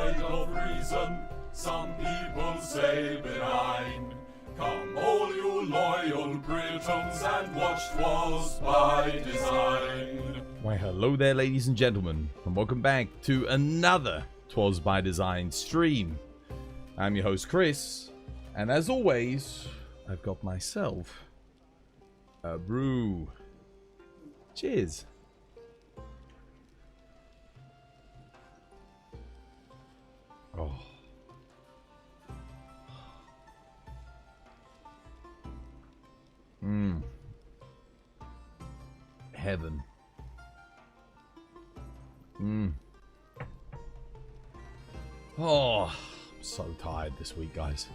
side of reason, some people say benign. Come all you loyal Britons and watch 'Twas by Design. Why hello there ladies and gentlemen, and welcome back to another 'Twas by Design stream. I'm your host Chris, and as always, I've got myself a brew. Cheers. Oh. Heaven. Oh, I'm so tired this week, guys.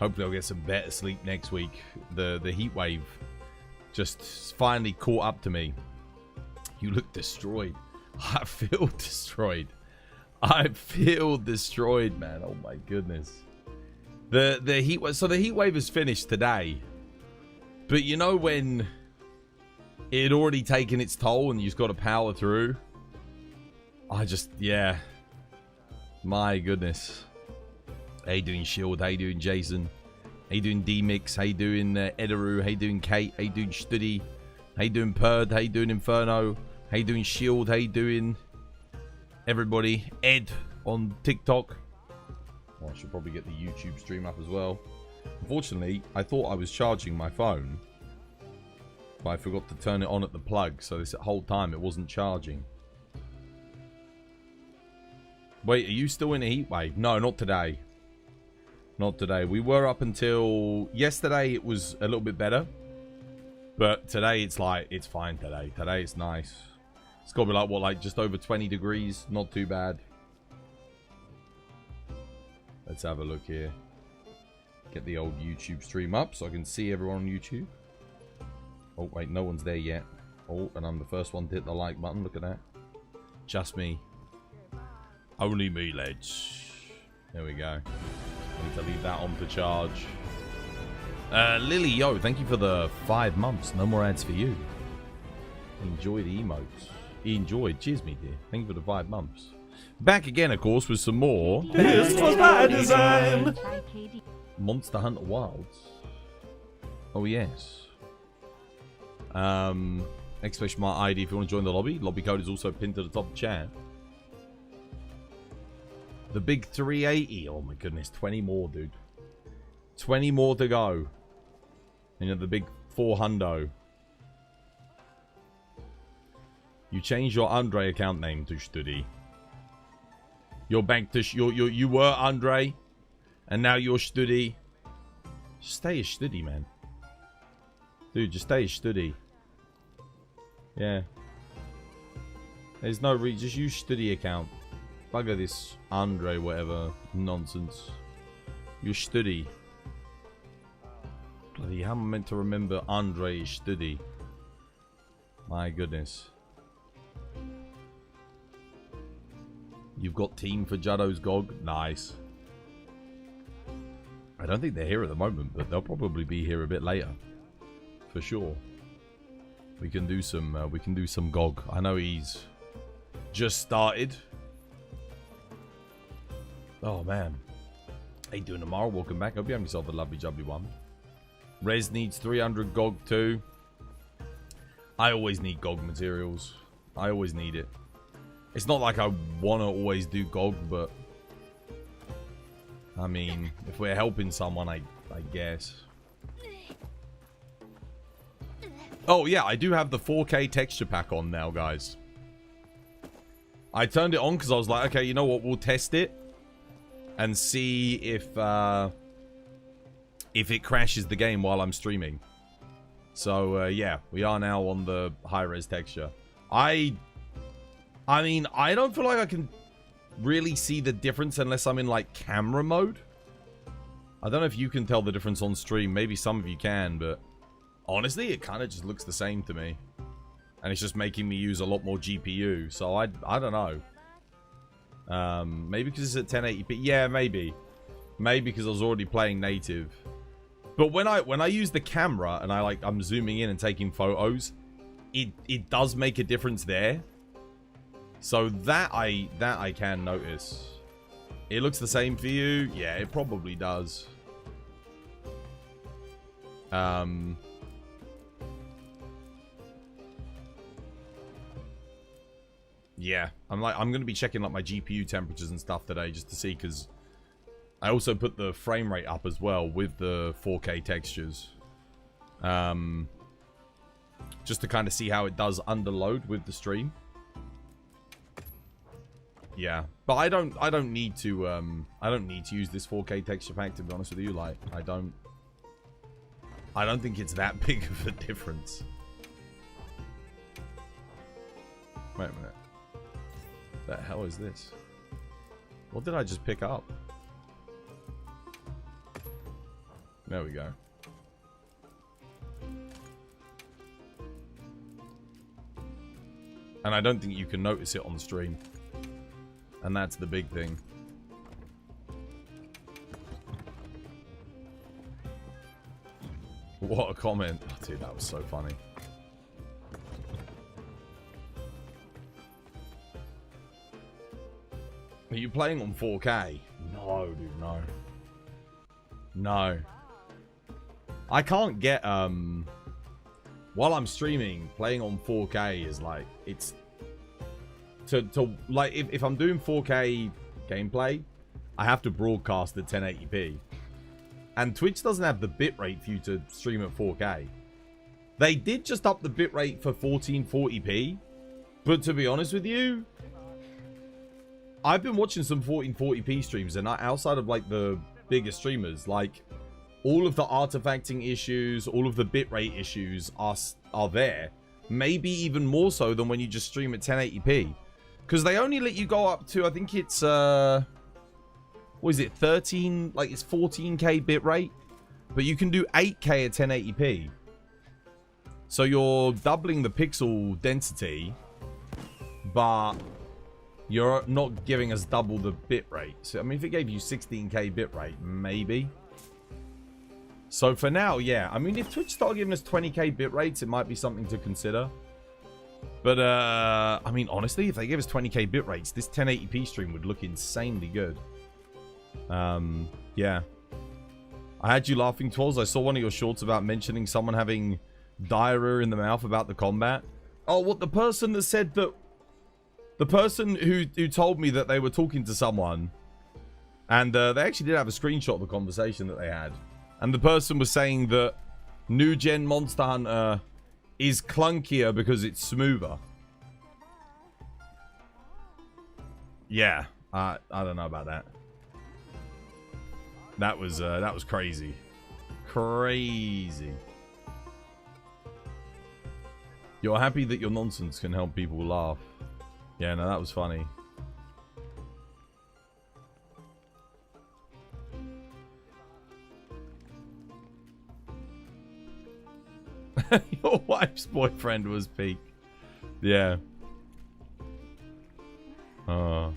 Hopefully I'll get some better sleep next week. The heat wave just finally caught up to me. You look destroyed. I feel destroyed. I feel destroyed, man. Oh my goodness. The heat wave. So the heat wave is finished today. But you know when it had already taken its toll and you just got to power through? Yeah. My goodness. How you doing, Shield? How you doing, Jason? How you doing, D-Mix? How you doing, Edaru? How you doing, Kate? How you doing, Studi? How you doing, Purd? How you doing, Inferno? How you doing, Shield? How you doing, everybody? Ed on TikTok. Well, I should probably get the YouTube stream up as well. Unfortunately, I thought I was charging my phone, but I forgot to turn it on at the plug, so this whole time it wasn't charging. Wait, are you still in a heat wave? No, not today. Not today. We were up until yesterday. It was a little bit better, but today it's like it's fine. Today it's nice. It's got to be like what, like just over 20 degrees. Not too bad. Let's have a look here. Get the old YouTube stream up so I can see everyone on YouTube. Oh, wait, no one's there yet. Oh, and I'm the first one to hit the like button. Look at that. Just me. Only me, lads. There we go. I need to leave that on to charge. Lily, yo, thank you for the 5 months. No more ads for you. Enjoy the emotes. Enjoy. Cheers, me dear. Thank you for the 5 months. Back again, of course, with some more. This was by design. Monster Hunter Wilds. Oh, yes. Exclamation mark ID if you want to join the lobby. Lobby code is also pinned to the top of the chat. The big 380. Oh, my goodness. 20 more, dude. 20 more to go. And you know, the big 400. You changed your Andre account name to Studi. You're back to... You were Andre. And now you're Studi. Just stay as Studi, man. Dude, just stay as Studi. Yeah. There's no reason. Just use Studi account. Bugger this Andre whatever nonsense. You're Studi. Bloody how am I meant to remember Andre is Studi? My goodness. You've got team for Juddo's GOG. Nice. I don't think they're here at the moment, but they'll probably be here a bit later. For sure. We can do some GOG. I know he's just started. Oh man. How you doing tomorrow? Welcome back. Hope you have yourself a lovely jubbly one. Rez needs 300 GOG too. I always need GOG materials. I always need it. It's not like I want to always do GOG, but I mean, if we're helping someone, I guess. Oh yeah, I do have the 4K texture pack on now, guys. I turned it on because I was like, okay, you know what? We'll test it and see if it crashes the game while I'm streaming. So yeah, we are now on the high-res texture. I mean, I don't feel like I can really see the difference unless I'm in like camera mode. I don't know if you can tell the difference on stream. Maybe some of you can, but honestly, it kind of just looks the same to me. And it's just making me use a lot more GPU. So I don't know. Maybe because it's at 1080p. Yeah, maybe. Maybe because I was already playing native. But when I use the camera and I'm zooming in and taking photos, it does make a difference there. So that I can notice. It looks the same for you? Yeah, it probably does. Yeah, I'm gonna be checking like my GPU temperatures and stuff today just to see, because I also put the frame rate up as well with the 4K textures. Just to kind of see how it does under load with the stream. Yeah, but I don't need to use this 4K texture pack, to be honest with you. Like, I don't think it's that big of a difference. Wait a minute. The hell is this? What did I just pick up? There we go. And I don't think you can notice it on the stream. And that's the big thing. What a comment. Oh, dude, that was so funny. Are you playing on 4K? No, dude, no. No. I can't get, while I'm streaming, playing on 4K is like, it's... like, if I'm doing 4K gameplay, I have to broadcast at 1080p. And Twitch doesn't have the bitrate for you to stream at 4K. They did just up the bitrate for 1440p. But to be honest with you, I've been watching some 1440p streams, and outside of like the bigger streamers, like all of the artifacting issues, all of the bitrate issues are there. Maybe even more so than when you just stream at 1080p. Because they only let you go up to, I think it's, what is it, 13, like it's 14k bitrate. But you can do 8k at 1080p. So you're doubling the pixel density, but you're not giving us double the bitrate. So, I mean, if it gave you 16k bitrate, maybe. So for now, yeah. I mean, if Twitch started giving us 20k bitrates, it might be something to consider. But, I mean, honestly, if they give us 20k bitrates, this 1080p stream would look insanely good. Yeah. I had you laughing, Twirls. I saw one of your shorts about mentioning someone having diarrhea in the mouth about the combat. Oh, what, the person that said that... The person who told me that they were talking to someone, and they actually did have a screenshot of the conversation that they had. And the person was saying that new gen Monster Hunter is clunkier because it's smoother. Yeah, I don't know about that. That was crazy. Crazy. You're happy that your nonsense can help people laugh. Yeah, no, that was funny. Your wife's boyfriend was peak. Yeah. You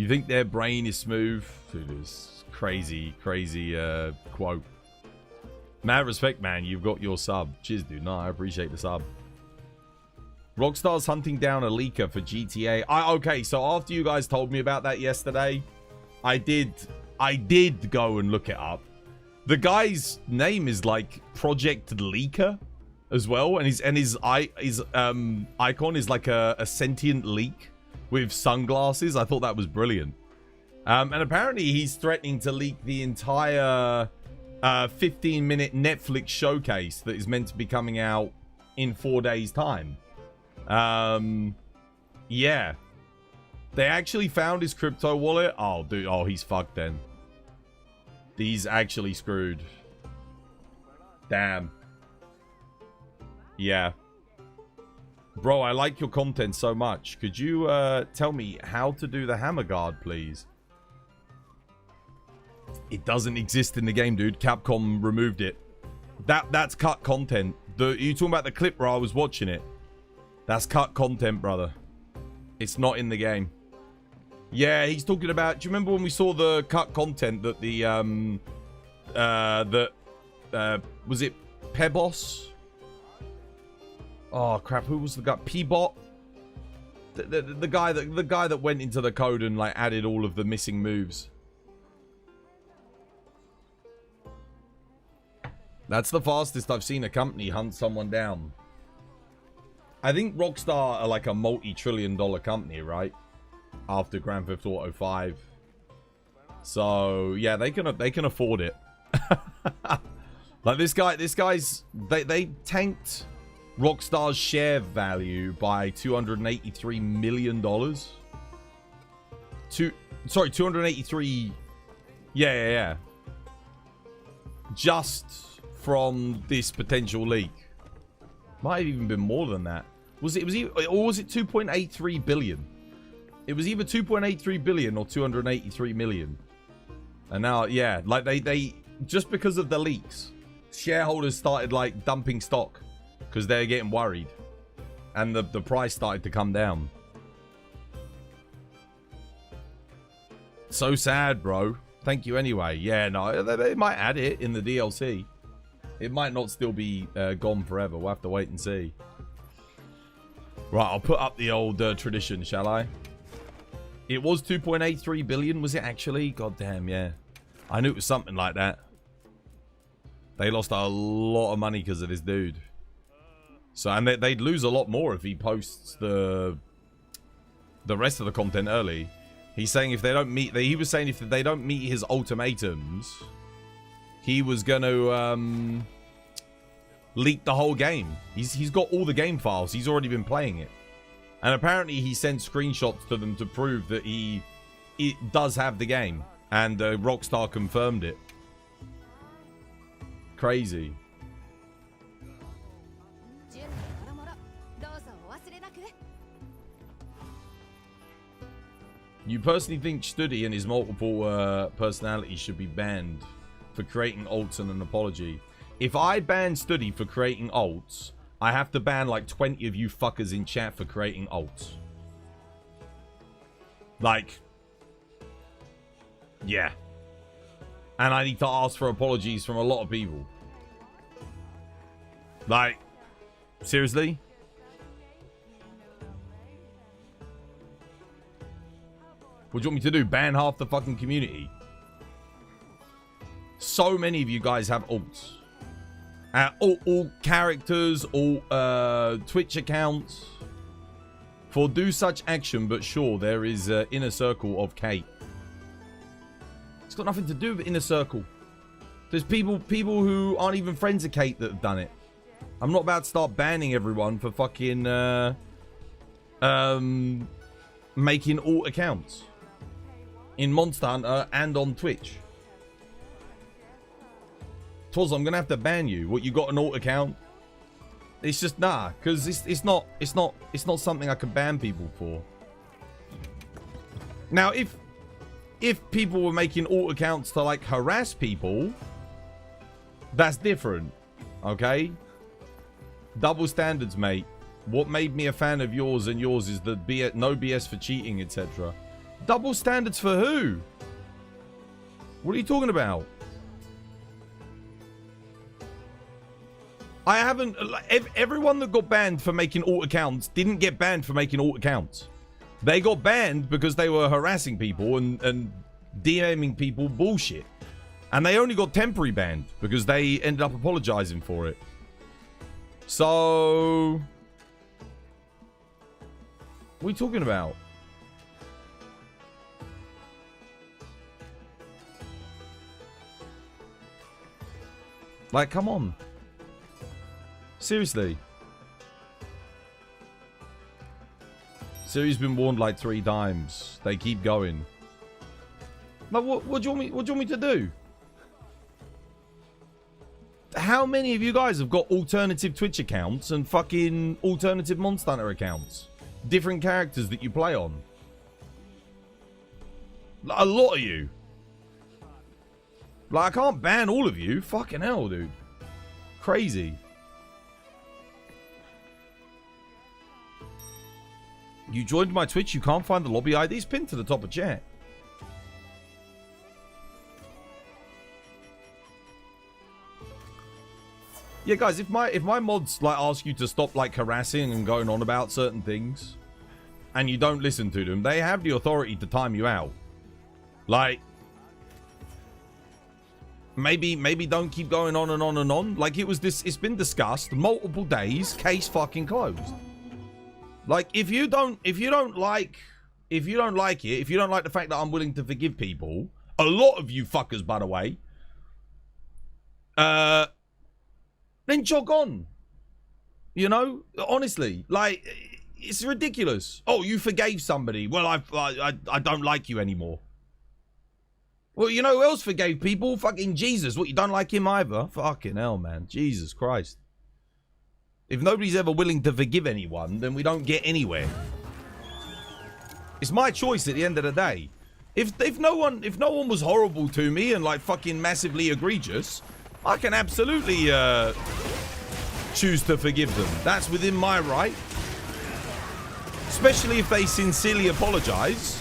think their brain is smooth? Dude, this crazy quote. Mad respect, man. You've got your sub. Cheers, dude. No, I appreciate the sub. Rockstar's hunting down a leaker for GTA. Okay, so after you guys told me about that yesterday, I did go and look it up. The guy's name is like Project Leaker as well, and his icon is like a sentient leak with sunglasses. I thought that was brilliant. And apparently he's threatening to leak the entire 15-minute Netflix showcase that is meant to be coming out in 4 days' time. Yeah. They actually found his crypto wallet. Oh, dude. Oh, he's fucked then. He's actually screwed. Damn. Yeah. Bro, I like your content so much. Could you tell me how to do the hammer guard, please? It doesn't exist in the game, dude. Capcom removed it. That's cut content. You talking about the clip where I was watching it? That's cut content, brother. It's not in the game. Yeah, he's talking about... Do you remember when we saw the cut content that the... was it Pebos? Oh, crap. Who was the guy? P-Bot? The guy that went into the code and like added all of the missing moves. That's the fastest I've seen a company hunt someone down. I think Rockstar are like a multi-trillion-dollar company, right? After Grand Theft Auto 5. So, yeah, they can afford it. Like this guy's they tanked Rockstar's share value by $283 million. 283. Yeah. Just from this potential leak. Might have even been more than that. Was it 2.83 billion? It was either 2.83 billion or 283 million. And now, yeah, like they just because of the leaks, shareholders started like dumping stock because they're getting worried, and the price started to come down. So sad, bro. Thank you anyway. Yeah, no, they might add it in the DLC. It might not still be gone forever. We'll have to wait and see. Right, I'll put up the old tradition, shall I? It was 2.83 billion, was it actually? God damn, yeah. I knew it was something like that. They lost a lot of money because of this dude. So, and they'd lose a lot more if he posts the rest of the content early. He's saying if they don't meet, he was saying if they don't meet his ultimatums, he was going to leak the whole game. He's got all the game files. He's already been playing it. And apparently he sent screenshots to them to prove that it does have the game. And Rockstar confirmed it. Crazy. You personally think Studi and his multiple personalities should be banned for creating alts and an apology? If I ban Studi for creating alts, I have to ban like 20 of you fuckers in chat for creating alts. Like, yeah. And I need to ask for apologies from a lot of people. Like, seriously? What do you want me to do? Ban half the fucking community? So many of you guys have alts. All characters, all Twitch accounts. For do such action, but sure, there is inner circle of Kate. It's got nothing to do with inner circle. There's people who aren't even friends of Kate that have done it. I'm not about to start banning everyone for fucking making alt accounts in Monster Hunter and on Twitch. Toz, I'm gonna have to ban you. What, you got an alt account? It's just nah, because it's not something I can ban people for. Now, if people were making alt accounts to like harass people, that's different. Okay? Double standards, mate. What made me a fan of yours and yours is the no BS for cheating, etc. Double standards for who? What are you talking about? I haven't... Everyone that got banned for making alt accounts didn't get banned for making alt accounts. They got banned because they were harassing people and DMing people bullshit. And they only got temporary banned because they ended up apologizing for it. So... what are you talking about? Like, come on. Seriously. Siri's been warned like 3 times. They keep going. Like, what do you want me to do? How many of you guys have got alternative Twitch accounts and fucking alternative Monster Hunter accounts? Different characters that you play on. A lot of you. Like, I can't ban all of you. Fucking hell, dude. Crazy. You joined my Twitch. You can't find the lobby ID. It's pinned to the top of chat. Yeah, guys, if my mods like ask you to stop like harassing and going on about certain things, and you don't listen to them, they have the authority to time you out. Like, maybe don't keep going on and on and on. Like, it's been discussed multiple days, case fucking closed. Like, if you don't like the fact that I'm willing to forgive people, a lot of you fuckers, by the way, then jog on. You know, honestly, like, it's ridiculous. Oh, you forgave somebody. Well, I don't like you anymore. Well, you know who else forgave people? Fucking Jesus. What, you don't like him either? Fucking hell, man. Jesus Christ. If nobody's ever willing to forgive anyone, then we don't get anywhere. It's my choice at the end of the day. If no one was horrible to me and like fucking massively egregious, I can absolutely choose to forgive them. That's within my right. Especially if they sincerely apologize.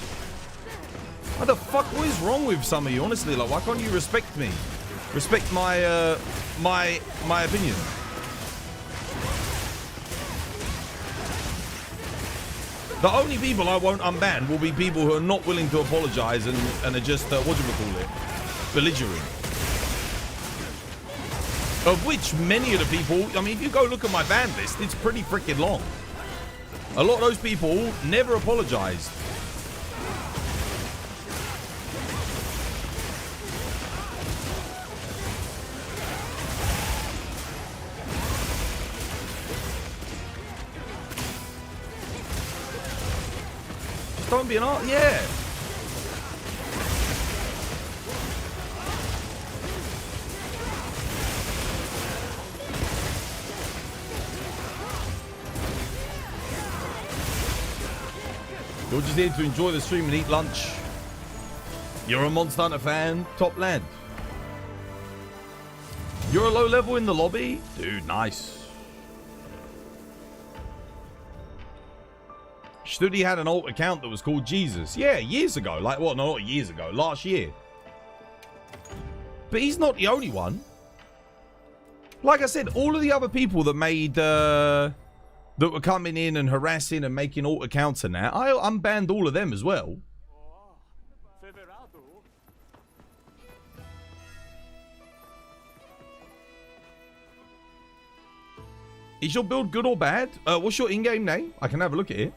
What the fuck? What is wrong with some of you? Honestly, like, why can't you respect me? Respect my my opinion. The only people I won't unban will be people who are not willing to apologize and are just, what do we call it? Belligerent. Of which many of the people, I mean, if you go look at my ban list, it's pretty freaking long. A lot of those people never apologized. Don't be an art, yeah. You're just here to enjoy the stream and eat lunch. You're a Monster Hunter fan, top lad. You're a low level in the lobby? Dude, nice. Studi had an alt account that was called Jesus. Yeah, years ago. Like, well, no, not years ago. Last year. But he's not the only one. Like I said, all of the other people that made... that were coming in and harassing and making alt accounts and that, I unbanned all of them as well. Is your build good or bad? What's your in-game name? I can have a look at it.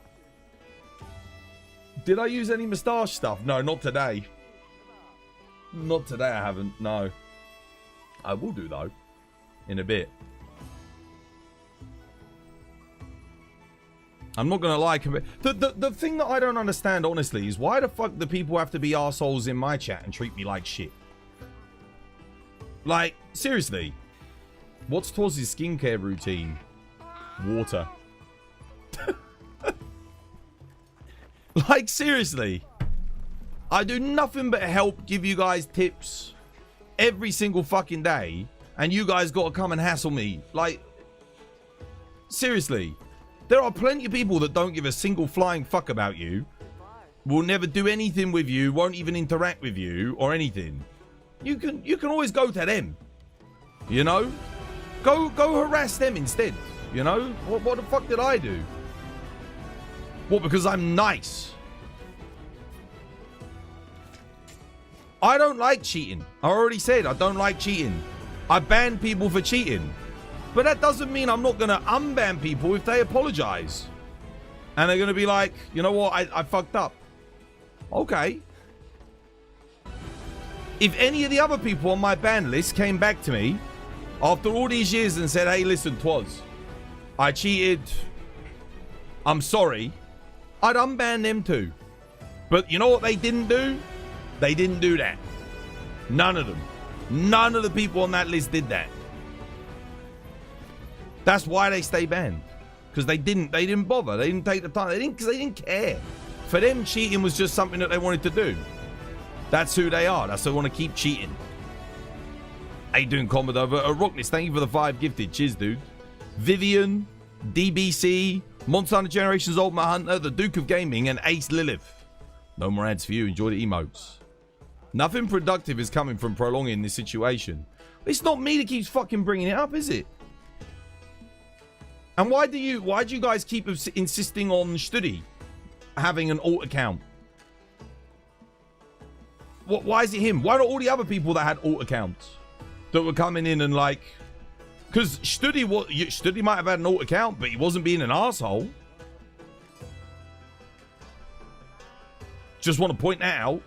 Did I use any moustache stuff? No, not today. Not today, I haven't. No. I will do, though. In a bit. I'm not going to lie. The thing that I don't understand, honestly, is why the fuck do people have to be arseholes in my chat and treat me like shit? Like, seriously. What's Toz's skincare routine? Water. Like, seriously. I do nothing but help give you guys tips every single fucking day, and you guys got to come and hassle me. Like, seriously. There are plenty of people that don't give a single flying fuck about you, will never do anything with you, won't even interact with you or anything. You can always go to them. You know? Go harass them instead. You know? What the fuck did I do? What, because I'm nice? I don't like cheating. I already said I don't like cheating. I ban people for cheating. But that doesn't mean I'm not going to unban people if they apologize. And they're going to be like, you know what, I fucked up. Okay. If any of the other people on my ban list came back to me after all these years and said, hey, listen, Twoz, I cheated. I'm sorry. I'd unban them too. But you know what they didn't do? They didn't do that. None of them. None of the people on that list did that. That's why they stay banned. Because they didn't bother. They didn't take the time. Because they didn't care. For them, cheating was just something that they wanted to do. That's who they are. That's why they want to keep cheating. How you doing, Commodore? Rockness, thank you for the 5 gifted. Cheers, dude. Vivian, DBC, Monster Hunter Generations Ultimate Hunter, the Duke of Gaming, and Ace Lilith. No more ads for you. Enjoy the emotes. Nothing productive is coming from prolonging this situation. It's not me that keeps fucking bringing it up, is it? And why do you guys keep insisting on Studi? having an alt account? Why is it him? Why not all the other people that had alt accounts that were coming in and like... Because Studi might have had an alt account, but he wasn't being an asshole. Just want to point that out.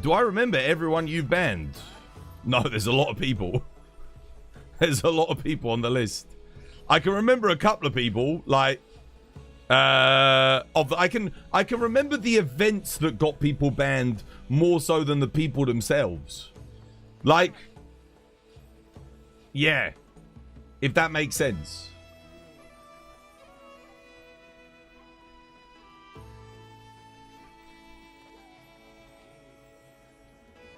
Do I remember everyone you've banned? No, there's a lot of people. There's a lot of people on the list. I can remember a couple of people, like... I can remember the events that got people banned more so than the people themselves. Like... Yeah. If that makes sense.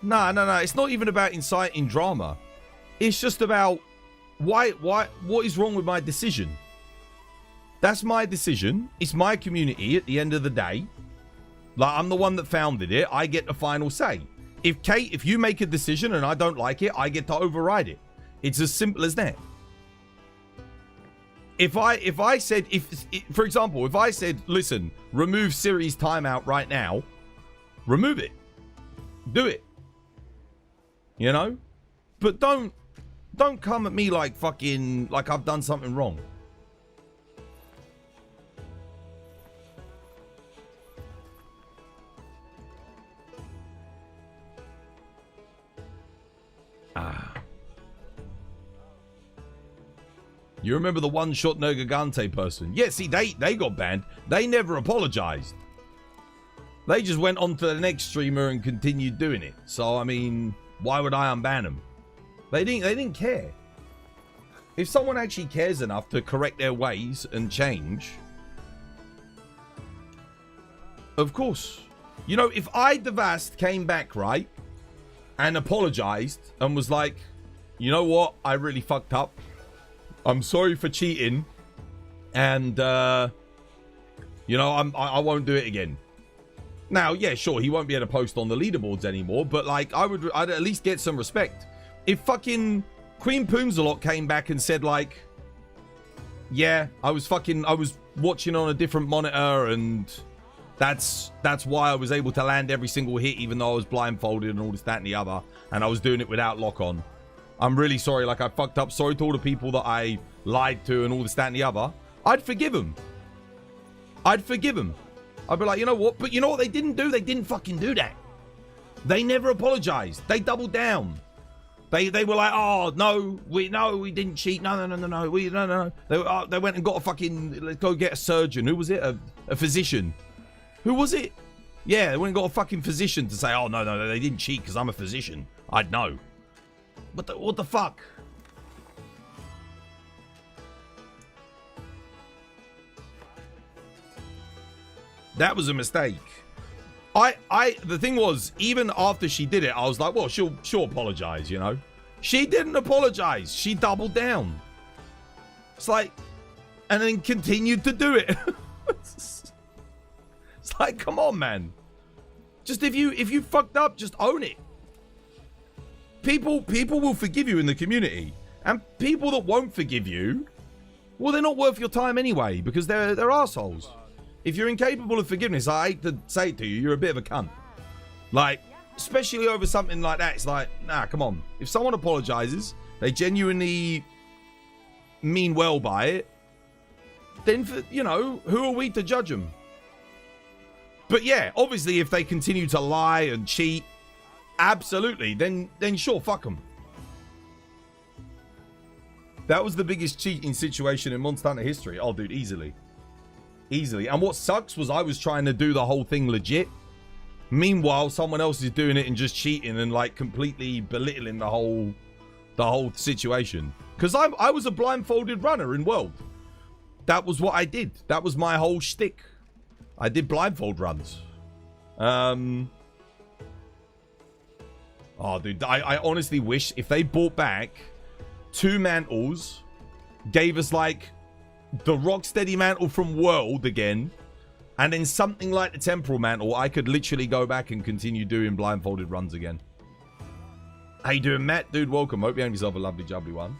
No. It's not even about inciting drama. It's just about what is wrong with my decision? That's my decision. It's my community at the end of the day. Like, I'm the one that founded it. I get the final say. If you make a decision and I don't like it, I get to override it. It's as simple as that. For example, if I said, listen, remove Siri's timeout right now, remove it. Do it. You know? But don't come at me like fucking, like I've done something wrong. You remember the one-shot Nergigante person? Yeah, see, they got banned. They never apologized. They just went on to the next streamer and continued doing it. So, I mean, why would I unban them? They didn't care. If someone actually cares enough to correct their ways and change, of course. You know, if Devast came back, right, and apologized and was like, you know what, I really fucked up. I'm sorry for cheating, and you know, I won't do it again. Now, yeah, sure, he won't be able to post on the leaderboards anymore, but like, I'd at least get some respect. If fucking Queen Poomsalot came back and said like, yeah, I was watching on a different monitor, and that's why I was able to land every single hit, even though I was blindfolded and all this, that, and the other, and I was doing it without lock on. I'm really sorry, like I fucked up. Sorry to all the people that I lied to and all this, that, and the other. I'd forgive him. I'd forgive him. I'd be like, you know what? But you know what they didn't do? They didn't fucking do that. They never apologized. They doubled down. They were like, oh, no, we didn't cheat. No. They went and got a fucking, let's go get a surgeon. Who was it? A physician. Who was it? Yeah, they went and got a fucking physician to say, oh, no, they didn't cheat because I'm a physician. I'd know. What the fuck? That was a mistake. The thing was, even after she did it, I was like, well, she'll apologize, you know? She didn't apologize. She doubled down. It's like, and then continued to do it. It's like, come on, man. Just if you fucked up, just own it. People will forgive you in the community, and people that won't forgive you, well, they're not worth your time anyway, because they're assholes. If you're incapable of forgiveness, I hate to say it to you, you're a bit of a cunt. Like, especially over something like that, it's like, nah, come on. If someone apologizes, they genuinely mean well by it, then, you know, who are we to judge them? But yeah, obviously, if they continue to lie and cheat, absolutely, then sure, fuck them. That was the biggest cheating situation in Monster Hunter history. Oh, dude, easily. And what sucks was I was trying to do the whole thing legit. Meanwhile, someone else is doing it and just cheating and like completely belittling the whole situation. Because I was a blindfolded runner in World. That was what I did. That was my whole shtick. I did blindfold runs. Oh, dude, I honestly wish if they brought back 2 mantles, gave us like the Rocksteady mantle from World again, and then something like the Temporal mantle, I could literally go back and continue doing blindfolded runs again. How you doing, Matt? Dude, welcome. Hope you have yourself a lovely jubbly one.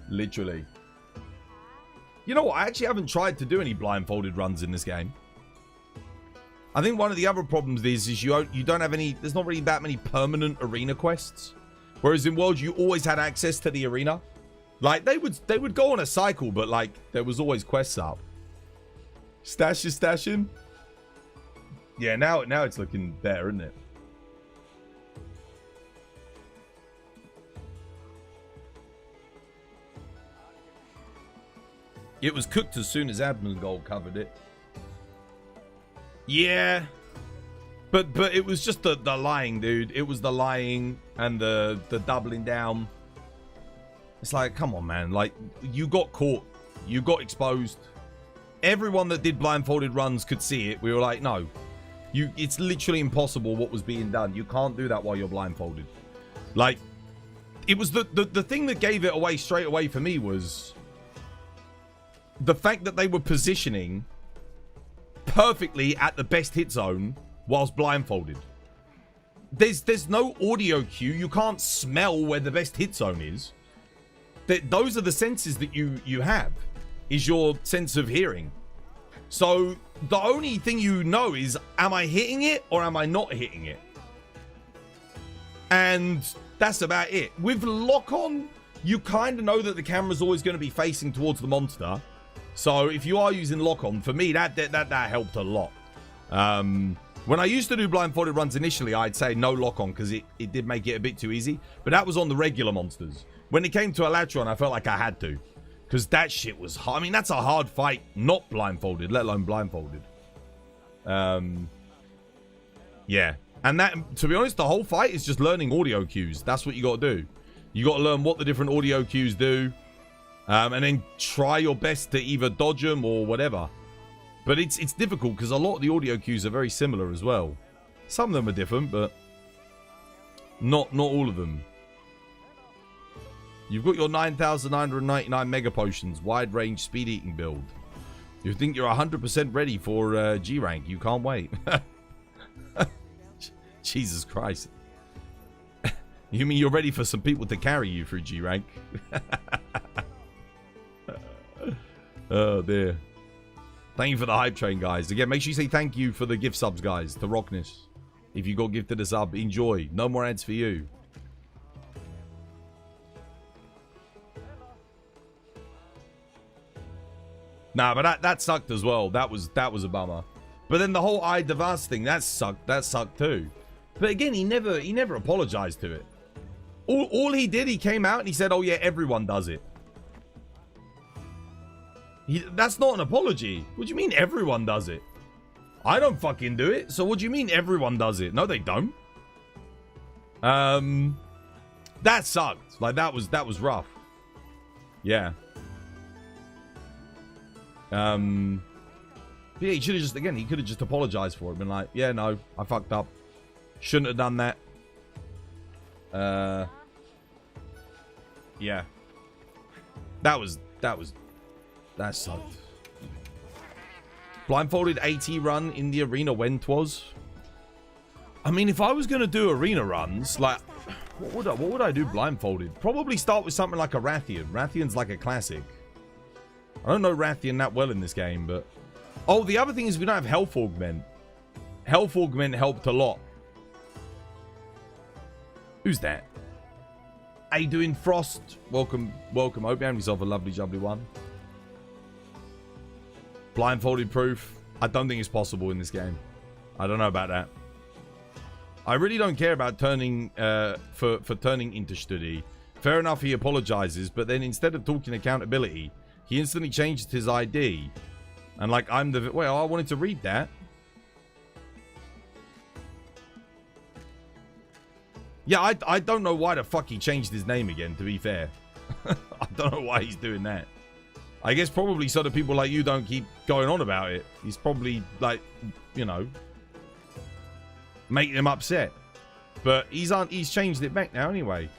Literally. You know what? I actually haven't tried to do any blindfolded runs in this game. I think one of the other problems is you don't have any... There's not really that many permanent arena quests. Whereas in World, you always had access to the arena. Like, they would go on a cycle, but, like, there was always quests up. Stash is stashing? Yeah, now it's looking better, isn't it? It was cooked as soon as Admin Gold covered it. Yeah. But it was just the lying, dude. It was the lying and the doubling down. It's like, come on, man. Like, you got caught. You got exposed. Everyone that did blindfolded runs could see it. We were like, no. It's literally impossible what was being done. You can't do that while you're blindfolded. Like, it was the thing that gave it away straight away for me was... the fact that they were positioning perfectly at the best hit zone whilst blindfolded. There's no audio cue. You can't smell where the best hit zone is. Those are the senses that you have, is your sense of hearing. So the only thing you know is, am I hitting it or am I not hitting it? And that's about it. With lock-on, you kind of know that the camera's always going to be facing towards the monster. So if you are using lock-on, for me, that helped a lot. When I used to do blindfolded runs initially, I'd say no lock-on because it did make it a bit too easy. But that was on the regular monsters. When it came to Elatron, I felt like I had to. Because that shit was hard. I mean, that's a hard fight, not blindfolded, let alone blindfolded. Yeah. And that, to be honest, the whole fight is just learning audio cues. That's what you got to do. You got to learn what the different audio cues do. And then try your best to either dodge them or whatever. But it's difficult because a lot of the audio cues are very similar as well. Some of them are different, but not all of them. You've got your 9,999 Mega Potions, wide range speed eating build. You think you're 100% ready for G rank. You can't wait. Jesus Christ. You mean you're ready for some people to carry you through G rank? Oh dear. Thank you for the hype train, guys. Again, make sure you say thank you for the gift subs, guys, to Rockness. If you got gifted a sub, enjoy. No more ads for you. Nah, but that sucked as well. That was a bummer. But then the whole I Devas thing, that sucked too. But again, he never apologized to it. All he did, he came out and he said, "Oh yeah, everyone does it." That's not an apology. What do you mean everyone does it? I don't fucking do it. So what do you mean everyone does it? No, they don't. That sucked. Like that was rough. Yeah. Yeah, he should have just, again, he could have just apologized for it. Been like, yeah, no, I fucked up. Shouldn't have done that. Yeah. That sucked. Blindfolded AT run in the arena when 'twas. I mean, if I was going to do arena runs, like, what would I do blindfolded? Probably start with something like a Rathian. Rathian's like a classic. I don't know Rathian that well in this game, but... Oh, the other thing is we don't have Health Augment. Health Augment helped a lot. Who's that? How you doing, Frost? Welcome. Hope you have yourself a lovely, jubbly one. Blindfolded proof. I don't think it's possible in this game. I don't know about that. I really don't care about turning for turning into Studi. Fair enough, he apologizes, but then instead of talking accountability, he instantly changed his ID. And like, I'm the... Well, I wanted to read that. Yeah, I don't know why the fuck he changed his name again, to be fair. I don't know why he's doing that. I guess probably so that people like you don't keep going on about it. He's probably, like, you know, making them upset. But he's changed it back now anyway.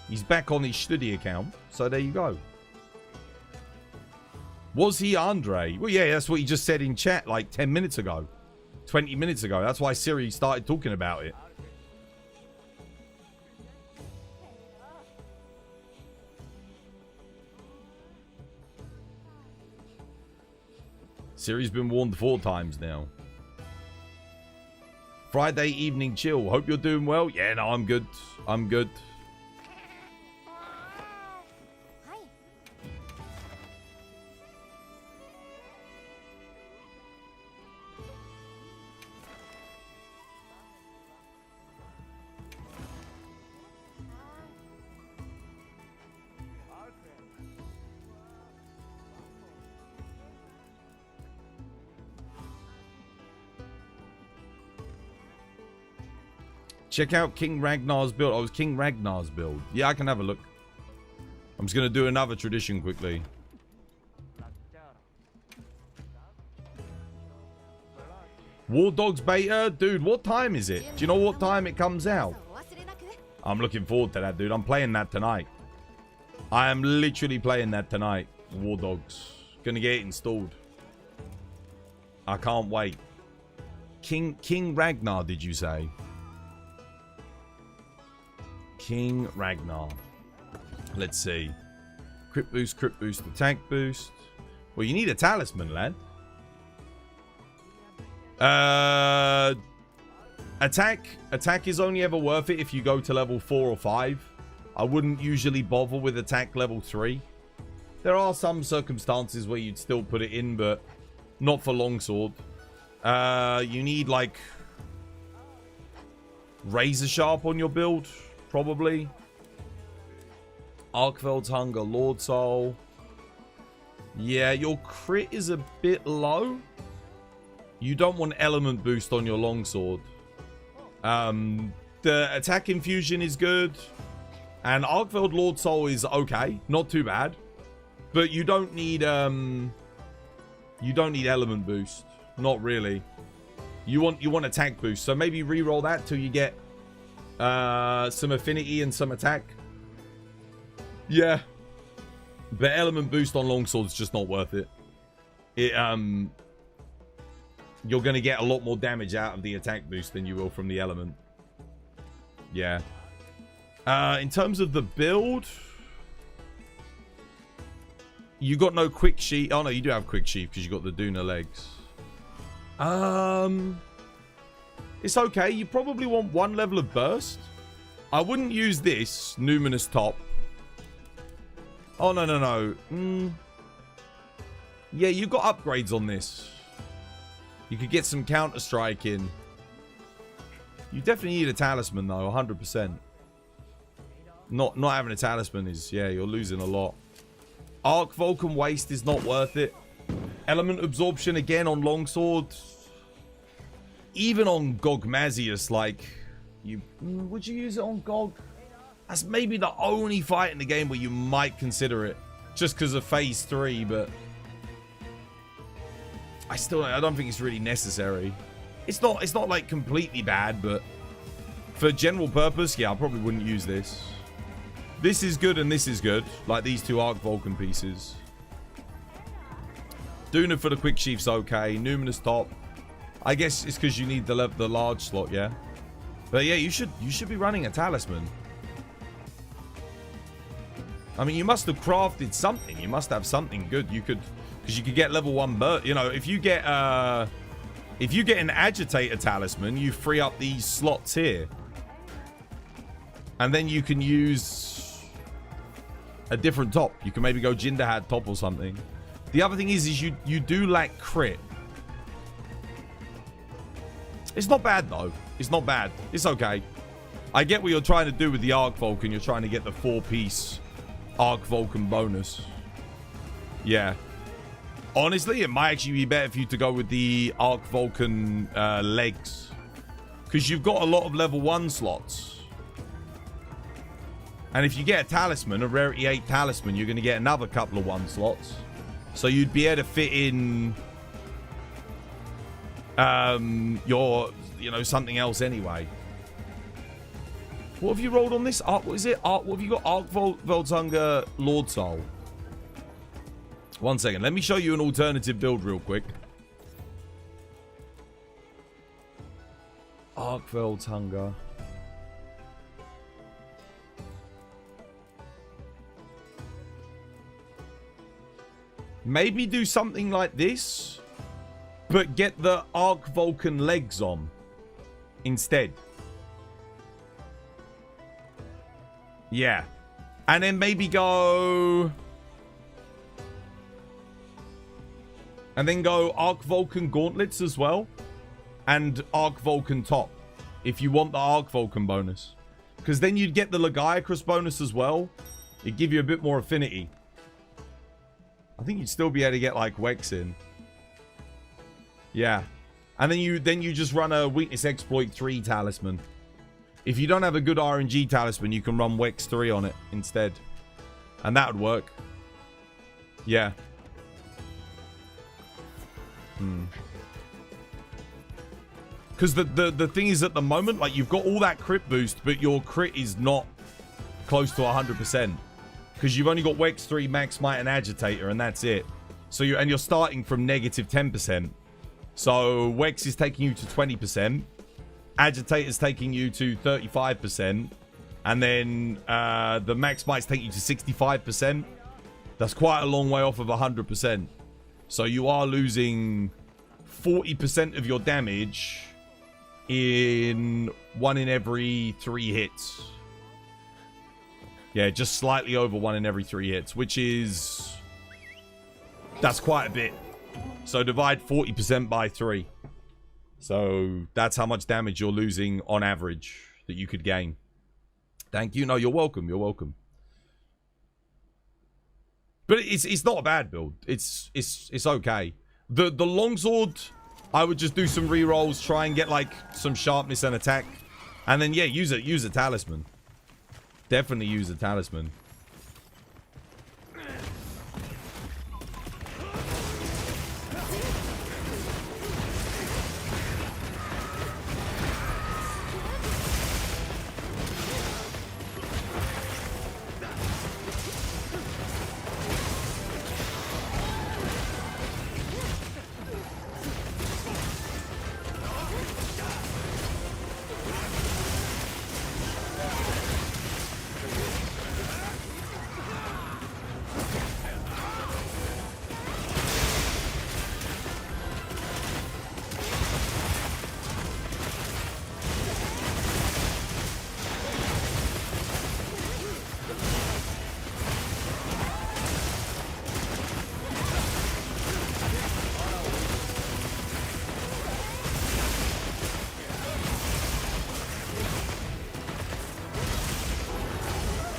He's back on his Studi account. So there you go. Was he Andre? Well, yeah, that's what he just said in chat like 10 minutes ago. 20 minutes ago. That's why Siri started talking about it. Siri's been warned 4 times now. Friday evening chill. Hope you're doing well. Yeah, no, I'm good. I'm good. Check out King Ragnar's build. Oh, it was King Ragnar's build. Yeah, I can have a look. I'm just going to do another tradition quickly. War Dogs beta? Dude, what time is it? Do you know what time it comes out? I'm looking forward to that, dude. I'm playing that tonight. I am literally playing that tonight. War Dogs. Gonna get it installed. I can't wait. King Ragnar, did you say? King Ragnar. Let's see. Crit boost, attack boost. Well, you need a talisman, lad. Attack is only ever worth it if you go to level 4 or 5. I wouldn't usually bother with attack level 3. There are some circumstances where you'd still put it in, but not for longsword. You need, like, razor sharp on your build. Probably. Arkveld's Hunger, Lord Soul. Yeah, your crit is a bit low. You don't want element boost on your longsword. The attack infusion is good. And Arkveld Lord Soul is okay. Not too bad. But you don't need element boost. Not really. You want attack boost. So maybe reroll that till you get some affinity and some attack. Yeah. But element boost on longsword is just not worth it. You're going to get a lot more damage out of the attack boost than you will from the element. Yeah. In terms of the build, you got no quick sheath. Oh no, you do have quick sheath because you got the Duna legs. It's okay. You probably want 1 level of burst. I wouldn't use this numinous top. Oh, no. Yeah, you got upgrades on this. You could get some Counter-Strike in. You definitely need a talisman, though, 100%. Not having a talisman is, yeah, you're losing a lot. Arc Vulcan Waste is not worth it. Element Absorption, again, on Longsword. Even on Gogmazius, like, would you use it on Gog? That's maybe the only fight in the game where you might consider it. Just because of Phase 3, but I don't think it's really necessary. It's not like completely bad, but for general purpose, yeah, I probably wouldn't use this. This is good and this is good. Like these 2 Arc Vulcan pieces. Duna for the quick sheath's okay. Numinous top. I guess it's because you need the large slot, yeah. But yeah, you should be running a talisman. I mean, you must have crafted something. You must have something good. Because you could get level 1 burst. You know, if you get an agitator talisman, you free up these slots here. And then you can use a different top. You can maybe go Jinderhad top or something. The other thing is you do lack crit. It's not bad, though. It's not bad. It's okay. I get what you're trying to do with the Arc Vulcan. You're trying to get the 4-piece Arc Vulcan bonus. Yeah. Honestly, it might actually be better for you to go with the Arc Vulcan legs. Because you've got a lot of level 1 slots. And if you get a talisman, a rarity 8 talisman, you're going to get another couple of 1 slots. So you'd be able to fit in your, something else anyway. What have you rolled on this? What is it? What have you got? Arc Voltunga Lord Soul. 1 second. Let me show you an alternative build real quick. Arc Voltunga. Maybe do something like this. but get the Arc Vulcan legs on instead. Yeah. And then maybe go... And then go Arc Vulcan gauntlets as well. And Arc Vulcan top. If you want the Arc Vulcan bonus. Because then you'd get the Legiacrus bonus as well. It'd give you a bit more affinity. I think you'd still be able to get like Wex in. Yeah. And then you just run a Weakness Exploit 3 talisman. If you don't have a good RNG talisman, you can run Wex 3 on it instead. And that would work. Yeah. Because the thing is, at the moment, like, you've got all that crit boost, but your crit is not close to 100%. Because you've only got Wex 3, Max Might, and Agitator, and that's it. So you're starting from negative 10%. So Wex is taking you to 20%. Agitator's taking you to 35%. And then the Max Might's taking you to 65%. That's quite a long way off of 100%. So you are losing 40% of your damage in 1 in every 3 hits. Yeah, just slightly over 1 in every 3 hits, which is... That's quite a bit. So divide 40% by 3. So that's how much damage you're losing on average that you could gain. Thank you. No, you're welcome. You're welcome. But it's not a bad build. It's okay. The longsword, I would just do some rerolls, try and get like some sharpness and attack, and then yeah, use a talisman. Definitely use a talisman.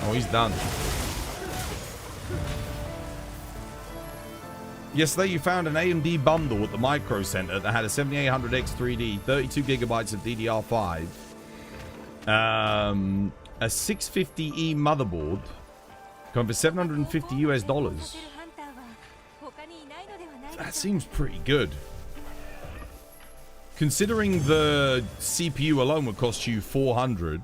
Oh, he's done. Yesterday, you found an AMD bundle at the Micro Center that had a 7800X 3D, 32 gigabytes of DDR5, a 650E motherboard, going for $750 US. That seems pretty good. Considering the CPU alone would cost you $400.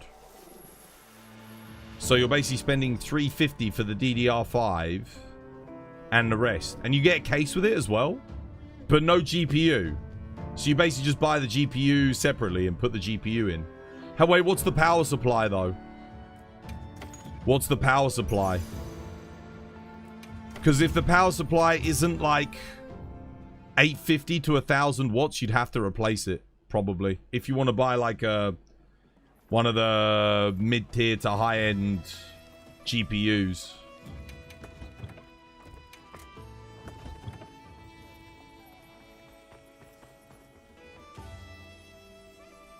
So you're basically spending $350 for the DDR5 and the rest. And you get a case with it as well, but no GPU. So you basically just buy the GPU separately and put the GPU in. Hey, wait, what's the power supply though? What's the power supply? Because if the power supply isn't like 850 to 1000 watts, you'd have to replace it probably. If you want to buy like a... one of the mid-tier to high-end GPUs.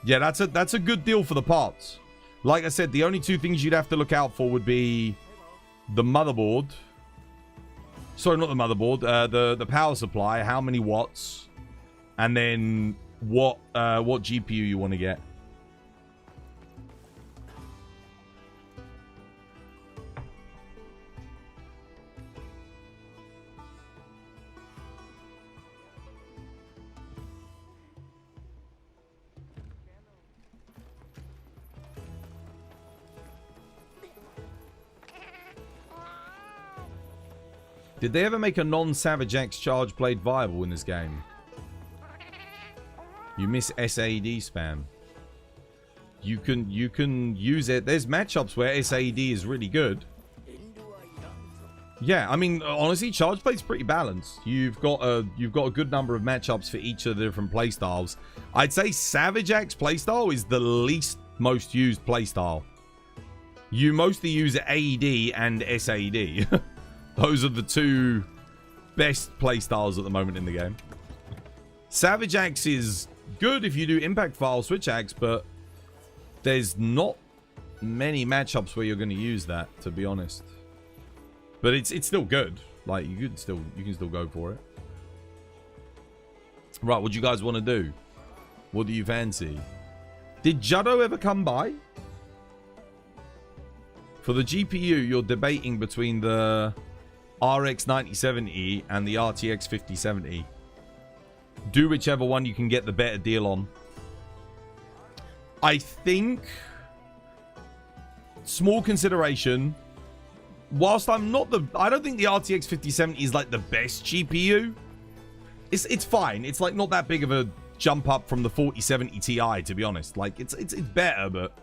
Yeah, that's a good deal for the parts. Like I said, the only two things you'd have to look out for would be the motherboard. Sorry, not the motherboard. The power supply, how many watts, and then what GPU you want to get. Did they ever make a non-Savage X charge blade viable in this game? You miss SAD spam. You can use it. There's matchups where SAD is really good. Yeah, I mean, honestly, Charge Play's pretty balanced. You've got a good number of matchups for each of the different playstyles. I'd say Savage Axe playstyle is the least most used playstyle. You mostly use AED and SAD. Those are the two best playstyles at the moment in the game. Savage Axe is good if you do Impact File Switch Axe, but there's not many matchups where you're going to use that, to be honest. But it's still good. Like, you can still go for it. Right, what do you guys want to do? What do you fancy? Did Juddo ever come by? For the GPU, you're debating between the RX 9070 and the RTX 5070. Do whichever one you can get the better deal on. I think, small consideration, whilst I don't think the RTX 5070 is like the best GPU. It's fine. It's like not that big of a jump up from the 4070 Ti, to be honest. Like it's better, but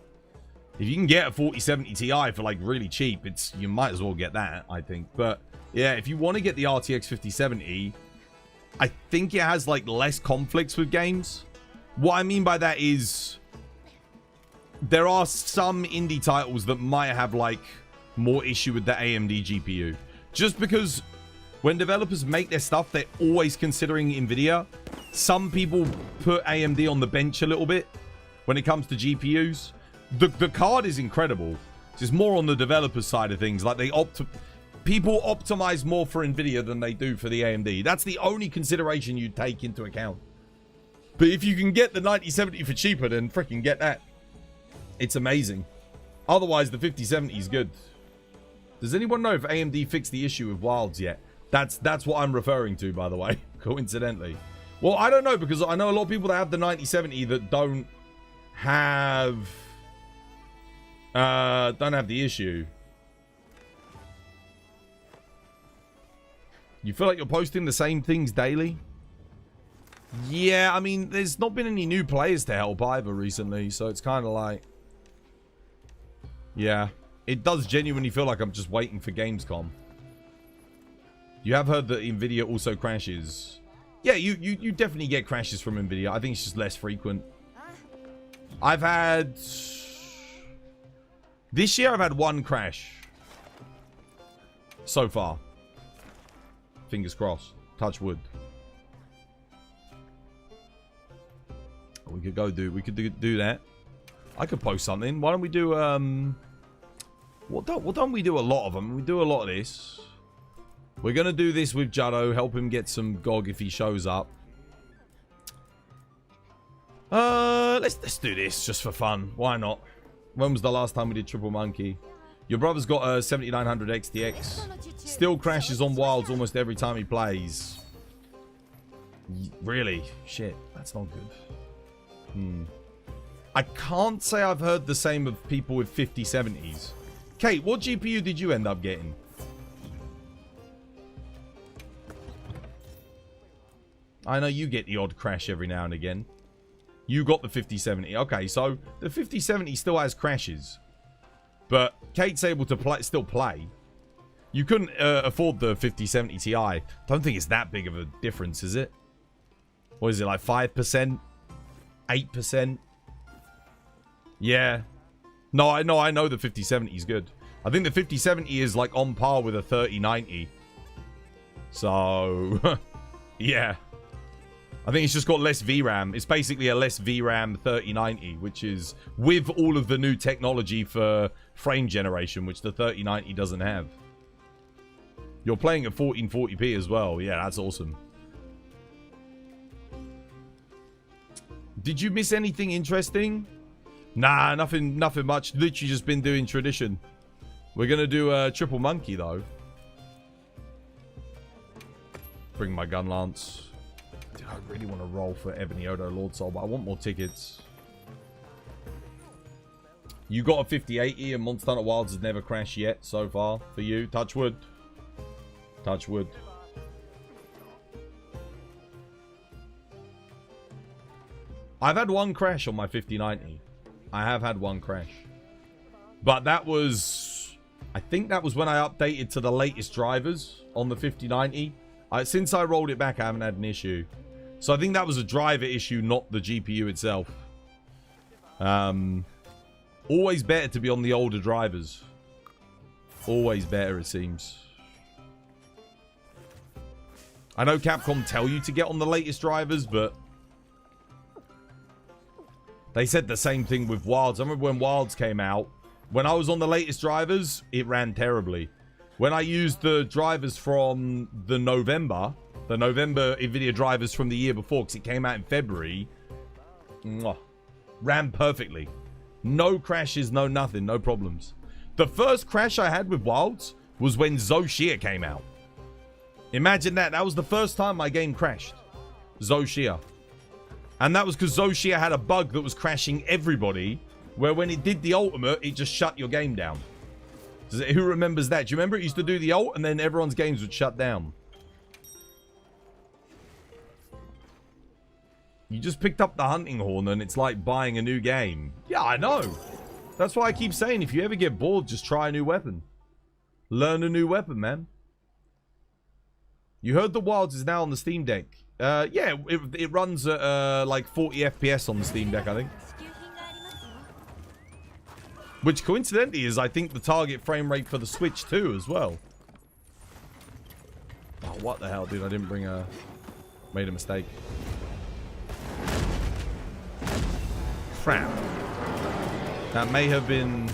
if you can get a 4070 Ti for like really cheap, you might as well get that, I think. But yeah, if you want to get the RTX 5070, I think it has like less conflicts with games. What I mean by that is there are some indie titles that might have like more issue with the AMD GPU. Just because when developers make their stuff, they're always considering NVIDIA. Some people put AMD on the bench a little bit when it comes to GPUs. The card is incredible. It's just more on the developer side of things. Like people optimize more for NVIDIA than they do for the AMD. That's the only consideration you take into account. But if you can get the 9070 for cheaper, then freaking get that. It's amazing. Otherwise, the 5070 is good. Does anyone know if AMD fixed the issue with Wilds yet? That's what I'm referring to, by the way, coincidentally. Well, I don't know, because I know a lot of people that have the 9070 that don't have the issue. You feel like you're posting the same things daily? Yeah, I mean, there's not been any new players to help either recently, so it's kind of like, yeah, it does genuinely feel like I'm just waiting for Gamescom. You have heard that NVIDIA also crashes. Yeah, you definitely get crashes from NVIDIA. I think it's just less frequent. I've had... This year I've had one crash. So far. Fingers crossed. Touch wood. We could do that. I could post something. Why don't we do what don't we do a lot of them? We do a lot of this. We're gonna do this with Juddo, help him get some GOG if he shows up. Let's do this just for fun. Why not? When was the last time we did Triple Monkey? Your brother's got a 7900 XTX. Still crashes on Wilds almost every time he plays. Really? Shit, that's not good. I can't say I've heard the same of people with 5070s. Kate, what GPU did you end up getting? I know you get the odd crash every now and again. You got the 5070. Okay, so the 5070 still has crashes. But Kate's able to still play. You couldn't afford the 5070 Ti. Don't think it's that big of a difference, is it? What is it, like 5%? 8%? Yeah. No, I know the 5070 is good. I think the 5070 is like on par with a 3090. So, yeah. I think it's just got less VRAM. It's basically a less VRAM 3090, which is with all of the new technology for frame generation, which the 3090 doesn't have. You're playing at 1440p as well. Yeah, that's awesome. Did you miss anything interesting? Nah, nothing much. Literally just been doing tradition. We're going to do a Triple Monkey, though. Bring my gun lance. Dude, I really want to roll for Ebony Odo Lord Soul, but I want more tickets. You got a 5080 and Monster Hunter Wilds has never crashed yet so far for you. Touch wood. Touch wood. I've had one crash on my 5090. I have had one crash. But that was... I think that was when I updated to the latest drivers on the 5090. Since I rolled it back, I haven't had an issue. So I think that was a driver issue, not the GPU itself. Always better to be on the older drivers. Always better, it seems. I know Capcom tell you to get on the latest drivers, but they said the same thing with Wilds. I remember when Wilds came out. When I was on the latest drivers, it ran terribly. When I used the drivers from the November NVIDIA drivers from the year before, because it came out in February, ran perfectly. No crashes, no nothing, no problems. The first crash I had with Wilds was when Zoshia came out. Imagine that. That was the first time my game crashed. Zoshia. And that was because Zoshia had a bug that was crashing everybody, where when it did the ultimate, it just shut your game down. Who remembers that? Do you remember it used to do the ult and then everyone's games would shut down? You just picked up the hunting horn and it's like buying a new game. Yeah, I know. That's why I keep saying, if you ever get bored, just try a new weapon. Learn a new weapon, man. You heard the Wilds is now on the Steam Deck. Yeah, it runs at like 40 FPS on the Steam Deck, I think. Which coincidentally is, I think, the target frame rate for the Switch too, as well. Oh, what the hell, dude? I didn't bring a... Made a mistake. Crap. That may have been...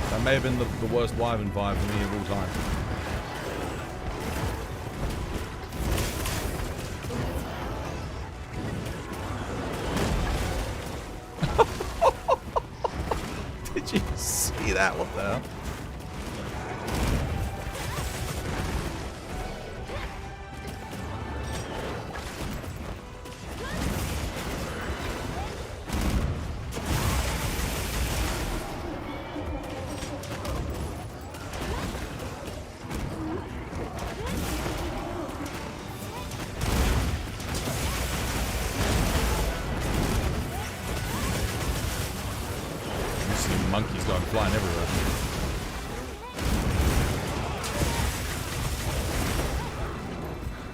That may have been the worst Wyvern vibe for me of all time. Did you see that? What the hell? Monkeys going flying everywhere.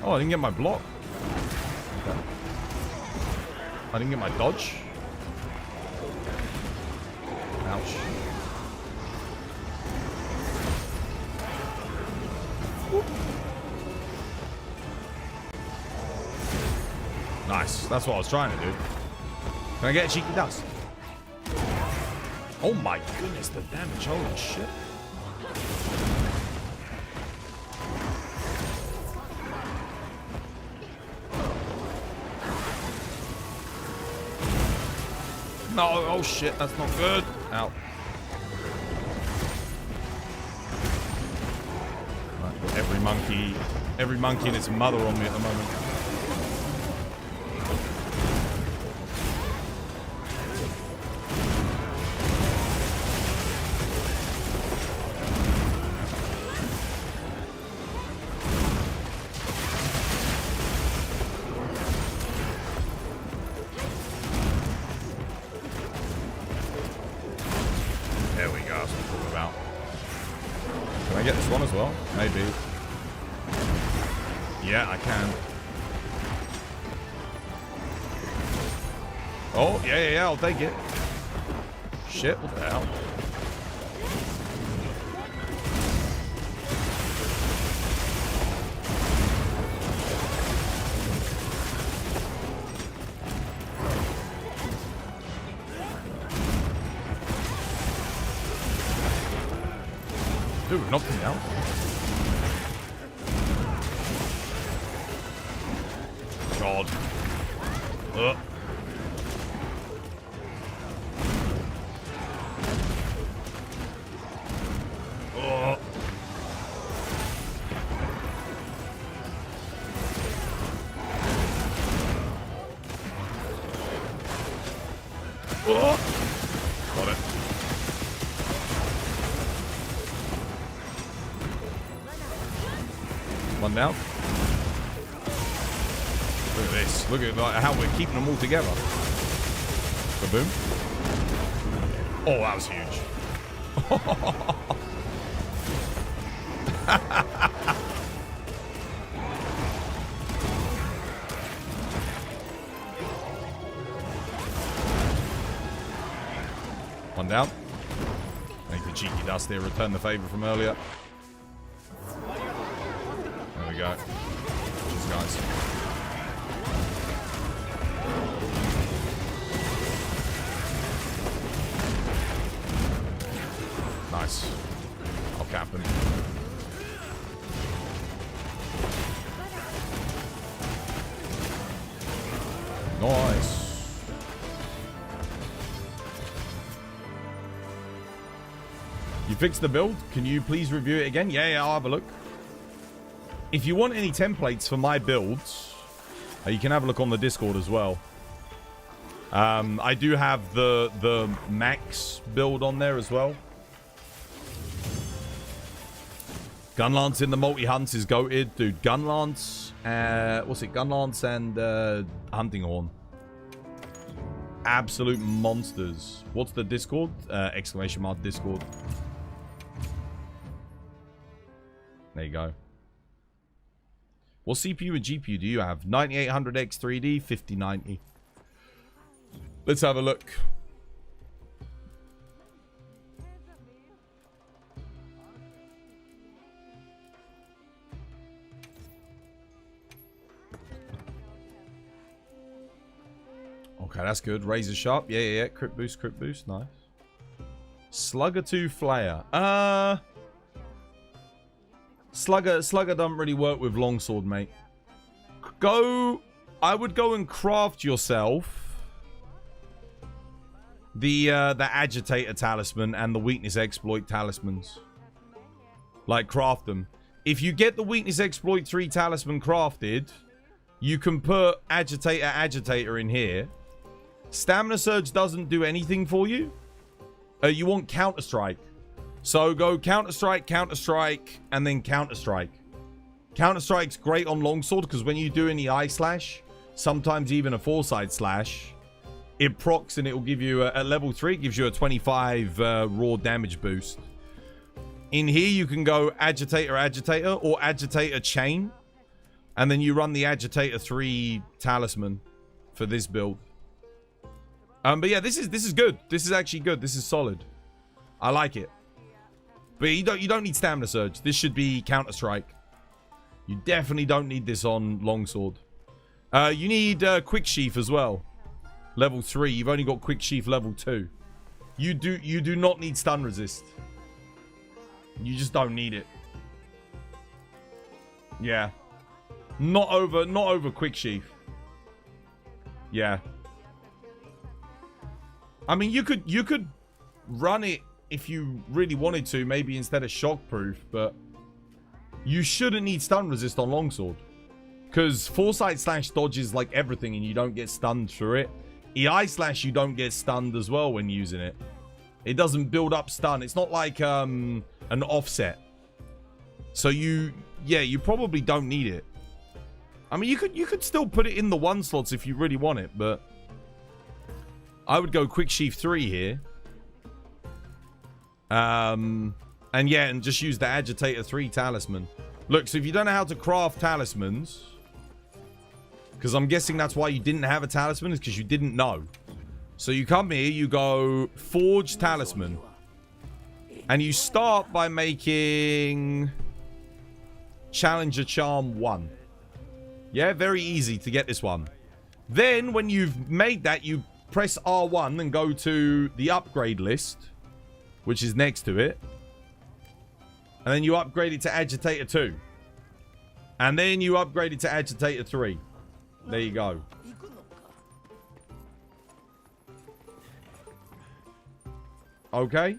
Oh, I didn't get my block. Okay. I didn't get my dodge. Ouch. Whoop. Nice. That's what I was trying to do. Can I get a cheeky dust? Oh my goodness, the damage. Holy shit. No, oh shit, that's not good. Ow. Right, every monkey and its mother on me at the moment. Maybe. Yeah, I can. Oh, yeah, I'll take it. Shit, what the hell? Dude, knocked me out. God. Ugh. Oh. Oh. Got it. One down. Look at this. Look at how we're keeping them all together. Kaboom. Oh, that was huge. One down. Make the cheeky dust there. Return the favor from earlier. There we go. These guys. Nice. I'll cap him. Nice. You fixed the build? Can you please review it again? Yeah, I'll have a look. If you want any templates for my builds, you can have a look on the Discord as well. I do have the max build on there as well. Gunlance in the multi-hunts is goated. Dude, Gunlance, what's it? Gunlance and Hunting Horn. Absolute monsters. What's the Discord? Exclamation mark Discord. There you go. What CPU and GPU do you have? 9800X 3D, 5090. Let's have a look. Okay, that's good. Razor sharp. Yeah. Crit boost. Nice. Slugger 2 Flayer. Slugger doesn't really work with longsword, mate. I would go and craft yourself the agitator talisman and the weakness exploit talismans. Like, craft them. If you get the weakness exploit 3 talisman crafted, you can put agitator in here. Stamina surge doesn't do anything for you. You want counter strike. So go counter strike, and then counter strike. Counter strike's great on longsword because when you do any eye slash, sometimes even a foresight slash, it procs and it will give you at level 3, it gives you a 25 raw damage boost. In here you can go agitator or agitator chain, and then you run the agitator 3 talisman for this build. But yeah, this is good. This is actually good. This is solid. I like it. But you don't need stamina surge. This should be counter strike. You definitely don't need this on longsword. You need quick sheath as well. Level 3. You've only got quick sheath level 2. You do not need stun resist. You just don't need it. Yeah. Not over quick sheath. Yeah. I mean, you could run it if you really wanted to, maybe instead of shockproof, but you shouldn't need stun resist on longsword. Because foresight slash dodges like everything and you don't get stunned through it. EI slash you don't get stunned as well when using it. It doesn't build up stun. It's not like an offset. So you probably don't need it. I mean, you could still put it in the 1 slots if you really want it, but I would go quick sheath 3 here. And just use the agitator 3 talisman. Look, so if you don't know how to craft talismans, because I'm guessing that's why you didn't have a talisman, is because you didn't know. So you come here, you go forge talisman, and you start by making Challenger Charm 1. Yeah, very easy to get this one. Then when you've made that, you press R1 and go to the upgrade list, which is next to it. And then you upgrade it to Agitator 2. And then you upgrade it to Agitator 3. There you go. Okay.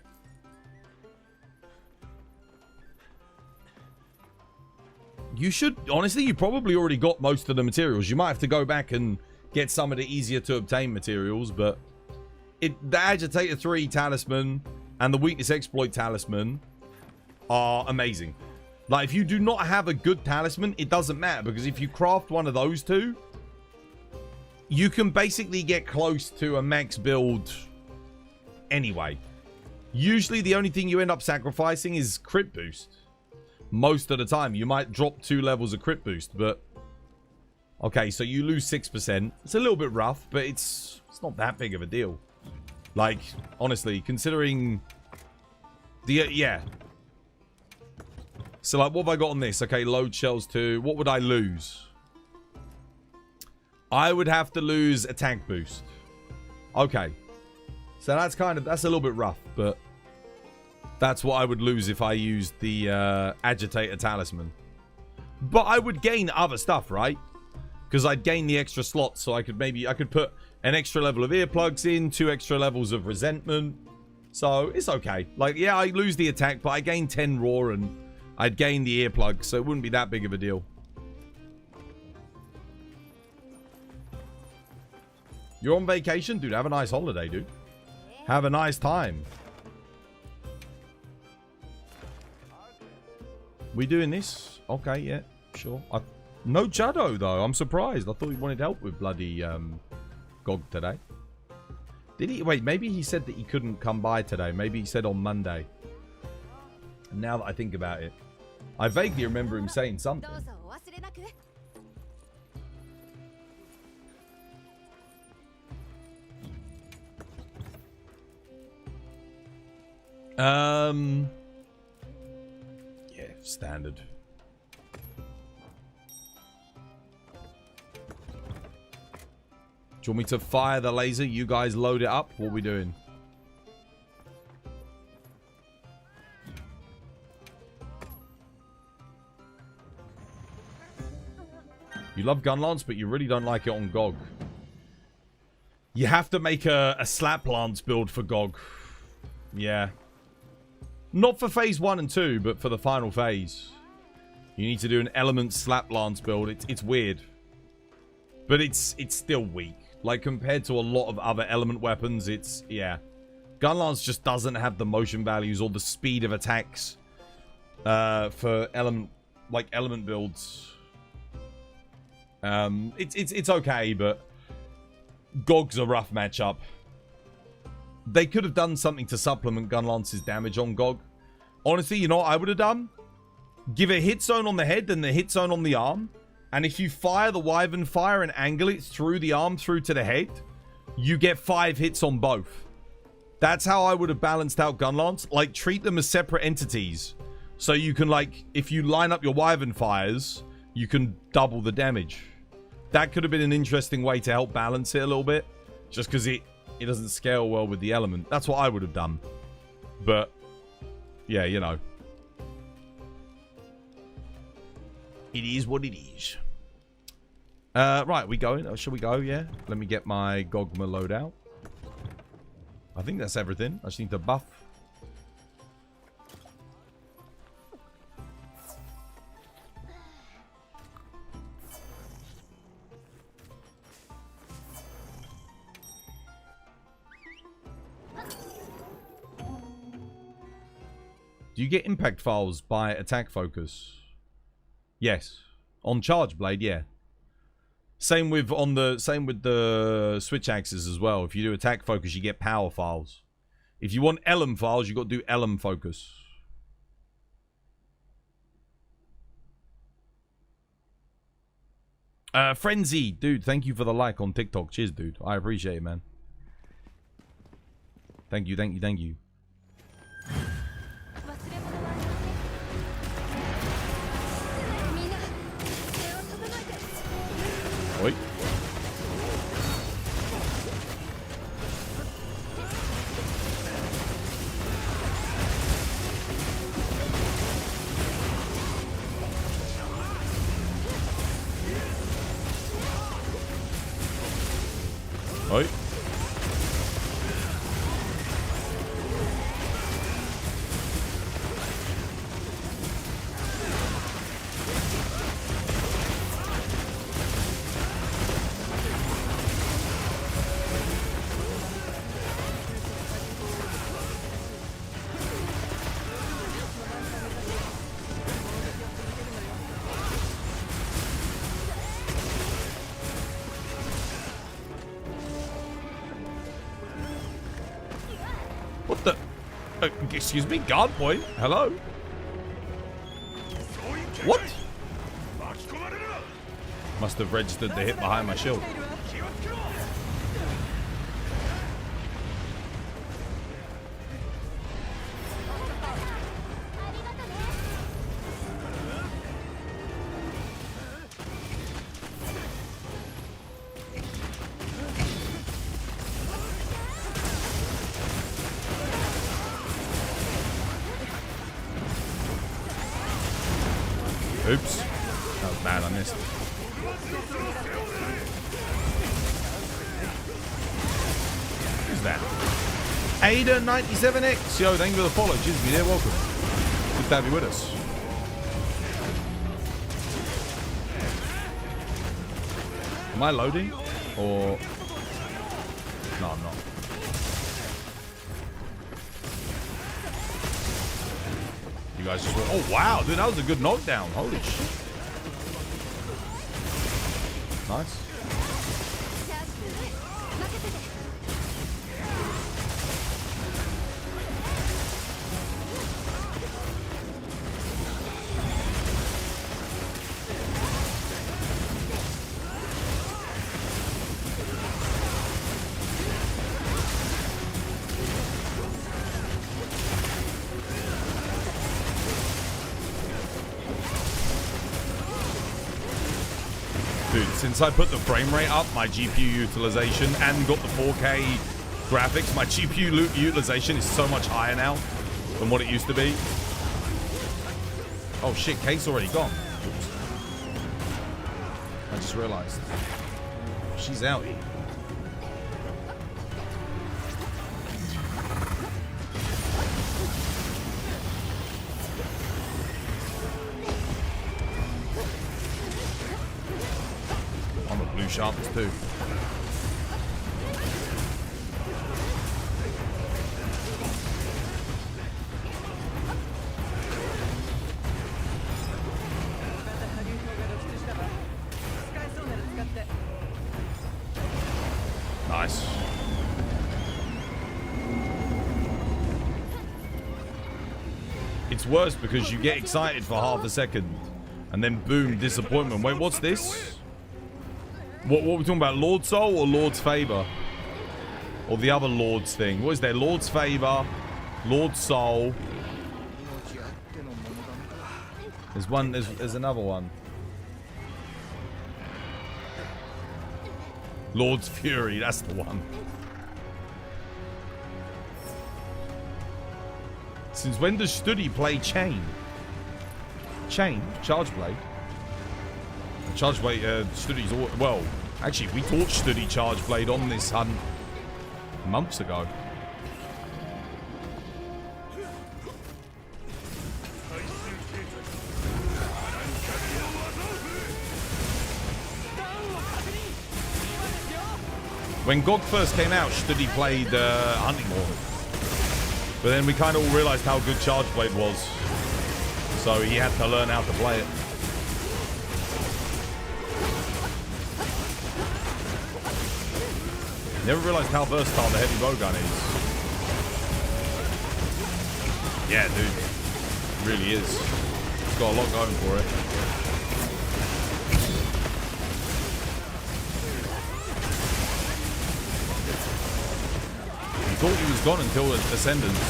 You should, honestly, you probably already got most of the materials. You might have to go back and get some of the easier to obtain materials, but the Agitator 3 talisman and the weakness exploit talisman are amazing. Like, if you do not have a good talisman, it doesn't matter, because if you craft one of those two, you can basically get close to a max build anyway. Usually the only thing you end up sacrificing is crit boost. Most of the time. You might drop 2 levels of crit boost, but... Okay, so you lose 6%. It's a little bit rough, but it's not that big of a deal. Like, honestly, considering... Yeah. So, like, what have I got on this? Okay, load shells too. What would I lose? I would have to lose attack boost. Okay. So that's a little bit rough, but that's what I would lose if I used the Agitator Talisman. But I would gain other stuff, right? Because I'd gain the extra slots, so I could put an extra level of earplugs in, 2 extra levels of resentment. So it's okay. Like, yeah, I lose the attack, but I gain 10 raw and I'd gain the earplugs, so it wouldn't be that big of a deal. You're on vacation? Dude, have a nice holiday, dude. Have a nice time. We doing this? Okay, yeah, sure. No Jado, though. I'm surprised. I thought he wanted help with bloody GOG today. Did he? Wait, maybe he said that he couldn't come by today. Maybe he said on Monday. Now that I think about it, I vaguely remember him saying something. Yeah, standard. Do you want me to fire the laser? You guys load it up? What are we doing? You love gun lance, but you really don't like it on GOG. You have to make a slap lance build for GOG. Yeah. Not for phase 1 and 2, but for the final phase. You need to do an element slap lance build. It's weird. But it's still weak. Like, compared to a lot of other element weapons, yeah. Gun lance just doesn't have the motion values or the speed of attacks for element builds. It's okay, but GOG's a rough matchup. They could have done something to supplement Gun Lance's damage on GOG. Honestly, you know what I would have done? Give a hit zone on the head and the hit zone on the arm. And if you fire the Wyvern Fire and angle it through the arm through to the head, you get 5 hits on both. That's how I would have balanced out Gun Lance. Like, treat them as separate entities. So you can, like, if you line up your Wyvern Fires, you can double the damage. That could have been an interesting way to help balance it a little bit. Just because it doesn't scale well with the element. That's what I would have done. But, yeah, you know. It is what it is. Right, we going? Shall we go? Yeah. Let me get my Gogma loadout. I think that's everything. I just need to buff. Do you get impact files by attack focus? Yes. On Charge Blade, yeah. Same with the switch axes as well. If you do attack focus, you get power files. If you want Elm files, you got to do Elm focus. Frenzy, dude, thank you for the like on TikTok. Cheers, dude. I appreciate it, man. Thank you, thank you, thank you. Oi. Oi. What the? Excuse me, guard point. Hello. What? Must have registered the hit behind my shield. Oops. That was bad, I missed. Who's that? Ada97X. Yo, thank you for the follow. Cheers, me there. Welcome. Good to have you with us. Am I loading? Or... No, I'm not. You guys just went, oh wow, dude, that was a good knockdown. Holy shit. Nice. Since I put the frame rate up, my GPU utilization, and got the 4K graphics, my GPU utilization is so much higher now than what it used to be. Oh shit, Kate's already gone. Oops. I just realized. She's out here. Sharpness too. Nice. It's worse because you get excited for half a second and then boom, disappointment. Wait, what's this? What are we talking about? Lord's Soul or Lord's Favor? Or the other Lord's thing? What is there? Lord's Favor, Lord's Soul. There's one, there's another one. Lord's Fury, that's the one. Since when does Studi play Chain? Chain? Charge Blade? Charge Blade, Studi's all, well, actually, we taught Studi Charge Blade on this hunt months ago. When GOG first came out, Studi played Hunting Horn. But then we kind of all realized how good Charge Blade was. So he had to learn how to play it. Never realized how versatile the heavy bow gun is. Yeah, dude. It really is. It's got a lot going for it. He thought he was gone until Ascendance.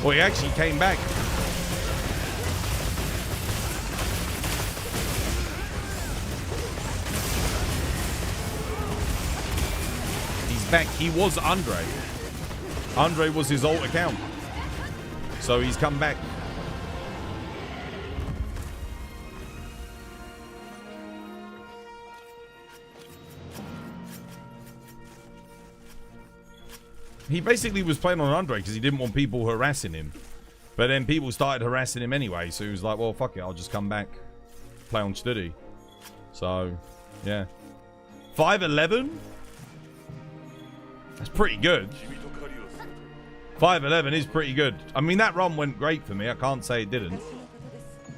Well, he actually came back. Back, he was Andre. Andre was his alt account. So he's come back. He basically was playing on Andre because he didn't want people harassing him. But then people started harassing him anyway, so he was like, well, fuck it, I'll just come back. Play on Studi. So, yeah. 5'11"? That's pretty good. 5'11" is pretty good. I mean, that run went great for me. I can't say it didn't.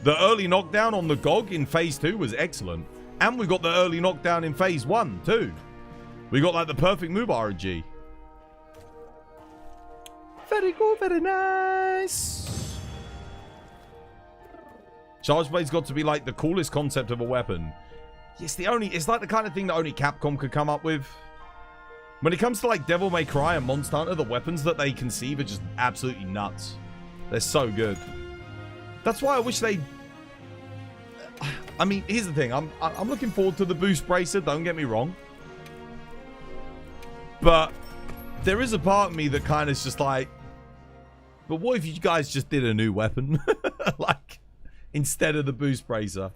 The early knockdown on the GOG in Phase 2 was excellent. And we got the early knockdown in Phase 1 too. We got like the perfect move RNG. Very cool, very nice. Charge blade's got to be like the coolest concept of a weapon. It's like the kind of thing that only Capcom could come up with. When it comes to like Devil May Cry and Monster Hunter, the weapons that they conceive are just absolutely nuts. They're so good. That's why I wish they... I mean, here's the thing. I'm looking forward to the Boost Bracer, don't get me wrong. But there is a part of me that kind of is just like, but what if you guys just did a new weapon? Like, instead of the Boost Bracer.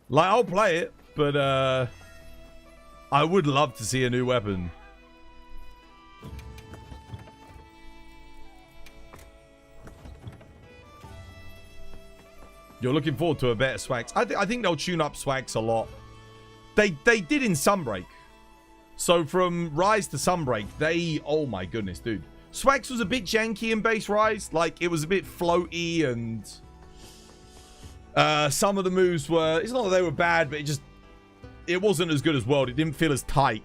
Like, I'll play it, but I would love to see a new weapon. You're looking forward to a better Swax. I think they'll tune up Swax a lot. They did in Sunbreak. So from Rise to Sunbreak, oh my goodness, dude. Swax was a bit janky in base Rise. Like, it was a bit floaty and... some of the moves were... It's not that they were bad, but it wasn't as good as World. It didn't feel as tight.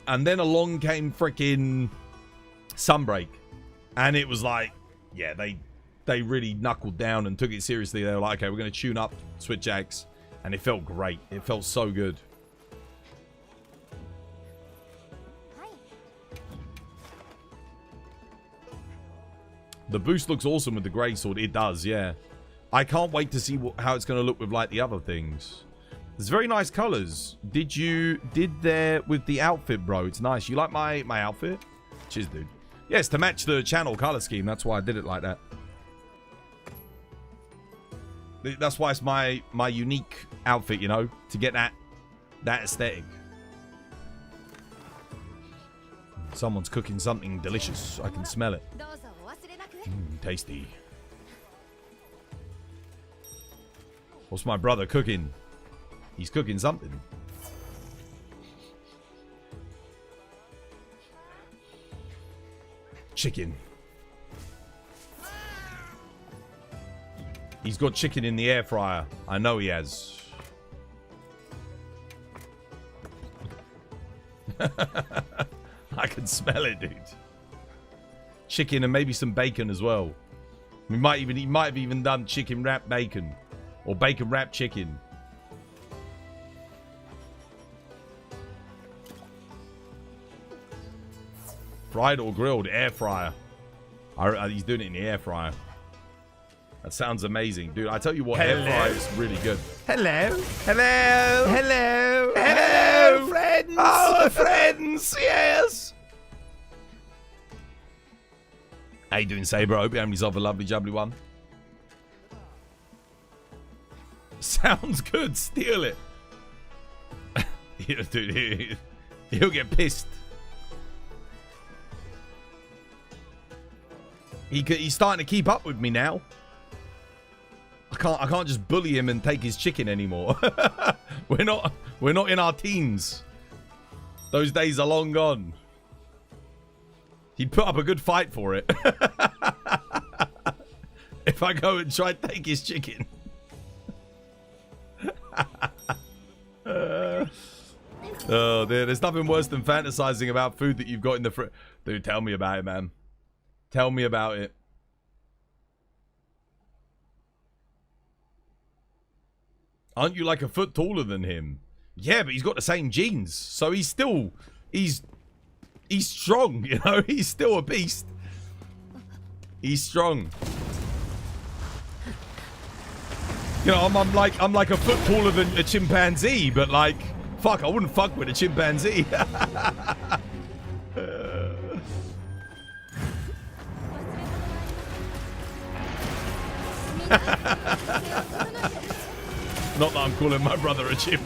And then along came freaking Sunbreak. And it was like... Yeah, they really knuckled down and took it seriously. They were like, okay, we're going to tune up Switch Axe. And it felt great. It felt so good. The boost looks awesome with the greatsword. It does, yeah. I can't wait to see how it's going to look with like the other things. There's very nice colors. Did there with the outfit, bro? It's nice. You like my outfit? Cheers, dude. Yes, to match the channel color scheme. That's why I did it like that. That's why it's my unique outfit, you know, to get that aesthetic. Someone's cooking something delicious. I can smell it. Tasty. What's my brother cooking? He's cooking something. Chicken. He's got chicken in the air fryer. I know he has. I can smell it, dude. Chicken and maybe some bacon as well. He might have even done chicken wrapped bacon. Or bacon wrapped chicken. Fried or grilled? Air fryer. He's doing it in the air fryer. That sounds amazing. Dude, I tell you what, air fryer is really good. Hello. Hello. Hello. Hello, friends. Oh, friends. Yes. How you doing, Saber? I hope you're having yourself a lovely, jubbly one. Sounds good. Steal it. Dude, he'll get pissed. He's starting to keep up with me now. I can't just bully him and take his chicken anymore. We're not in our teens. Those days are long gone. He'd put up a good fight for it. If I go and try to take his chicken. Oh, there's nothing worse than fantasizing about food that you've got in the fridge. Dude, tell me about it, man. Tell me about it. Aren't you like a foot taller than him? Yeah, but he's got the same genes. So he's strong, you know? He's still a beast. He's strong. You know, I'm like a foot taller than a chimpanzee, but like, fuck, I wouldn't fuck with a chimpanzee. Not that I'm calling my brother a chimp.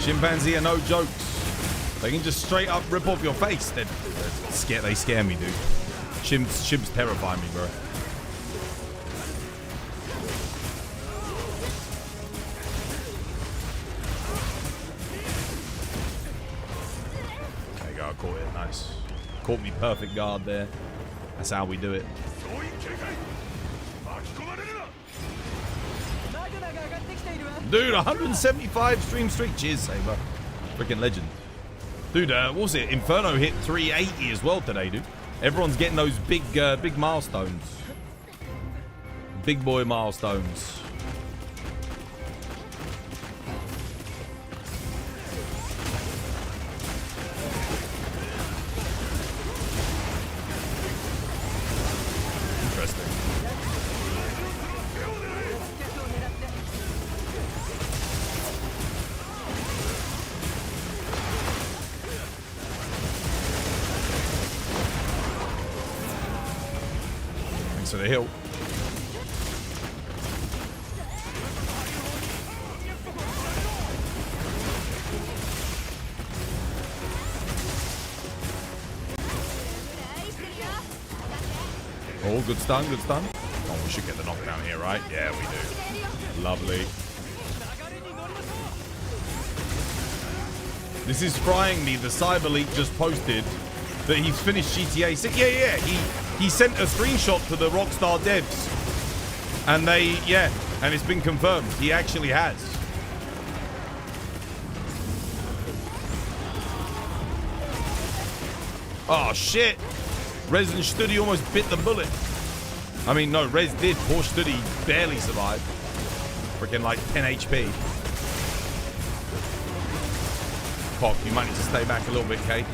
Chimpanzee are no jokes. They can just straight up rip off your face. They scare me, dude. Chimps terrify me, bro. There you go, I caught it. Nice. Caught me perfect guard there. That's how we do it. Dude, 175 stream streak. Cheers, Saber. Freaking legend. Dude, what was it? Inferno hit 380 as well today, dude. Everyone's getting those big milestones. Big boy milestones. Interesting. Thanks for the hill. Oh, good stun, good stun. Oh, we should get the knockdown here, right? Yeah, we do. Lovely. This is frying me. The Cyber Leak just posted that he's finished GTA 6. Yeah. He sent a screenshot to the Rockstar devs. And and it's been confirmed. He actually has. Oh, shit. Rez and Studi almost bit the bullet. I mean, no, Rez did. Poor Studi barely survived. Freaking like 10 HP. Cock, you might need to stay back a little bit, Kate.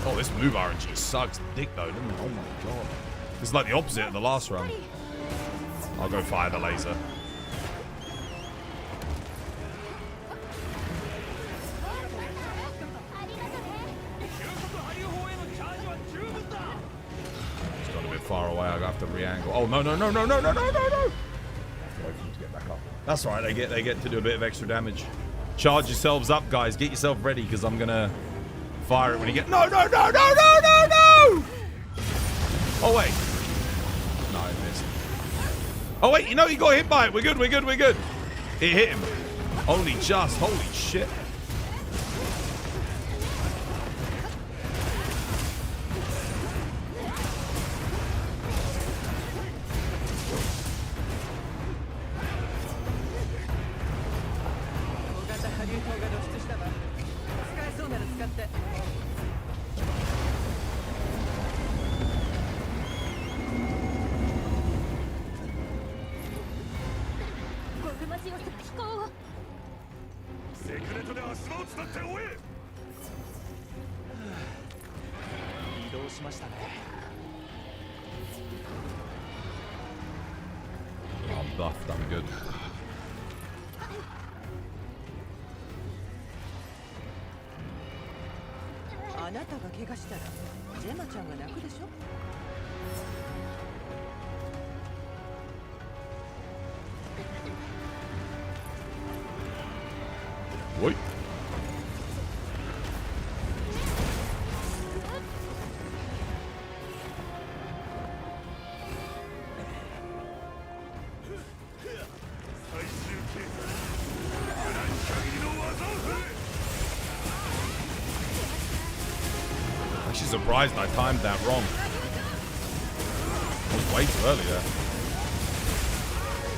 Oh, this move RNG sucks dick though, doesn't it? Oh my god. This is like the opposite of the last run. I'll go fire the laser. Far away, I have to re-angle. Oh no! Wait for him to get back up. That's all right. They get to do a bit of extra damage. Charge yourselves up, guys. Get yourself ready because I'm gonna fire it when you get. No! Oh wait. No, I missed. Oh wait, you know he got hit by it. We're good. It hit him. Only just. Holy shit. I'm buffed, I'm good. Wait. Actually surprised I timed that wrong. I was way too early there.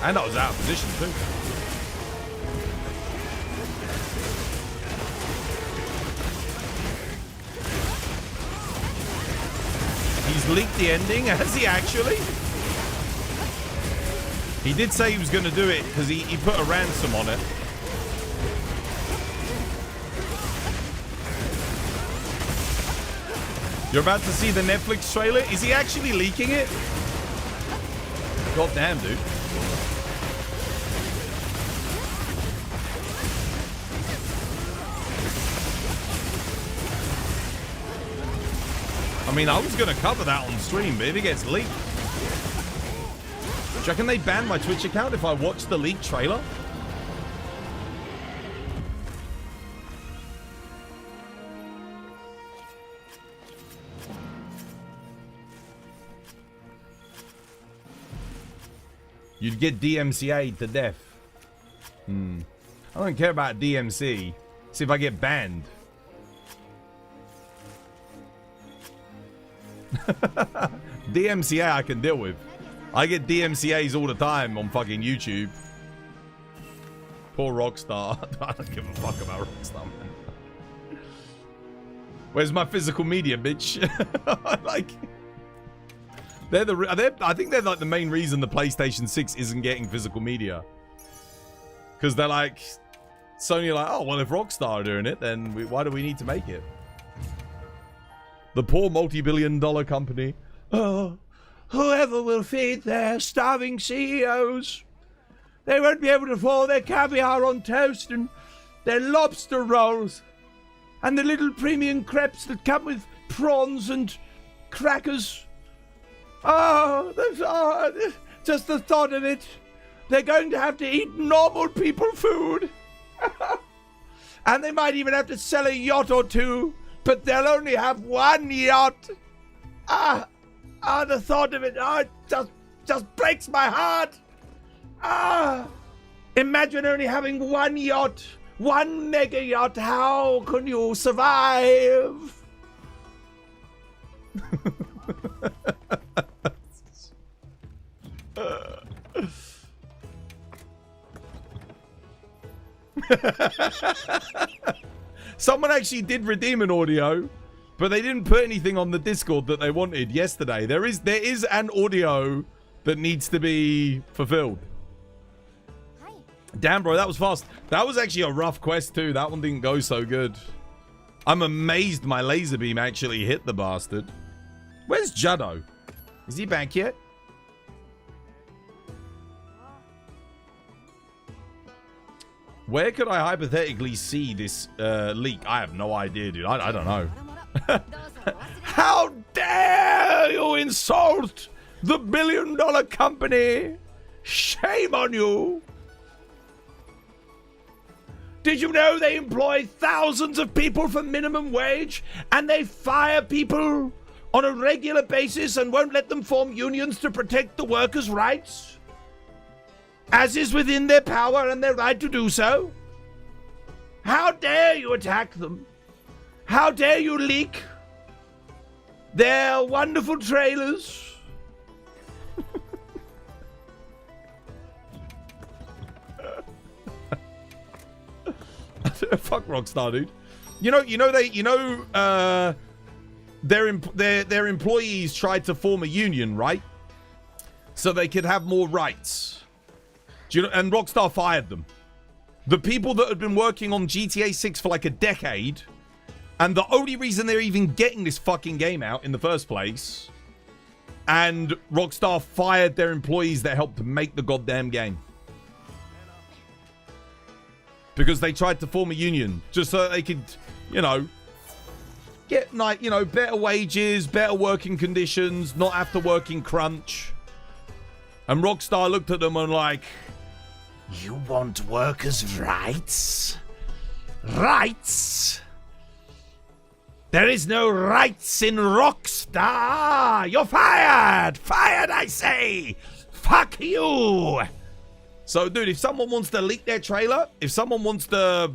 And I was out of position too. He's leaked the ending, has he actually? He did say he was going to do it because he put a ransom on it. You're about to see the Netflix trailer. Is he actually leaking it? God damn, dude. I mean, I was going to cover that on stream, but if it gets leaked. Do you reckon they ban my Twitch account if I watch the leaked trailer? You'd get DMCA'd to death. I don't care about DMC. See if I get banned. DMCA I can deal with. I get DMCAs all the time on fucking YouTube. Poor Rockstar. I don't give a fuck about Rockstar, man. Where's my physical media, bitch? Like, I think they're like the main reason the PlayStation 6 isn't getting physical media. Because they're like, Sony are like, oh, well, if Rockstar are doing it, then why do we need to make it? The poor multi-billion-dollar company. Oh, whoever will feed their starving CEOs? They won't be able to afford their caviar on toast and their lobster rolls and the little premium crepes that come with prawns and crackers. Just the thought of it. They're going to have to eat normal people food. And they might even have to sell a yacht or two, but they'll only have one yacht. The thought of it, it just breaks my heart. Imagine only having one yacht, one mega yacht. How can you survive? Someone actually did redeem an audio, but they didn't put anything on the Discord that they wanted yesterday. There is an audio that needs to be fulfilled. Hi. Damn, bro, that was fast. That was actually a rough quest too. That one didn't go so good. I'm amazed my laser beam actually hit the bastard. Where's Juddo? Is he back yet? Where could I hypothetically see this leak? I have no idea, dude. I don't know. How dare you insult the billion-dollar company? Shame on you. Did you know they employ thousands of people for minimum wage and they fire people on a regular basis and won't let them form unions to protect the workers' rights? As is within their power and their right to do so. How dare you attack them? How dare you leak their wonderful trailers? Fuck Rockstar, dude. Their employees tried to form a union, right? So they could have more rights. And Rockstar fired them. The people that had been working on GTA 6 for like a decade, and the only reason they're even getting this fucking game out in the first place, and Rockstar fired their employees that helped make the goddamn game. Because they tried to form a union, just so they could, get like, better wages, better working conditions, not have to work in crunch. And Rockstar looked at them and like, you want workers' rights? Rights? There is no rights in Rockstar! You're fired! Fired, I say! Fuck you! So, dude, if someone wants to leak their trailer, if someone wants to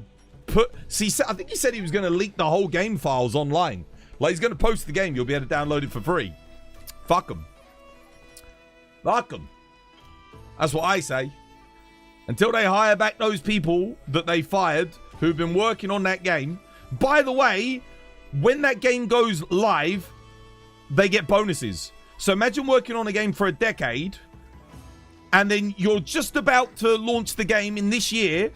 I think he said he was going to leak the whole game files online. Like, he's going to post the game, you'll be able to download it for free. Fuck them. Fuck them. That's what I say. Until they hire back those people that they fired who've been working on that game. By the way, when that game goes live, they get bonuses. So imagine working on a game for a decade, and then you're just about to launch the game in this year,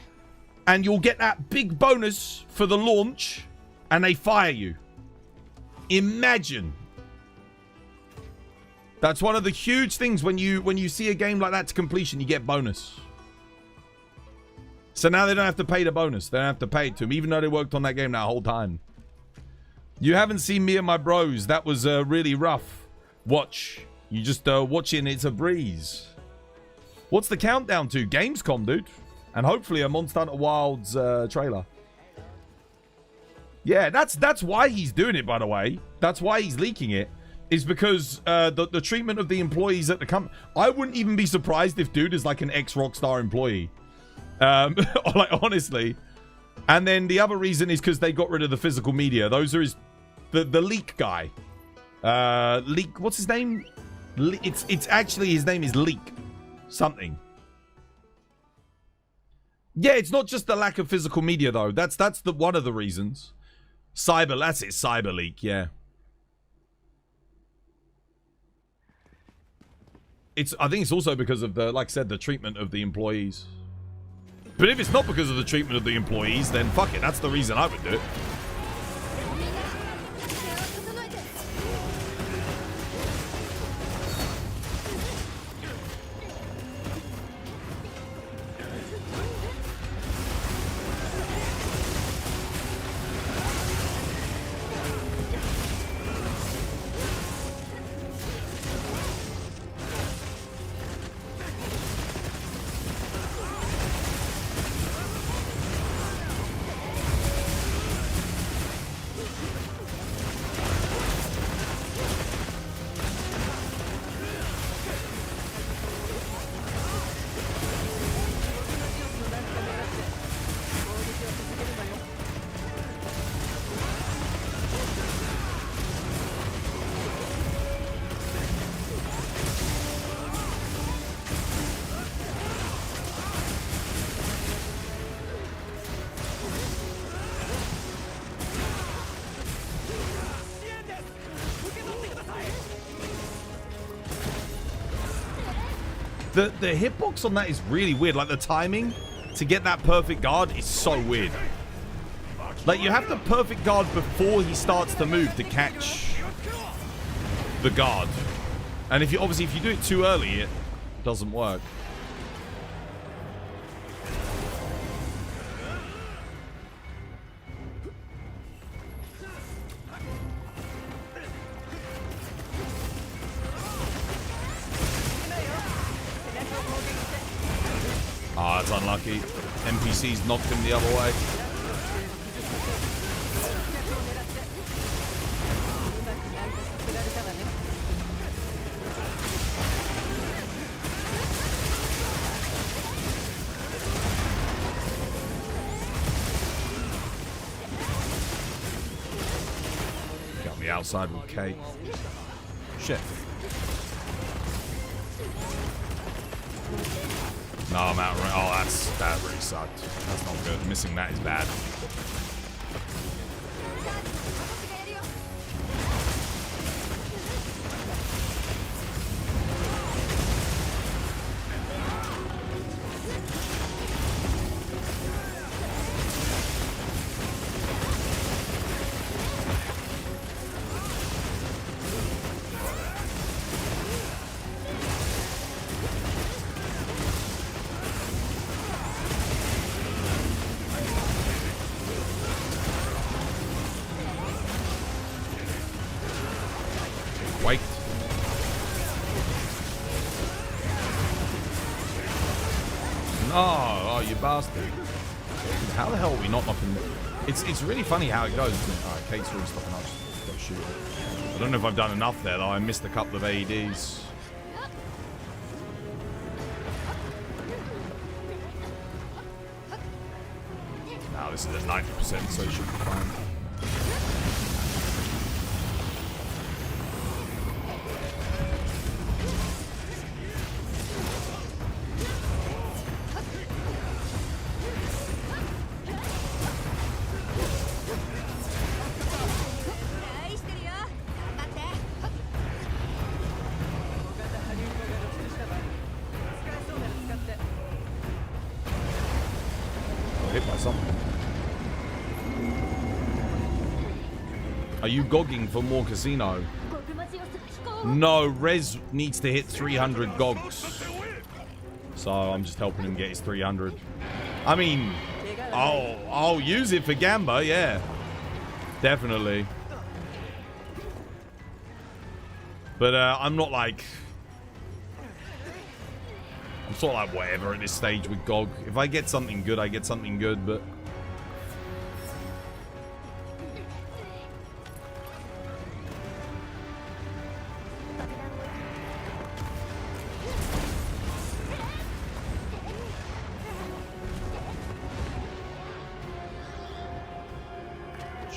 and you'll get that big bonus for the launch, and they fire you. Imagine. That's one of the huge things when you see a game like that to completion, you get bonus. So now they don't have to pay the bonus. They don't have to pay it to them, even though they worked on that game that whole time. You haven't seen me and my bros. That was really rough. Watch. You just watching. It's a breeze. What's the countdown to? Gamescom, dude. And hopefully a Monster Hunter Wilds trailer. Yeah, that's why he's doing it, by the way. That's why he's leaking it. is because the treatment of the employees at the company. I wouldn't even be surprised if dude is like an ex-Rockstar employee. Like, honestly. And then the other reason is because they got rid of the physical media. Those are the Leak guy. Leak, what's his name? It's actually, his name is Leak something. Yeah, it's not just the lack of physical media though. That's the one of the reasons. That's it, Cyber Leak, yeah. I think it's also because of the, like I said, the treatment of the employees. But if it's not because of the treatment of the employees, then fuck it, that's the reason I would do it. The hitbox on that is really weird. Like, the timing to get that perfect guard is so weird. Like, you have the perfect guard before he starts to move to catch the guard. And if you do it too early, it doesn't work. Ah, that's unlucky. NPCs knocked him the other way. Got me outside with Kate. Shit. No, I'm out. Oh, that really sucked. That's not good. Missing that is bad. Oh, you bastard. How the hell are we not knocking... It's really funny how it goes, isn't it? Alright, Kate's really stopping up. Got to shoot her. I don't know if I've done enough there, though. I missed a couple of AEDs. Now this is at 90%, so it should be fine. Hit by something. Are you gogging for more casino? No, Rez needs to hit 300 gogs. So I'm just helping him get his 300. I mean, I'll use it for Gamba, yeah. Definitely. But I'm not like... I'm sort of like whatever at this stage with GOG. If I get something good, I get something good, but...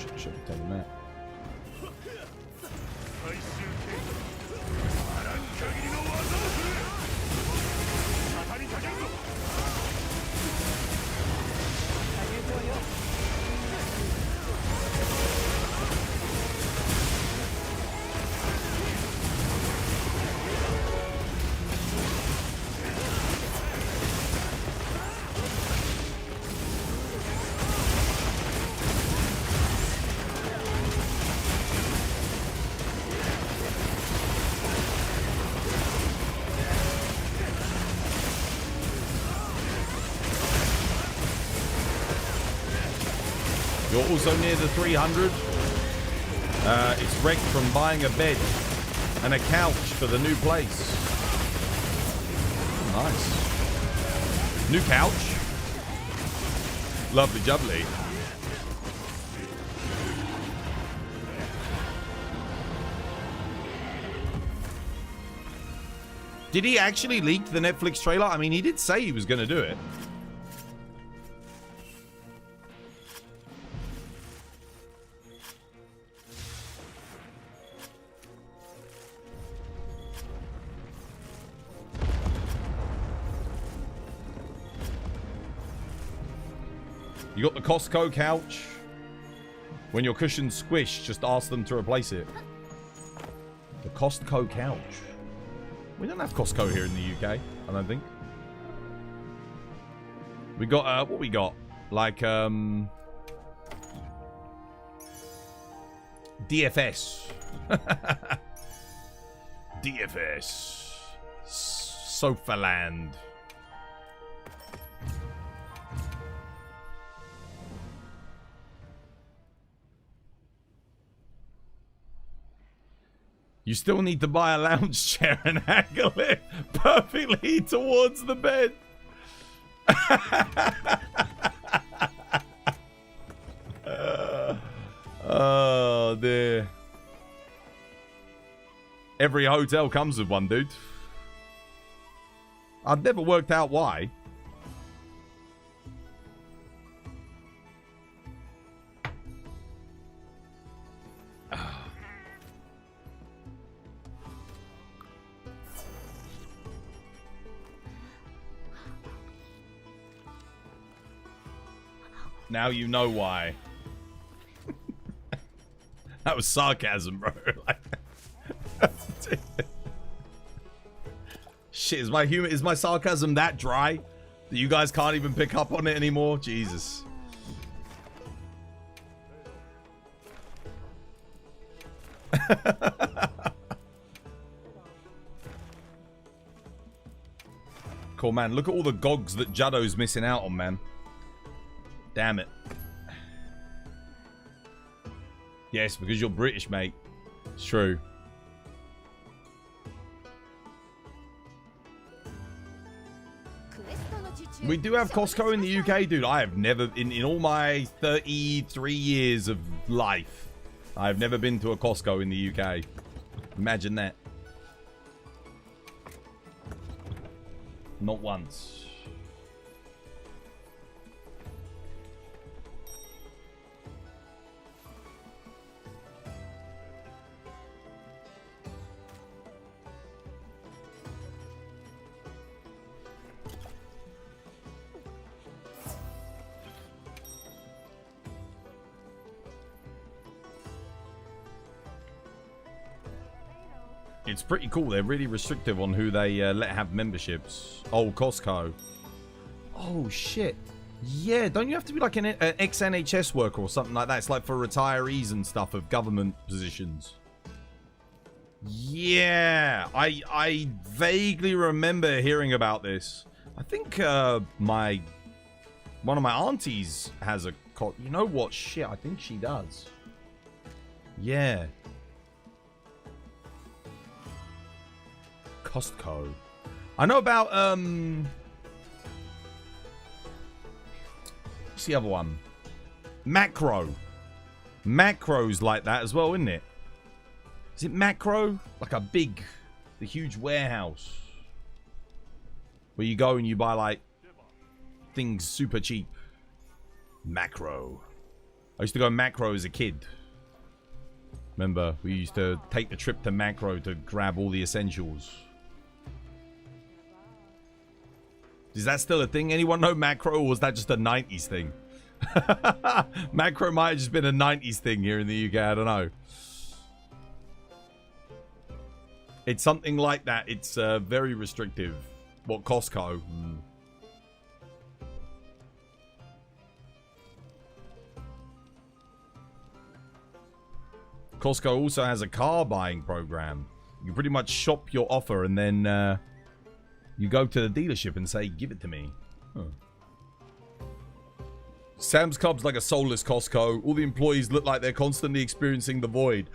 Should have taken that. You're also near the 300. It's wrecked from buying a bed and a couch for the new place. Nice. New couch. Lovely jubbly. Did he actually leak the Netflix trailer? I mean, he did say he was going to do it. You got the Costco couch. When your cushion's squish, just ask them to replace it. The Costco couch. We don't have Costco here in the UK, I don't think. We got, what we got? Like, DFS. DFS. Sofaland. You still need to buy a lounge chair and angle it perfectly towards the bed. Oh, dear. Every hotel comes with one, dude. I've never worked out why. Now you know why. That was sarcasm, bro. Shit, is my sarcasm that dry that you guys can't even pick up on it anymore? Jesus. Cool, man. Look at all the gogs that Juddo's missing out on, man. Damn it. Yes, because you're British, mate. It's true. We do have Costco in the UK, dude. I have never, in all my 33 years of life, I've never been to a Costco in the UK. Imagine that. Not once. It's pretty cool. They're really restrictive on who they let have memberships. Oh, Costco. Oh, shit. Yeah, don't you have to be like an ex-NHS worker or something like that? It's like for retirees and stuff of government positions. Yeah, I vaguely remember hearing about this. I think one of my aunties has a... You know what? Shit, I think she does. Yeah. Costco. I know about, what's the other one? Macro. Macro's like that as well, isn't it? Is it Macro? Like the huge warehouse. Where you go and you buy, like, things super cheap. Macro. I used to go Macro as a kid. Remember, we used to take the trip to Macro to grab all the essentials. Is that still a thing? Anyone know Macro, or was that just a 90s thing? Macro might have just been a 90s thing here in the UK, I don't know. It's something like that. It's very restrictive. What, Costco? Costco also has a car buying program. You pretty much shop your offer and then you go to the dealership and say, give it to me. Huh. Sam's Club's like a soulless Costco. All the employees look like they're constantly experiencing the void.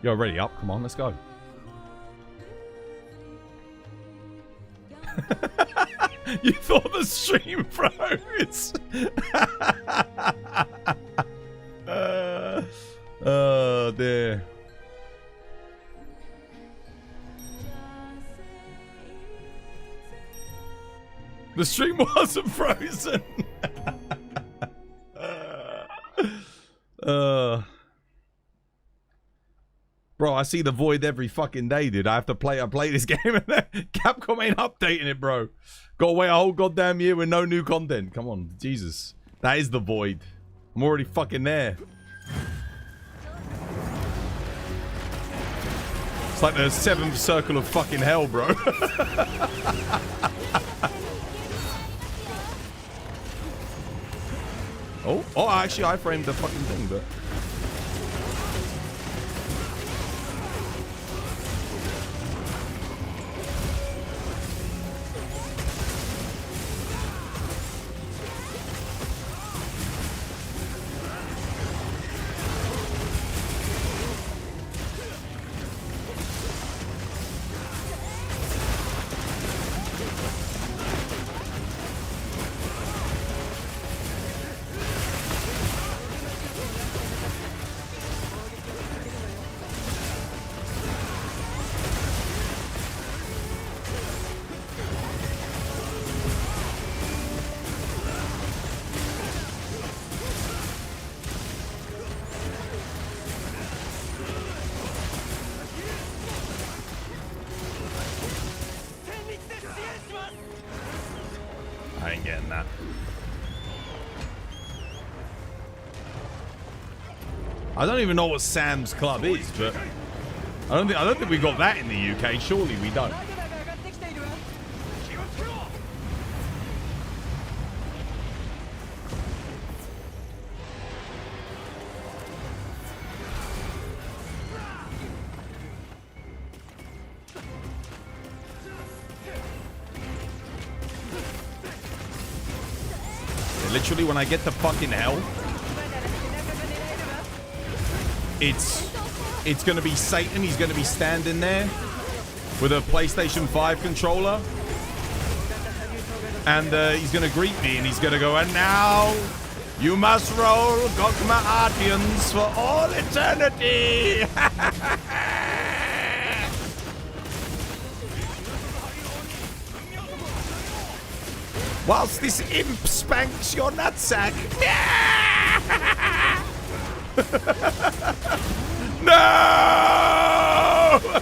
You're already up. Come on, let's go. You thought the stream froze? Oh, dear. The stream wasn't frozen. Bro, I see the void every fucking day, dude. I have to play. I play this game and Capcom ain't updating it, bro. Gotta wait a whole goddamn year with no new content. Come on, Jesus. That is the void. I'm already fucking there. It's like the seventh circle of fucking hell, bro. Oh, actually, I framed the fucking thing, but... I ain't getting that. I don't even know what Sam's Club is, but I don't think we got that in the UK. Surely we don't. Literally, when I get to fucking hell, it's gonna be Satan. He's gonna be standing there with a PlayStation 5 controller, and he's gonna greet me, and he's gonna go, and now you must roll Gokma Artians for all eternity. Whilst this imp spanks your nutsack. No!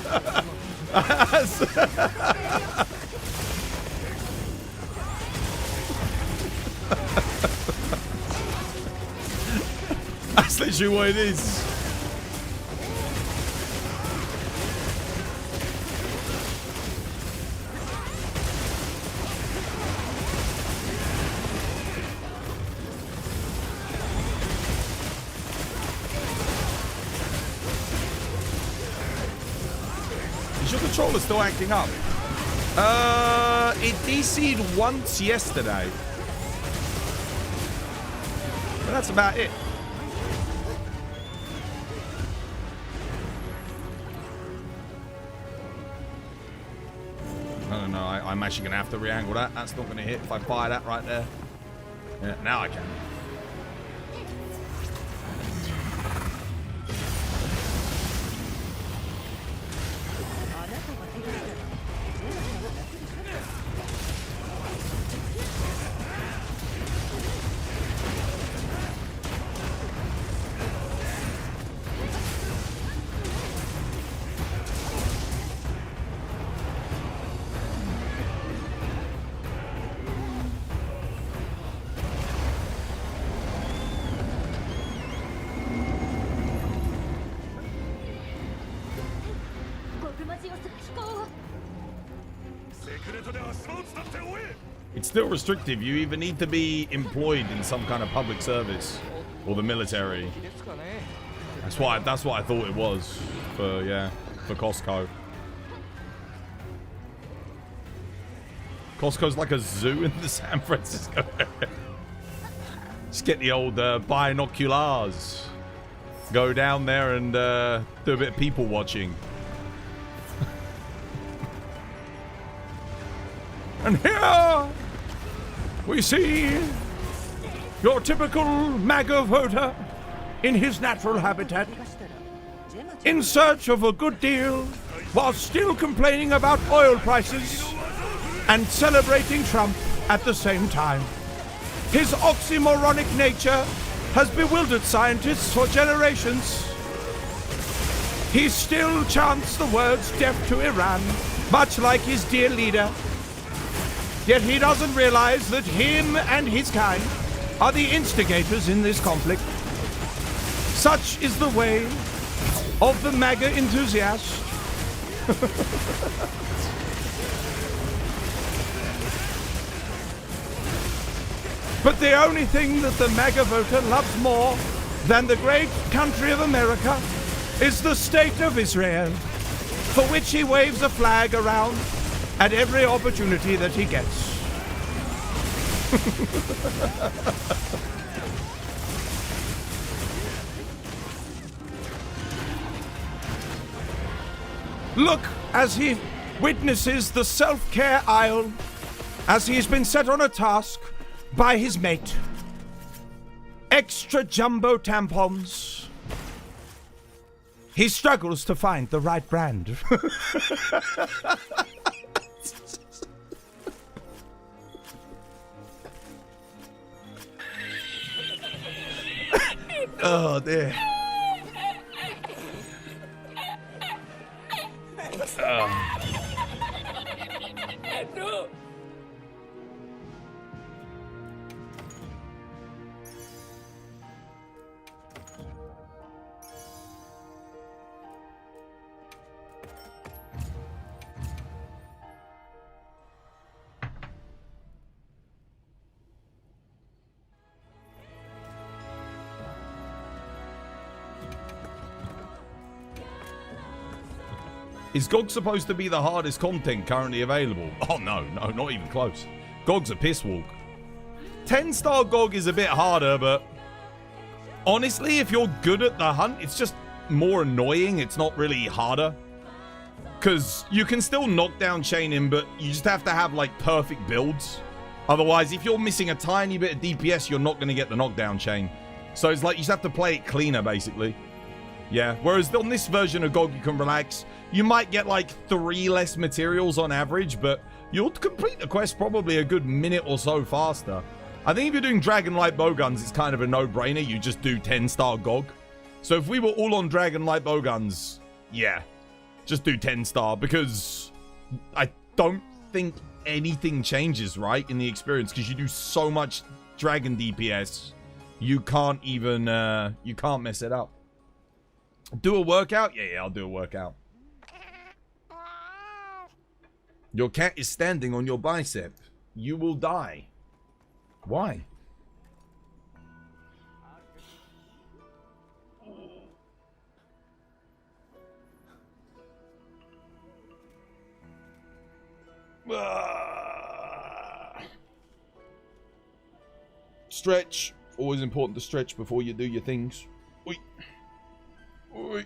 That's literally what it is. Is your controller still acting up? It DC'd once yesterday. But that's about it. No, I'm actually gonna have to re-angle that. That's not gonna hit if I fire that right there. Yeah, now I can. It's still restrictive. You either need to be employed in some kind of public service or the military. That's what I thought it was for Costco. Costco's like a zoo in the San Francisco area. Just get the old binoculars. Go down there and do a bit of people watching. And here we see your typical MAGA voter in his natural habitat, in search of a good deal while still complaining about oil prices and celebrating Trump at the same time. His oxymoronic nature has bewildered scientists for generations. He still chants the words death to Iran, much like his dear leader. Yet he doesn't realize that him and his kind are the instigators in this conflict. Such is the way of the MAGA enthusiast. But the only thing that the MAGA voter loves more than the great country of America is the state of Israel, for which he waves a flag around at every opportunity that he gets. Look as he witnesses the self-care aisle as he's been set on a task by his mate. Extra jumbo tampons. He struggles to find the right brand. Oh dear. Is GOG supposed to be the hardest content currently available? Oh no, not even close. GOG's a piss walk. 10-star GOG is a bit harder, but honestly, if you're good at the hunt, it's just more annoying. It's not really harder. Because you can still knockdown chain him, but you just have to have like perfect builds. Otherwise, if you're missing a tiny bit of DPS, you're not going to get the knockdown chain. So it's like you just have to play it cleaner, basically. Yeah, whereas on this version of GOG, you can relax. You might get like 3 less materials on average, but you'll complete the quest probably a good minute or so faster. I think if you're doing Dragon Light Bowguns, it's kind of a no-brainer. You just do 10-star GOG. So if we were all on Dragon Light Bowguns, yeah, Just do 10-star, because I don't think anything changes, right, in the experience, because you do so much dragon DPS, you can't even, you can't mess it up. Do a workout? Yeah, I'll do a workout. Your cat is standing on your bicep. You will die. Why? Stretch. Always important to stretch before you do your things. Oi. Oi.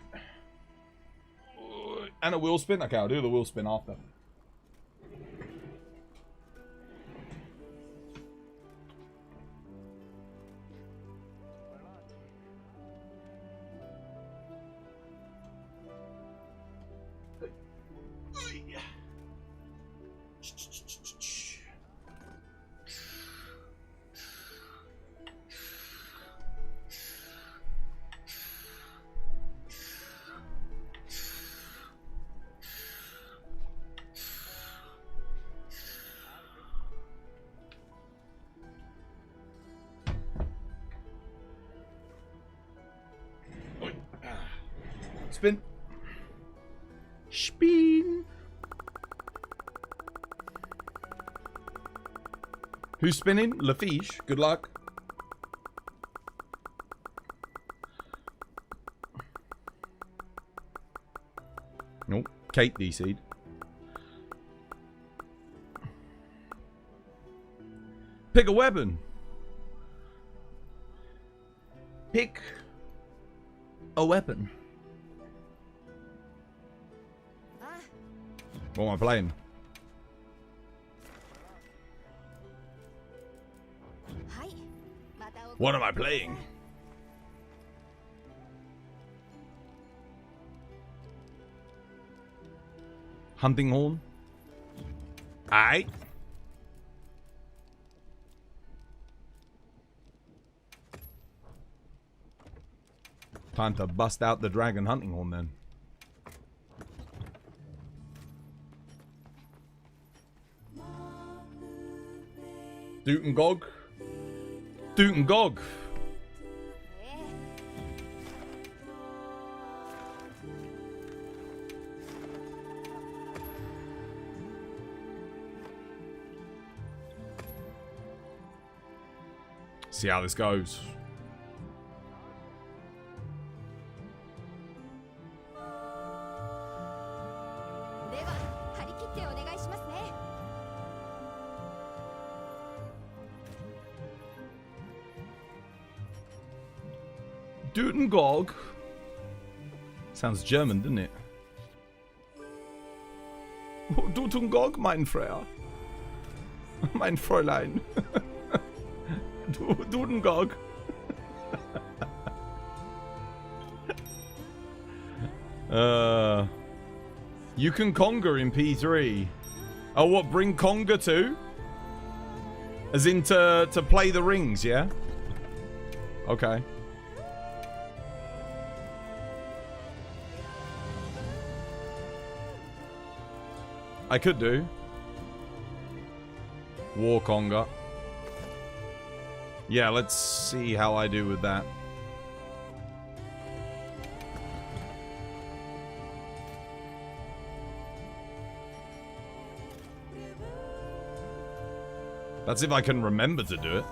Oi. And a wheel spin. Okay, I'll do the wheel spin after. Spin. Spin. Who's spinning? Lafiche. Good luck. Nope. Kate DC'd. Pick a weapon. Pick a weapon. What am I playing? What am I playing? Hunting horn? Aight. Time to bust out the dragon hunting horn then. Doot and Gog. Doot and Gog. See how this goes. Gog. Sounds German, doesn't it? Gog, mein Freier. Mein Fräulein. Gog. You can conga in P3. Oh, what? Bring conga too? As in to play the rings, yeah? Okay. I could do. War conga. Yeah, let's see how I do with that. That's if I can remember to do it.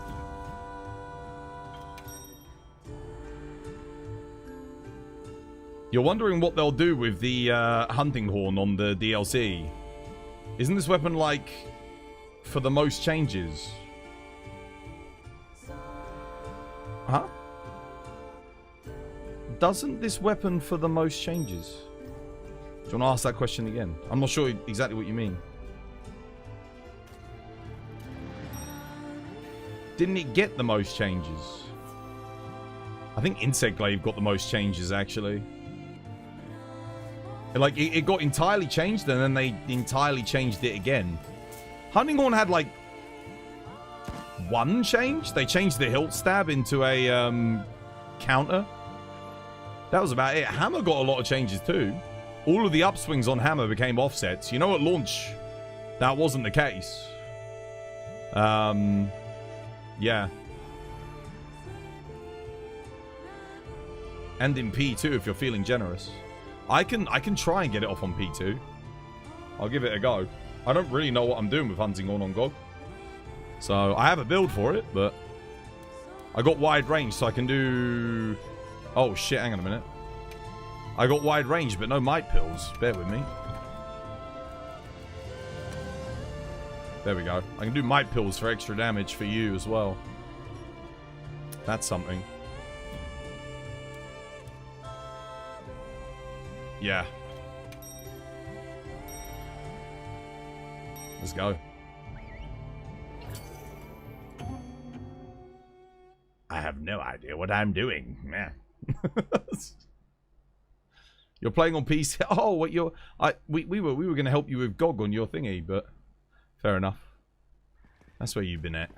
You're wondering what they'll do with the hunting horn on the DLC. Isn't this weapon, like, for the most changes? Huh? Doesn't this weapon for the most changes? Do you want to ask that question again? I'm not sure exactly what you mean. Didn't it get the most changes? I think Insect Glaive got the most changes, actually. Like, it got entirely changed, and then they entirely changed it again. Hunting Horn had, like, one change. They changed the hilt stab into a, counter. That was about it. Hammer got a lot of changes, too. all of the upswings on hammer became offsets. You know, at launch, that wasn't the case. Yeah. And in P2 if you're feeling generous. I can try and get it off on P2. I'll give it a go. I don't really know what I'm doing with Hunting Horn on GOG. So I have a build for it, but I got wide range, so I can do... Oh shit, hang on a minute. I got wide range, but no might pills. Bear with me. There we go. I can do might pills for extra damage for you as well. That's something. Yeah. Let's go. I have no idea what I'm doing. Yeah. You're playing on PC. Oh, what you're? We were going to help you with GOG on your thingy, but fair enough. That's where you've been at.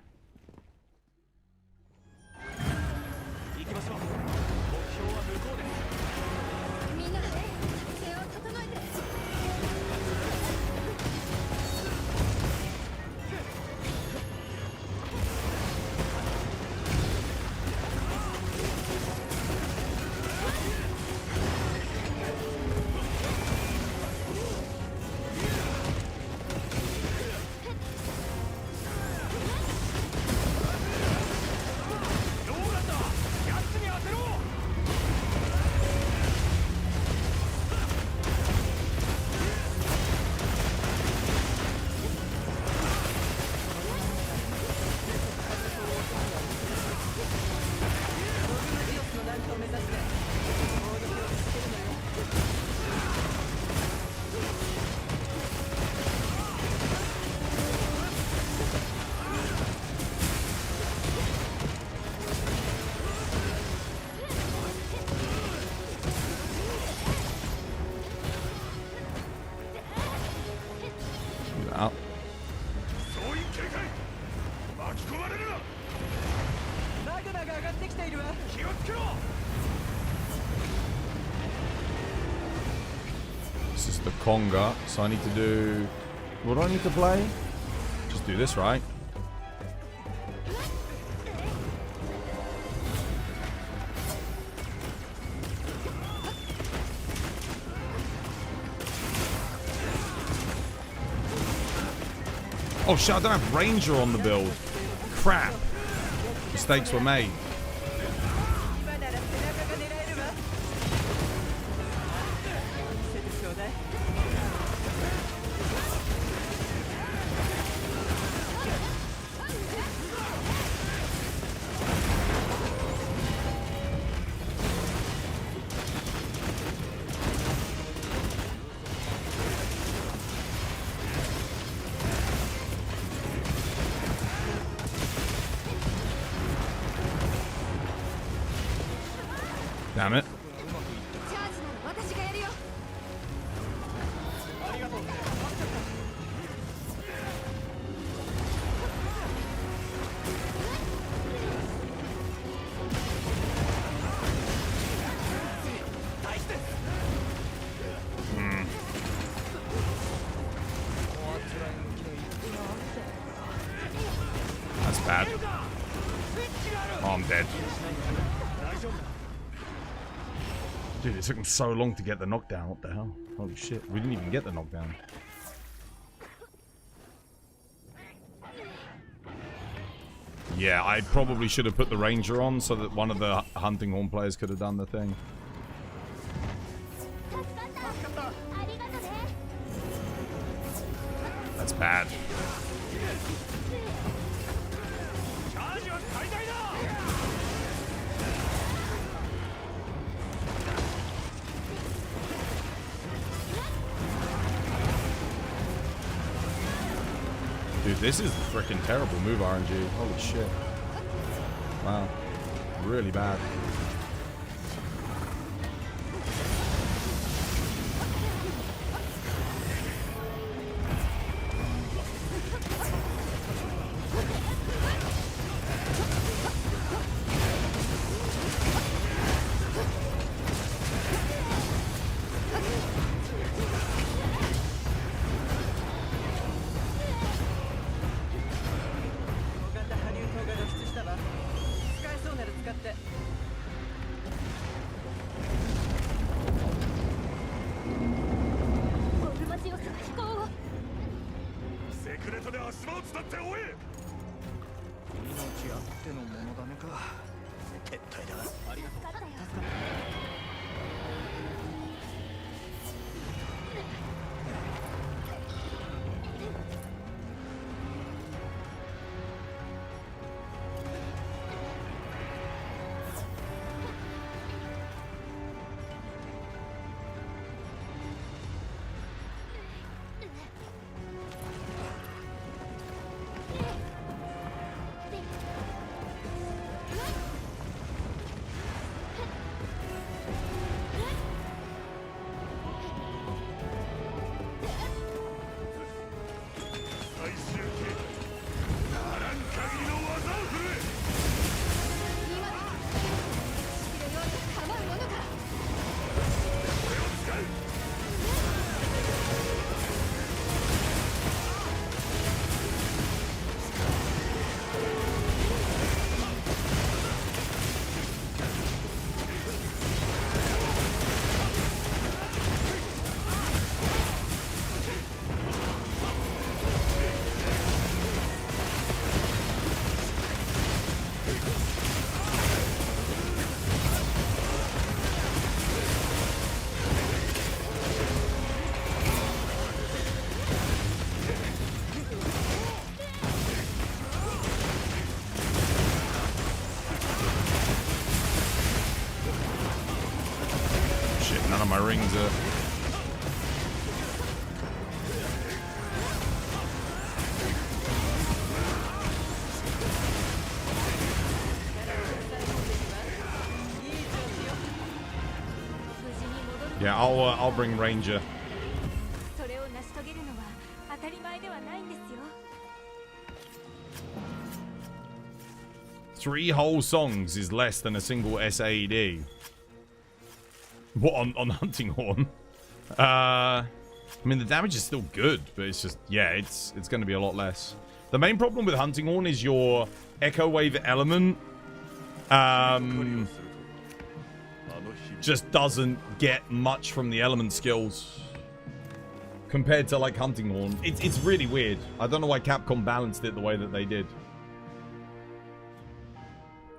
This is the conga, so I need to do... What do I need to play? Just do this, right? Oh shit, I don't have Ranger on the build. Crap. Mistakes were made. Damn it. That's bad. Oh, I'm dead. Dude, it took him so long to get the knockdown. What the hell? Holy shit. We didn't even get the knockdown. Yeah, I probably should have put the Ranger on so that one of the Hunting Horn players could have done the thing. That's bad. Dude, this is freaking terrible move RNG. Holy shit. Wow. Really bad. クレトで足場を伝って追え。命あってのものだめか。撤退だ。ありがとう。助かった。None of my rings are... Yeah, I'll bring Ranger. 3 whole songs is less than a single SAD. What, on Hunting Horn? I mean, the damage is still good, but it's just, yeah, it's going to be a lot less. The main problem with Hunting Horn is your Echo Wave element just doesn't get much from the element skills compared to, like, Hunting Horn. It's really weird. I don't know why Capcom balanced it the way that they did.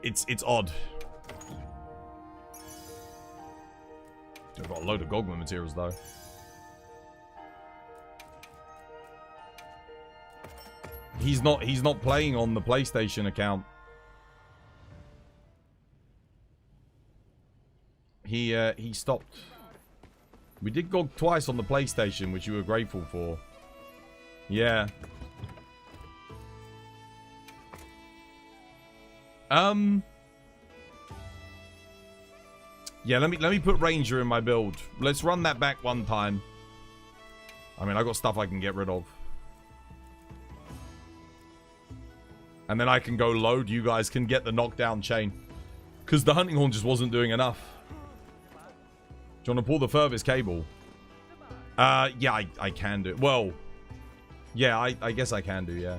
It's odd. I've got a load of Gogma materials though. He's not playing on the PlayStation account. He stopped. We did Gog twice on the PlayStation, which you were grateful for. Yeah. Yeah, let me put Ranger in my build. Let's run that back one time. I mean, I got stuff I can get rid of. And then I can go load. You guys can get the knockdown chain. Because the Hunting Horn just wasn't doing enough. Do you want to pull the furthest cable? Yeah, I can do it. Well, yeah, I guess I can do, yeah.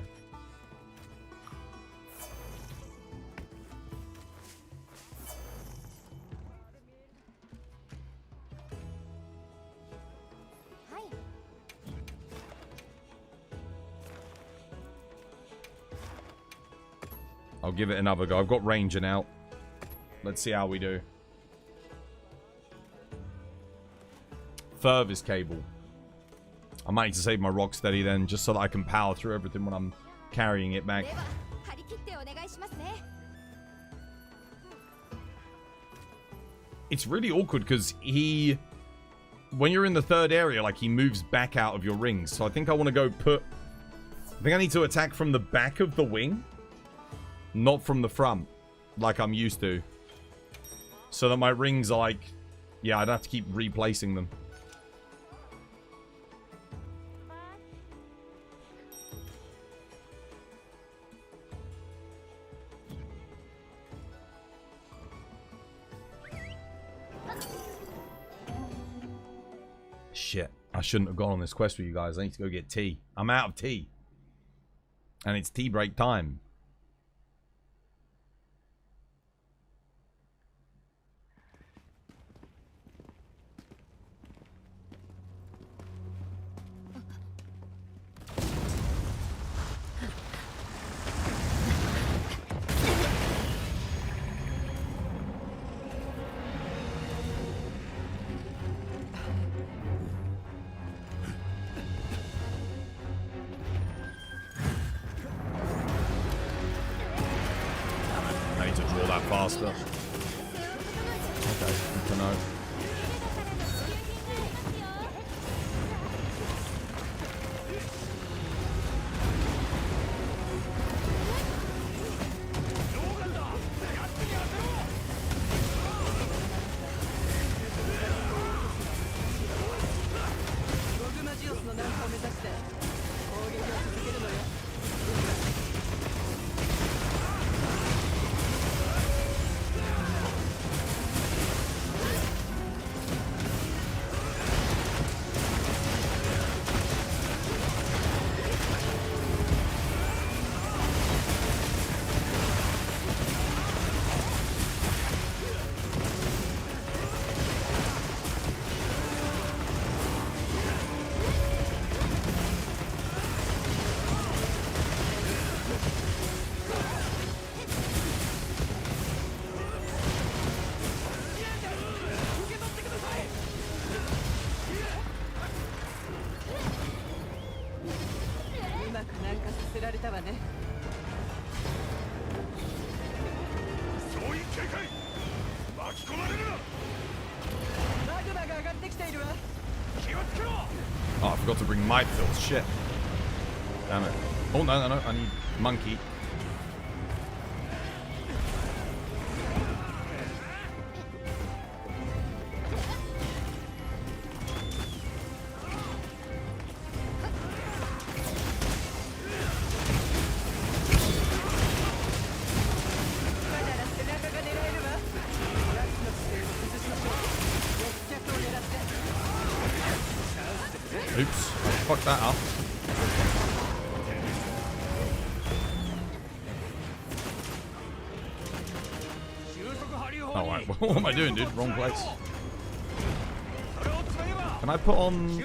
I'll give it another go. I've got Ranger now. Let's see how we do. Furthest cable. I might need to save my Rocksteady then, just so that I can power through everything when I'm carrying it back. It's really awkward because when you're in the third area, like, he moves back out of your rings. So I think I want to go I think I need to attack from the back of the wing. Not from the front, like I'm used to. So that my rings are like... Yeah, I'd have to keep replacing them. Shit, I shouldn't have gone on this quest with you guys. I need to go get tea. I'm out of tea. And it's tea break time. to draw that faster. Okay, good to know. Oh, I forgot to bring might fills. Shit. Damn it. Oh, no, no, no. I need monkey. Oops. I fucked that up. Oh, right. What am I doing, dude? Wrong place. Can I put on... There you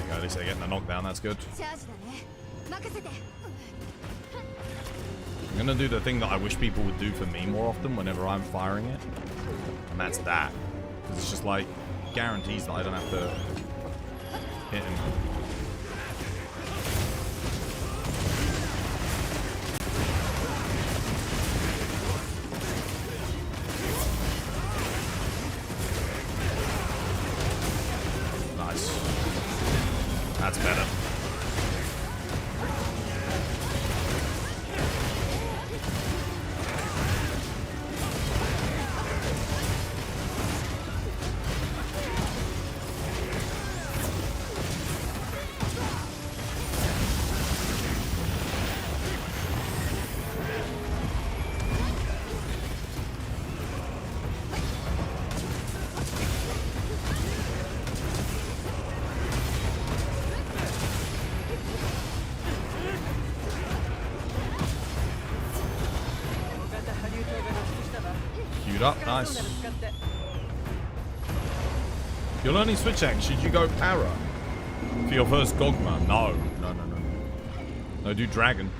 go, at least they're getting the knockdown, that's good. I'm gonna do the thing that I wish people would do for me more often whenever I'm firing it. And that's that. Because it's just like, guarantees that I don't have to hit him. Nice. That's better. Up, nice. You're learning switch act. Should you go para for your first Gogma? No, no, no, no. No, do dragon.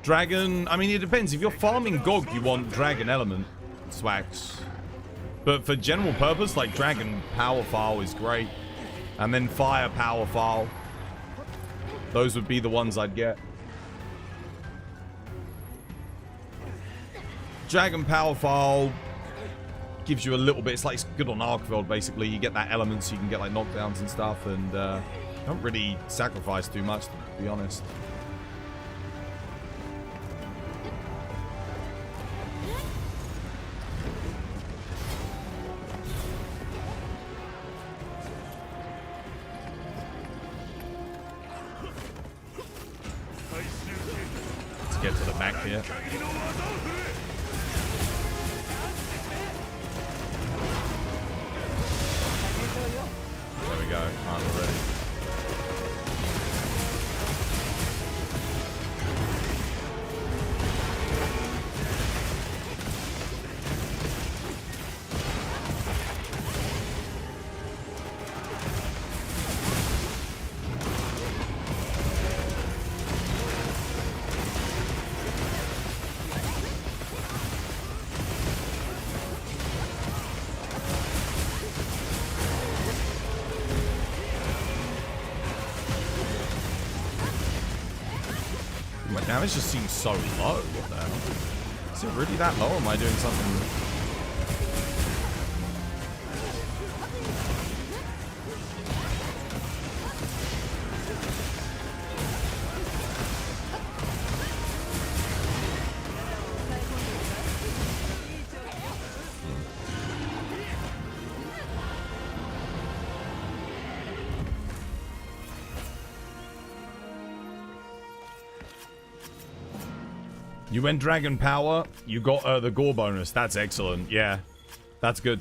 Dragon. I mean, it depends. If you're farming Gog, you want dragon element swags. But for general purpose, like dragon power file is great, and then fire power file. Those would be the ones I'd get. Dragon power file gives you a little bit. It's like it's good on Arkveld, basically. You get that element so you can get like knockdowns and stuff, and don't really sacrifice too much, to be honest. Let's get to the back here. There we go. Alright, we're ready. damage just seems so low. What the hell? Is it really that low, or am I doing something? You went Dragon Power, you got the gore bonus. That's excellent. Yeah, that's good.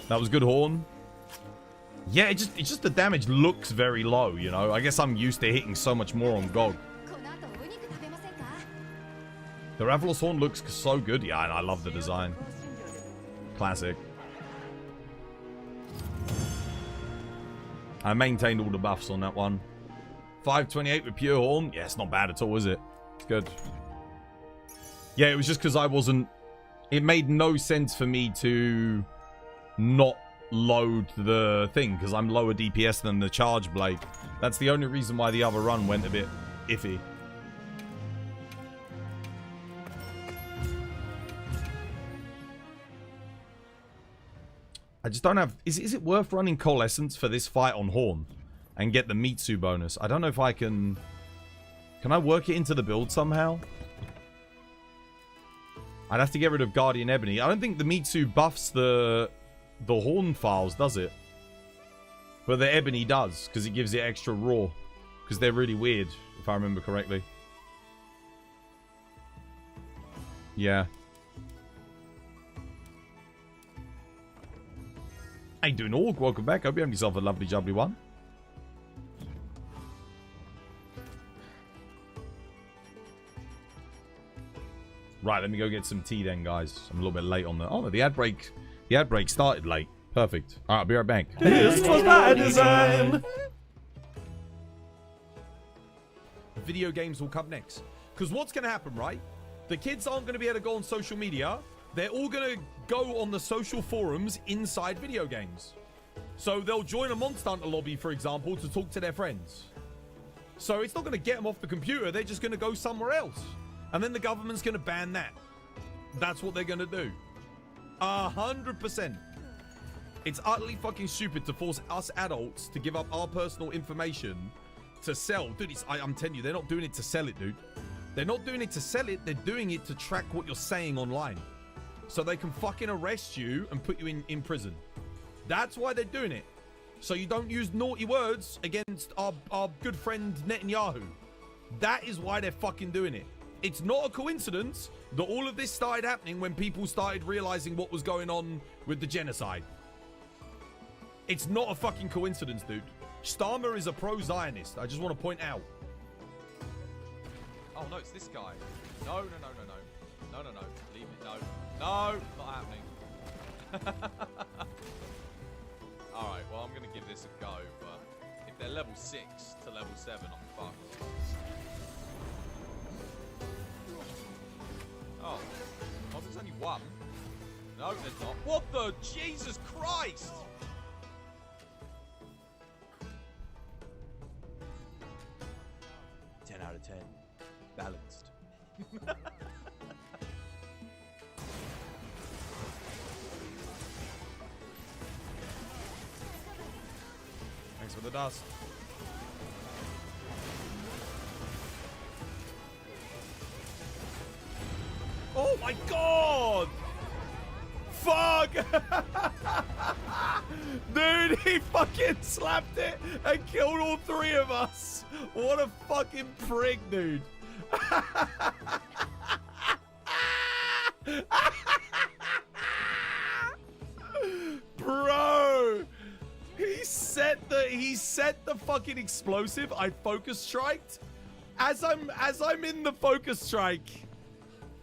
That was good, Horn. Yeah, it's just the damage looks very low, you know? I guess I'm used to hitting so much more on GOG. The Ravalos Horn looks so good. Yeah, and I love the design. Classic. I maintained all the buffs on that one. 528 with pure horn. Yeah, it's not bad at all, is it? It's good. Yeah, it was just because I wasn't... It made no sense for me to not load the thing, because I'm lower DPS than the charge blade. That's the only reason why the other run went a bit iffy. I just don't have... Is it worth running Coalescence for this fight on Horn? And get the Mitsu bonus? I don't know if I can... Can I work it into the build somehow? I'd have to get rid of Guardian Ebony. I don't think the Mitsu buffs the Horn files, does it? But the Ebony does, because it gives it extra raw. Because they're really weird, if I remember correctly. Yeah. How you doing, Org? Welcome back. Hope you have yourself a lovely, jubbly one. Right, let me go get some tea then, guys. I'm a little bit late on the... Oh, the ad break started late. Perfect. All right, I'll be right back. This was by design. Video games will come next. Because what's going to happen, right? The kids aren't going to be able to go on social media. They're all going to go on the social forums inside video games. So they'll join a Monster Hunter lobby, for example, to talk to their friends. So it's not going to get them off the computer. They're just going to go somewhere else. And then the government's going to ban that. That's what they're going to do. 100%. It's utterly fucking stupid to force us adults to give up our personal information to sell. Dude, I'm telling you, they're not doing it to sell it, dude. They're not doing it to sell it. They're doing it to track what you're saying online. So they can fucking arrest you and put you in prison. That's why they're doing it. So you don't use naughty words against our good friend Netanyahu. That is why they're fucking doing it. It's not a coincidence that all of this started happening when people started realizing what was going on with the genocide. It's not a fucking coincidence, dude. Starmer is a pro-Zionist. I just want to point out. Oh, no, it's this guy. No. Leave it. No, not happening. Alright, well, I'm going to give this a go, but if they're level 6 to level 7, I'm fucked. Oh, there's only one. No, there's not. What the? Jesus Christ! Out of 10. Balanced. Thanks for the dust. Oh my god! Fuck! Dude, he fucking slapped it and killed all three of us. What a fucking prick, dude. Bro, he set the fucking explosive. I focus striked. As I'm in the focus strike,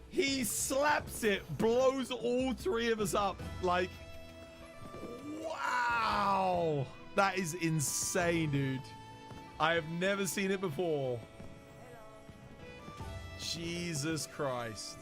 he slaps it, blows all three of us up. Like, wow. That is insane, dude. I have never seen it before. Jesus Christ.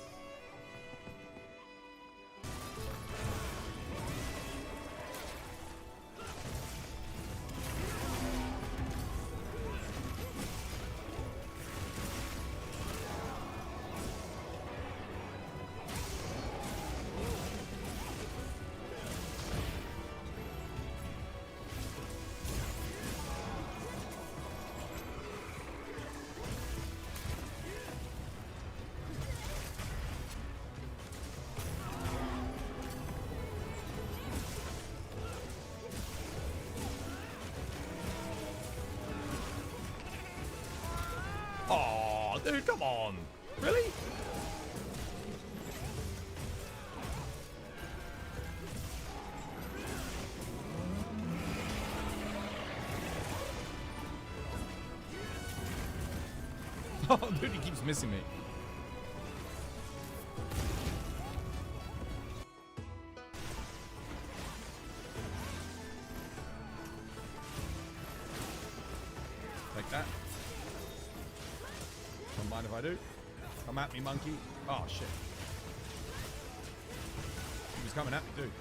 Oh, dude, come on. Really? Oh, dude, he keeps missing me. Like that. Don't mind if I do. Come at me, monkey. Oh, shit. He was coming at me, too.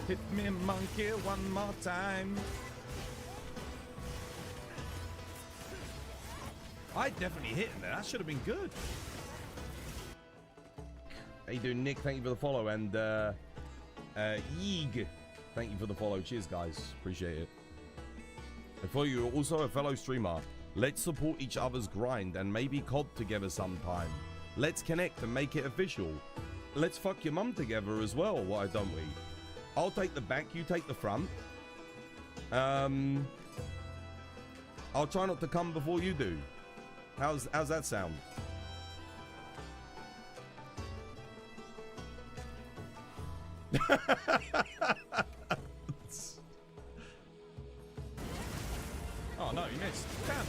Hit me, monkey, one more time. I definitely hit him there. That should have been good. How you doing, Nick? Thank you for the follow. And Yeeg, thank you for the follow. Cheers, guys. Appreciate it. And for you, also a fellow streamer. Let's support each other's grind and maybe COD together sometime. Let's connect and make it official. Let's fuck your mum together as well. Why don't we? I'll take the back, you take the front. I'll try not to come before you do. How's that sound? Oh no, you missed. Damn it.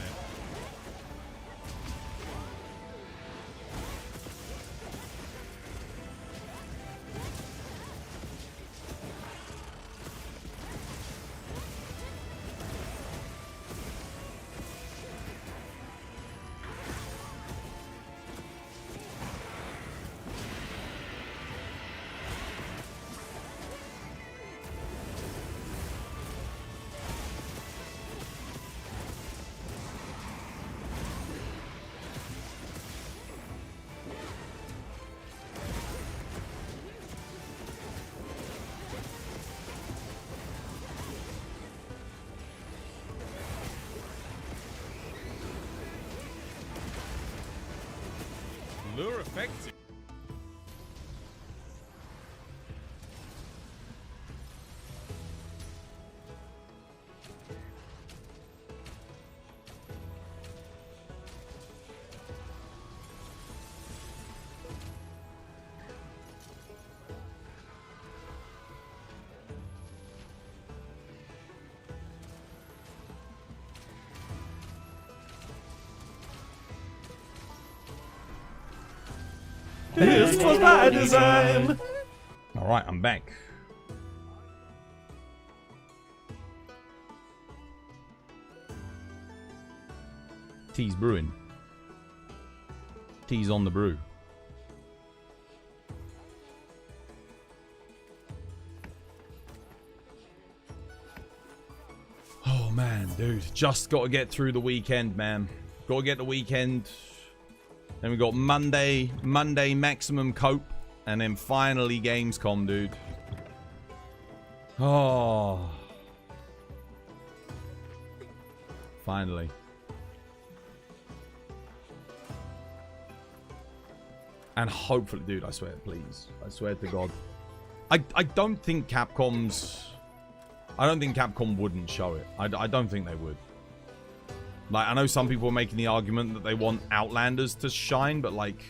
Lure effective. This was by design. All right, I'm back. Tea's brewing. Tea's on the brew. Oh man, dude, just got to get through the weekend, man. Got to get the weekend. Then we got Monday maximum cope, and then finally Gamescom, dude. Oh, finally. And hopefully, dude, I swear, please, I swear to God, I don't think Capcom wouldn't show it. I don't think they would. Like, I know some people are making the argument that they want Outlanders to shine, but, like,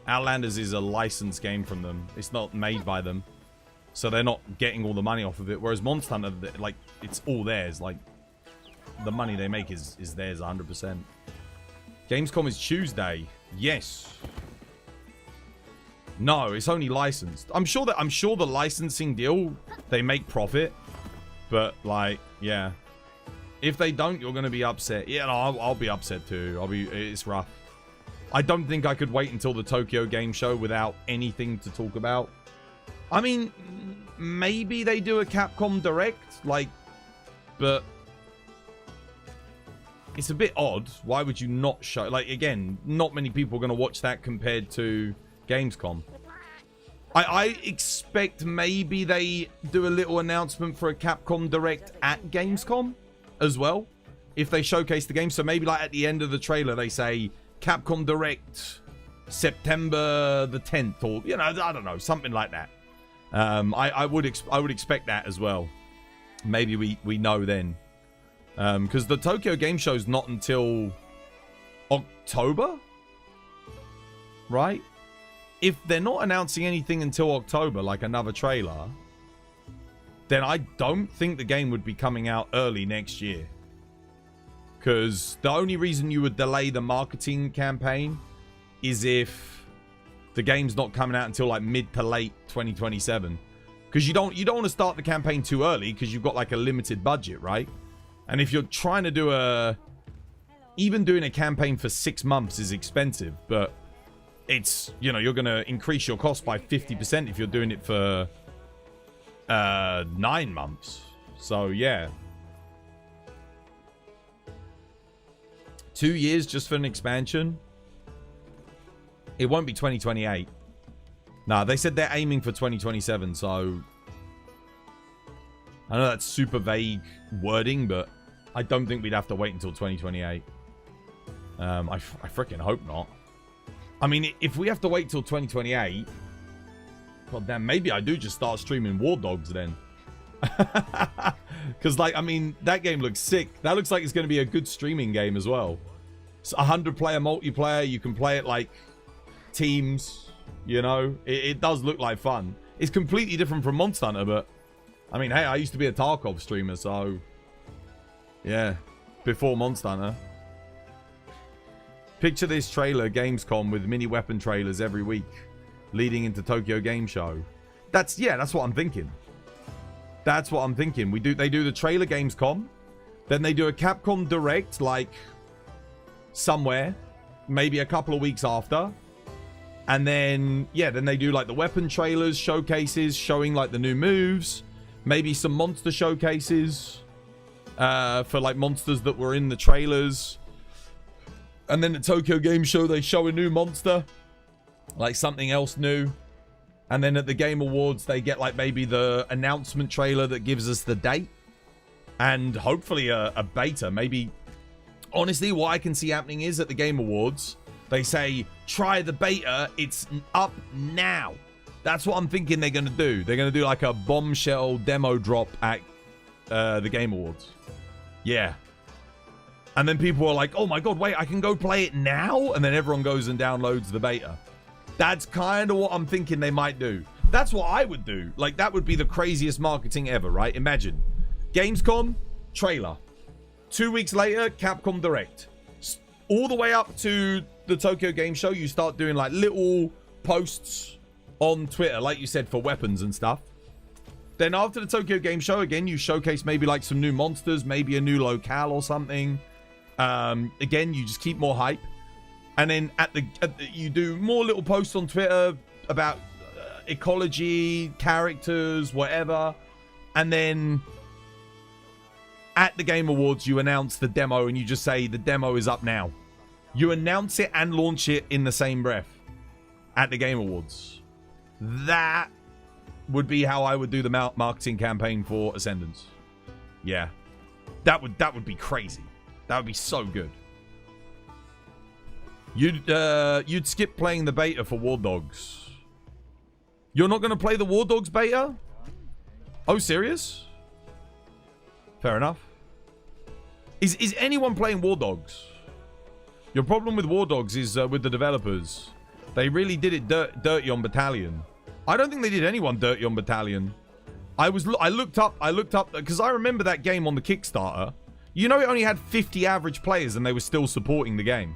Outlanders is a licensed game from them. It's not made by them. So they're not getting all the money off of it. Whereas Monster Hunter, like, it's all theirs. Like, the money they make is theirs 100%. Gamescom is Tuesday. Yes. No, it's only licensed. I'm sure the licensing deal, they make profit. But, like, yeah. If they don't, you're going to be upset. Yeah, no, I'll be upset too. It's rough. I don't think I could wait until the Tokyo Game Show without anything to talk about. I mean, maybe they do a Capcom Direct, like, but it's a bit odd. Why would you not show... Like, again, not many people are going to watch that compared to Gamescom. I expect maybe they do a little announcement for a Capcom Direct at Gamescom as well, if they showcase the game. So maybe like at the end of the trailer they say Capcom Direct September the 10th, or you know, I don't know, something like that. I would expect that as well. Maybe we know then, because the Tokyo Game Show is not until October, right? If they're not announcing anything until October, like another trailer, then I don't think the game would be coming out early next year. Because the only reason you would delay the marketing campaign is if the game's not coming out until like mid to late 2027. Because you don't want to start the campaign too early because you've got like a limited budget, right? And if you're trying to do even doing a campaign for 6 months is expensive, but it's, you know, you're going to increase your cost by 50% if you're doing it for 9 months. So, yeah. 2 years just for an expansion? It won't be 2028. Nah, they said they're aiming for 2027, so... I know that's super vague wording, but I don't think we'd have to wait until 2028. I freaking hope not. I mean, if we have to wait till 2028, god damn, maybe I do just start streaming War Dogs then. Because, like, I mean, that game looks sick. That looks like it's going to be a good streaming game as well. It's 100-player multiplayer. You can play it, like, teams, you know? It does look like fun. It's completely different from Monster Hunter, but, I mean, hey, I used to be a Tarkov streamer, so, yeah, before Monster Hunter. Picture this trailer, Gamescom, with mini weapon trailers every week, leading into Tokyo Game Show. That's what I'm thinking. That's what I'm thinking. They do the trailer Gamescom, then they do a Capcom Direct, like, somewhere, maybe a couple of weeks after, and then, yeah, then they do, like, the weapon trailers, showcases, showing, like, the new moves, maybe some monster showcases, for, like, monsters that were in the trailers. And then at Tokyo Game Show, they show a new monster. Like something else new. And then at the Game Awards, they get like maybe the announcement trailer that gives us the date. And hopefully a beta. Maybe, honestly, what I can see happening is at the Game Awards, they say, try the beta, it's up now. That's what I'm thinking they're going to do. They're going to do like a bombshell demo drop at the Game Awards. Yeah. And then people are like, oh my god, wait, I can go play it now? And then everyone goes and downloads the beta. That's kind of what I'm thinking they might do. That's what I would do. Like, that would be the craziest marketing ever, right? Imagine. Gamescom, trailer. 2 weeks later, Capcom Direct. All the way up to the Tokyo Game Show, you start doing, like, little posts on Twitter, like you said, for weapons and stuff. Then after the Tokyo Game Show, again, you showcase maybe, like, some new monsters, maybe a new locale or something. Again, you just keep more hype, and then you do more little posts on Twitter about ecology, characters, whatever, and then at the Game Awards you announce the demo and you just say the demo is up now. You announce it and launch it in the same breath at the Game Awards. That would be how I would do the marketing campaign for Ascendance. Yeah, that would be crazy. That would be so good. You'd skip playing the beta for War Dogs. You're not going to play the War Dogs beta? Oh, serious? Fair enough. Is anyone playing War Dogs? Your problem with War Dogs is with the developers. They really did it dirty on Battalion. I don't think they did anyone dirty on Battalion. I looked up because I remember that game on the Kickstarter. You know, it only had 50 average players and they were still supporting the game.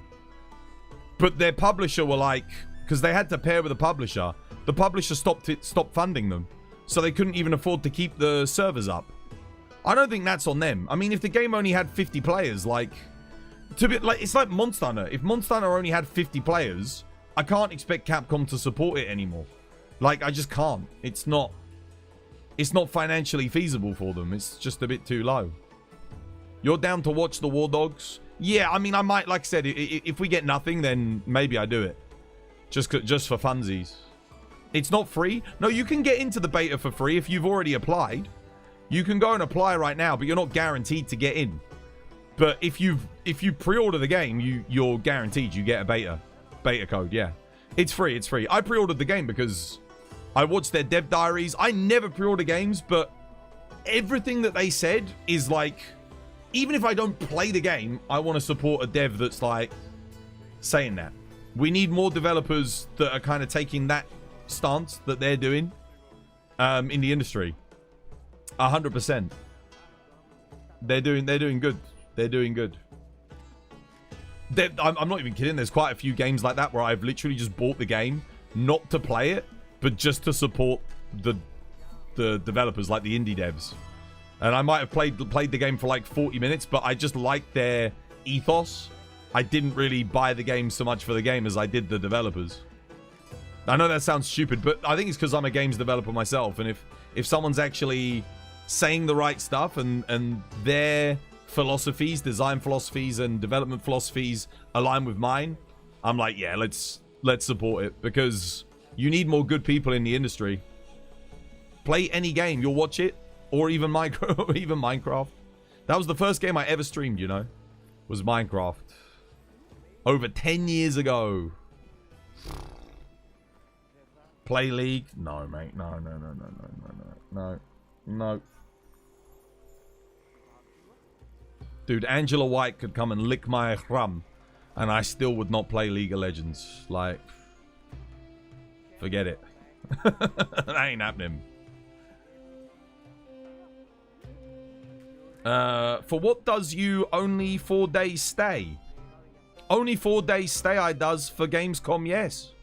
But their publisher were like, because they had to pair with a publisher, the publisher stopped funding them. So they couldn't even afford to keep the servers up. I don't think that's on them. I mean, if the game only had 50 players, it's like Monster Hunter. If Monster Hunter only had 50 players, I can't expect Capcom to support it anymore. Like, I just can't. It's not financially feasible for them. It's just a bit too low. You're down to watch the War Dogs? Yeah, I mean, I might, like I said, if we get nothing, then maybe I do it. Just for funsies. It's not free. No, you can get into the beta for free if you've already applied. You can go and apply right now, but you're not guaranteed to get in. But if you pre-order the game, you're guaranteed you get a beta code. Yeah, it's free. It's free. I pre-ordered the game because I watched their dev diaries. I never pre-order games, but everything that they said is like, even if I don't play the game, I want to support a dev that's like saying that. We need more developers that are kind of taking that stance that they're doing in the industry. 100%. They're doing good. They're doing good. I'm not even kidding. There's quite a few games like that where I've literally just bought the game not to play it, but just to support the developers, like the indie devs. And I might have played the game for like 40 minutes, but I just liked their ethos. I didn't really buy the game so much for the game as I did the developers. I know that sounds stupid, but I think it's because I'm a games developer myself. And if someone's actually saying the right stuff and their philosophies, design philosophies and development philosophies align with mine, I'm like, yeah, let's support it, because you need more good people in the industry. Play any game, you'll watch it, or even Minecraft. That was the first game I ever streamed, you know, was Minecraft. Over 10 years ago. Play League? No, mate. No. Dude, Angela White could come and lick my rum, and I still would not play League of Legends. Like, forget it. That ain't happening. For what does you only 4 days stay? Only 4 days stay I does for Gamescom, yes.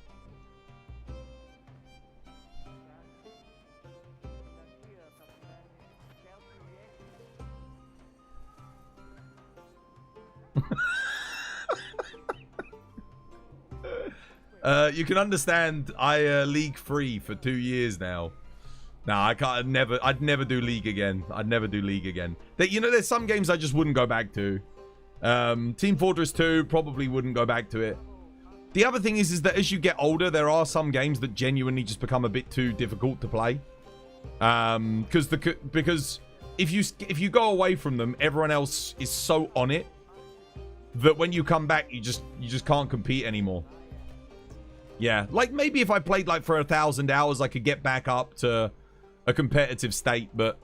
You can understand I League free for 2 years now. Nah, I can't. I'd never do League again. I'd never do League again. You know, there's some games I just wouldn't go back to. Team Fortress 2 probably wouldn't go back to it. The other thing is that as you get older, there are some games that genuinely just become a bit too difficult to play. Because if you go away from them, everyone else is so on it that when you come back, you just can't compete anymore. Yeah, like maybe if I played like for 1,000 hours, I could get back up to a competitive state, but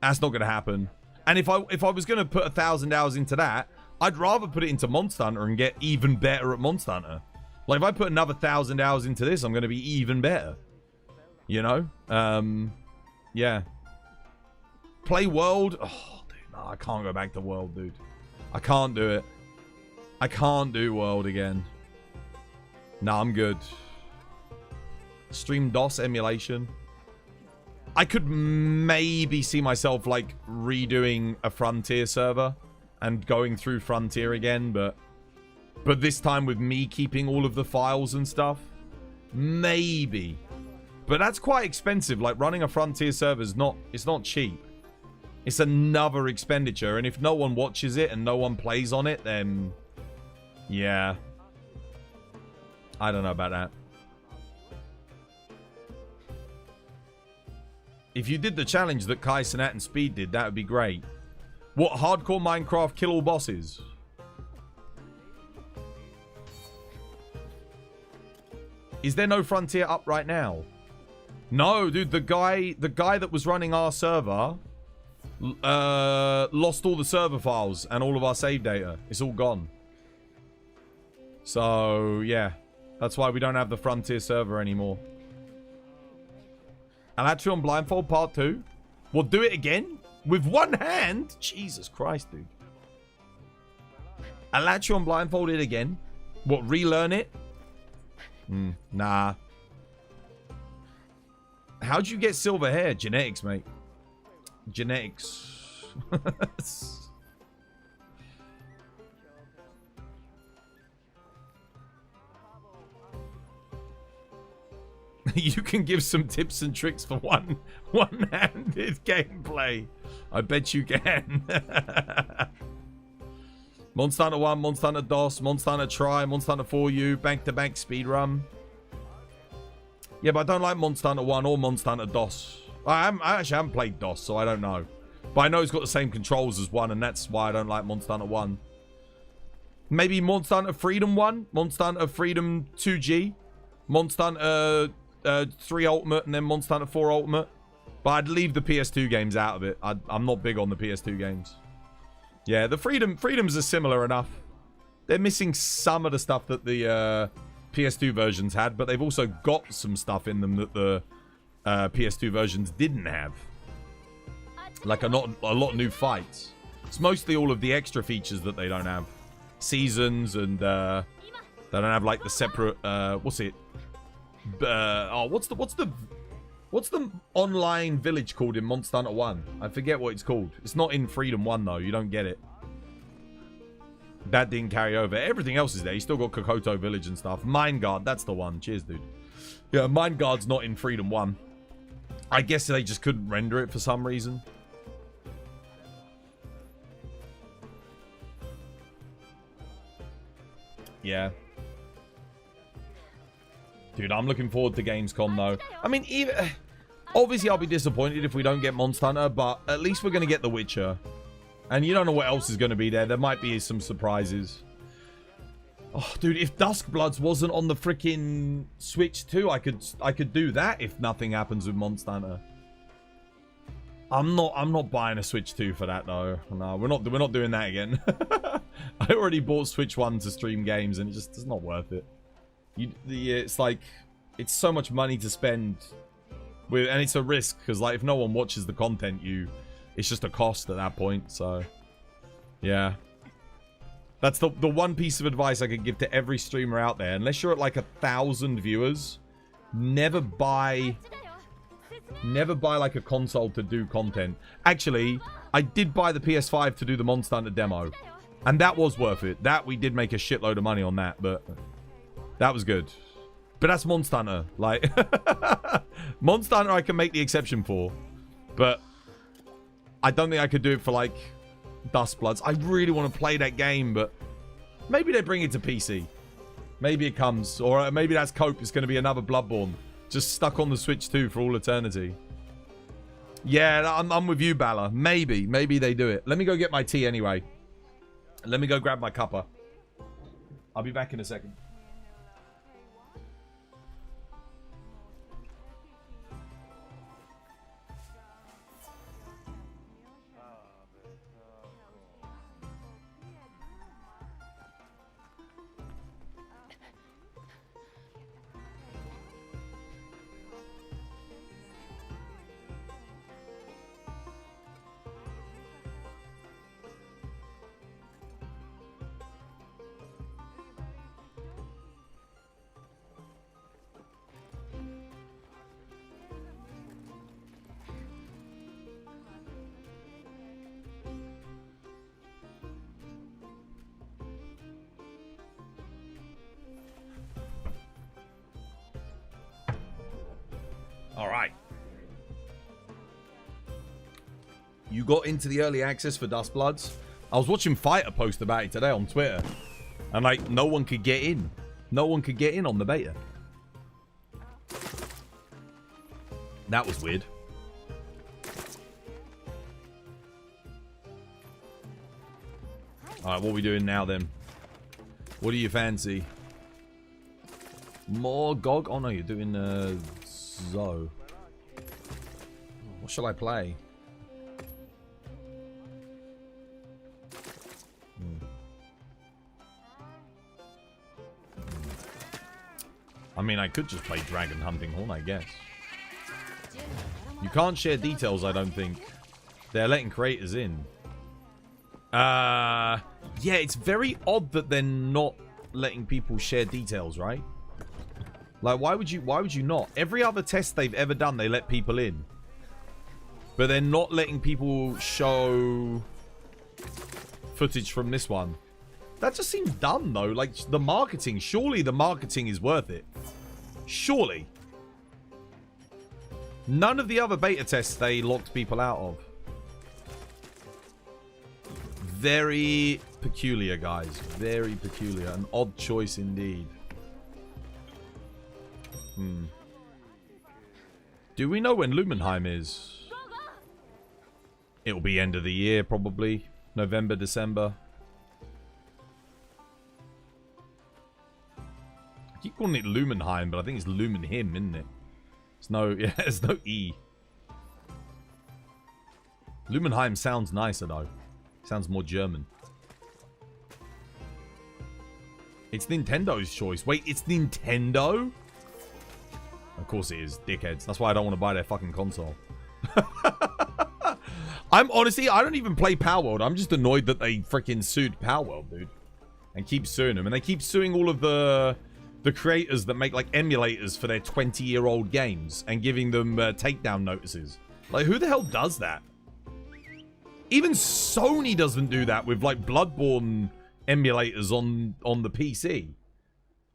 that's not gonna happen. And if I was gonna put 1,000 hours into that, I'd rather put it into Monster Hunter and get even better at Monster Hunter. Like if I put another 1,000 hours into this, I'm gonna be even better. You know? Yeah. Play World. Oh, dude, no, I can't go back to World, dude. I can't do it. I can't do World again. Nah, I'm good. Stream DOS emulation. I could maybe see myself like redoing a Frontier server and going through Frontier again, but this time with me keeping all of the files and stuff. Maybe. But that's quite expensive. Like running a Frontier server is it's not cheap. It's another expenditure, and if no one watches it and no one plays on it, then yeah. I don't know about that. If you did the challenge that Kai Cenat and Speed did, that would be great. What, hardcore Minecraft kill all bosses? Is there no Frontier up right now? No, dude, the guy that was running our server lost all the server files and all of our save data. It's all gone. So, yeah. That's why we don't have the Frontier server anymore. Alatri on Blindfold Part 2. We'll do it again? With one hand? Jesus Christ, dude. Alatri on Blindfold it again? What, relearn it? Nah. How'd you get silver hair? Genetics, mate. Genetics. You can give some tips and tricks for one-handed gameplay. I bet you can. Monster Hunter 1, Monster Hunter DOS, Monster Hunter Try, Monster Hunter 4U, bank-to-bank speedrun. Yeah, but I don't like Monster Hunter 1 or Monster Hunter DOS. I actually haven't played DOS, so I don't know. But I know it's got the same controls as 1, and that's why I don't like Monster Hunter 1. Maybe Monster Hunter Freedom 1, Monster Hunter Freedom 2G, Monster Hunter 3 Ultimate, and then Monster Hunter 4 Ultimate. But I'd leave the PS2 games out of it. I'm not big on the PS2 games. Yeah, the Freedoms are similar enough. They're missing some of the stuff that the PS2 versions had, but they've also got some stuff in them that the PS2 versions didn't have. Like a lot of new fights. It's mostly all of the extra features that they don't have. Seasons and they don't have like the separate what's it? What's the online village called in Monster Hunter 1? I forget what it's called. It's not in Freedom 1 though. You don't get it. That didn't carry over. Everything else is there. You still got Kokoto Village and stuff. Mine Guard, that's the one. Cheers, dude. Yeah, Mine Guard's not in Freedom 1. I guess they just couldn't render it for some reason. Yeah. Dude, I'm looking forward to Gamescom, though. I mean, even... Obviously, I'll be disappointed if we don't get Monster Hunter, but at least we're going to get The Witcher. And you don't know what else is going to be there. There might be some surprises. Oh, dude, if Duskbloods wasn't on the freaking Switch 2, I could do that if nothing happens with Monster Hunter. I'm not buying a Switch 2 for that, though. No, we're not doing that again. I already bought Switch 1 to stream games, and it's not worth it. It's like, it's so much money to spend with, and it's a risk because like if no one watches the content, it's just a cost at that point. So yeah, that's the one piece of advice I could give to every streamer out there. Unless you're at like 1,000 viewers, never buy like a console to do content. Actually, I did buy the PS5 to do the Monster Hunter demo, and that was worth it. That we did make a shitload of money on that, but that was good. But that's Monster Hunter. Like, Monster Hunter I can make the exception for. But I don't think I could do it for, like, Duskbloods. I really want to play that game, but maybe they bring it to PC. Maybe it comes. Or maybe that's Cope. It's going to be another Bloodborne. Just stuck on the Switch 2 for all eternity. Yeah, I'm with you, Bala. Maybe. Maybe they do it. Let me go get my tea anyway. Let me go grab my cuppa. I'll be back in a second. Alright. You got into the early access for Duskbloods? I was watching Fighter post about it today on Twitter. And like, no one could get in. No one could get in on the beta. That was weird. Alright, what are we doing now then? What do you fancy? More GOG? Oh no, you're doing Zo. What shall I play? I mean, I could just play Dragon Hunting Horn, I guess. You can't share details, I don't think. They're letting creators in. Yeah, it's very odd that they're not letting people share details, right? Like, why would you not? Every other test they've ever done, they let people in. But they're not letting people show footage from this one. That just seems dumb, though. Like, the marketing. Surely the marketing is worth it. Surely. None of the other beta tests they locked people out of. very peculiar, guys. Very peculiar. An odd choice indeed. Do we know when Lumenheim is? It'll be end of the year, probably. November, December. I keep calling it Lumenheim, but I think it's Lumenhim, isn't it? It's no, yeah, there's no E. Lumenheim sounds nicer, though. Sounds more German. It's Nintendo's choice. Wait, it's Nintendo? Of course it is, dickheads. That's why I don't want to buy their fucking console. I'm honestly, I don't even play Palworld. I'm just annoyed that they freaking sued Palworld, dude. And keep suing them. And they keep suing all of the creators that make, like, emulators for their 20-year-old games. And giving them takedown notices. Like, who the hell does that? Even Sony doesn't do that with, like, Bloodborne emulators on the PC.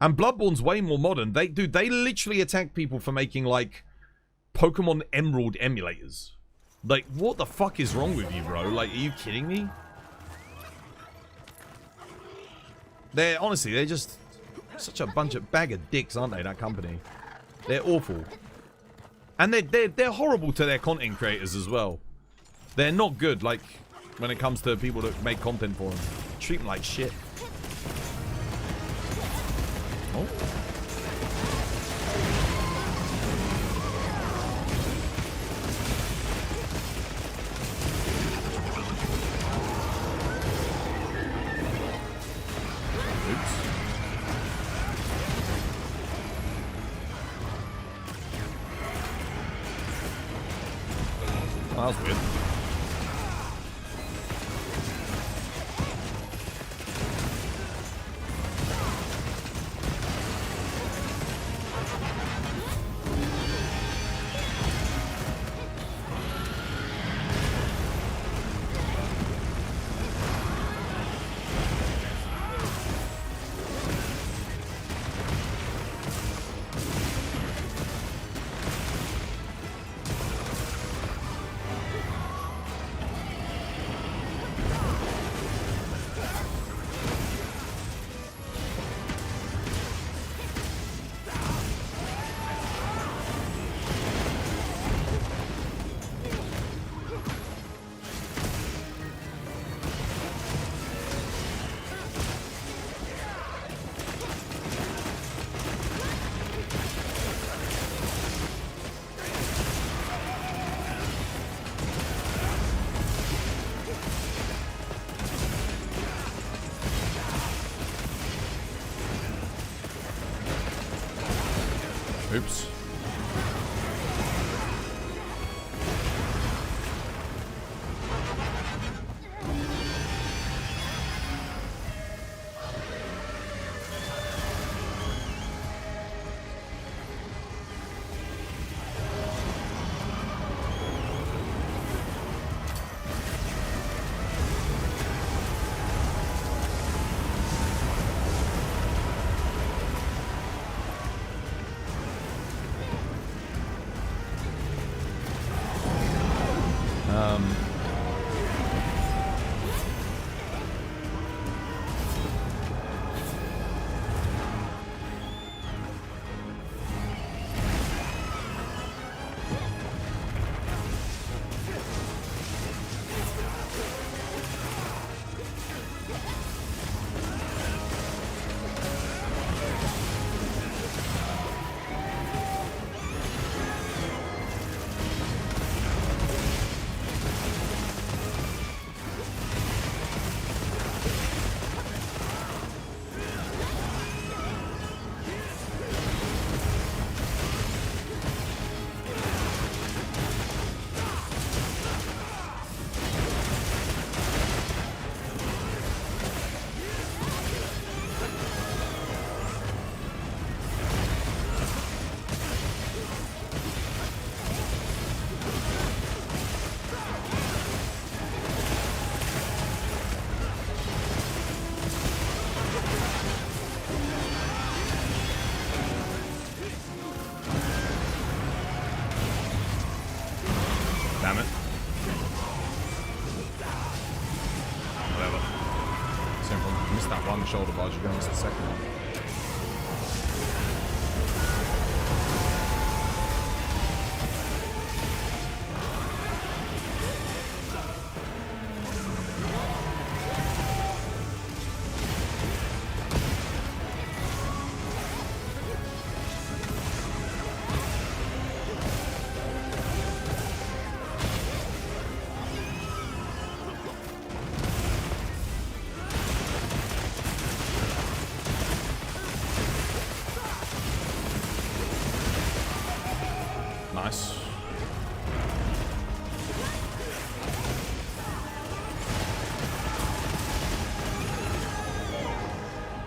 And Bloodborne's way more modern. They literally attack people for making, like, Pokemon Emerald emulators. Like, what the fuck is wrong with you, bro? Like, are you kidding me? Honestly, they're just such a bunch of bag of dicks, aren't they, that company? They're awful. And they're horrible to their content creators as well. They're not good, like, when it comes to people that make content for them. Treat them like shit. Oh. That was weird. Oops. Same problem. I missed that one shoulder barge. You're going to miss the second one. Nice.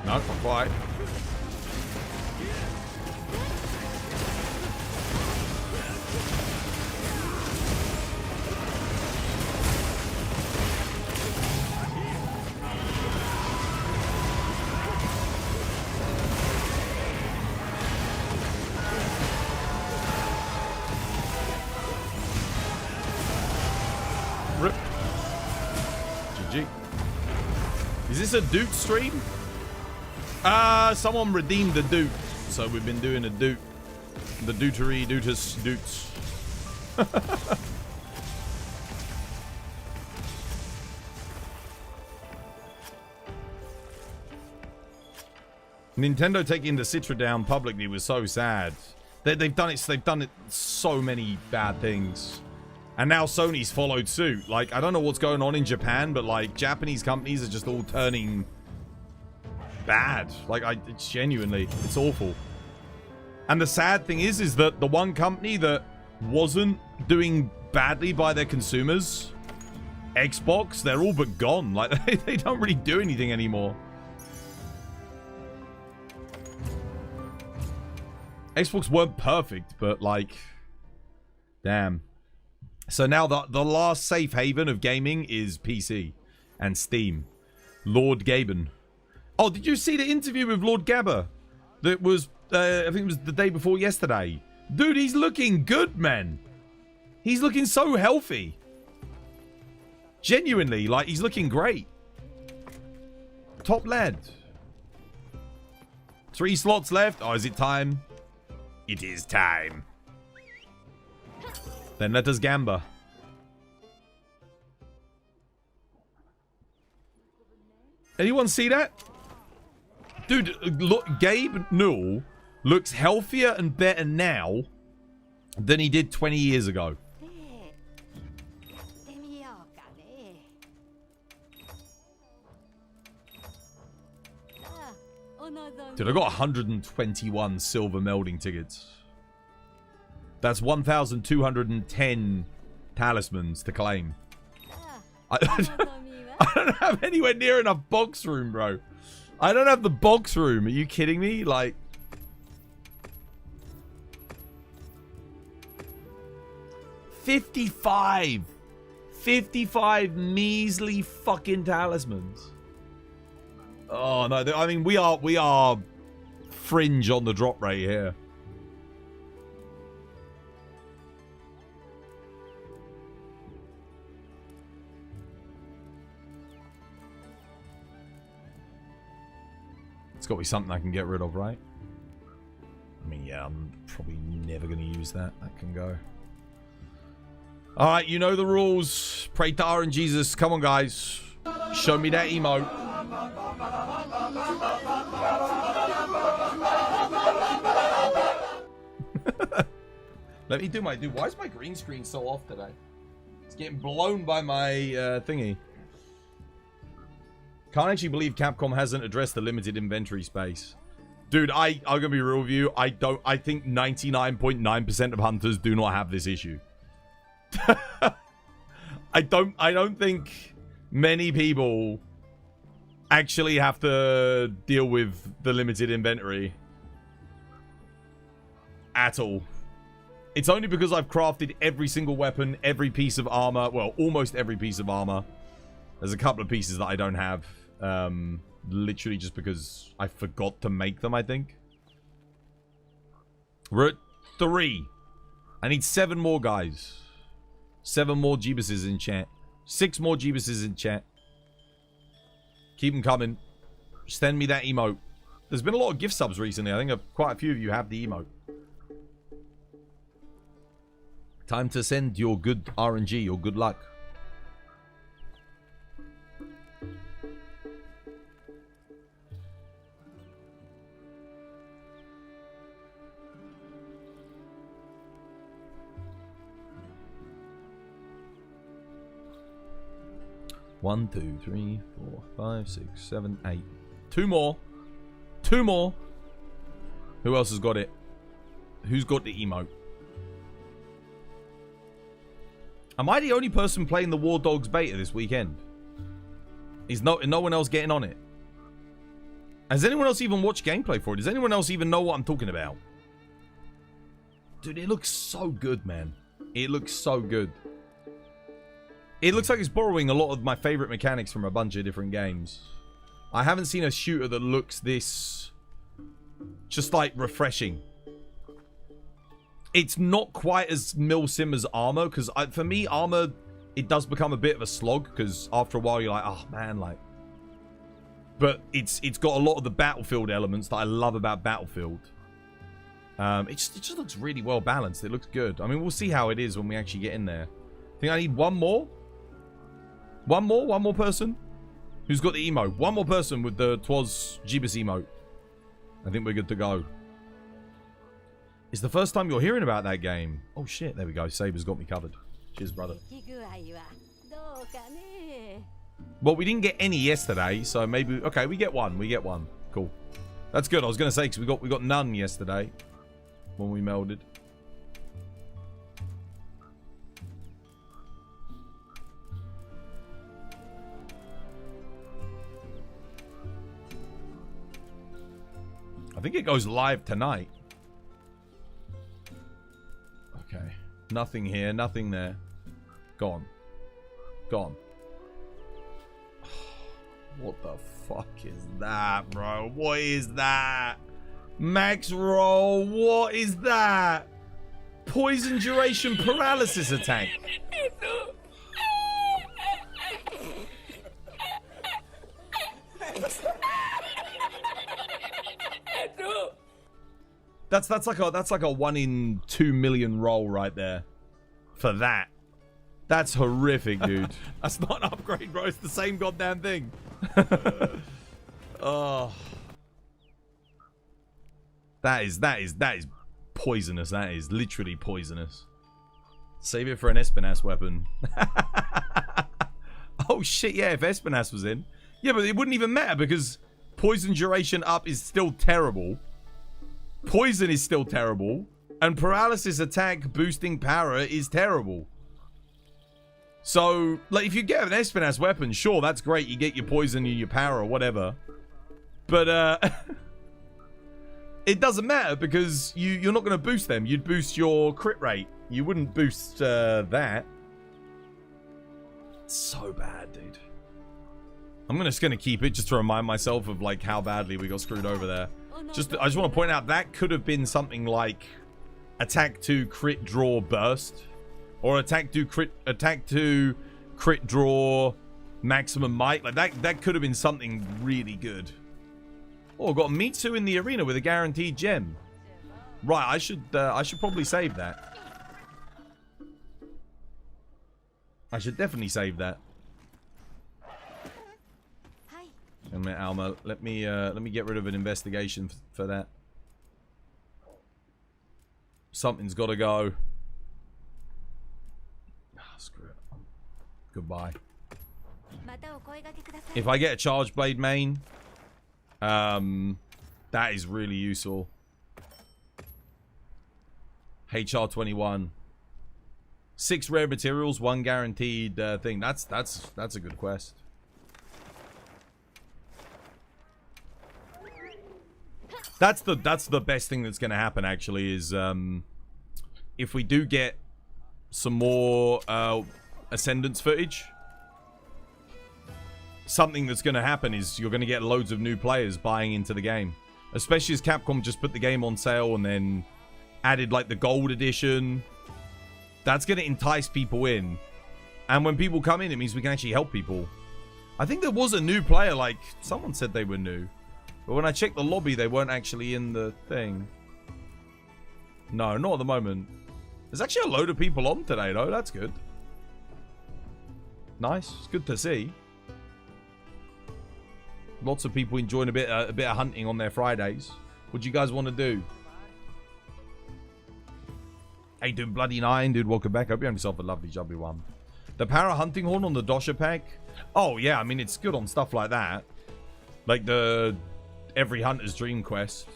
No, not quite. Rip. GG. Is this a Doot stream? Someone redeemed the Doot. So we've been doing a Doot. The Dootery, Dootus, Doots. Nintendo taking the Citra down publicly was so sad. They've done it. They've done it so many bad things. And now Sony's followed suit. Like, I don't know what's going on in Japan, but like Japanese companies are just all turning bad. Like, it's genuinely, it's awful. And the sad thing is that the one company that wasn't doing badly by their consumers, Xbox, they're all but gone. Like, they don't really do anything anymore. Xbox weren't perfect, but like, damn. So now the last safe haven of gaming is PC and Steam. Lord Gaben. Oh, did you see the interview with Lord Gabba? That was, I think it was the day before yesterday. Dude, he's looking good, man. He's looking so healthy. Genuinely, like, he's looking great. Top lad. 3 slots left. Oh, is it time? It is time. Then let us gamba. Anyone see that? Dude, look, Gabe Newell looks healthier and better now than he did 20 years ago. Dude, I got 121 silver melding tickets. That's 1,210 talismans to claim. I don't have anywhere near enough box room, bro. I don't have the box room. Are you kidding me? Like, $55 measly fucking talismans. Oh no! I mean, we are fringe on the drop rate here. It's got to be something I can get rid of, right? I mean, yeah, I'm probably never going to use that. That can go. Alright, you know the rules. Pray to R and Jesus. Come on, guys. Show me that emote. Let me do my... Dude, why is my green screen so off today? It's getting blown by my thingy. Can't actually believe Capcom hasn't addressed the limited inventory space. Dude, I'm gonna be real with you. I think 99.9% of hunters do not have this issue. I don't think many people actually have to deal with the limited inventory at all. It's only because I've crafted every single weapon, every piece of armor, well, almost every piece of armor. There's a couple of pieces that I don't have. Literally just because I forgot to make them, I think. We're at 3. I need 7 more, guys. 7 more Jeebuses in chat. 6 more Jeebuses in chat. Keep them coming. Send me that emote. There's been a lot of gift subs recently. I think quite a few of you have the emote. Time to send your good RNG, your good luck. One, 2, 3, 4, 5, 6, 7, 8. Two more. Two more. Who else has got it? Who's got the emote? Am I the only person playing the War Dogs beta this weekend? Is no one else getting on it? Has anyone else even watched gameplay for it? Does anyone else even know what I'm talking about? Dude, it looks so good, man. It looks so good. It looks like it's borrowing a lot of my favorite mechanics from a bunch of different games. I haven't seen a shooter that looks this just like refreshing. It's not quite as milsim as Armor, because for me, Armor, it does become a bit of a slog, because after a while you're like, oh man, like. But it's got a lot of the Battlefield elements that I love about Battlefield. It just looks really well balanced. It looks good. I mean, we'll see how it is when we actually get in there. I think I need one more. One more person who's got the emote. One more person with the Twas Jeebus emote. I think we're good to go. It's the first time you're hearing about that game. Oh shit, there we go. Saber's got me covered. Cheers, brother. Well, we didn't get any yesterday, so maybe... Okay, we get one. We get one. Cool. That's good. I was going to say, because we got none yesterday when we melded. I think it goes live tonight. Okay. Nothing here, nothing there. Gone. Gone. What the fuck is that, bro? What is that? Max roll, what is that? Poison duration paralysis attack. That's like a 1 in 2 million roll right there. For that. That's horrific, dude. That's not an upgrade, bro. It's the same goddamn thing. Oh. That is poisonous. That is literally poisonous. Save it for an Espinass weapon. Oh shit, yeah, if Espinass was in. Yeah, but it wouldn't even matter because poison duration up is still terrible. Poison is still terrible. And paralysis attack boosting power is terrible. So, like, if you get an Espinass weapon, sure, that's great. You get your poison and your power or whatever. But, it doesn't matter because you're not going to boost them. You'd boost your crit rate. You wouldn't boost that. It's so bad, dude. I'm just going to keep it just to remind myself of, like, how badly we got screwed over there. I just want to point out that could have been something like attack to crit draw burst. Or attack to crit draw maximum might. Like that could have been something really good. Oh, got Mitsu in the arena with a guaranteed gem. Right, I should probably save that. I should definitely save that. Alma, let me get rid of an investigation for that. Something's got to go. Screw it. Goodbye. If I get a charge blade main, that is really useful. HR 21. 6 rare materials, 1 guaranteed thing. That's a good quest. That's the best thing that's going to happen actually is if we do get some more Ascendance footage. Something that's going to happen is you're going to get loads of new players buying into the game. Especially as Capcom just put the game on sale and then added like the gold edition. That's going to entice people in. And when people come in, it means we can actually help people. I think there was a new player, like, someone said they were new. But when I checked the lobby, they weren't actually in the thing. No, not at the moment. There's actually a load of people on today, though. That's good. Nice. It's good to see. Lots of people enjoying a bit of hunting on their Fridays. What do you guys want to do? Hey, dude, Bloody Nine, dude, welcome back. Hope you have yourself a lovely, jubbly one. The Para Hunting Horn on the Dosha pack? Oh, yeah, I mean, it's good on stuff like that. Like the Every Hunter's Dream quest.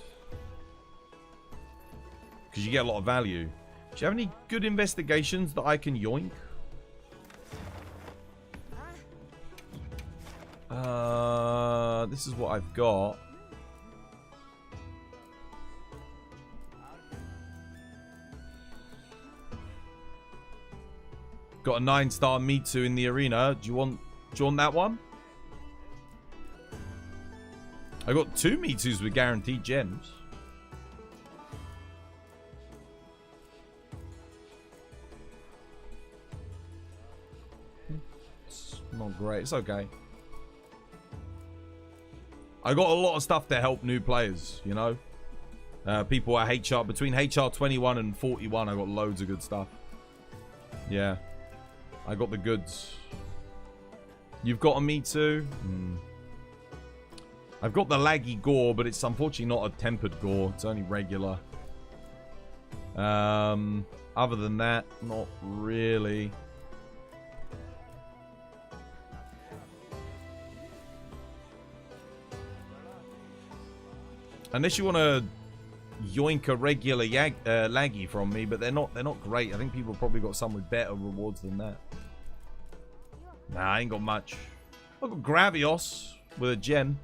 Because you get a lot of value. Do you have any good investigations that I can yoink? This is what I've got. Got a 9-star Mitsu in the arena. Do you want that one? I got 2 Mitsus with guaranteed gems. It's not great. It's okay. I got a lot of stuff to help new players, you know? People at HR, between HR 21 and 41, I got loads of good stuff. Yeah. I got the goods. You've got a Mitsu? I've got the laggy gore, but it's unfortunately not a tempered gore. It's only regular. Other than that, not really. Unless you want to yoink a regular laggy from me, but they're not great. I think people probably got some with better rewards than that. Nah, I ain't got much. I've got Gravios with a gem.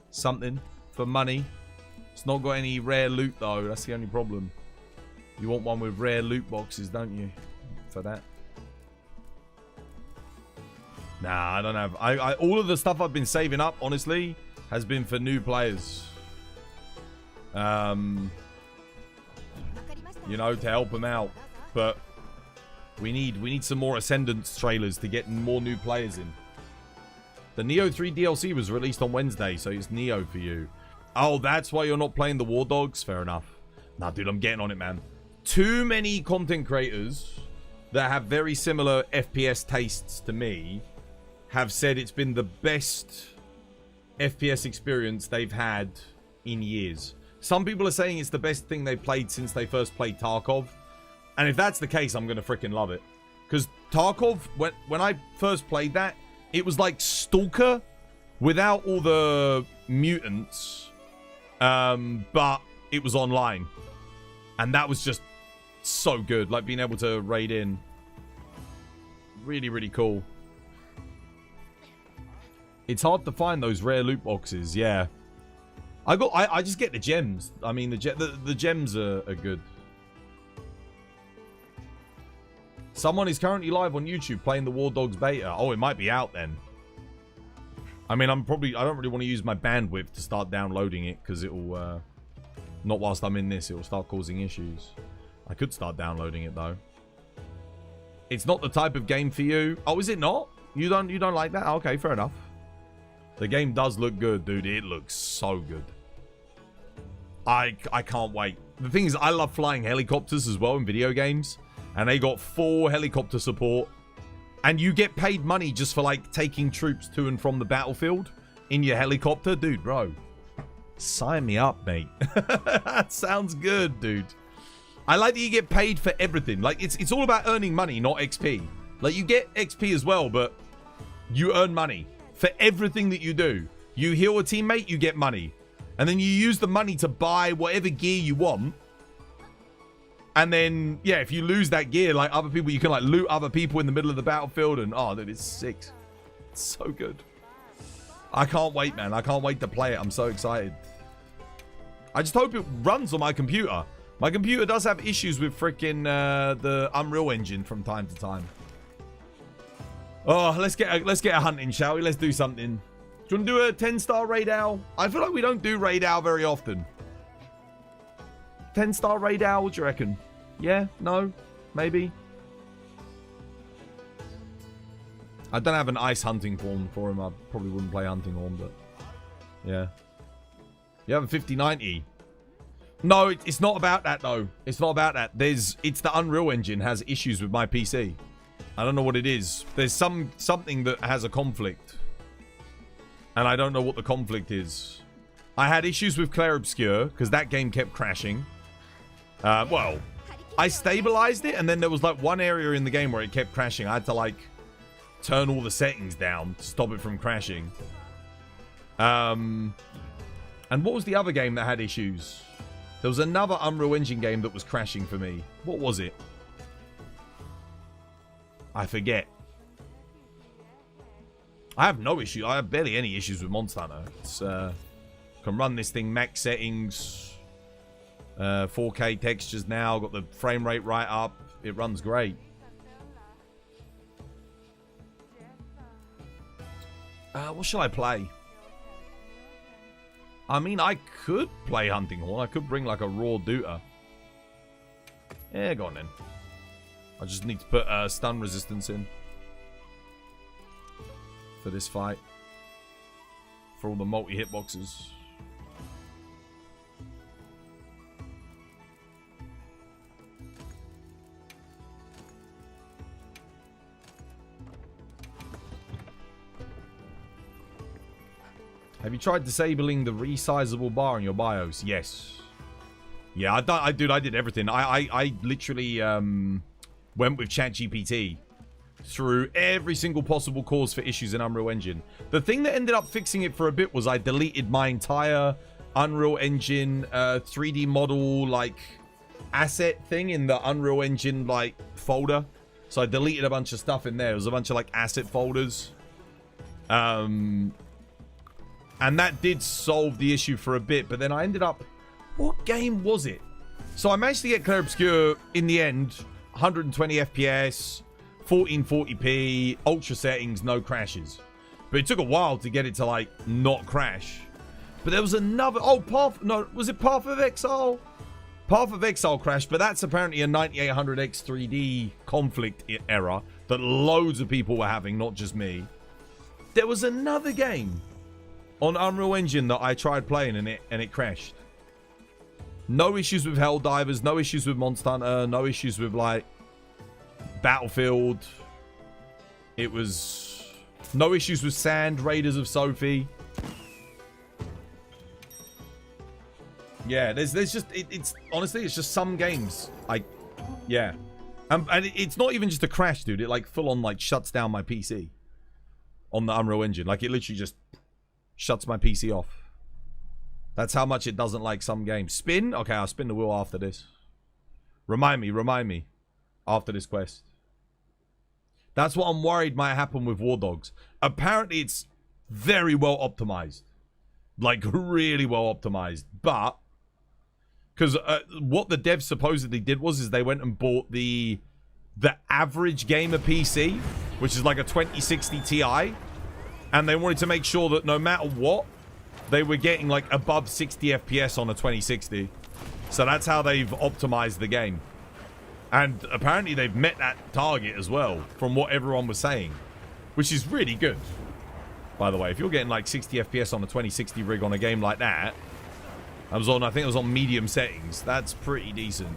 Something for money. It's not got any rare loot though. That's the only problem. You want one with rare loot boxes, don't you? For that. Nah, I don't have. All of the stuff I've been saving up, honestly, has been for new players. You know, to help them out. But we need some more Ascendance trailers to get more new players in. The Neo 3 DLC was released on Wednesday, so it's Neo for you. Oh, that's why you're not playing the War Dogs? Fair enough. Nah, dude, I'm getting on it, man. Too many content creators that have very similar FPS tastes to me have said it's been the best FPS experience they've had in years. Some people are saying it's the best thing they've played since they first played Tarkov. And if that's the case, I'm going to freaking love it. Because Tarkov, when I first played that, it was like Stalker without all the mutants. But it was online. And that was just so good. Like being able to raid in. Really, really cool. It's hard to find those rare loot boxes, yeah. I just get the gems. I mean, the gems are good. Someone is currently live on YouTube playing the War Dogs beta. Oh, it might be out then. I mean, I don't really want to use my bandwidth to start downloading it because it'll, not whilst I'm in this, it'll start causing issues. I could start downloading it though. It's not the type of game for you. Oh, is it not? You don't like that? Okay, fair enough. The game does look good, dude. It looks so good. I can't wait. The thing is, I love flying helicopters as well in video games. And they got 4 helicopter support. And you get paid money just for, like, taking troops to and from the battlefield in your helicopter. Dude, bro. Sign me up, mate. That sounds good, dude. I like that you get paid for everything. Like, it's all about earning money, not XP. Like, you get XP as well, but you earn money for everything that you do. You heal a teammate, you get money. And then you use the money to buy whatever gear you want. And then, yeah, if you lose that gear, like other people, you can like loot other people in the middle of the battlefield. And, oh, dude, it's sick. It's so good. I can't wait, man. I can't wait to play it. I'm so excited. I just hope it runs on my computer. My computer does have issues with freaking the Unreal Engine from time to time. Oh, let's get a hunting, shall we? Let's do something. Do you want to do a 10-star raid owl? I feel like we don't do raid owl very often. 10-star raid owl, what do you reckon? Yeah? No? Maybe? I don't have an ice hunting horn for him. I probably wouldn't play hunting horn, but yeah. You have a 5090. No, it's not about that though. It's not about that. It's the Unreal Engine has issues with my PC. I don't know what it is. There's something that has a conflict, and I don't know what the conflict is. I had issues with Clair Obscur because that game kept crashing. Well, I stabilized it, and then there was like one area in the game where it kept crashing. I had to like turn all the settings down to stop it from crashing. And what was the other game that had issues? There was another Unreal Engine game that was crashing for me. What was it? I forget. I have no issue. I have barely any issues with Monster Hunter. It's, can run this thing max settings. 4K textures now. Got the frame rate right up. It runs great. What should I play? I mean, I could play Hunting Horn. I could bring like a raw Duta. Yeah, go on then. I just need to put stun resistance in for this fight. For all the multi-hitboxes. Have you tried disabling the resizable bar in your BIOS? Yes. Yeah, I did everything. I literally went with ChatGPT through every single possible cause for issues in Unreal Engine. The thing that ended up fixing it for a bit was I deleted my entire Unreal Engine 3D model like asset thing in the Unreal Engine like folder. So I deleted a bunch of stuff in there. It was a bunch of like asset folders. And that did solve the issue for a bit. But then I ended up... What game was it? So I managed to get Clair Obscur in the end. 120 FPS, 1440p, ultra settings, no crashes. But it took a while to get it to, like, not crash. But there was another... Oh, was it Path of Exile? Path of Exile crashed, but that's apparently a 9800X 3D conflict error that loads of people were having, not just me. There was another game on Unreal Engine that I tried playing and it crashed. No issues with Helldivers, no issues with Monster Hunter, no issues with like Battlefield. It was no issues with Sand, Raiders of Sophie. Yeah, there's just it's honestly it's just some games yeah. And it's not even just a crash, dude. It like full on like shuts down my PC on the Unreal Engine. Like it literally just shuts my PC off. That's how much it doesn't like some games. Spin? Okay, I'll spin the wheel after this. Remind me. After this quest. That's what I'm worried might happen with War Dogs. Apparently, it's very well optimized. Like, really well optimized. But, because what the devs supposedly did was they went and bought the average gamer PC, which is like a 2060 Ti. And they wanted to make sure that no matter what, they were getting like above 60 FPS on a 2060. So that's how they've optimized the game. And apparently they've met that target as well, from what everyone was saying. Which is really good. By the way, if you're getting like 60 FPS on a 2060 rig on a game like that, I think it was on medium settings. That's pretty decent.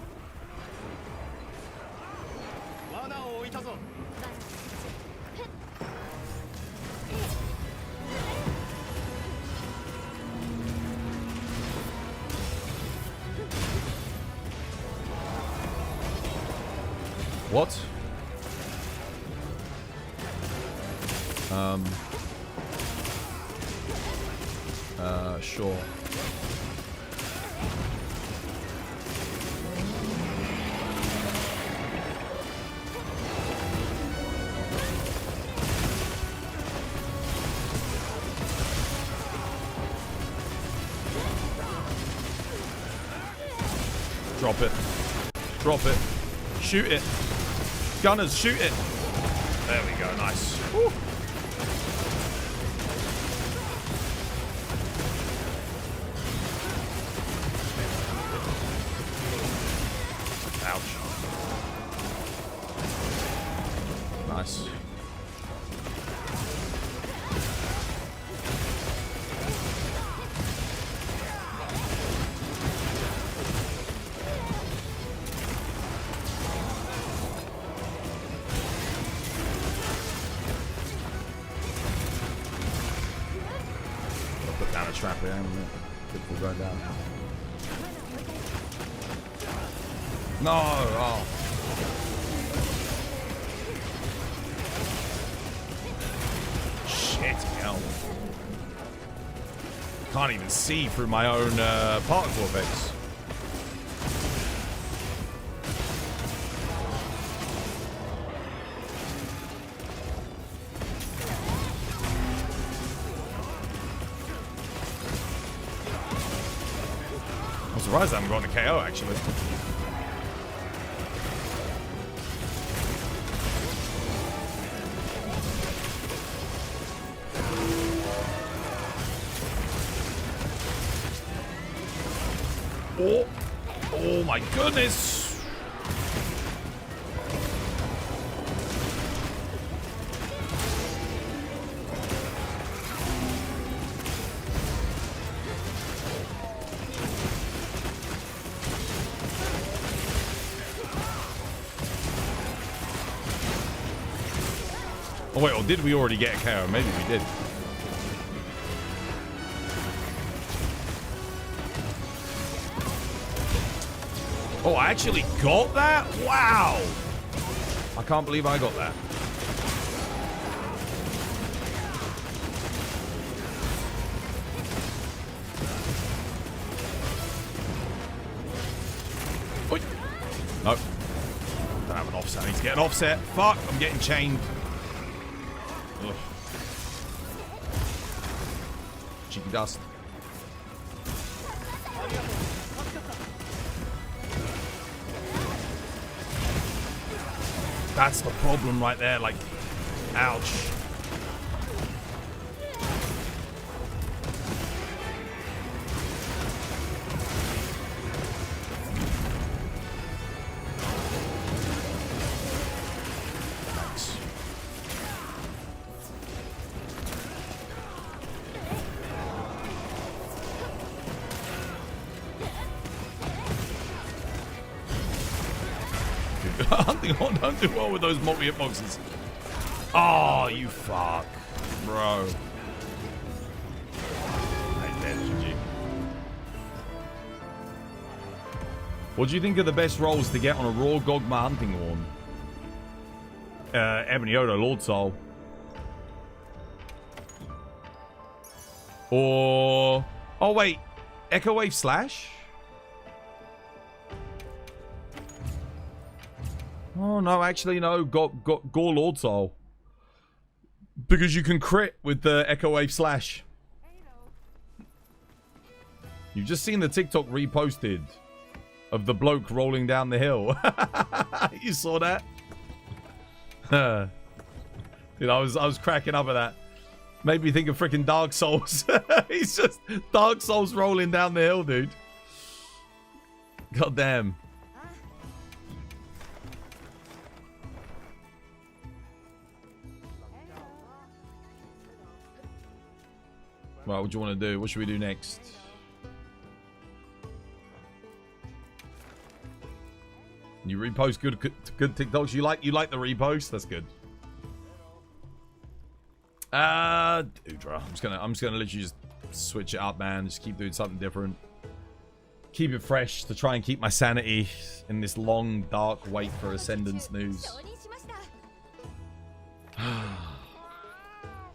What? Sure. Drop it. Drop it. Shoot it. Gunners, shoot it. There we go. Nice. Woo. Ouch. Nice. down a trap here. People going down. No! Oh. Shit, hell. Can't even see through my own particle effects. I'm surprised I haven't gotten a KO, actually. Oh, oh my goodness! Oh wait, or did we already get a KO? Maybe we did. Oh, I actually got that? Wow! I can't believe I got that. Oi. Nope. Don't have an offset. I need to get an offset. Fuck, I'm getting chained. Ugh. Cheeky dust. That's the problem right there, like, ouch. Thanks. Don't do well with those multi-hit boxes. Oh, you fuck. Bro. What do you think are the best rolls to get on a Raw Gogma hunting horn? Ebony Odo, Lord Soul. Or... Oh, wait. Echo Wave Slash? Oh, no, actually, no. Gore Lord Soul. Because you can crit with the Echo Wave Slash. You've just seen the TikTok reposted of the bloke rolling down the hill. You saw that? Dude, I was cracking up at that. Made me think of freaking Dark Souls. He's just Dark Souls rolling down the hill, dude. God damn. Right, what do you want to do? What should we do next? You repost good TikToks. You like the repost? That's good. Udra. I'm just gonna literally just switch it up, man. Just keep doing something different. Keep it fresh to try and keep my sanity in this long, dark wait for Ascendance news.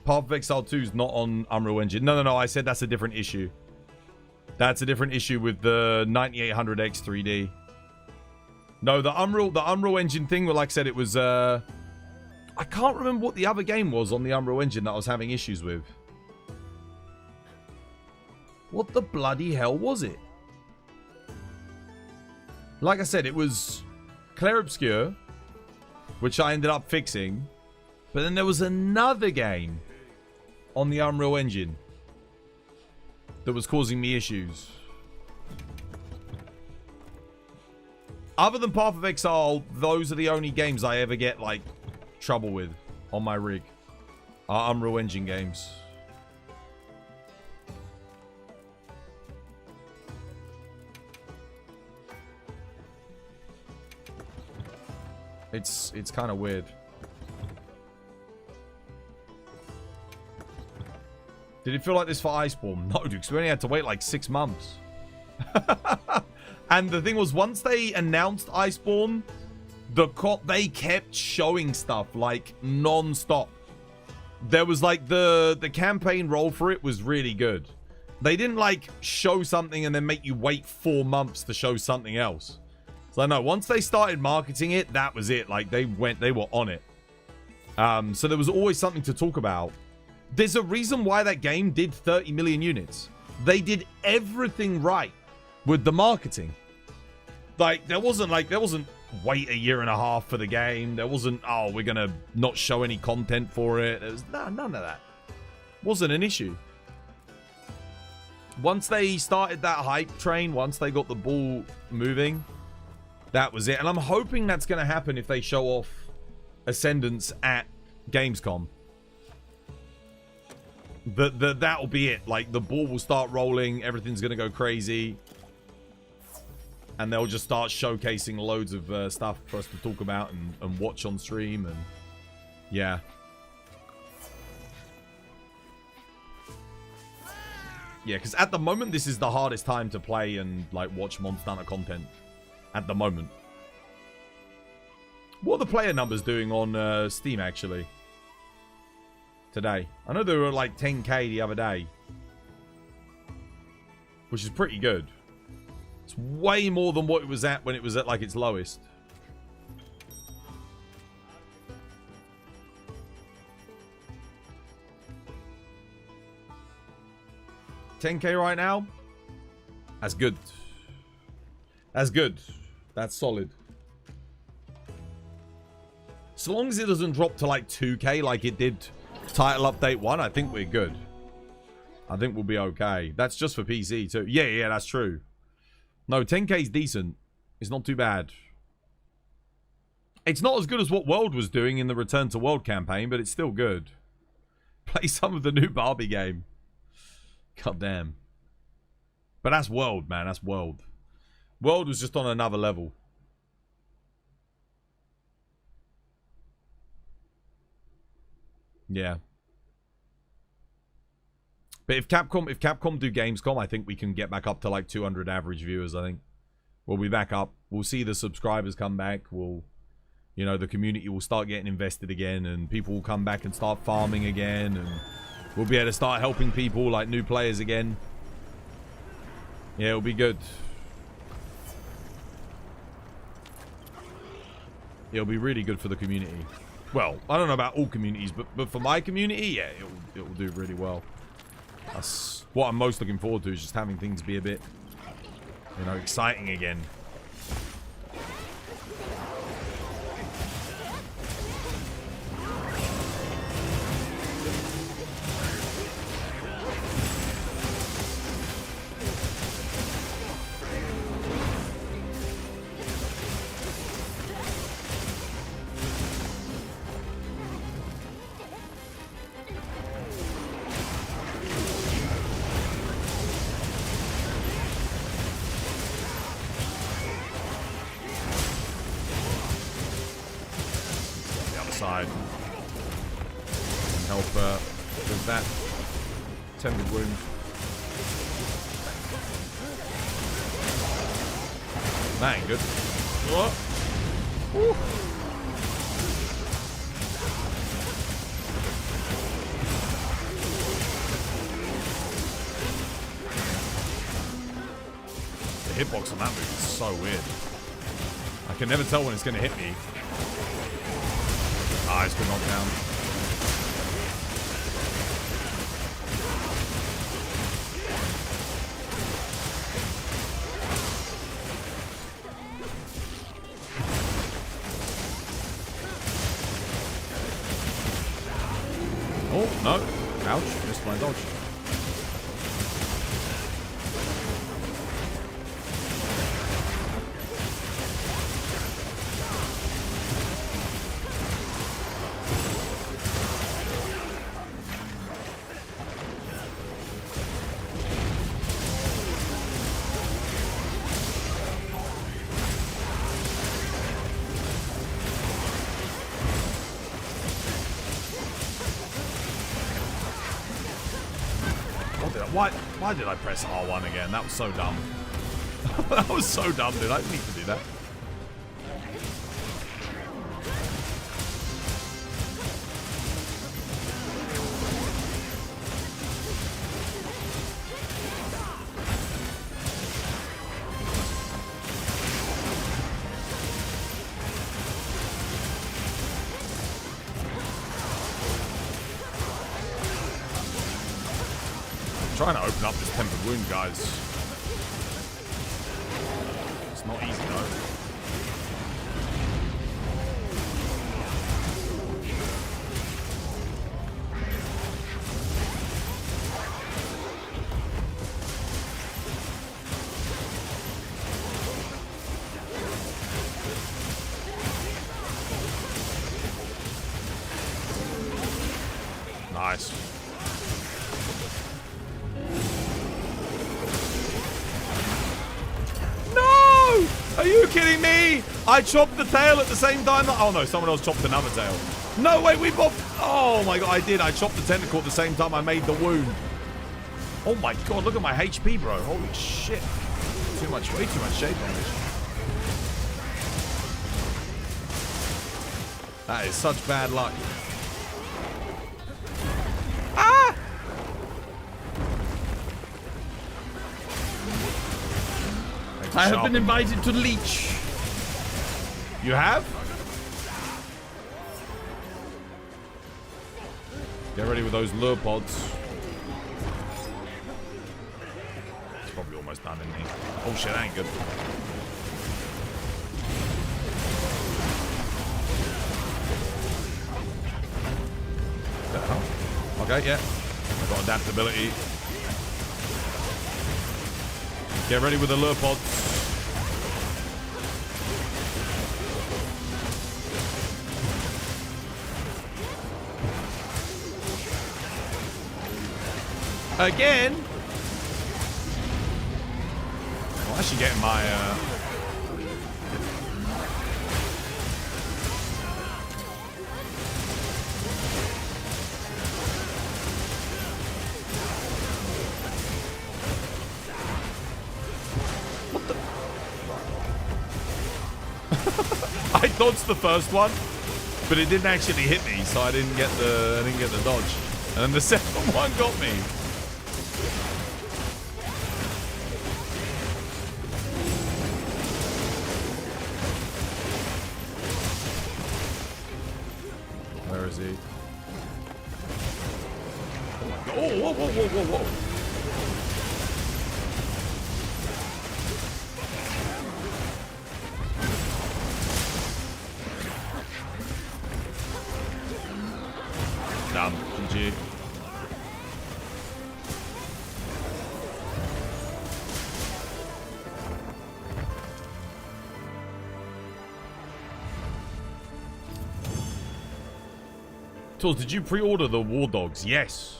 Path of Exile 2 is not on Unreal Engine. No. I said that's a different issue. That's a different issue with the 9800X 3D. No, the Unreal Engine thing, well, like I said, it was, I can't remember what the other game was on the Unreal Engine that I was having issues with. What the bloody hell was it? Like I said, it was Clair Obscur, which I ended up fixing. But then there was another game on the Unreal Engine that was causing me issues. Other than Path of Exile, those are the only games I ever get, like, trouble with on my rig. Are Unreal Engine games. It's kind of weird. Did it feel like this for Iceborne? No, dude, because we only had to wait like 6 months. And the thing was, once they announced Iceborne, they kept showing stuff like non-stop. There was like the campaign role for it was really good. They didn't like show something and then make you wait 4 months to show something else. So no, once they started marketing it, that was it. Like they were on it. So there was always something to talk about. There's a reason why that game did 30 million units. They did everything right with the marketing. Like there wasn't wait a year and a half for the game. There wasn't, oh, we're gonna not show any content for it. There was none of that. Wasn't an issue. Once they started that hype train, once they got the ball moving, that was it. And I'm hoping that's gonna happen if they show off Ascendance at Gamescom. That'll be it. Like the ball will start rolling, everything's gonna go crazy. And they'll just start showcasing loads of stuff for us to talk about and watch on stream. And yeah. Yeah, because at the moment, this is the hardest time to play and like watch Monster Hunter content. At the moment. What are the player numbers doing on Steam, actually? Today. I know they were like 10k the other day. Which is pretty good. It's way more than what it was at when it was at like its lowest. $10k right now? That's good. That's good. That's solid. So long as it doesn't drop to like 2k like it did title update 1, I think we're good. I think we'll be okay. That's just for PC too. Yeah, that's true. No, 10k is decent. It's not too bad. It's not as good as what World was doing in the Return to World campaign, but it's still good. Play some of the new Barbie game. God damn. But that's World, man. That's World. World was just on another level. Yeah. But if Capcom do Gamescom, I think we can get back up to like 200 average viewers, I think. We'll be back up. We'll see the subscribers come back. We'll, you know, the community will start getting invested again and people will come back and start farming again and we'll be able to start helping people like new players again. Yeah, it'll be good. It'll be really good for the community. Well, I don't know about all communities, but for my community, yeah, it'll do really well. That's what I'm most looking forward to, is just having things be a bit, you know, exciting again. Side and help with that tended wound. That ain't good. What? Woo. The hitbox on that move is so weird. I can never tell when it's going to hit me. Ah, it's been knocked down. Oh, no. Ouch. Missed my dodge. Why did I press R1 again? That was so dumb. That was so dumb, dude. I didn't need to do that. Trying to open up this tempered wound, guys. It's not easy though. Nice. Are you kidding me? I chopped the tail at the same time. Oh no, someone else chopped another tail. No, wait, we both. Oh my god, I did. I chopped the tentacle at the same time I made the wound. Oh my god, look at my HP, bro. Holy shit. Too much, way too much shape on this. That is such bad luck. Ah! I have been invited to leech. You have? Get ready with those lure pods. It's probably almost done, isn't he? Oh shit, that ain't good. What the hell? Okay, yeah. I've got adaptability. Get ready with the lure pods. Again. I'm actually getting my what the? I dodged the first one, but it didn't actually hit me, so I didn't get the dodge. And then the second one got me. Where is he? Oh my god. Oh, whoa, whoa, whoa, whoa, whoa. Damn, GG. Tools, did you pre-order the War Dogs? Yes.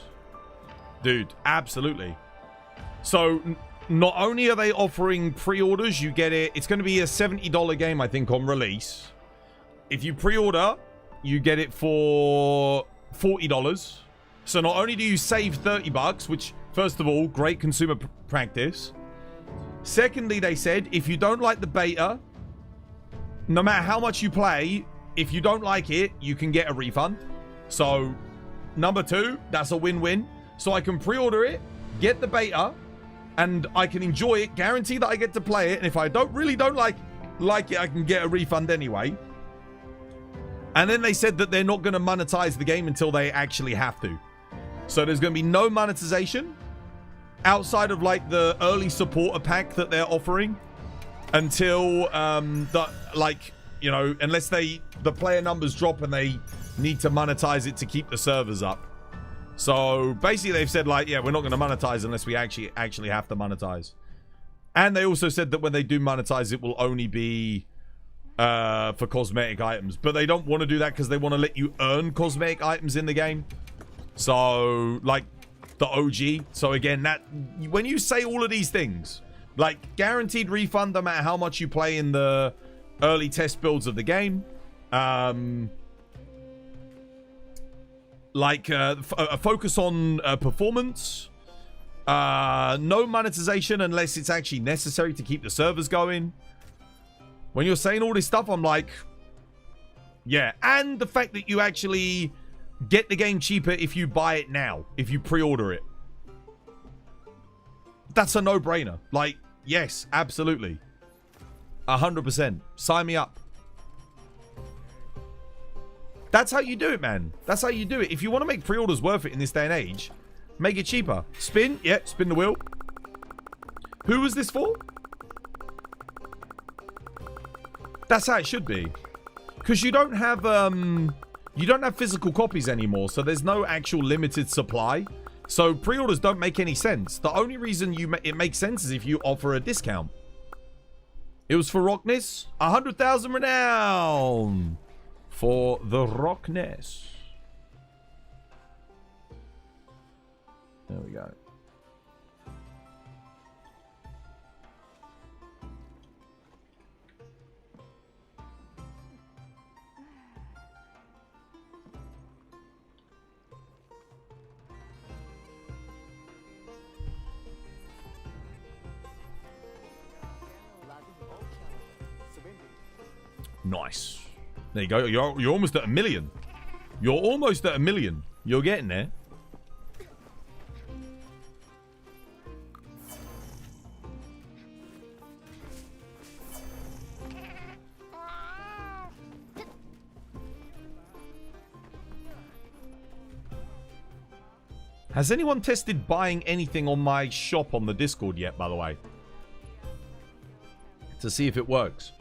Dude, absolutely. So, not only are they offering pre-orders, you get it. It's going to be a $70 game, I think, on release. If you pre-order, you get it for $40. So, not only do you save $30, which, first of all, great consumer practice. Secondly, they said, if you don't like the beta, no matter how much you play, if you don't like it, you can get a refund. So, number two, that's a win-win. So I can pre-order it, get the beta, and I can enjoy it, guarantee that I get to play it, and if I don't like it, I can get a refund anyway. And then they said that they're not going to monetize the game until they actually have to. So there's going to be no monetization outside of like the early supporter pack that they're offering until unless the player numbers drop and they need to monetize it to keep the servers up. So basically they've said like, yeah, we're not going to monetize unless we actually have to monetize. And they also said that when they do monetize, it will only be for cosmetic items. But they don't want to do that because they want to let you earn cosmetic items in the game. So like the OG. So again, that when you say all of these things, like guaranteed refund no matter how much you play in the early test builds of the game. A focus on performance, No monetization unless it's actually necessary to keep the servers going. When you're saying all this stuff, I'm like, yeah. And the fact that you actually get the game cheaper if you buy it now, if you pre-order it. That's a no-brainer. Like, yes, absolutely. 100%. Sign me up. That's how you do it, man. That's how you do it. If you want to make pre-orders worth it in this day and age, make it cheaper. Spin. Yeah, spin the wheel. Who was this for? That's how it should be. Because you don't have physical copies anymore, so there's no actual limited supply. So pre-orders don't make any sense. The only reason it makes sense is if you offer a discount. It was for Rockness. 100,000 renown for the Rockness. There we go. Nice. There you go. You're almost at 1 million. You're almost at 1 million. You're getting there. Has anyone tested buying anything on my shop on the Discord yet, by the way? To see if it works.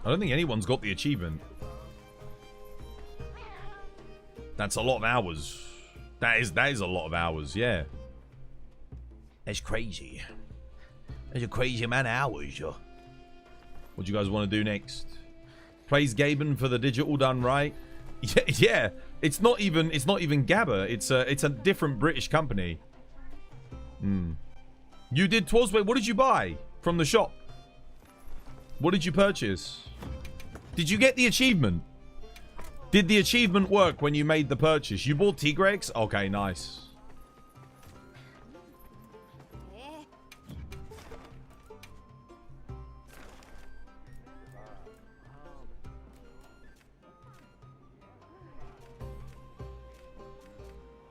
I don't think anyone's got the achievement. That's a lot of hours. That is a lot of hours, yeah. That's crazy. That's a crazy amount of hours, yo. What do you guys want to do next? Praise Gaben for the digital done right. Yeah. It's not even Gabba. It's a different British company. You did Twosway. What did you buy from the shop? What did you purchase? Did you get the achievement? Did the achievement work when you made the purchase? You bought Tigrex? Okay, nice.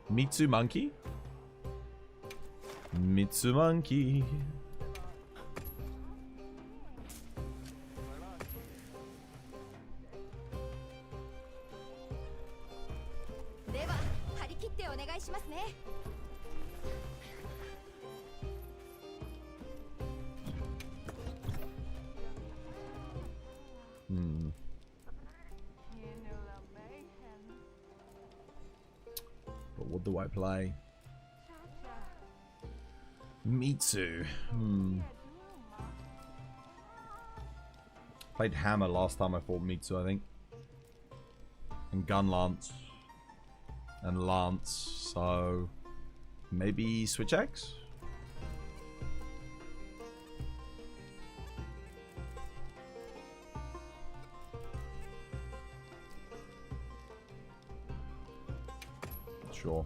Mitsu Monkey? Mitsu Monkey. But what do I play? Mitsu. Played Hammer last time I fought Mitsu, I think. And Gun Lance. And Lance. So maybe Switch X? Sure.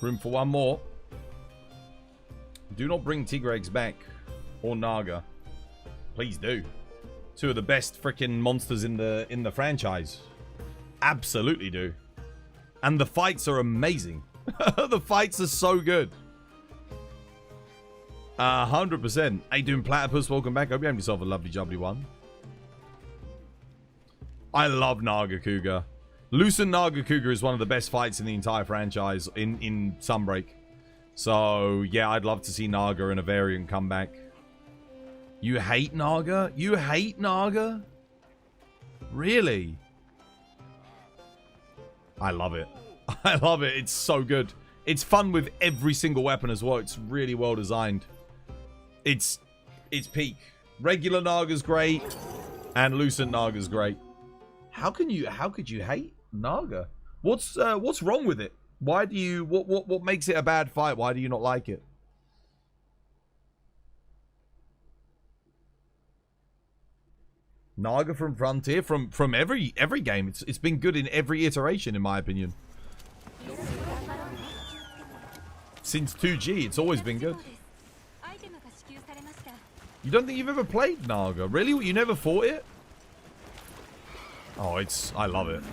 Room for one more. Do not bring Tigrex back. Or Naga. Please do. Two of the best freaking monsters in the franchise. Absolutely do. And the fights are amazing. The fights are so good. 100%. How you doing, Platypus? Welcome back. Hope you have yourself a lovely jubbly one. I love Naga Cougar. Lucent Naga Cougar is one of the best fights in the entire franchise in Sunbreak. So, yeah, I'd love to see Naga and a variant come back. You hate Naga? You hate Naga? Really? I love it. I love it. It's so good. It's fun with every single weapon as well. It's really well designed. It's peak. Regular Naga's great, and Lucent Naga's great. How could you hate Naga? What's wrong with it? Why do you what makes it a bad fight? Why do you not like it? Naga from Frontier, from every game. It's been good in every iteration, in my opinion. Since 2G, it's always been good. You don't think you've ever played Naga? Really? You never fought it? Oh, I love it.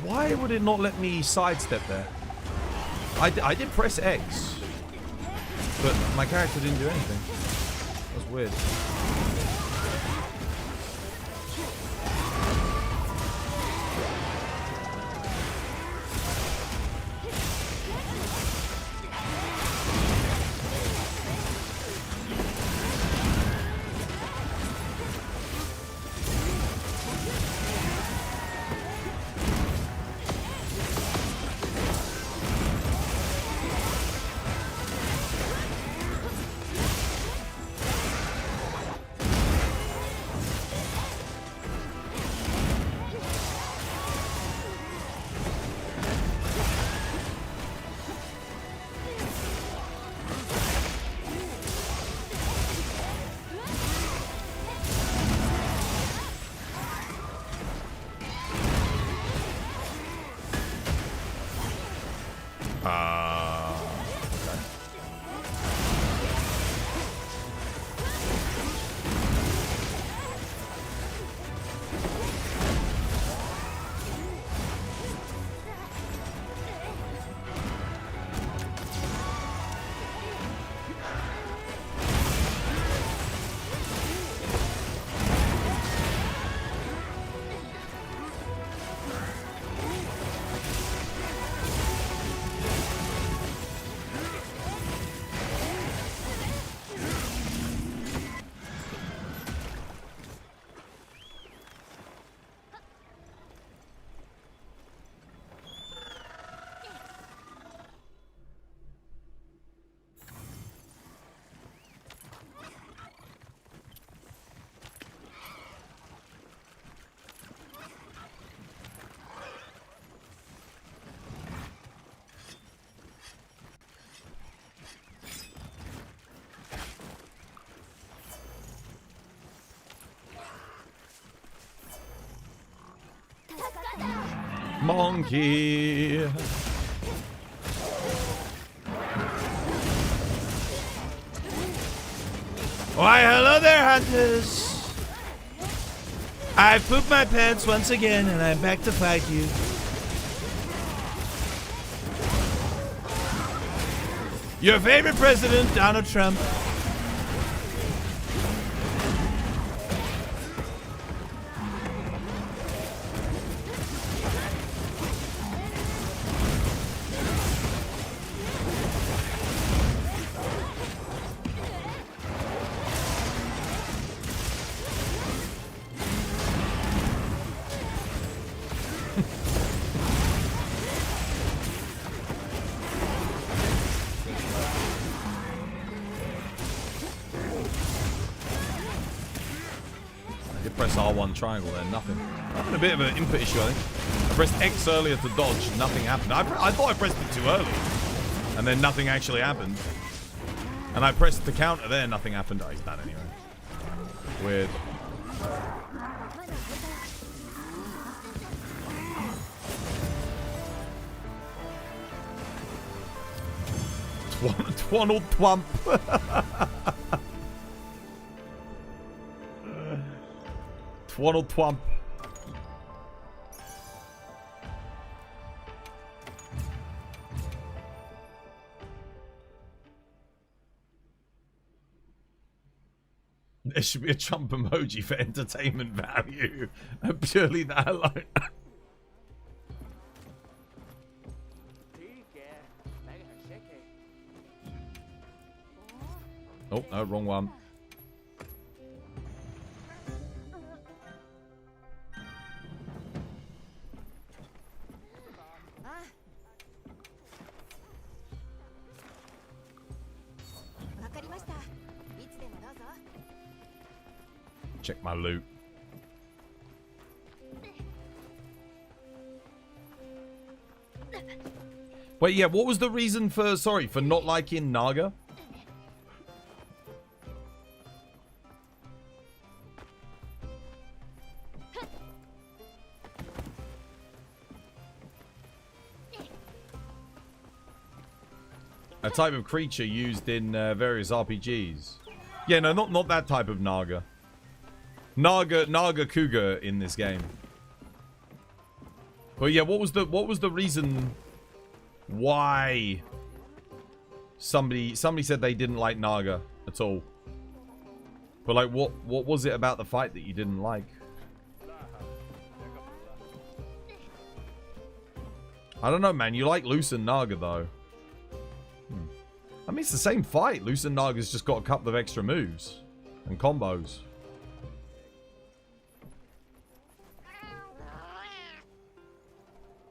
Why would it not let me sidestep there? I did press X, but my character didn't do anything. That's weird. Monkey. Why, hello there, hunters. I pooped my pants once again, and I'm back to fight you. Your favorite president, Donald Trump. Press R1 triangle there, nothing. Having a bit of an input issue, I think. I pressed X earlier to dodge, nothing happened. I thought I pressed it too early, and then nothing actually happened. And I pressed the counter there, nothing happened. Oh, he's done anyway. Weird. Twaddle Twump. Twaddle Twump. There should be a Trump emoji for entertainment value. Purely that alone. Oh, no, wrong one. Check my loot. Wait, yeah, what was the reason for, sorry, for not liking Naga? A type of creature used in various RPGs. Yeah, no, not that type of Naga. Naga Cougar in this game. But yeah, what was the reason why somebody said they didn't like Naga at all? But like, what was it about the fight that you didn't like? I don't know, man. You like Loose and Naga though. I mean, it's the same fight. Loose and Naga's just got a couple of extra moves and combos.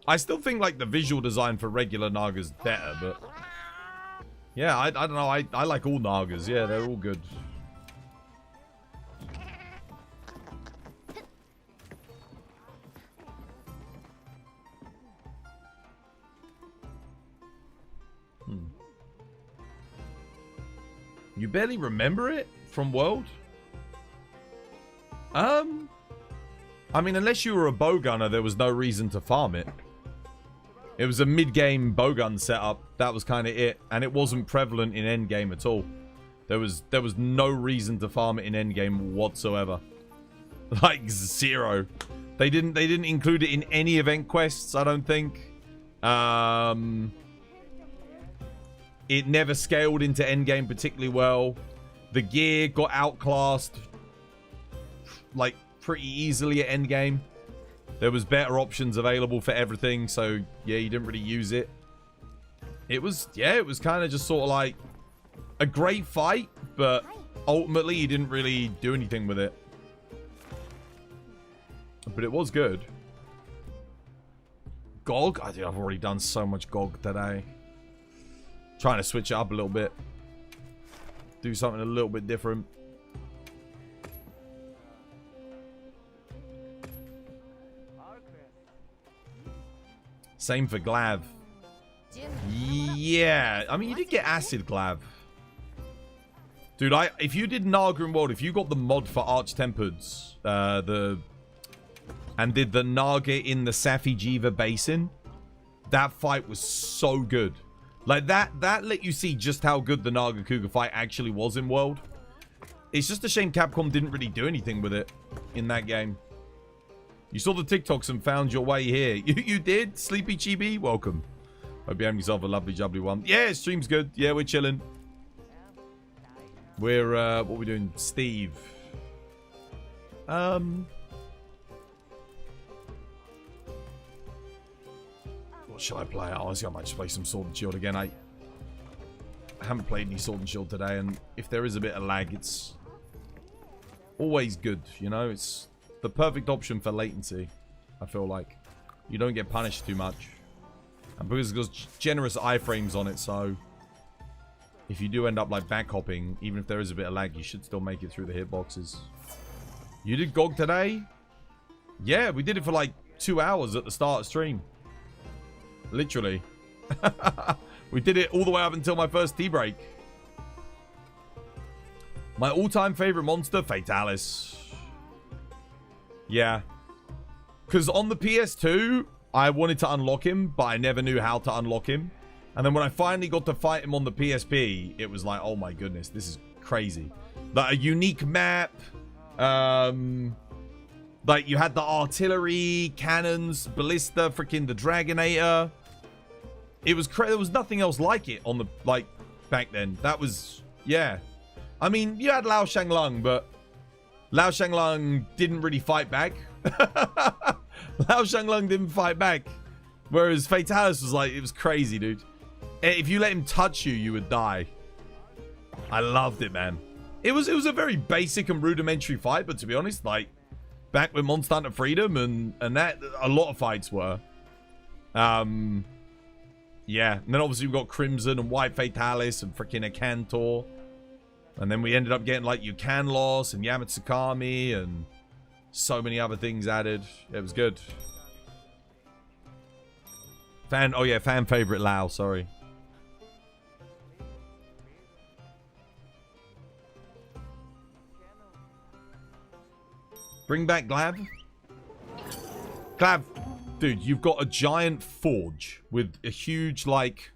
I still think like the visual design for regular Naga's better, but yeah, I don't know. I like all Nagas. Yeah, they're all good. You barely remember it from World? I mean, unless you were a bowgunner, there was no reason to farm it. It was a mid-game bowgun setup. That was kind of it. And it wasn't prevalent in endgame at all. There was no reason to farm it in endgame whatsoever. Like, zero. They didn't include it in any event quests, I don't think. It never scaled into endgame particularly well. The gear got outclassed like pretty easily at endgame. There was better options available for everything, so yeah, you didn't really use it. It was kind of just sort of like a great fight, but ultimately you didn't really do anything with it. But it was good. GOG? I think I've already done so much GOG today. Trying to switch it up a little bit. Do something a little bit different. Same for Glav. Yeah. I mean, you did get Acid Glav. Dude, if you did Naga in World, if you got the mod for Arch-Tempered's, and did the Naga in the Safi Jiva Basin, that fight was so good. Like, that let you see just how good the Naga Cougar fight actually was in World. It's just a shame Capcom didn't really do anything with it in that game. You saw the TikToks and found your way here. You did? Sleepy Chibi? Welcome. Hope you're having yourself a lovely, jubbly one. Yeah, stream's good. Yeah, we're chilling. We're, what are we doing? Steve. What shall I play? Honestly, I might just play some Sword and Shield again. I haven't played any Sword and Shield today, and if there is a bit of lag, it's always good, you know? It's the perfect option for latency, I feel like. You don't get punished too much. And because it's got generous iframes on it, so if you do end up like back hopping, even if there is a bit of lag, you should still make it through the hitboxes. You did GOG today? Yeah, we did it for like 2 hours at the start of stream. Literally. We did it all the way up until my first tea break. My all-time favorite monster, Fatalis. Yeah. Because on the PS2, I wanted to unlock him, but I never knew how to unlock him. And then when I finally got to fight him on the PSP, it was like, oh my goodness, this is crazy. Like, a unique map. Like, you had the artillery, cannons, ballista, freaking the Dragonator. It was there was nothing else like it on the, like, back then. That was, yeah. I mean, you had Lao Shanglung, but Lao Shanglung didn't really fight back. Lao Shanglung didn't fight back. Whereas Fatalis was like, it was crazy, dude. If you let him touch you, you would die. I loved it, man. It was a very basic and rudimentary fight, but to be honest, like, back with Monster Hunter Freedom and that, a lot of fights were. Yeah, and then obviously we've got Crimson and White Fatalis and freaking Akantor. And then we ended up getting, like, Yukan Loss and Yamatsukami and so many other things added. It was good. Fan favorite Lao, sorry. Bring back Glab. Glab, dude, you've got a giant forge with a huge, like,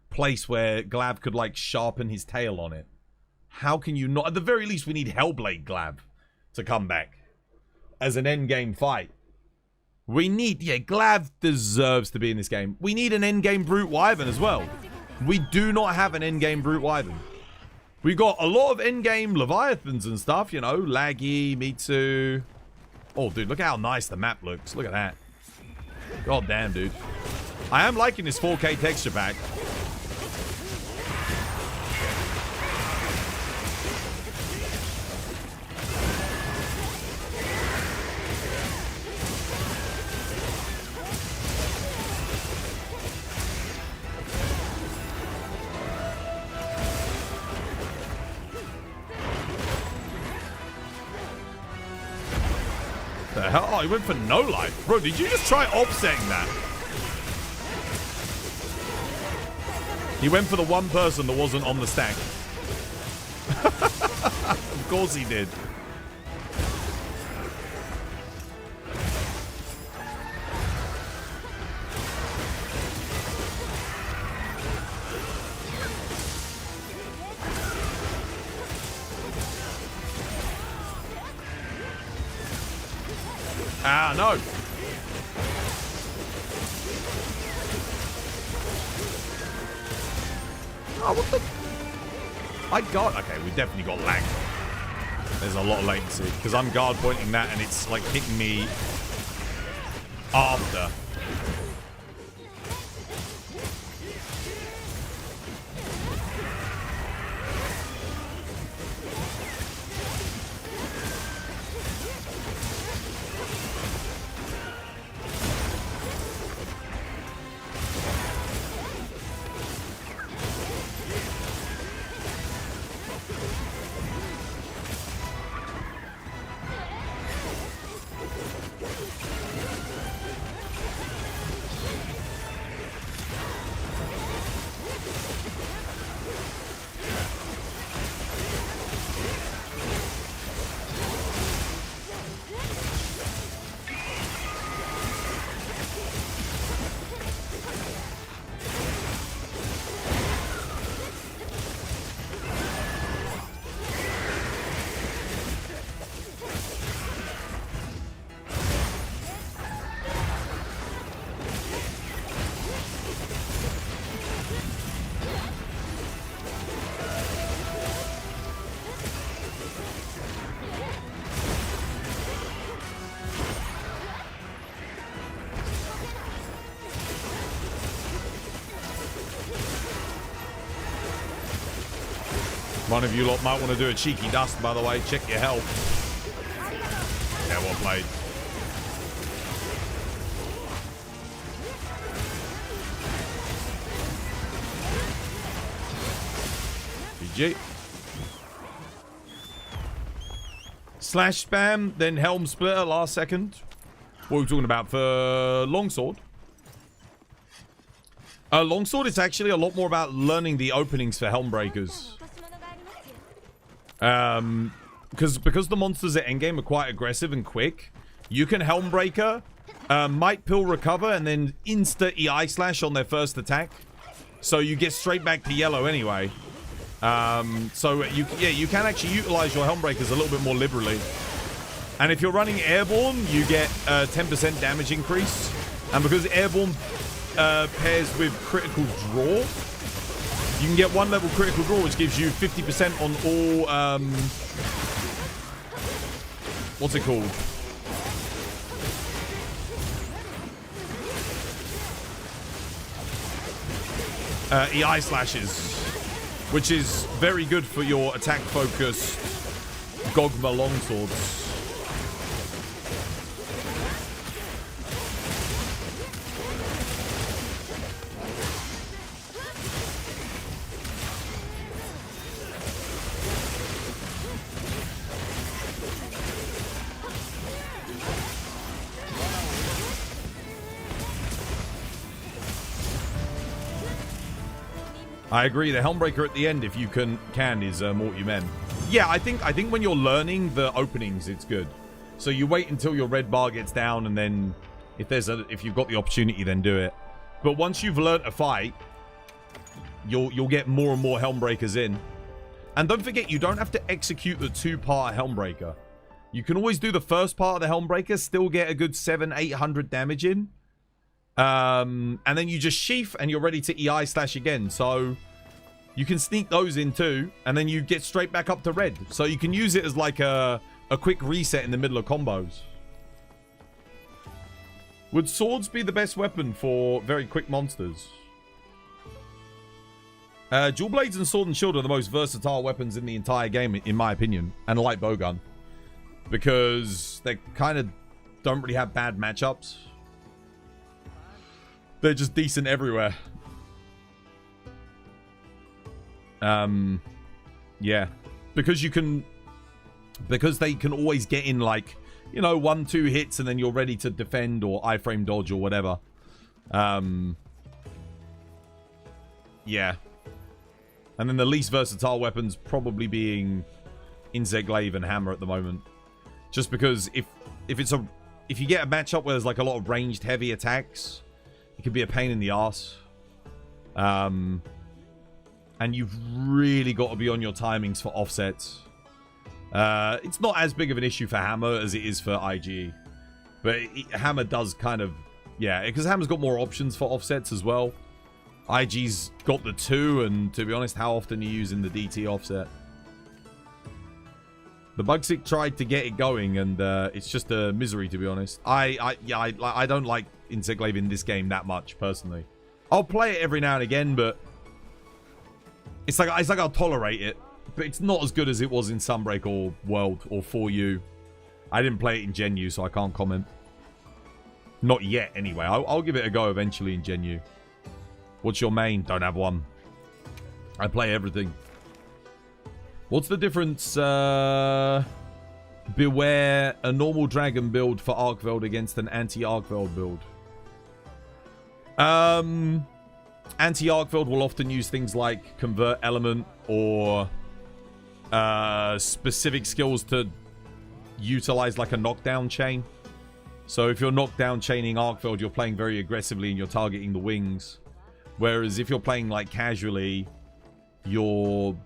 place where Glab could, like, sharpen his tail on it. How can you not? At the very least, we need Hellblade Glab to come back as an endgame fight. We need, yeah, Glab deserves to be in this game. We need an endgame Brute Wyvern as well. We do not have an endgame Brute Wyvern. We got a lot of endgame Leviathans and stuff, you know, Laggy, Mitsu. Oh, dude, look how nice the map looks. Look at that. God damn, dude. I am liking this 4K texture pack. The hell? Oh, he went for no life. Bro, did you just try offsetting that? He went for the one person that wasn't on the stack. Of course he did. Ah, no. Oh, what the? I got... Okay, we definitely got lag. There's a lot of latency. Because I'm guard pointing that and it's like hitting me after. One of you lot might want to do a cheeky dust, by the way. Check your health. Yeah, well played. GG. Slash spam, then Helm Splitter last second. What are we talking about for Longsword? Longsword is actually a lot more about learning the openings for Helmbreakers. Because the monsters at endgame are quite aggressive and quick, you can Helmbreaker, Might Pill Recover, and then insta EI Slash on their first attack. So you get straight back to yellow anyway. So you can actually utilize your Helmbreakers a little bit more liberally. And if you're running Airborne, you get a 10% damage increase. And because Airborne pairs with Critical Draw, you can get 1 level Critical Draw, which gives you 50% on all, what's it called? EI Slashes. which is very good for your attack-focused Gogma longswords. I agree. The Helmbreaker at the end, if you can is Mort You Men. Yeah, I think when you're learning the openings, it's good. So you wait until your red bar gets down, and then if you've got the opportunity, then do it. But once you've learnt a fight, you'll get more and more Helmbreakers in. And don't forget, you don't have to execute the 2-part Helmbreaker. You can always do the first part of the Helmbreaker, still get a good 700-800 damage in. And then you just sheath and you're ready to EI slash again. So you can sneak those in too, and then you get straight back up to red. So you can use it as like a quick reset in the middle of combos. Would swords be the best weapon for very quick monsters? Dual blades and sword and shield are the most versatile weapons in the entire game, in my opinion, and a light bowgun, because they kind of don't really have bad matchups. They're just decent everywhere. Yeah, because they can always get in, like, you know, 1-2 hits and then you're ready to defend or iframe dodge or whatever. Yeah. And then the least versatile weapons probably being Insect Glaive and Hammer at the moment. Just because if you get a matchup where there's like a lot of ranged heavy attacks, it could be a pain in the ass. And you've really got to be on your timings for offsets. It's not as big of an issue for Hammer as it is for IG. But Hammer does kind of... Yeah, because Hammer's got more options for offsets as well. IG's got the 2, and to be honest, how often are you using the DT offset? The Bugsick tried to get it going, and it's just a misery, to be honest. I don't like Insect Glaive in this game that much, personally. I'll play it every now and again, but it's like I'll tolerate it. But it's not as good as it was in Sunbreak or World or 4U. I didn't play it in Gen U, so I can't comment. Not yet, anyway. I'll give it a go eventually in Gen U. What's your main? Don't have one. I play everything. What's the difference? Beware a normal dragon build for Arkveld against an anti-Arkveld build. Anti-Arkveld will often use things like Convert Element or specific skills to utilize like a knockdown chain. So if you're knockdown chaining Arkveld, you're playing very aggressively and you're targeting the wings. Whereas if you're playing like casually, you're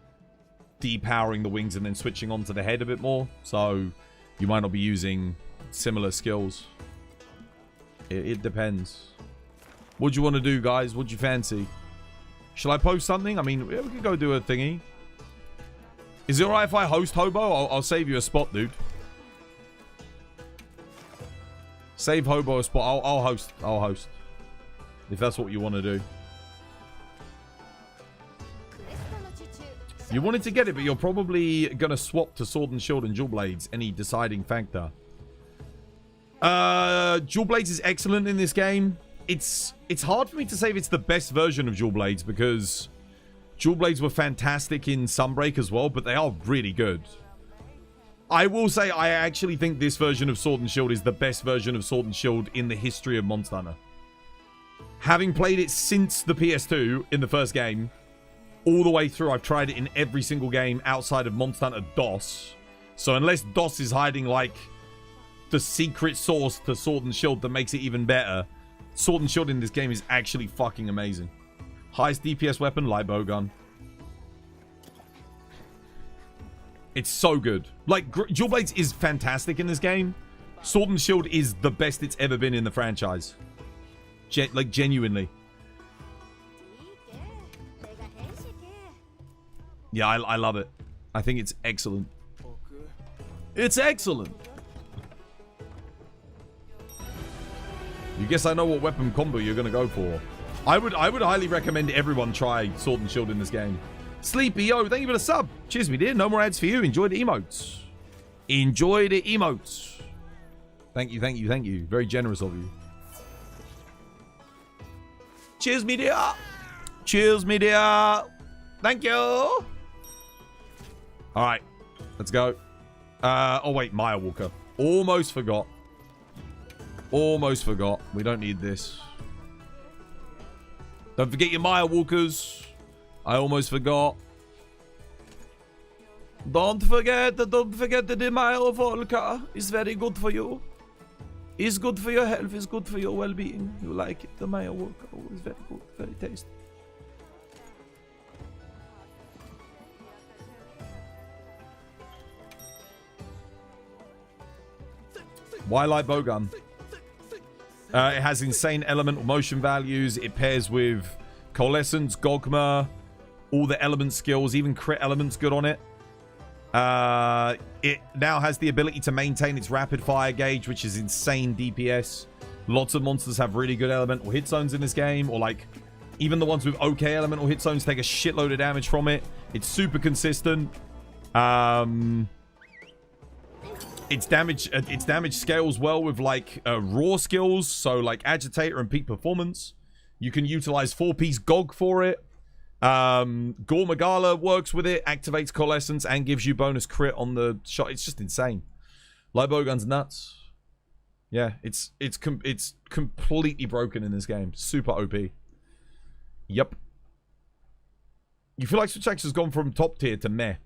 depowering the wings and then switching onto the head a bit more. So you might not be using similar skills. It depends. What do you want to do, guys? What do you fancy? Shall I post something? I mean, we could go do a thingy. Is it alright if I host Hobo? I'll save you a spot, dude. Save Hobo a spot. I'll host. I'll host. If that's what you want to do. You wanted to get it, but you're probably going to swap to Sword and Shield and Dual Blades. Any deciding factor? Dual Blades is excellent in this game. It's hard for me to say if it's the best version of Dual Blades, because Dual Blades were fantastic in Sunbreak as well, but they are really good. I will say I actually think this version of Sword and Shield is the best version of Sword and Shield in the history of Monster Hunter. Having played it since the PS2 in the first game, all the way through, I've tried it in every single game outside of Monster Hunter DOS. So unless DOS is hiding like the secret source to Sword and Shield that makes it even better, Sword and Shield in this game is actually fucking amazing. Highest DPS weapon, light bowgun. It's so good. Like, Dual Blades is fantastic in this game. Sword and Shield is the best it's ever been in the franchise. Like, genuinely. Yeah, I love it. I think it's excellent. It's excellent. You guess I know what weapon combo you're going to go for. I would highly recommend everyone try Sword and Shield in this game. Sleepy, yo, thank you for the sub. Cheers, me dear. No more ads for you. Enjoy the emotes. Enjoy the emotes. Thank you, thank you, thank you. Very generous of you. Cheers, me dear. Cheers, me dear. Thank you. All right, let's go. Oh, wait, Maya Walker. Almost forgot. Almost forgot. We don't need this. Don't forget your Maya Walkers. I almost forgot. Don't forget that the Maya Walker is very good for you. It's good for your health. It's good for your well-being. You like it. The Maya Walker is very good. Very tasty. Why light bowgun? It has insane elemental motion values. It pairs with Coalescence, Gogma, all the element skills, even crit elements good on it. It now has the ability to maintain its rapid fire gauge, which is insane DPS. Lots of monsters have really good elemental hit zones in this game, or like even the ones with okay elemental hit zones take a shitload of damage from it. It's super consistent. Its damage scales well with like raw skills, so like Agitator and Peak Performance. You can utilize 4-piece GOG for it. Gore Magala works with it, activates Coalescence, and gives you bonus crit on the shot. It's just insane. Light bowgun's nuts. Yeah, it's completely broken in this game. Super OP. Yep. You feel like Switch X has gone from top tier to meh.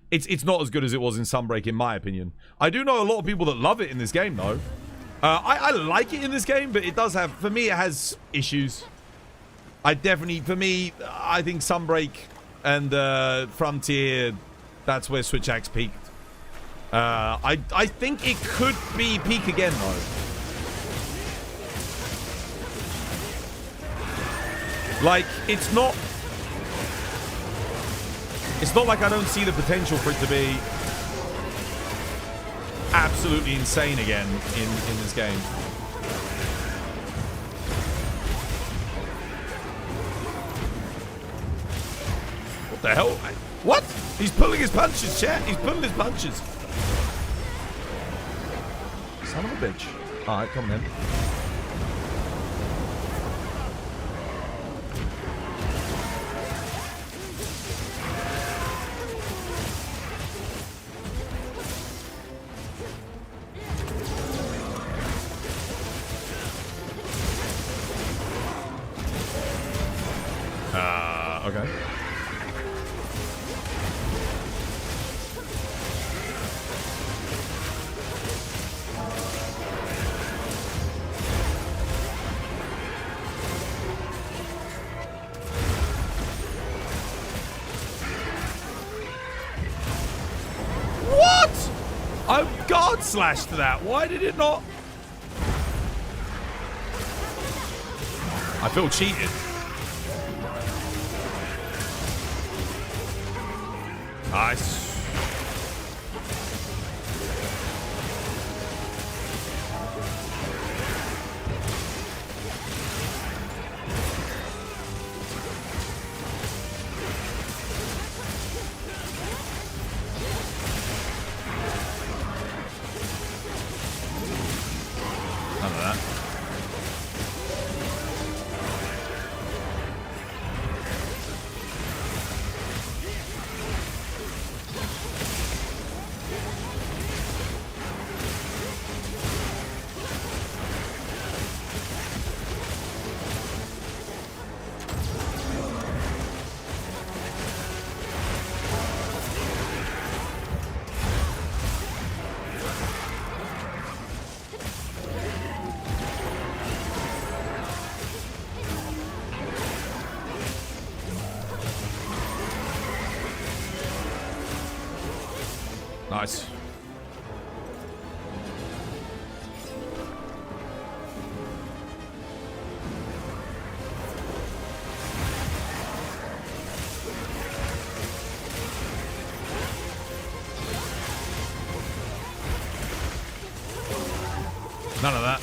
It's not as good as it was in Sunbreak, in my opinion. I do know a lot of people that love it in this game, though. I like it in this game, but it does have... For me, it has issues. I definitely... For me, I think Sunbreak and Frontier, that's where Switch X peaked. I think it could be peak again, though. Like, it's not... It's not like I don't see the potential for it to be absolutely insane again in this game. What the hell? What? He's pulling his punches, chat. He's pulling his punches. Son of a bitch. Alright, come on then. Okay. What? I God slashed that. Why did it not? I feel cheated. Nice. None of that. Nice. None of that.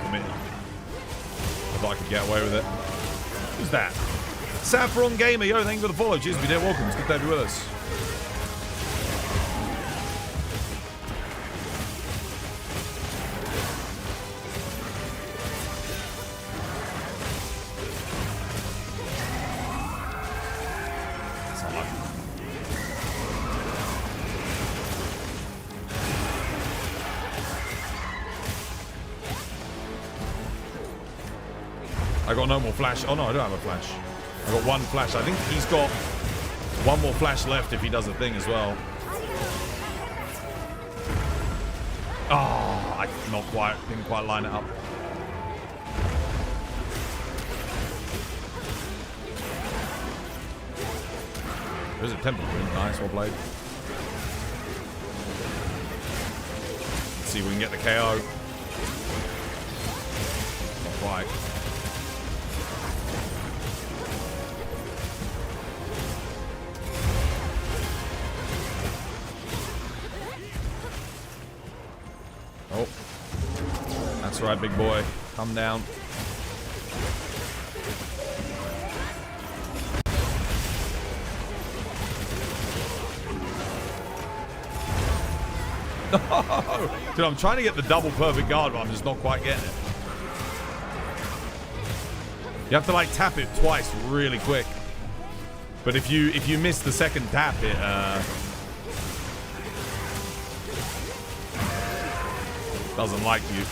admit. I thought I could get away with it. Who's that? Saffron Gamer, yo, thank you for the follow. Cheers, be there. Welcome. It's good to have you with us. I got no more flash. Oh no, I don't have a flash. I got one flash. I think he's got one more flash left if he does a thing as well. Oh, I didn't quite line it up. There's a temple. Nice, well played. Let's see if we can get the KO. Not quite. Oh, that's right, big boy. Come down. Dude, I'm trying to get the double perfect guard, but I'm just not quite getting it. You have to like tap it twice really quick. But if you miss the second tap, it doesn't like you.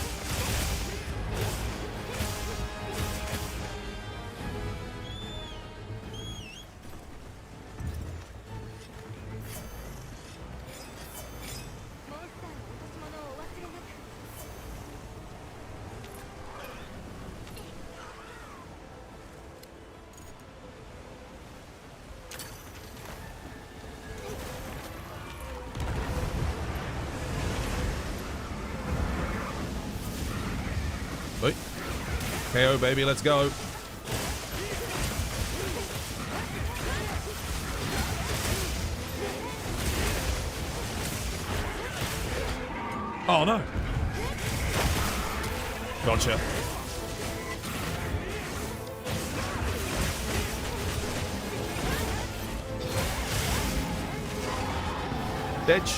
KO, baby, let's go. Oh, no. Gotcha. Ditch.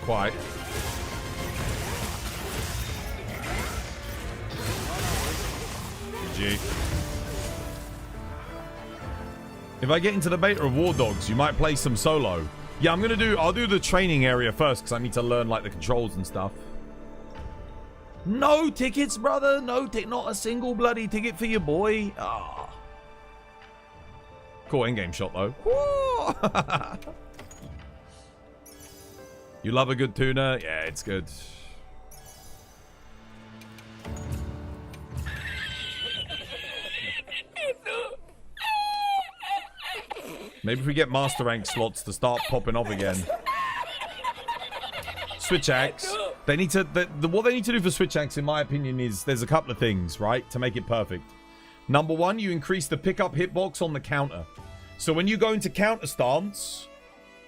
Quite. GG. If I get into the beta of War Dogs, you might play some solo. Yeah, I'll do the training area first because I need to learn like the controls and stuff. No tickets, brother. Not a single bloody ticket for your boy. Ah. Cool in-game shot though. You love a good tuna? Yeah, it's good. Maybe if we get master rank slots to start popping off again. Switch axe. They need to. What they need to do for switch axe, in my opinion, is there's a couple of things, right, to make it perfect. Number one, you increase the pickup hitbox on the counter. So when you go into counter stance,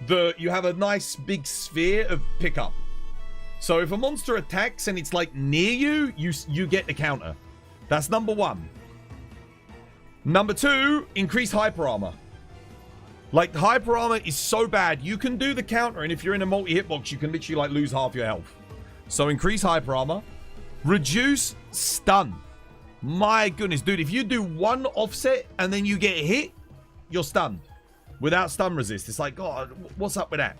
you have a nice big sphere of pickup. So if a monster attacks and it's like near you, you get the counter. That's number one. Number two, increase hyper armor. Like, hyper armor is so bad. You can do the counter, and if you're in a multi-hitbox, you can literally like lose half your health. So increase hyper armor. Reduce stun. My goodness, dude, if you do one offset and then you get hit, you're stunned. Without stun resist. It's like, God, what's up with that?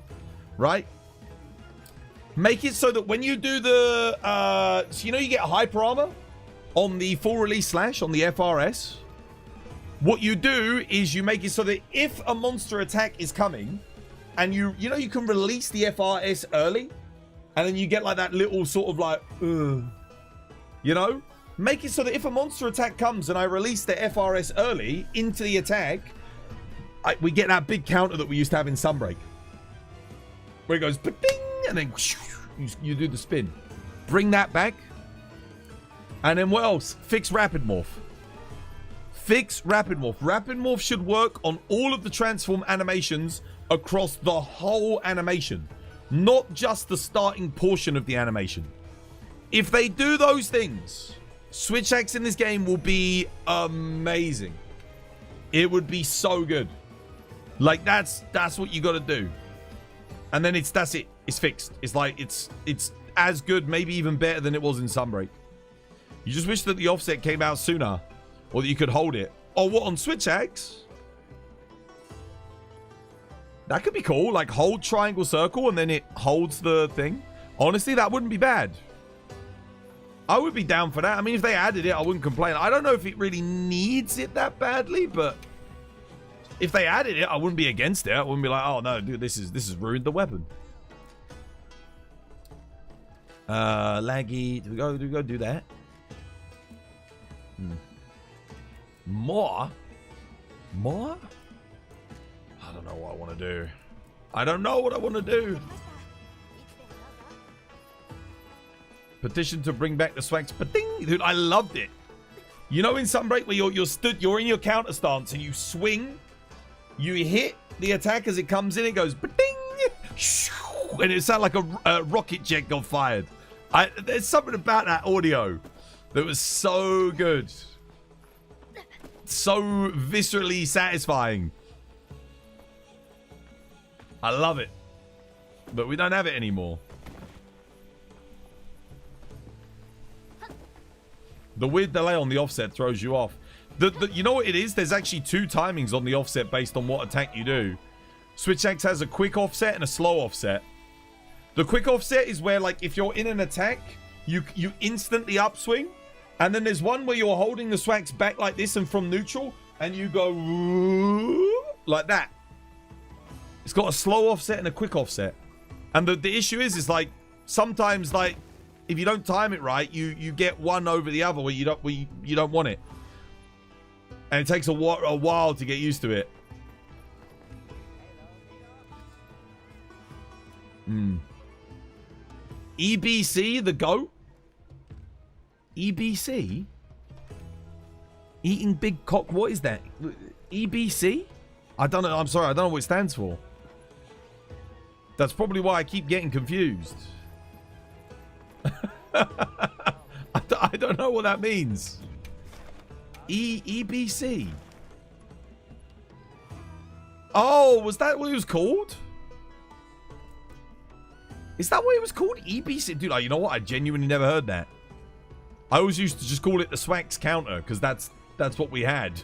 Right? Make it so that when you do the... so you know you get hyper armor on the full release slash, on the FRS. What you do is you make it so that if a monster attack is coming, and you can release the FRS early, and then you get like that little sort of like, you know? Make it so that if a monster attack comes and I release the FRS early into the attack, we get that big counter that we used to have in Sunbreak. Where it goes, ding, and then you do the spin. Bring that back. And then what else? Fix Rapid Morph. Fix Rapid Morph. Rapid Morph should work on all of the transform animations across the whole animation, not just the starting portion of the animation. If they do those things, switch hacks in this game will be amazing. It would be so good. Like, that's what you got to do. And then that's it. It's fixed. It's like, it's as good, maybe even better than it was in Sunbreak. You just wish that the offset came out sooner, or that you could hold it. Oh, what, on switch hacks? That could be cool. Like, hold triangle circle and then it holds the thing. Honestly, that wouldn't be bad. I would be down for that. I mean, if they added it, I wouldn't complain. I don't know if it really needs it that badly, but if they added it, I wouldn't be against it. I wouldn't be like, oh no, dude, this has ruined the weapon. Laggy. Do we go do that? More? I don't know what I want to do. I don't know what I want to do. Petition to bring back the swags. Ba-ding! Dude, I loved it. You know in Sunbreak where you're in your counter stance and you swing, you hit the attack as it comes in, it goes ba-ding! And it sounded like a rocket jet got fired. There's something about that audio that was so good. So viscerally satisfying. I love it. But we don't have it anymore. The weird delay on the offset throws you off. You know what it is? There's actually 2 timings on the offset based on what attack you do. Switch X has a quick offset and a slow offset. The quick offset is where, like, if you're in an attack, you instantly upswing. And then there's one where you're holding the swags back like this and from neutral, and you go like that. It's got a slow offset and a quick offset. And the issue is like, sometimes, like, if you don't time it right, you get one over the other where you don't want it. And it takes a while to get used to it. EBC, the goat? EBC? Eating big cock, what is that? EBC? I don't know, I'm sorry, I don't know what it stands for. That's probably why I keep getting confused. I don't know what that means. EBC. Oh, was that what it was called? Is that what it was called? EBC? Dude, you know what? I genuinely never heard that. I always used to just call it the Swax counter, because that's what we had.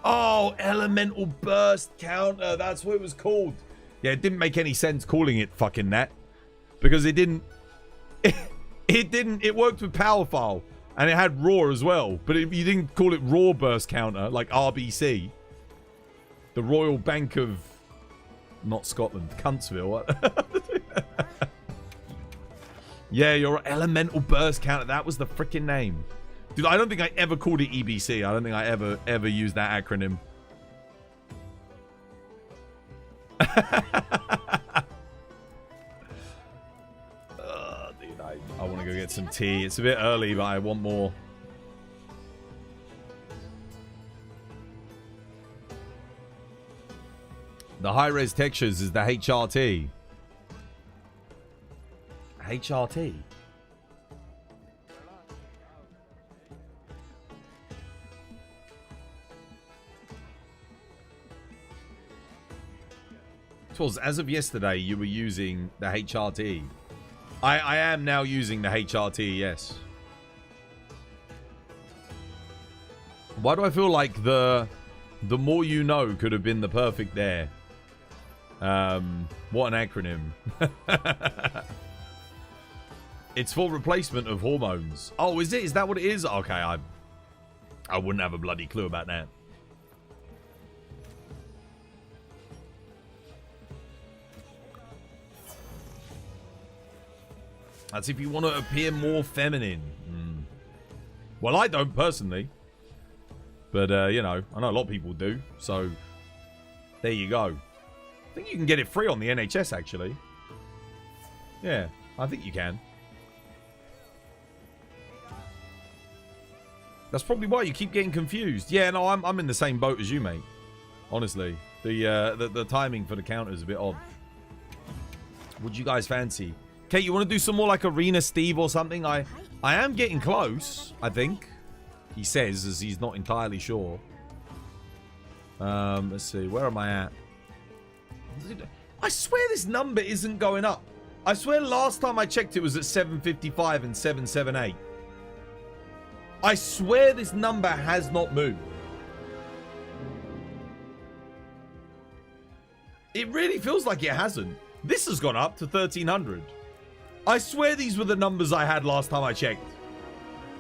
Oh, elemental burst counter. That's what it was called. Yeah, it didn't make any sense calling it fucking that. Because it didn't... It worked with power file. And it had raw as well. But you didn't call it raw burst counter, like RBC. The Royal Bank of... Not Scotland. Cuntsville. What? Yeah, your elemental burst counter. That was the freaking name. Dude, I don't think I ever called it EBC. I don't think I ever used that acronym. Dude, I want to go get some tea. It's a bit early, but I want more. The high-res textures is the HRT. HRT? Tools, as of yesterday, you were using the HRT. I am now using the HRT, yes. Why do I feel like the more you know could have been the perfect there? What an acronym. It's for replacement of hormones. Oh, is it? Is that what it is? Okay, I wouldn't have a bloody clue about that. That's if you want to appear more feminine. Well, I don't personally. But, you know, I know a lot of people do. So, there you go. I think you can get it free on the NHS, actually. Yeah, I think you can. That's probably why you keep getting confused. Yeah, no, I'm in the same boat as you, mate. Honestly, the timing for the counter is a bit odd. Would you guys fancy? Kate, you want to do some more like Arena Steve or something? I am getting close, I think. He says, as he's not entirely sure. Let's see. Where am I at? I swear this number isn't going up. I swear last time I checked it was at 755 and 778. I swear this number has not moved. It really feels like it hasn't. This has gone up to 1300. I swear these were the numbers I had last time I checked.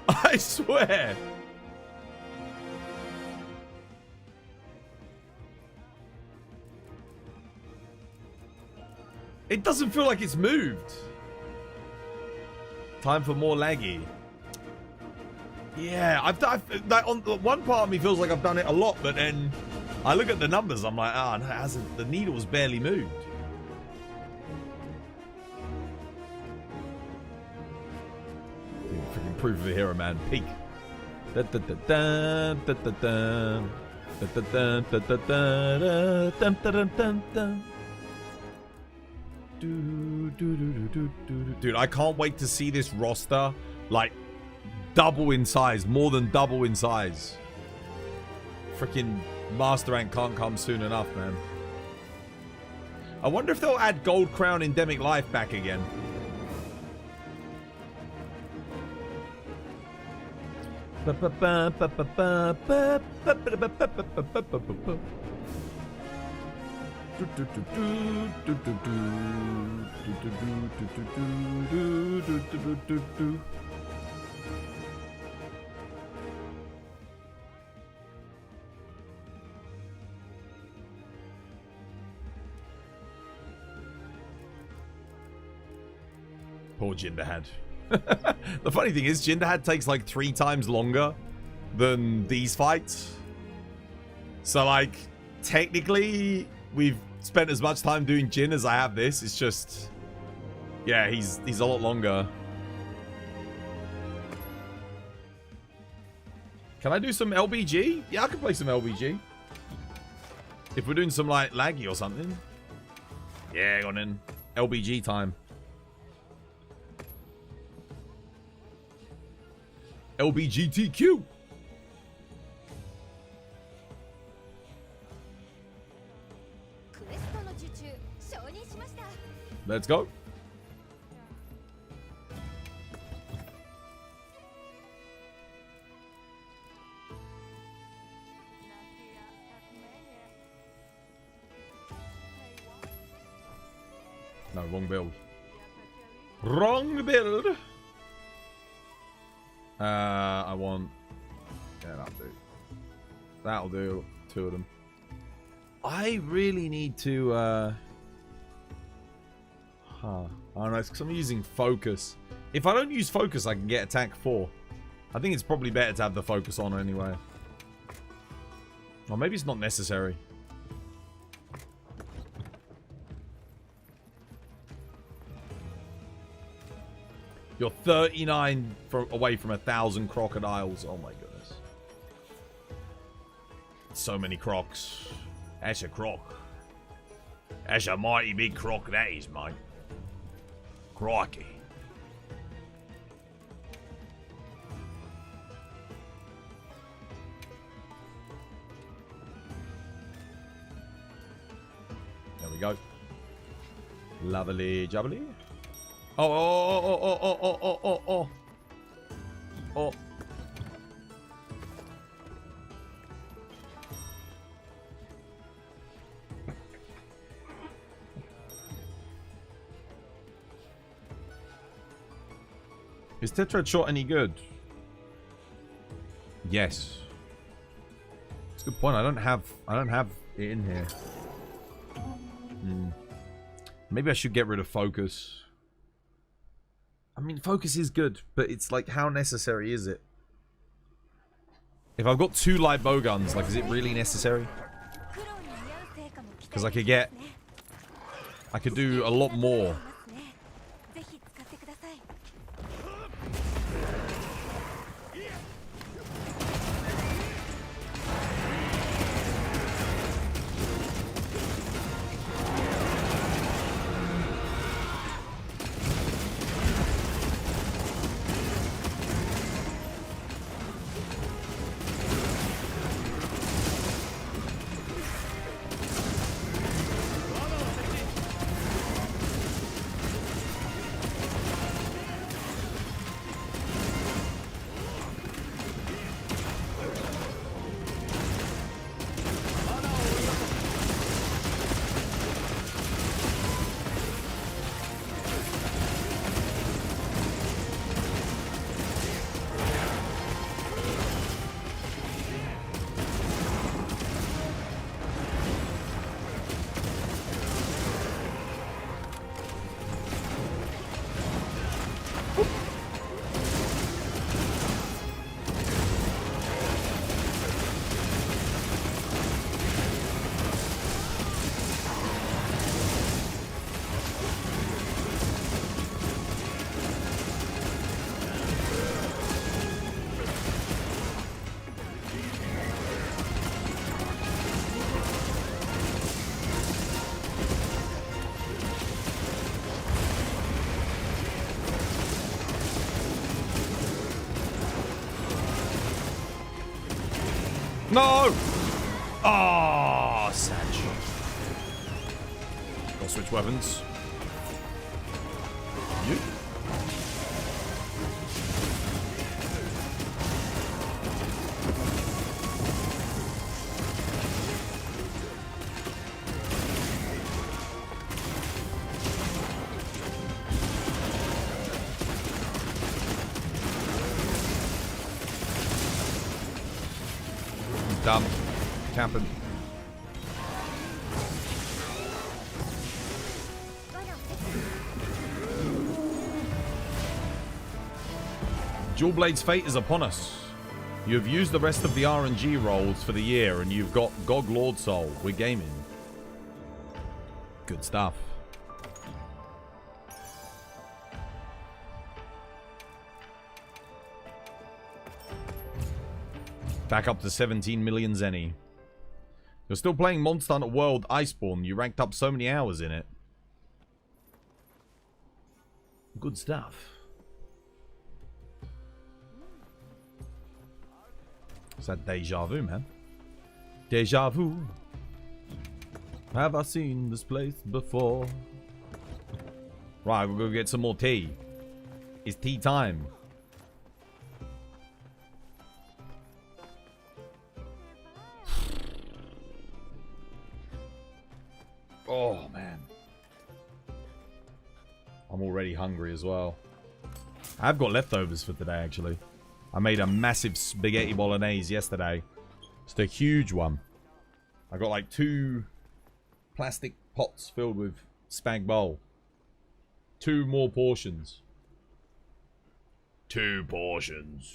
I swear. It doesn't feel like it's moved. Time for more laggy. Yeah, I've on one part of me feels like I've done it a lot, but then I look at the numbers, I'm like, no, it hasn't. The needle's barely moved. Freaking proof of a hero, man. Peak. Dude, I can't wait to see this roster like double in size, more than double in size. Freaking Master Rank can't come soon enough, man. I wonder if they'll add Gold Crown Endemic Life back again. Poor Jinderhad. The funny thing is, Jinderhad takes like 3 times longer than these fights. So like, technically, we've spent as much time doing Jin as I have this. It's just, yeah, he's a lot longer. Can I do some LBG? Yeah, I can play some LBG. If we're doing some like laggy or something. Yeah, go on in. LBG time. LBGTQ. Let's go. No, wrong build. Wrong build. I want... Yeah, that'll do. That'll do. 2 of them. I really need to... I don't know, it's because I'm using focus. If I don't use focus, I can get attack 4. I think it's probably better to have the focus on anyway. Or maybe it's not necessary. You're 39 away from 1,000 crocodiles. Oh my goodness. So many crocs. That's a croc. That's a mighty big croc that is, mate. Crikey. There we go. Lovely jubbly. Oh. Is Tetrad shot any good? Yes. It's a good point. I don't have it in here. Maybe I should get rid of focus. I mean, focus is good, but it's like, how necessary is it? If I've got 2 light bow guns, like, is it really necessary? Because I could do a lot more. No! Oh, sad. I'll switch weapons. You? Dumb. Camping. Dual Blade's fate is upon us. You have used the rest of the RNG rolls for the year, and you've got GOG Lord Soul. We're gaming. Good stuff. Back up to 17 million Zenny. You're still playing Monster Hunter World Iceborne. You ranked up so many hours in it. Good stuff. It's that deja vu, man. Deja vu. Have I seen this place before? Right, we'll go get some more tea. It's tea time. Oh, man. I'm already hungry as well. I've got leftovers for today, actually. I made a massive spaghetti bolognese yesterday. It's a huge one. I got like 2 plastic pots filled with spag bol. 2 more portions. 2 portions.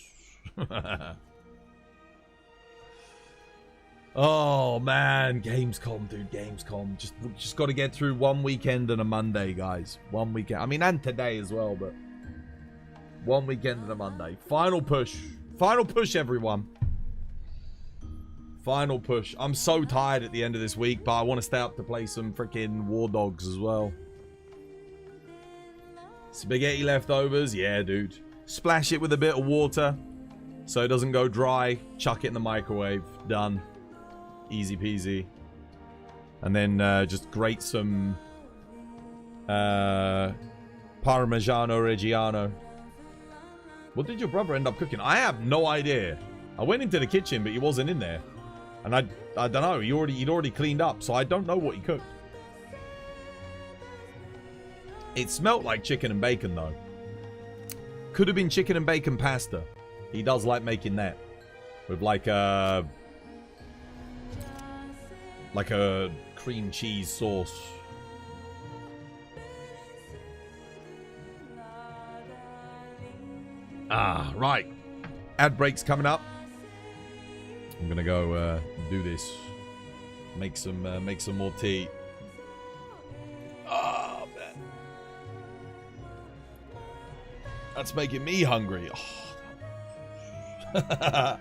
Oh, man. Gamescom, dude. Gamescom. Just got to get through one weekend and a Monday, guys. One weekend. I mean, and today as well, but... one weekend and a Monday. Final push. Final push, everyone. Final push. I'm so tired at the end of this week, but I want to stay up to play some freaking War Dogs as well. Spaghetti leftovers. Yeah, dude. Splash it with a bit of water so it doesn't go dry. Chuck it in the microwave. Done. Easy peasy. And then just grate some Parmigiano Reggiano. What did your brother end up cooking? I have no idea. I went into the kitchen, but he wasn't in there. And I don't know. He'd already cleaned up, so I don't know what he cooked. It smelled like chicken and bacon, though. Could have been chicken and bacon pasta. He does like making that. With like a cream cheese sauce. Ah, right. Ad break's coming up. I'm gonna go do this. Make some more tea. Oh, man. That's making me hungry. Oh.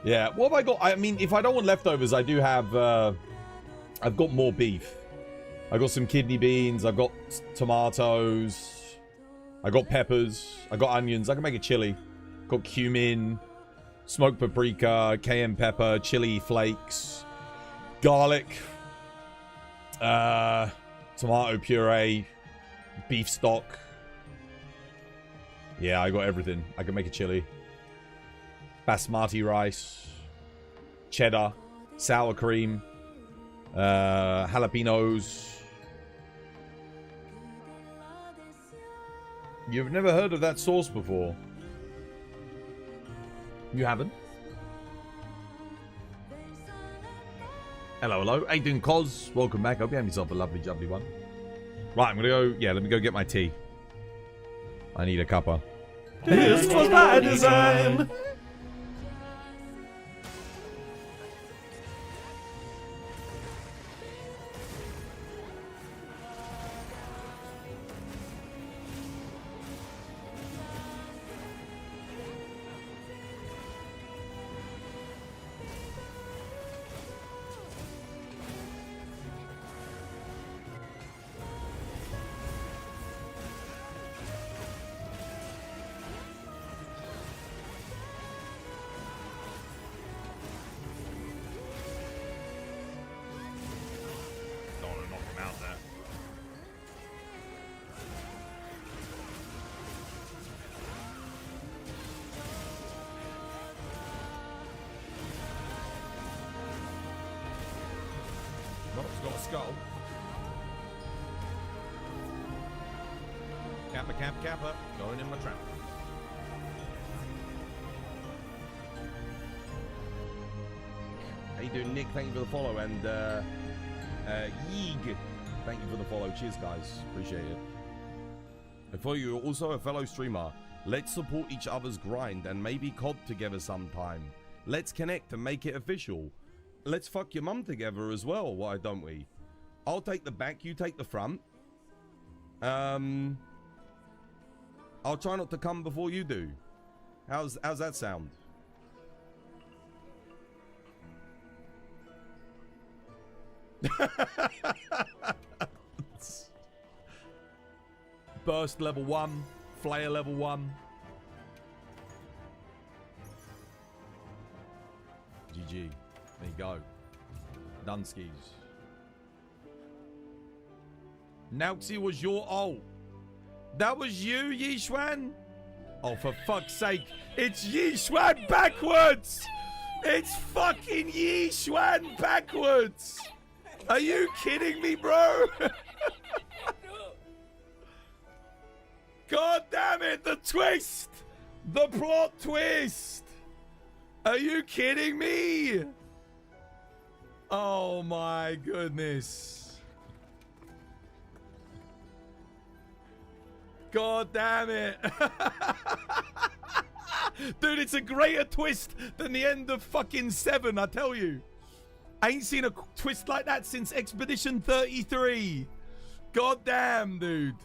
Yeah, what have I got? I mean, if I don't want leftovers, I do have... I've got more beef. I got some kidney beans. I've got tomatoes. I got peppers. I got onions. I can make a chili. Got cumin, smoked paprika, cayenne pepper, chili flakes, garlic, tomato puree, beef stock. Yeah, I got everything. I can make a chili. Basmati rice, cheddar, sour cream, jalapenos. You've never heard of that sauce before? You haven't? Hello, hello. How you doing, Cos? Welcome back. Hope you have yourself a lovely, jubbly one. Right, I'm gonna go... yeah, let me go get my tea. I need a cuppa. This was by design. He's got a skull. Kappa, Kappa, Kappa. Going in my trap. How you doing, Nick? Thank you for the follow. And Yeeg, thank you for the follow. Cheers, guys. Appreciate it. And for you, also a fellow streamer. Let's support each other's grind and maybe COD together sometime. Let's connect and make it official. Let's fuck your mum together as well. Why don't we? I'll take the back, you take the front. I'll try not to come before you do. How's that sound? Burst level 1. Flare level 1. GG. There you go. Dunskies. Nauxie was your ult. That was you, Yixuan? Oh, for fuck's sake. It's Yixuan backwards! It's fucking Yixuan backwards! Are you kidding me, bro? God damn it, the twist! The plot twist! Are you kidding me? Oh my goodness. God damn it. Dude, it's a greater twist than the end of fucking 7, I tell you. I ain't seen a twist like that since Expedition 33. God damn, dude.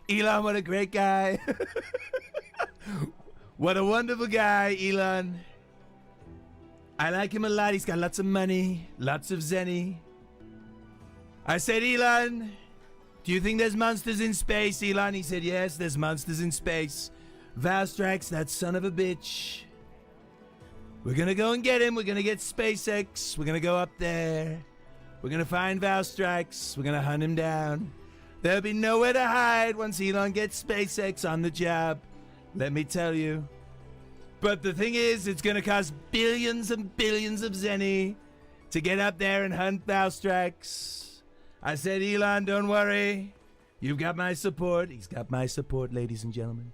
Elon, what a great guy. What a wonderful guy, Elon. I like him a lot. He's got lots of money, lots of zenny. I said, Elon, do you think there's monsters in space, Elon? He said, yes, there's monsters in space. Valstrax, that son of a bitch. We're gonna go and get him. We're gonna get SpaceX. We're gonna go up there. We're gonna find Valstrax. We're gonna hunt him down. There'll be nowhere to hide once Elon gets SpaceX on the job. Let me tell you. But the thing is, it's gonna cost billions and billions of zenny to get up there and hunt Valstrax. I said, Elon, don't worry. You've got my support. He's got my support, ladies and gentlemen.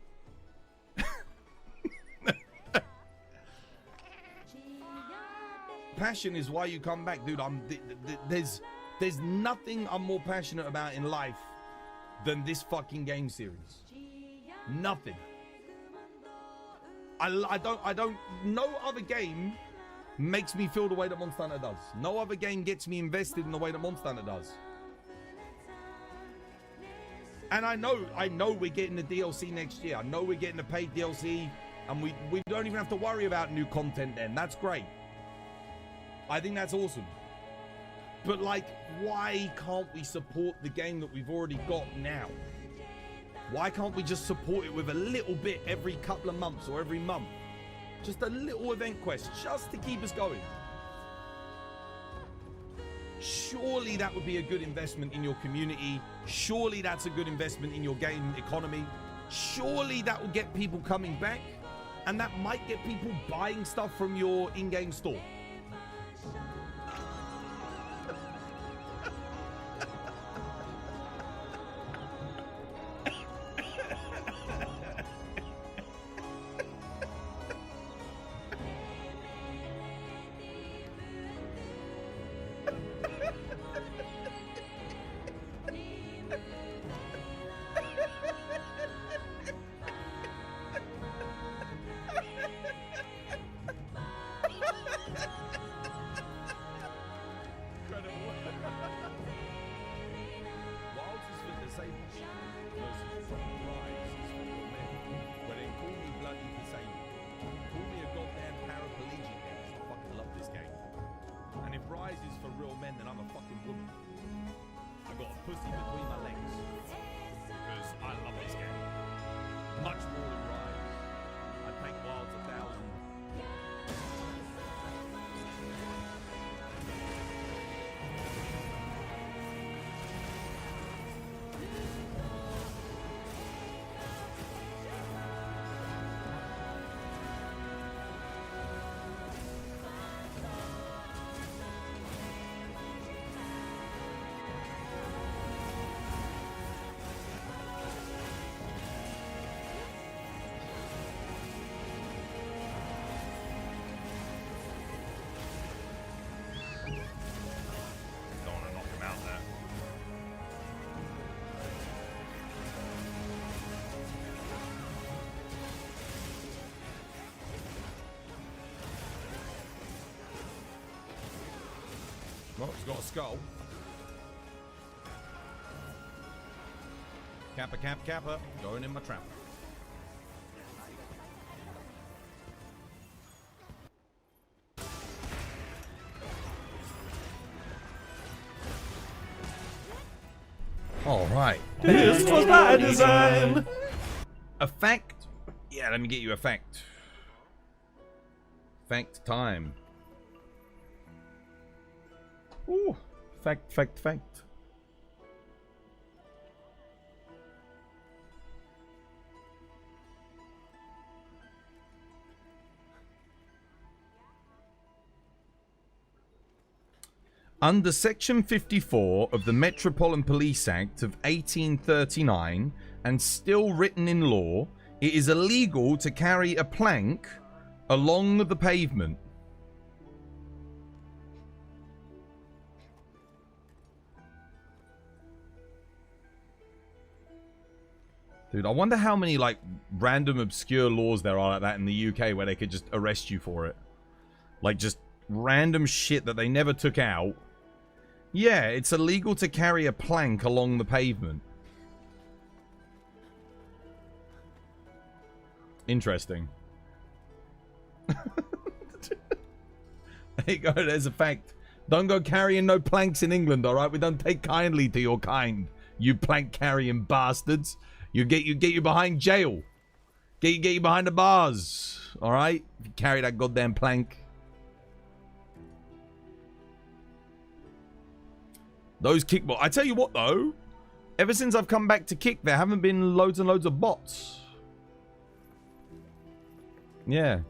Passion is why you come back, dude. There's nothing I'm more passionate about in life than this fucking game series. Nothing. I don't. No other game makes me feel the way that Monster Hunter does. No other game gets me invested in the way that Monster Hunter does. And I know we're getting the DLC next year. I know we're getting the paid DLC, and we don't even have to worry about new content then. That's great. I think that's awesome. But like, why can't we support the game that we've already got now? Why can't we just support it with a little bit every couple of months or every month? Just a little event quest, just to keep us going. Surely that would be a good investment in your community. Surely that's a good investment in your game economy. Surely that will get people coming back. And that might get people buying stuff from your in-game store. Don't want to knock him out there. Well, he's got a skull. Kappa, Kappa, Kappa. Going in my trap. All right. This was by design. A fact? Yeah, let me get you a fact. Fact time. Ooh, fact. Under Section 54 of the Metropolitan Police Act of 1839, and still written in law, it is illegal to carry a plank along the pavement. Dude, I wonder how many, like, random obscure laws there are like that in the UK where they could just arrest you for it. Like, just random shit that they never took out. Yeah, it's illegal to carry a plank along the pavement. Interesting. There you go, there's a fact. Don't go carrying no planks in England, alright? We don't take kindly to your kind, you plank carrying bastards. You get you behind jail. Get you behind the bars. Alright? If you carry that goddamn plank. Those kickball. I tell you what though. Ever since I've come back to kick, there haven't been loads and loads of bots. Yeah.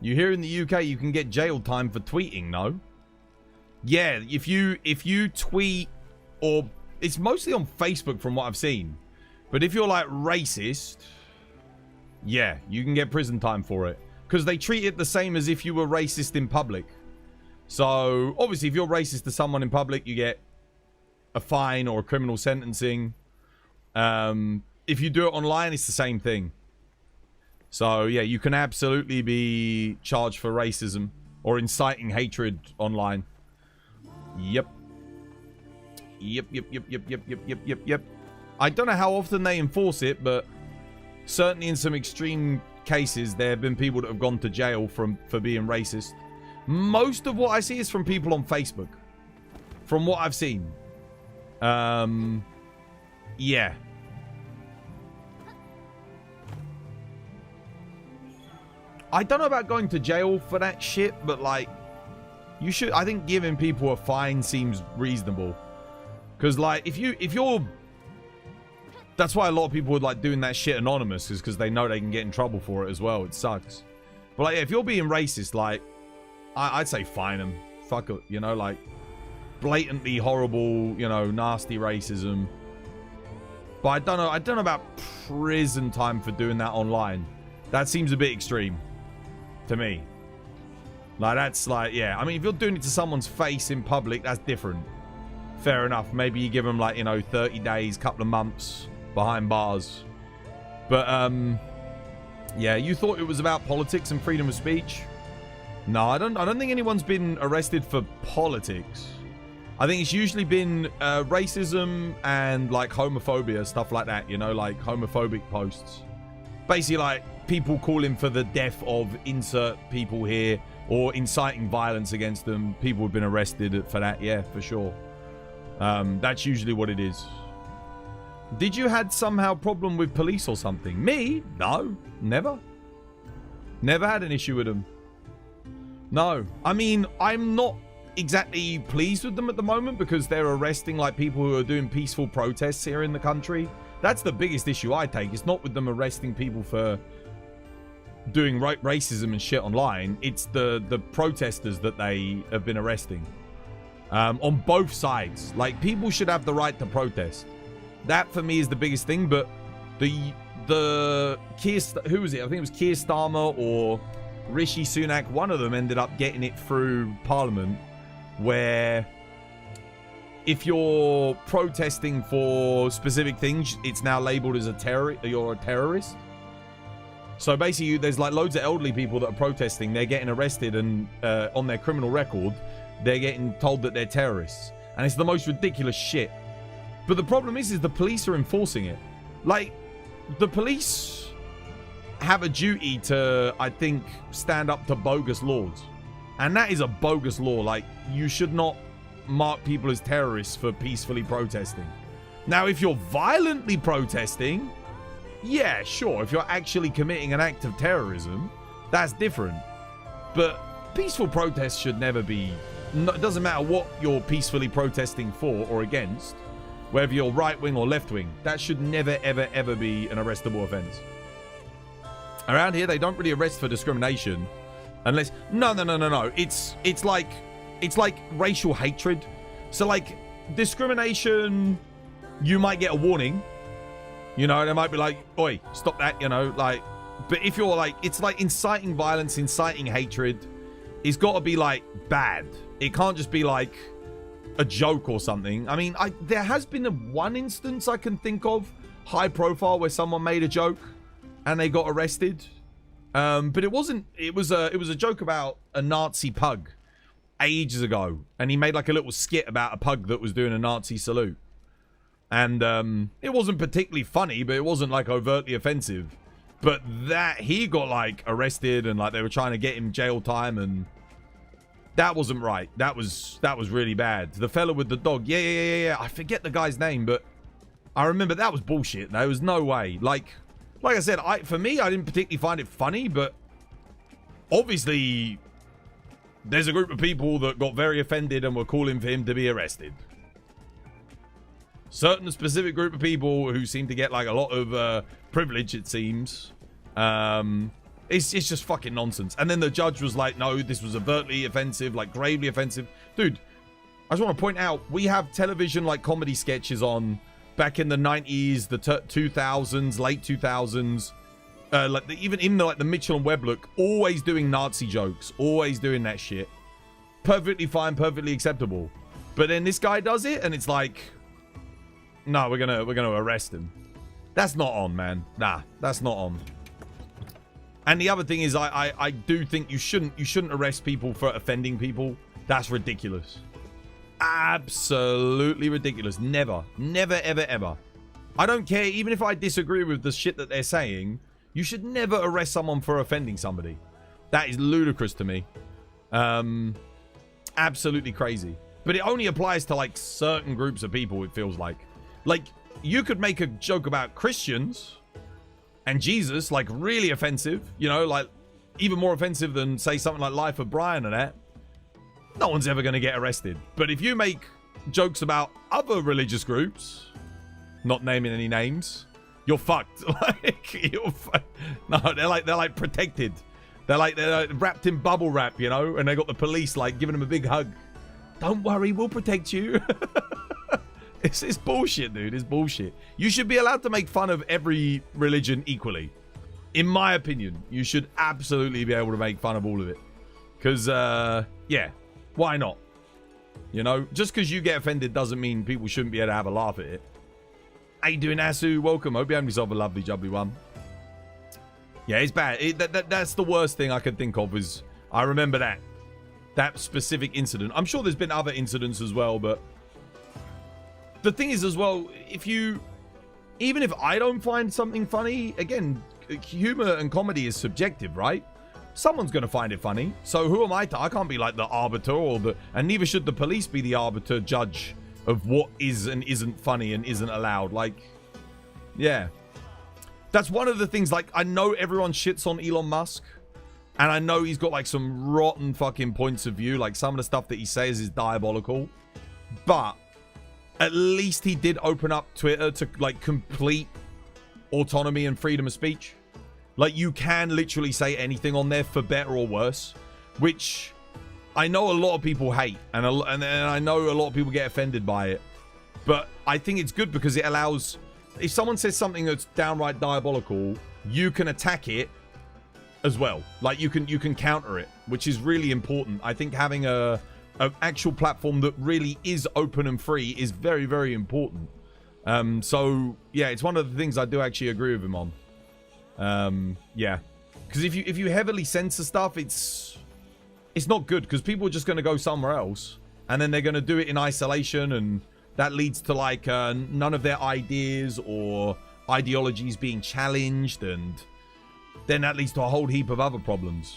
You hear in the UK you can get jail time for tweeting, no? Yeah, if you tweet, or it's mostly on Facebook from what I've seen. But if you're like racist, yeah, you can get prison time for it. Because they treat it the same as if you were racist in public. So, obviously, if you're racist to someone in public, you get a fine or a criminal sentencing. If you do it online, it's the same thing. So, yeah, you can absolutely be charged for racism or inciting hatred online. Yep. Yep. I don't know how often they enforce it, but certainly in some extreme cases, there have been people that have gone to jail for being racist. Most of what I see is from people on Facebook. From what I've seen. Yeah. I don't know about going to jail for that shit, but like, you should, I think giving people a fine seems reasonable. Because like, if you're, that's why a lot of people would like doing that shit anonymous, is because they know they can get in trouble for it as well. It sucks. But like, yeah, if you're being racist, like, I'd say fine them. Fuck it, you know, like blatantly horrible, you know, nasty racism. But I don't know about prison time for doing that online. That seems a bit extreme to me. Like, that's like, yeah. I mean, if you're doing it to someone's face in public, that's different. Fair enough. Maybe you give them like, you know, 30 days, couple of months behind bars. But, yeah, you thought it was about politics and freedom of speech? No, I don't think anyone's been arrested for politics. I think it's usually been racism and like homophobia, stuff like that, you know, like homophobic posts. Basically like people calling for the death of insert people here or inciting violence against them. People have been arrested for that, yeah, for sure. That's usually what it is. Did you had somehow problem with police or something? Me? No, never. Never had an issue with them. No, I mean, I'm not exactly pleased with them at the moment because they're arresting like people who are doing peaceful protests here in the country. That's the biggest issue I take. It's not with them arresting people for doing racism and shit online. It's the protesters that they have been arresting. On both sides. Like, people should have the right to protest. That for me is the biggest thing. But the Keir, who was it? I think it was Keir Starmer or Rishi Sunak. One of them ended up getting it through Parliament where if you're protesting for specific things, it's now labeled as you're a terrorist. So basically, there's like loads of elderly people that are protesting. They're getting arrested, and on their criminal record, they're getting told that they're terrorists. And it's the most ridiculous shit. But the problem is the police are enforcing it. Like, the police have a duty to, I think, stand up to bogus laws. And that is a bogus law. Like, you should not mark people as terrorists for peacefully protesting. Now, if you're violently protesting, yeah, sure. If you're actually committing an act of terrorism, that's different. But peaceful protests should never be... It doesn't matter what you're peacefully protesting for or against, whether you're right-wing or left-wing. That should never, ever, ever be an arrestable offense. Around here, they don't really arrest for discrimination unless... No. It's like racial hatred. So, like, discrimination, you might get a warning. You know, they might be like, oi, stop that, you know, like... But if you're like... It's like inciting violence, inciting hatred. It's got to be, like, bad. It can't just be, like, a joke or something. I mean, there has been one instance I can think of, high profile, where someone made a joke and they got arrested. But it wasn't... It was a joke about a Nazi pug ages ago. And he made, like, a little skit about a pug that was doing a Nazi salute. And it wasn't particularly funny, but it wasn't like overtly offensive. But that he got like arrested and like they were trying to get him jail time, and that wasn't right. That was really bad. The fella with the dog, yeah. I forget the guy's name, but I remember that was bullshit. There was no way. Like I said, for me, I didn't particularly find it funny, but obviously there's a group of people that got very offended and were calling for him to be arrested. Certain specific group of people who seem to get like a lot of privilege, it seems. It's just fucking nonsense. And then the judge was like, no, this was overtly offensive, like gravely offensive. Dude, I just want to point out, we have television like comedy sketches on back in the 90s, the 2000s, late 2000s. Even in the Mitchell and Webb look, always doing Nazi jokes, always doing that shit. Perfectly fine, perfectly acceptable. But then this guy does it and it's like... No, we're gonna arrest him. That's not on, man. Nah, that's not on. And the other thing is, I do think you shouldn't arrest people for offending people. That's ridiculous. Absolutely ridiculous. Never, ever. I don't care, even if I disagree with the shit that they're saying, you should never arrest someone for offending somebody. That is ludicrous to me. Absolutely crazy. But it only applies to like certain groups of people, it feels like. Like, you could make a joke about Christians and Jesus, like, really offensive. You know, like, even more offensive than, say, something like Life of Brian and that. No one's ever going to get arrested. But if you make jokes about other religious groups, not naming any names, you're fucked. No, they're like protected. They're like wrapped in bubble wrap, you know, and they got the police, like, giving them a big hug. Don't worry, we'll protect you. It's bullshit, dude. It's bullshit. You should be allowed to make fun of every religion equally. In my opinion, you should absolutely be able to make fun of all of it. Because, yeah, why not? You know, just because you get offended doesn't mean people shouldn't be able to have a laugh at it. How you doing, Asu? Welcome. Hope you have yourself a lovely, jubbly one. Yeah, it's bad. That's the worst thing I can think of is, I remember that specific incident. I'm sure there's been other incidents as well, but the thing is as well, even if I don't find something funny, again, humor and comedy is subjective, right? Someone's going to find it funny. So who am I to? I can't be like the arbiter and neither should the police be the arbiter judge of what is and isn't funny and isn't allowed. Like, yeah. That's one of the things, like, I know everyone shits on Elon Musk. And I know he's got, like, some rotten fucking points of view. Like, some of the stuff that he says is diabolical. But at least he did open up Twitter to, like, complete autonomy and freedom of speech. Like, you can literally say anything on there for better or worse. Which I know a lot of people hate. And I know a lot of people get offended by it. But I think it's good because it allows... If someone says something that's downright diabolical, you can attack it as well. Like, you can counter it, which is really important. I think having a an actual platform that really is open and free is very, very important. So yeah, it's one of the things I do actually agree with him on. Yeah, because if you heavily censor stuff, it's not good, because people are just going to go somewhere else, and then they're going to do it in isolation, and that leads to like none of their ideas or ideologies being challenged, and then that leads to a whole heap of other problems.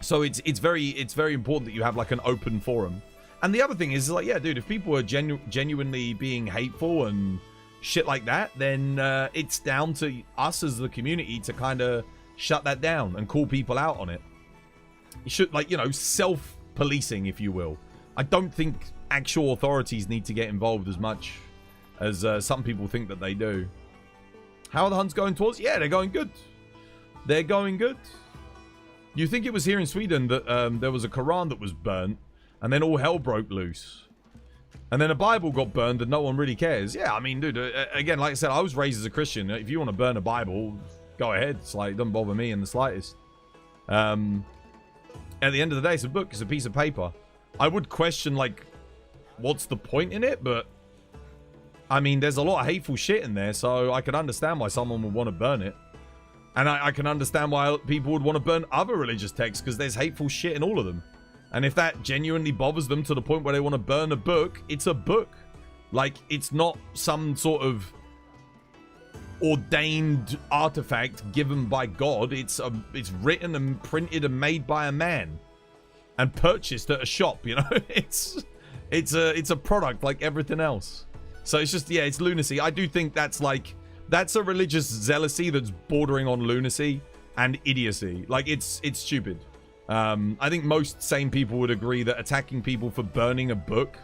So it's very important that you have like an open forum. And the other thing is like, yeah, dude, if people are genuinely being hateful and shit like that, then it's down to us as the community to kind of shut that down and call people out on it. You should, like, you know, self-policing, if you will. I don't think actual authorities need to get involved as much as some people think that they do. How are the hunts going towards? Yeah, they're going good. They're going good. You think it was here in Sweden that there was a Quran that was burnt, and then all hell broke loose, and then a Bible got burned and no one really cares? Yeah, I mean, dude, again, like I said, I was raised as a Christian. If you want to burn a Bible, go ahead. It's like, it doesn't bother me in the slightest. At the end of the day, it's a book. It's a piece of paper. I would question, like, what's the point in it? But I mean, there's a lot of hateful shit in there, so I can understand why someone would want to burn it. And I can understand why people would want to burn other religious texts, because there's hateful shit in all of them. And if that genuinely bothers them to the point where they want to burn a book, it's a book. Like, it's not some sort of ordained artifact given by God. It's written and printed and made by a man and purchased at a shop, you know? It's a product like everything else. So it's just, yeah, it's lunacy. I do think that's a religious zealousy that's bordering on lunacy and idiocy. Like, it's stupid. I think most sane people would agree that attacking people for burning a book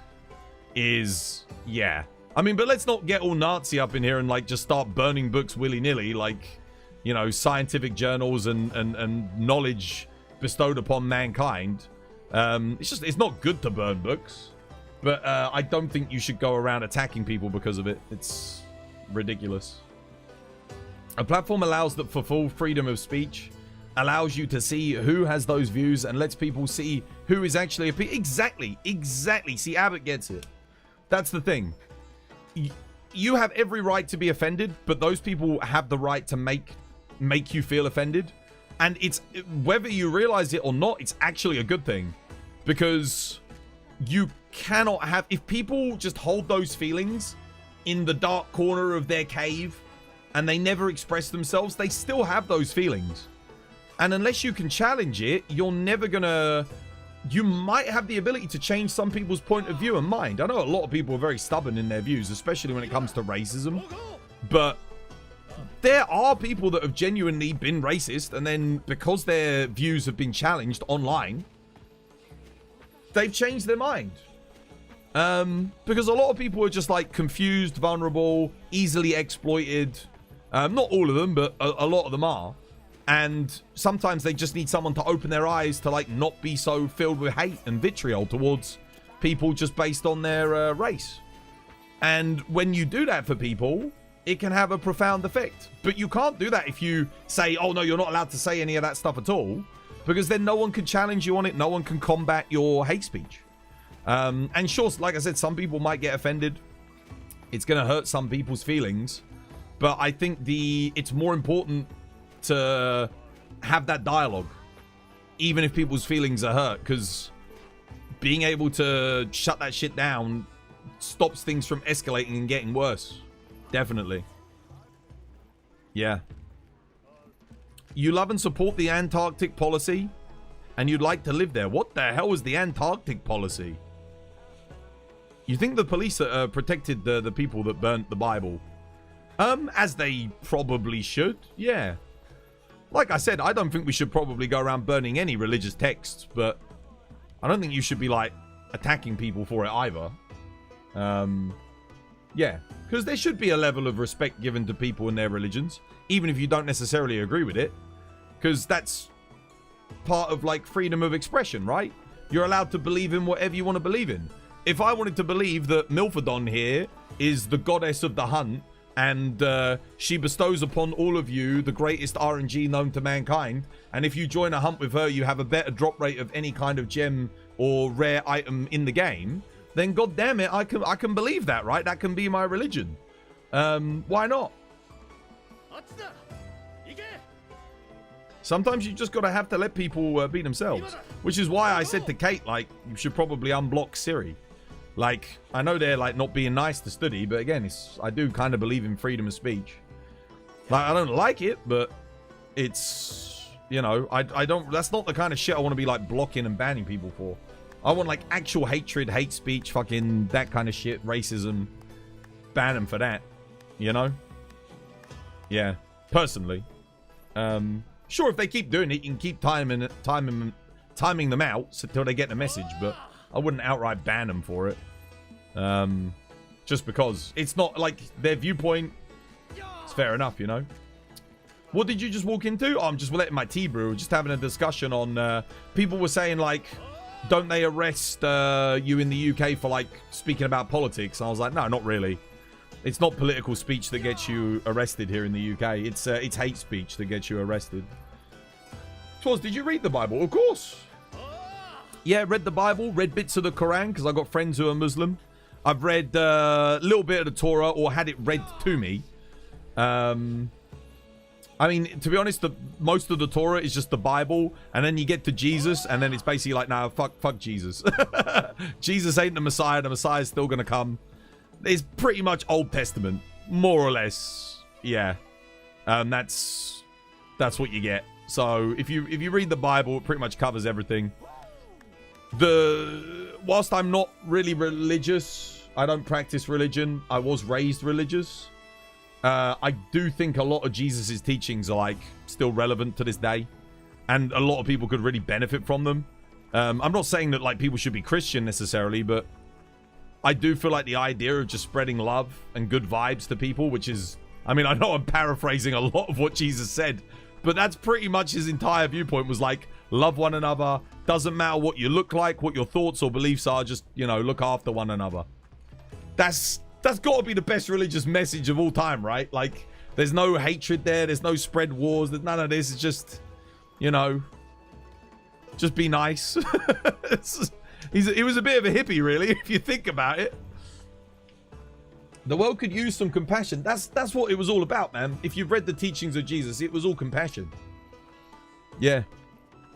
is, yeah. I mean, but let's not get all Nazi up in here and like just start burning books willy-nilly, like, you know, scientific journals and knowledge bestowed upon mankind. It's not good to burn books, but I don't think you should go around attacking people because of it. It's ridiculous. A platform allows that for full freedom of speech, allows you to see who has those views and lets people see who is actually exactly. See, Abbott gets it. That's the thing. You have every right to be offended, but those people have the right to make you feel offended. And it's, whether you realize it or not, it's actually a good thing, because you cannot have, if people just hold those feelings in the dark corner of their cave and they never express themselves, they still have those feelings. And unless you can challenge it, you're never gonna... You might have the ability to change some people's point of view and mind. I know a lot of people are very stubborn in their views, especially when it comes to racism. But there are people that have genuinely been racist, and then because their views have been challenged online, they've changed their mind. Because a lot of people are just like confused, vulnerable, easily exploited. Not all of them, but a lot of them are. And sometimes they just need someone to open their eyes to like not be so filled with hate and vitriol towards people just based on their race. And when you do that for people, it can have a profound effect. But you can't do that if you say, oh no, you're not allowed to say any of that stuff at all, because then no one can challenge you on it. No one can combat your hate speech. And sure, like I said, some people might get offended. It's going to hurt some people's feelings. But I think it's more important to have that dialogue, even if people's feelings are hurt, because being able to shut that shit down stops things from escalating and getting worse. Definitely. Yeah. You love and support the Antarctic policy, and you'd like to live there. What the hell is the Antarctic policy? You think the police protected the people that burnt the Bible? As they probably should, yeah. Like I said, I don't think we should probably go around burning any religious texts, but I don't think you should be, like, attacking people for it either. Yeah, because there should be a level of respect given to people and their religions, even if you don't necessarily agree with it, because that's part of, like, freedom of expression, right? You're allowed to believe in whatever you want to believe in. If I wanted to believe that Milfordon here is the goddess of the hunt, and she bestows upon all of you the greatest RNG known to mankind, and if you join a hunt with her, you have a better drop rate of any kind of gem or rare item in the game, then god damn it, I can believe that, right? That can be my religion. Why not? Sometimes you just gotta have to let people be themselves, which is why I said to Kate, like, you should probably unblock Siri. Like, I know they're like not being nice to study, but again, I do kind of believe in freedom of speech. Like, I don't like it, but it's, you know, I don't, that's not the kind of shit I want to be like blocking and banning people for. I want like actual hatred, hate speech, fucking that kind of shit, racism. Ban them for that, you know? Yeah, personally. Sure, if they keep doing it, you can keep timing them out until they get the message, but I wouldn't outright ban them for it. Just because it's not like their viewpoint. It's fair enough, you know. What did you just walk into? Oh, I'm just letting my tea brew. Just having a discussion on. People were saying like, don't they arrest you in the UK for like speaking about politics? And I was like, no, not really. It's not political speech that gets you arrested here in the UK. It's hate speech that gets you arrested. Twas, did you read the Bible? Of course. Yeah, read the Bible, read bits of the Quran, because I got friends who are Muslim. I've read a little bit of the Torah, or had it read to me. I mean, to be honest, most of the Torah is just the Bible, and then you get to Jesus, and then it's basically like, nah, fuck Jesus. Jesus ain't the Messiah. The Messiah's still going to come. It's pretty much Old Testament, more or less. Yeah. That's what you get. So if you read the Bible, it pretty much covers everything. Whilst I'm not really religious, I don't practice religion. I was raised religious. I do think a lot of Jesus's teachings are like still relevant to this day, and a lot of people could really benefit from them. I'm not saying that like people should be Christian necessarily, but I do feel like the idea of just spreading love and good vibes to people, which is, I mean, I know I'm paraphrasing a lot of what Jesus said, but that's pretty much his entire viewpoint, was like, love one another. Doesn't matter what you look like, what your thoughts or beliefs are, just, you know, look after one another. That's got to be the best religious message of all time, right? Like, there's no hatred there. There's no spread wars. There's none of this. It's just, you know, just be nice. He was a bit of a hippie, really, if you think about it. The world could use some compassion. That's what it was all about, man. If you've read the teachings of Jesus, it was all compassion. Yeah.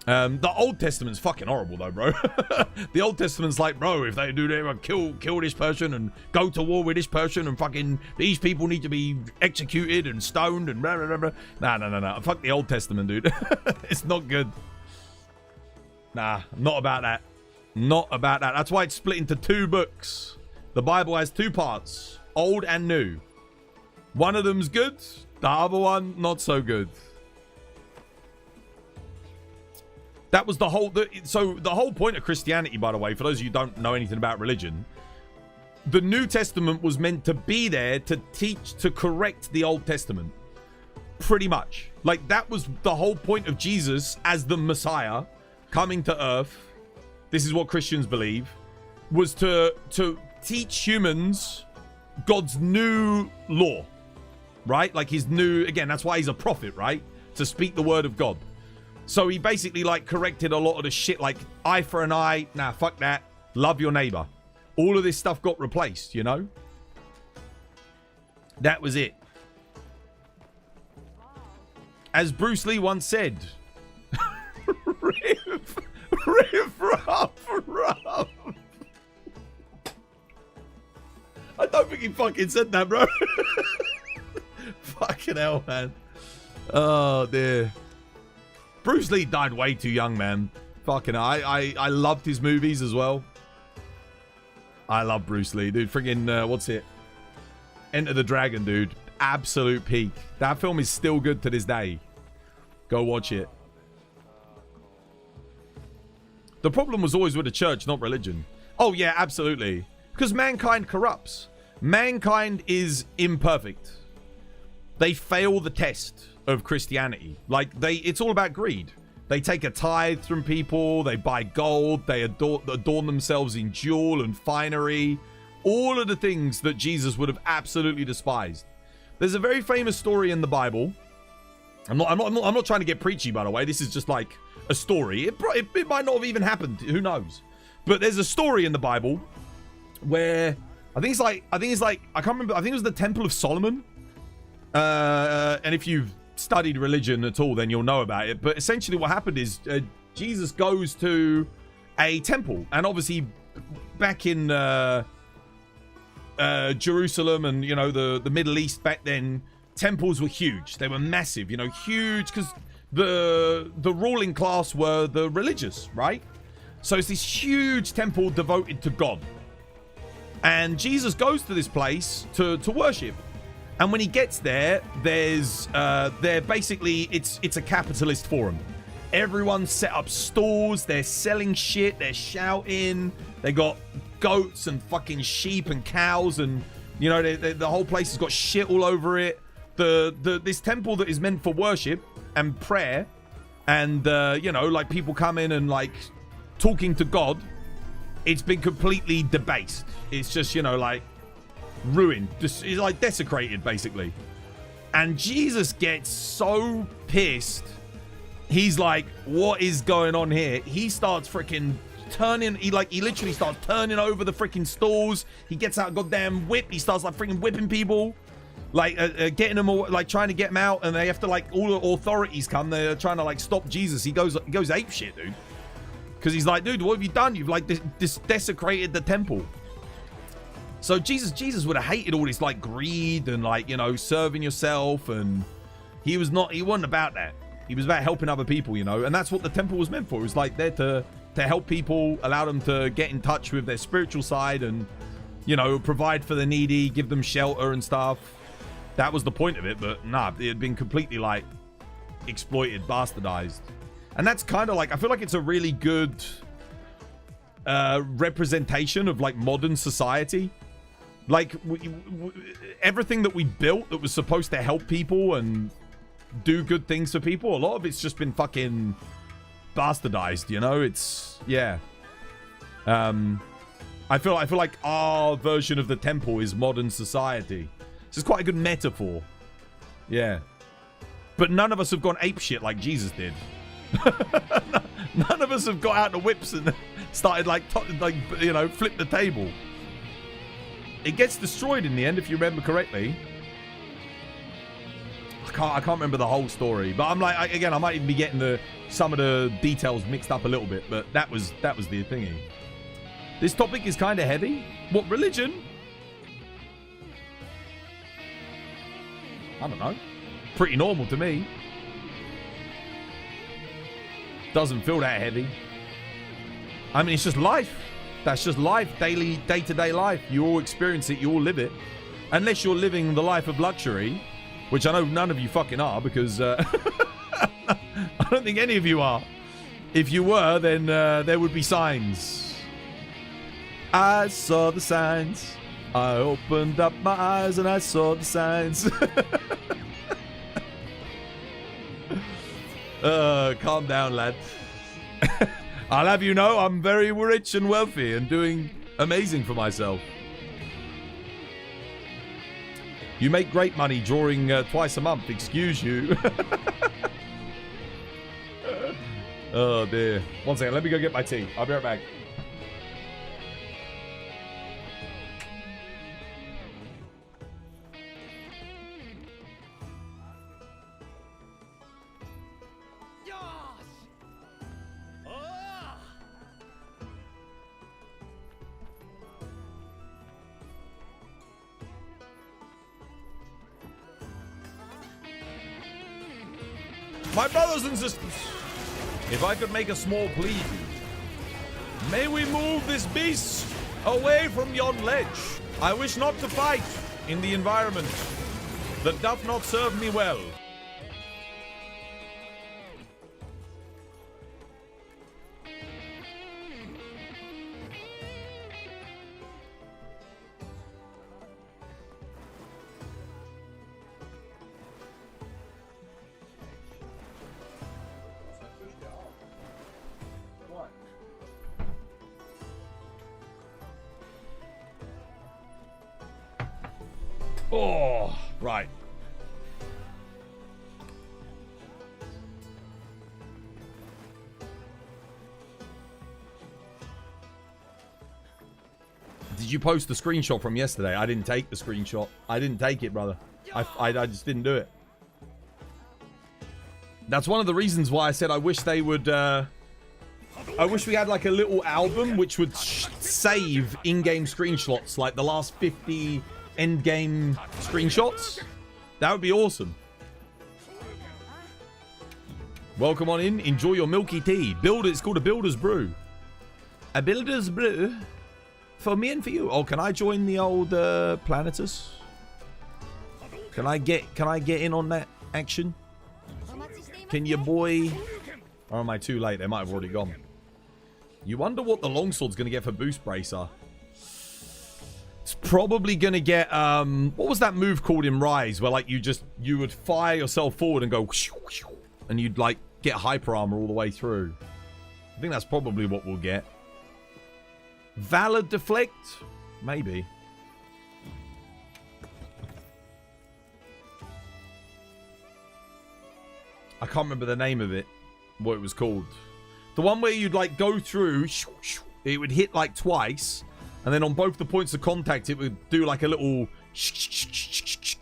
The Old Testament's fucking horrible, though, bro. The Old Testament's like, bro, if they do that, kill this person and go to war with this person, and fucking these people need to be executed and stoned and blah, blah, blah, blah. No. Fuck the Old Testament, dude. It's not good. Nah, not about that. Not about that. That's why it's split into 2 books. The Bible has 2 parts, old and new. One of them's good, the other one not so good. That was the whole... So the whole point of Christianity, by the way, for those of you who don't know anything about religion, the New Testament was meant to be there to teach, to correct the Old Testament. Pretty much. Like, that was the whole point of Jesus as the Messiah coming to earth. This is what Christians believe, was to teach humans God's new law, right? Like his new, again, that's why he's a prophet, right? To speak the word of God. So he basically like corrected a lot of the shit, like eye for an eye. Nah, fuck that. Love your neighbor. All of this stuff got replaced, you know? That was it. As Bruce Lee once said, Riff, rough. I don't think he fucking said that, bro. Fucking hell, man. Oh, dear. Bruce Lee died way too young, man. Fucking hell. I loved his movies as well. I love Bruce Lee, dude. Friggin', what's it? Enter the Dragon, dude. Absolute peak. That film is still good to this day. Go watch it. The problem was always with the church, not religion. Oh, yeah, absolutely. Because mankind corrupts. Mankind is imperfect. They fail the test of Christianity. Like, it's all about greed. They take a tithe from people. They buy gold. They adorn themselves in jewel and finery. All of the things that Jesus would have absolutely despised. There's a very famous story in the Bible. I'm not trying to get preachy, by the way. This is just like a story. It might not have even happened. Who knows? But there's a story in the Bible where I think it's like I can't remember. I think it was the Temple of Solomon. And if you've studied religion at all, then you'll know about it. But essentially, what happened is Jesus goes to a temple, and obviously back in Jerusalem and the Middle East back then, temples were huge. They were massive, huge, because the ruling class were the religious, right? So it's this huge temple devoted to God. And Jesus goes to this place to worship. And when he gets there, it's a capitalist forum. Everyone's set up stalls, they're selling shit, they're shouting, they got goats and fucking sheep and cows, and the whole place has got shit all over it. This temple that is meant for worship and prayer, and like people come in and like talking to God, it's been completely debased. It's just like ruined, just it's like desecrated basically. And Jesus gets so pissed. He's like, what is going on here? He starts freaking turning, he literally starts turning over the freaking stalls. He gets out a goddamn whip. He starts like freaking whipping people, like getting them all, like trying to get them out, and they have to like, all the authorities come, they're trying to like stop Jesus. He goes ape shit, dude, because he's like, dude, what have you done? You've like desecrated the temple. So Jesus would have hated all this like greed and like, serving yourself, and he wasn't about that. He was about helping other people, and that's what the temple was meant for. It was like there to help people, allow them to get in touch with their spiritual side, and provide for the needy, give them shelter and stuff. That was the point of it. But nah, it had been completely like exploited, bastardized. And that's kind of like, I feel like it's a really good representation of like modern society. Like everything that we built that was supposed to help people and do good things for people, a lot of it's just been fucking bastardized, it's I feel like our version of the temple is modern society. This is quite a good metaphor. Yeah, but none of us have gone apeshit like Jesus did. None of us have got out the whips and started flip the table. It gets destroyed in the end, if you remember correctly. I can't remember the whole story, but I'm like, again, I might even be getting some of the details mixed up a little bit, but that was the thingy. This topic is kind of heavy. What, religion? I don't know. Pretty normal to me. Doesn't feel that heavy. I mean, it's just life. That's just life, day-to-day life. You all experience it, you all live it. Unless you're living the life of luxury, which I know none of you fucking are, because I don't think any of you are. If you were, then there would be signs. I saw the signs. I opened up my eyes and I saw the signs. Calm down, lad. I'll have you know I'm very rich and wealthy and doing amazing for myself. You make great money drawing twice a month, excuse you. Oh dear. One second, let me go get my tea. I'll be right back. My brothers and sisters, if I could make a small plea, may we move this beast away from yon ledge. I wish not to fight in the environment that doth not serve me well. Oh, right. Did you post the screenshot from yesterday? I didn't take the screenshot. I didn't take it, brother. I just didn't do it. That's one of the reasons why I said I wish they would... I wish we had like a little album which would save in-game screenshots, like the last 50 end-game screenshots. That would be awesome. Welcome on in. Enjoy your milky tea. It's called a builder's brew. A builder's brew? For me and for you. Oh, can I join the old Planetus? Can I get in on that action? Can your boy... Or am I too late? They might have already gone. You wonder what the longsword's going to get for boost bracer. It's probably going to get... what was that move called in Rise? Where like you would fire yourself forward and go... And you'd like get hyper armor all the way through. I think that's probably what we'll get. Valid deflect? Maybe. I can't remember the name of it. What it was called. The one where you'd like go through. It would hit like twice. And then on both the points of contact, it would do like a little...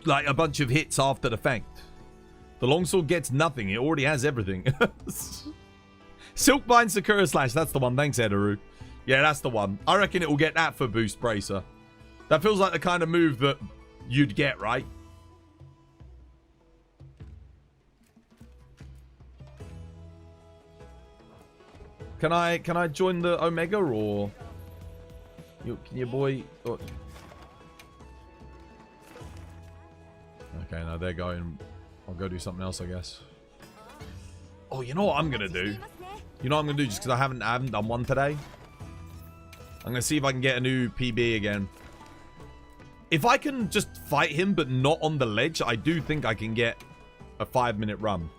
Like a bunch of hits after the fact. The longsword gets nothing. It already has everything. Silkbind Sakura Slash. That's the one. Thanks, Edaru. Yeah, that's the one. I reckon it will get that for boost bracer. That feels like the kind of move that you'd get, right? Can I join the Omega or can your boy? Oh. Okay, no, they're going. I'll go do something else, I guess. Oh, you know what I'm gonna do? You know what I'm gonna do just because I haven't done one today. I'm gonna see if I can get a new PB again. If I can just fight him but not on the ledge, I do think I can get a 5-minute run.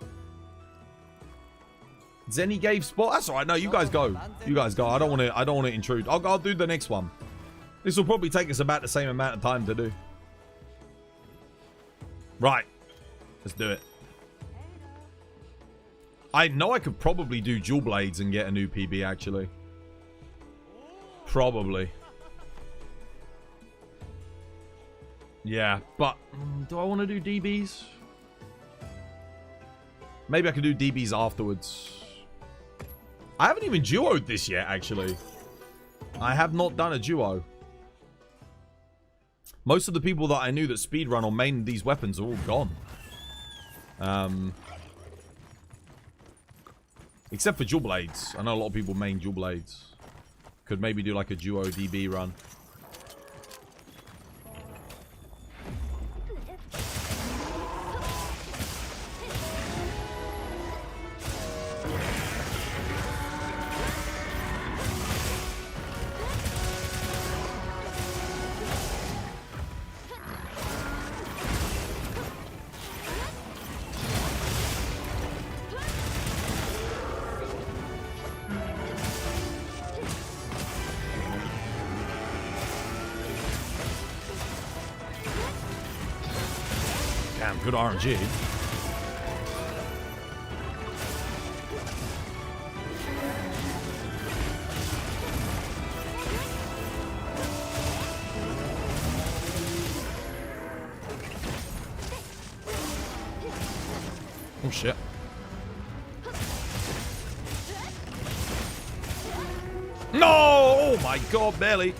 Zenny gave spot. That's alright. No, you guys go. You guys go. I don't want to intrude. I'll do the next one. This will probably take us about the same amount of time to do. Right. Let's do it. I know I could probably do dual blades and get a new PB actually. Probably. Yeah, but do I want to do DBs? Maybe I could do DBs afterwards. I haven't even duoed this yet, actually. I have not done a duo. Most of the people that I knew that speedrun or main these weapons are all gone. Except for dual blades. I know a lot of people main dual blades. Could maybe do like a duo DB run. Damn, good RNG. Oh shit. No! Oh my god, barely.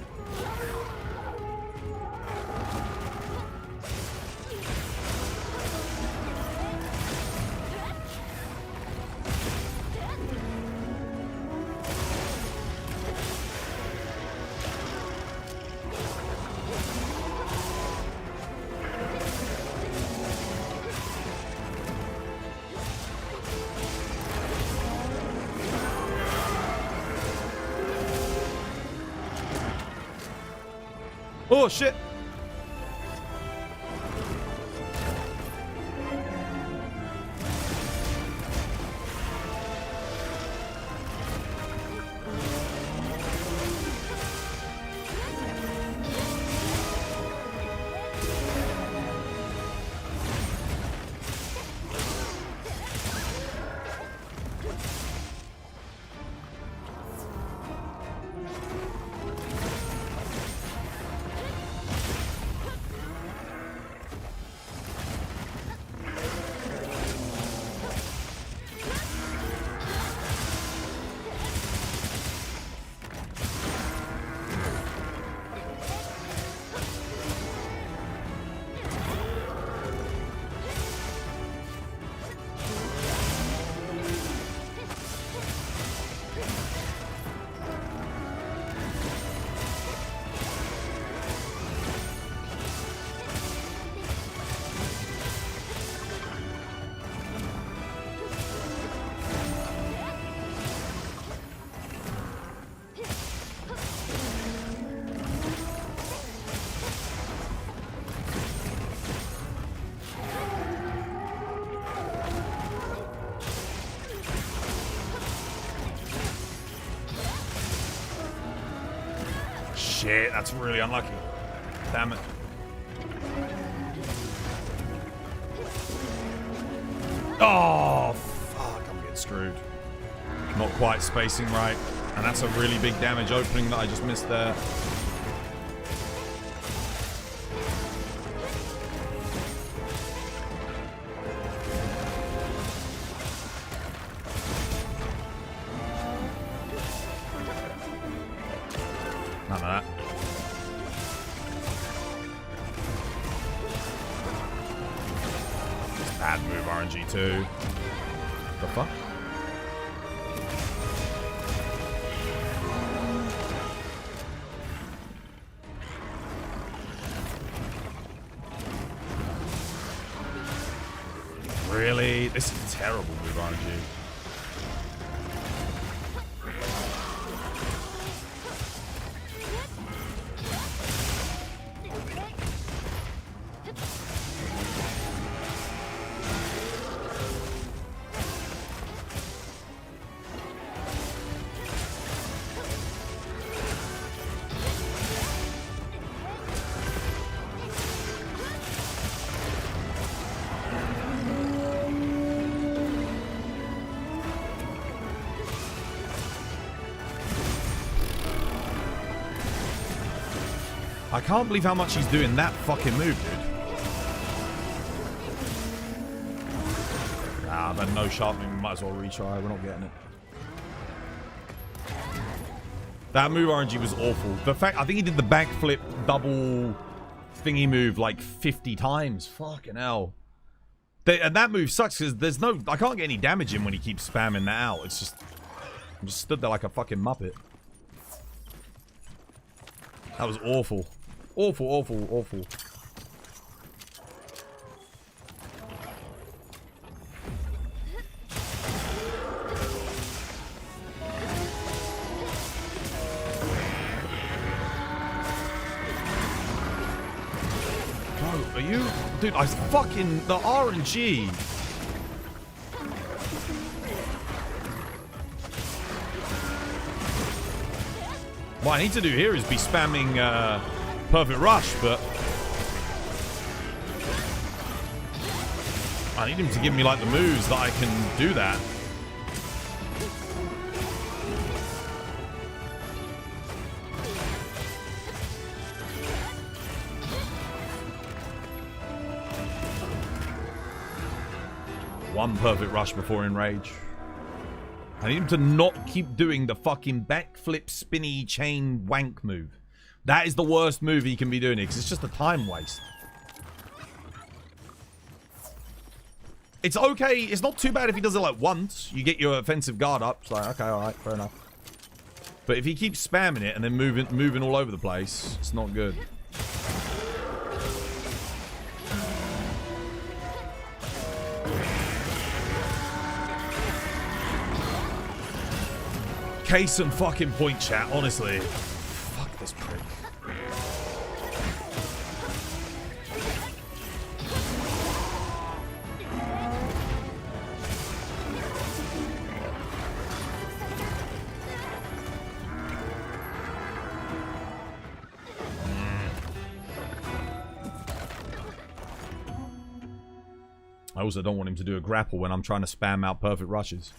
Oh shit. Shit, that's really unlucky. Damn it. Oh, fuck, I'm getting screwed. Not quite spacing right. And that's a really big damage opening that I just missed there. None of that. Bad move, RNG2. The fuck? Really? This is a terrible move, RNG. I can't believe how much he's doing that fucking move, dude. Nah, I've had no sharpening. We might as well retry. We're not getting it. That move RNG was awful. The fact, I think he did the backflip double thingy move like 50 times. Fucking hell. And that move sucks because there's no... I can't get any damage in when he keeps spamming that out. It's just... I'm just stood there like a fucking muppet. That was awful. Awful, awful, awful. Bro, are you... Dude, I fucking... The RNG... What I need to do here is be spamming Perfect Rush, but I need him to give me like the moves that I can do that. One Perfect Rush before Enrage. I need him to not keep doing the fucking backflip spinny chain wank move. That is the worst move he can be doing because it's just a time waste. It's okay. It's not too bad if he does it like once. You get your offensive guard up. It's like, okay, alright, fair enough. But if he keeps spamming it and then moving all over the place, it's not good. Case and fucking point, chat, honestly. Fuck this prick. I also don't want him to do a grapple when I'm trying to spam out perfect rushes.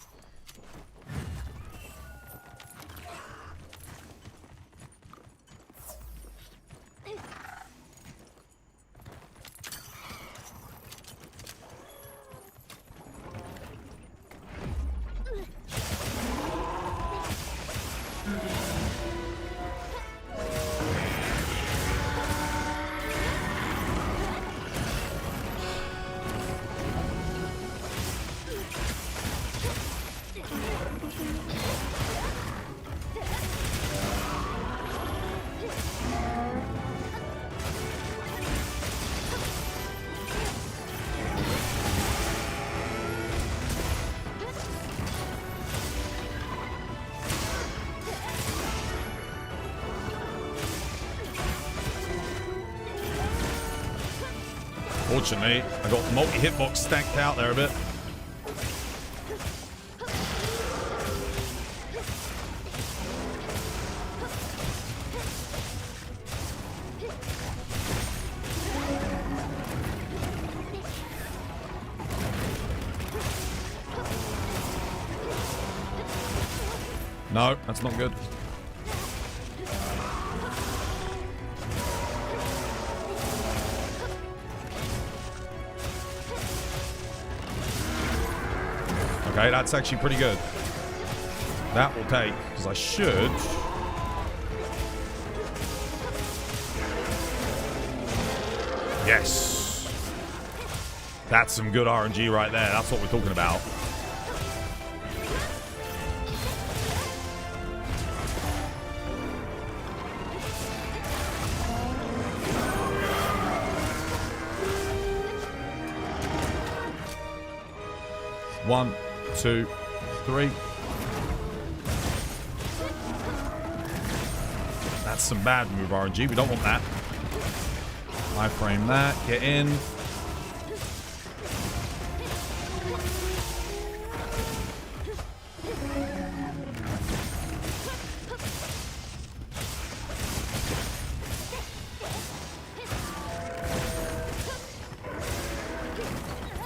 Fortunately, I got multi-hitbox stacked out there a bit. No, that's not good. Okay, that's actually pretty good. That will take, because I should... Yes. That's some good RNG right there. That's what we're talking about. One, two, three. That's some bad move RNG. We don't want that. I frame that. Get in.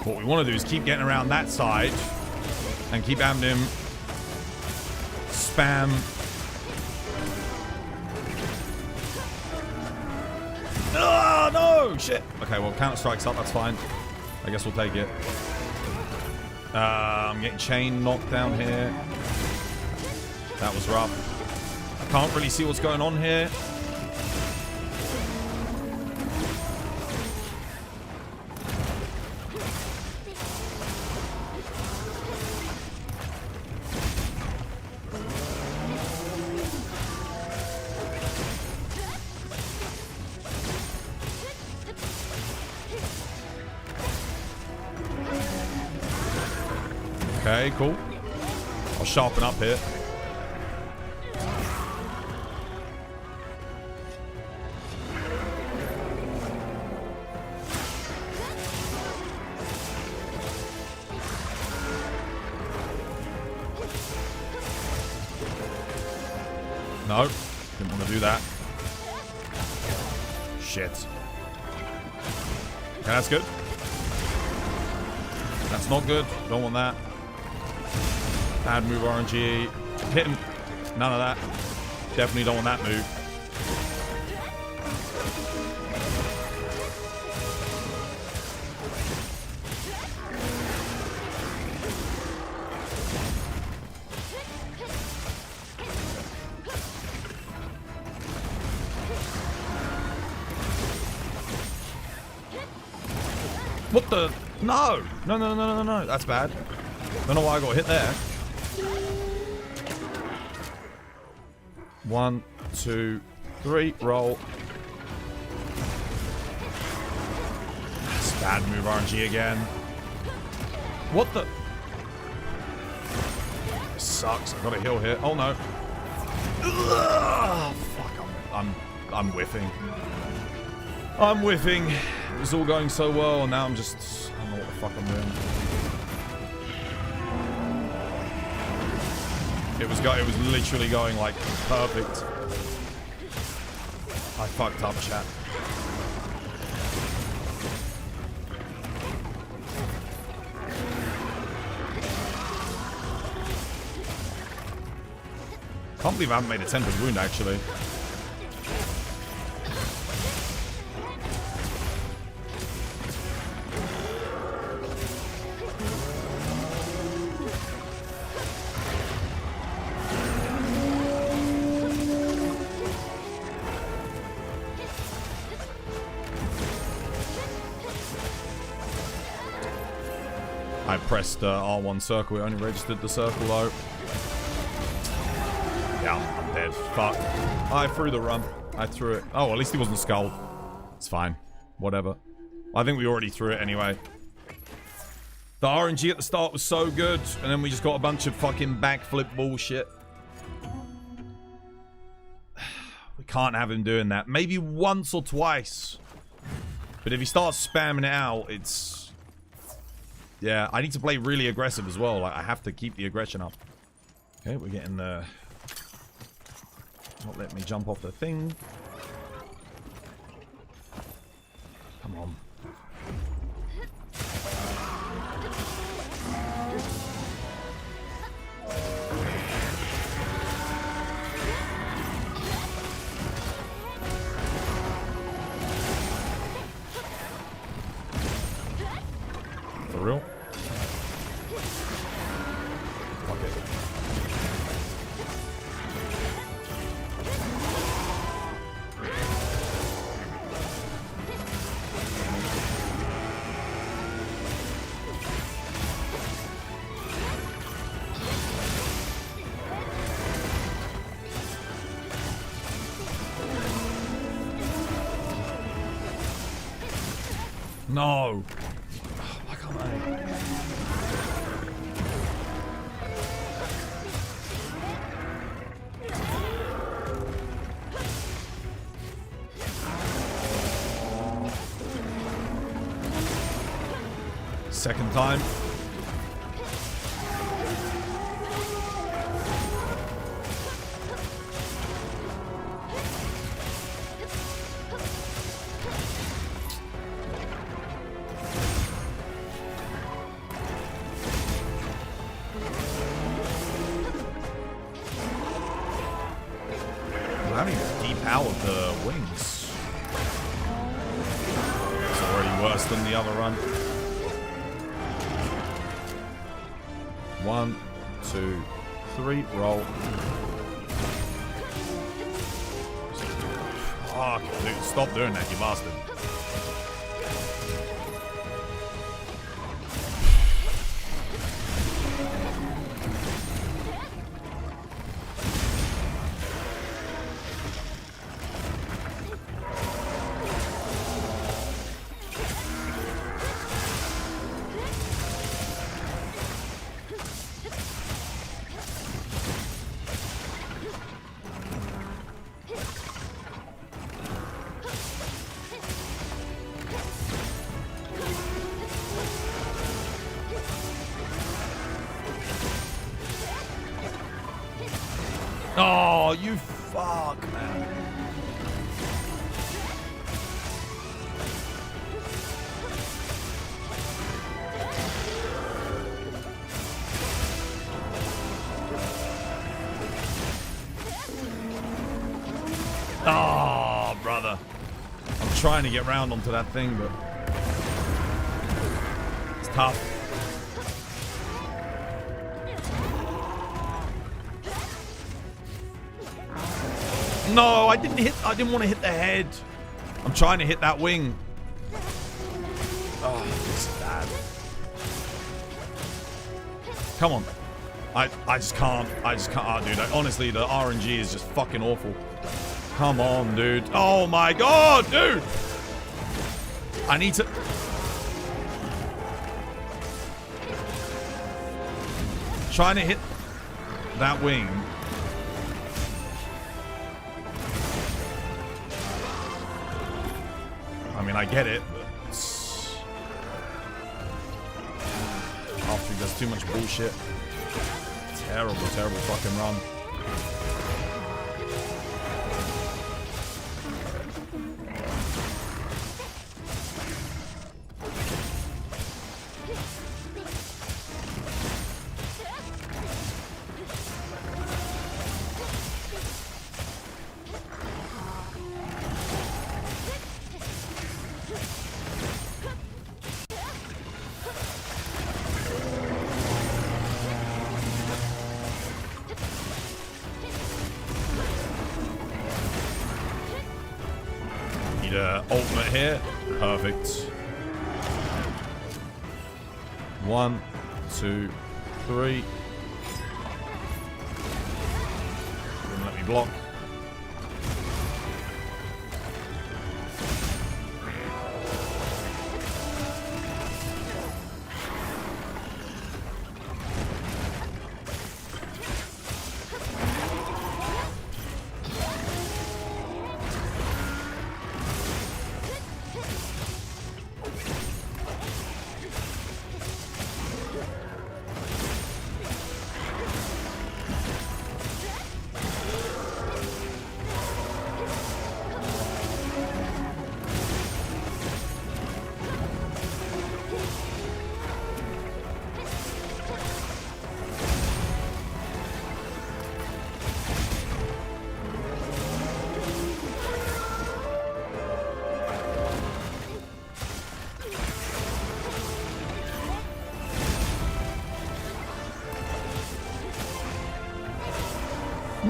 What we want to do is keep getting around that side and keep having him spam. Oh, no! Shit. Okay, well, Counter-Strike's up. That's fine. I guess we'll take it. I'm getting chain knocked down here. That was rough. I can't really see what's going on here. Okay, cool. I'll sharpen up here. No, didn't want to do that. Shit. Okay, that's good. That's not good. Don't want that. Bad move RNG. Hit him. None of that. Definitely don't want that move. What the? No! No, no, no, no, no, no. That's bad. Don't know why I got hit there. 1, 2, 3. Roll. That's bad move RNG again. What the? This sucks. I got a heal here. Oh no. Ugh, fuck. I'm whiffing. I'm whiffing. It was all going so well, and now I'm just... I don't know what the fuck I'm doing. It was literally going like perfect. I fucked up, chat. Can't believe I haven't made a tempered wound actually. I pressed R1 circle, it only registered the circle though. Yeah, I'm dead. Fuck. I threw the run. I threw it. Oh, at least he wasn't skulled. It's fine. Whatever. I think we already threw it anyway. The RNG at the start was so good, and then we just got a bunch of fucking backflip bullshit. We can't have him doing that. Maybe once or twice. But if he starts spamming it out, it's... Yeah, I need to play really aggressive as well. Like, I have to keep the aggression up. Okay, we're getting the... Not letting me jump off the thing. Come on. For real? Fuck it. No. Why can't I? Second time. I'm having to depower the wings. It's already worse than the other run. 1, 2, 3, roll. Fuck, dude, stop doing that, you bastard. Oh, you fuck, man. Oh, brother. I'm trying to get round onto that thing, but it's tough. No, I didn't want to hit the head. I'm trying to hit that wing. Oh, this is bad. Come on. I just can't. Oh, dude. Honestly, the RNG is just fucking awful. Come on, dude. Oh my god, dude. I need to... Trying to hit that wing. I mean, I get it, but it's... After he does too much bullshit. Terrible, terrible fucking run. Ultimate here. Perfect. 1, 2, 3. Wouldn't let me block.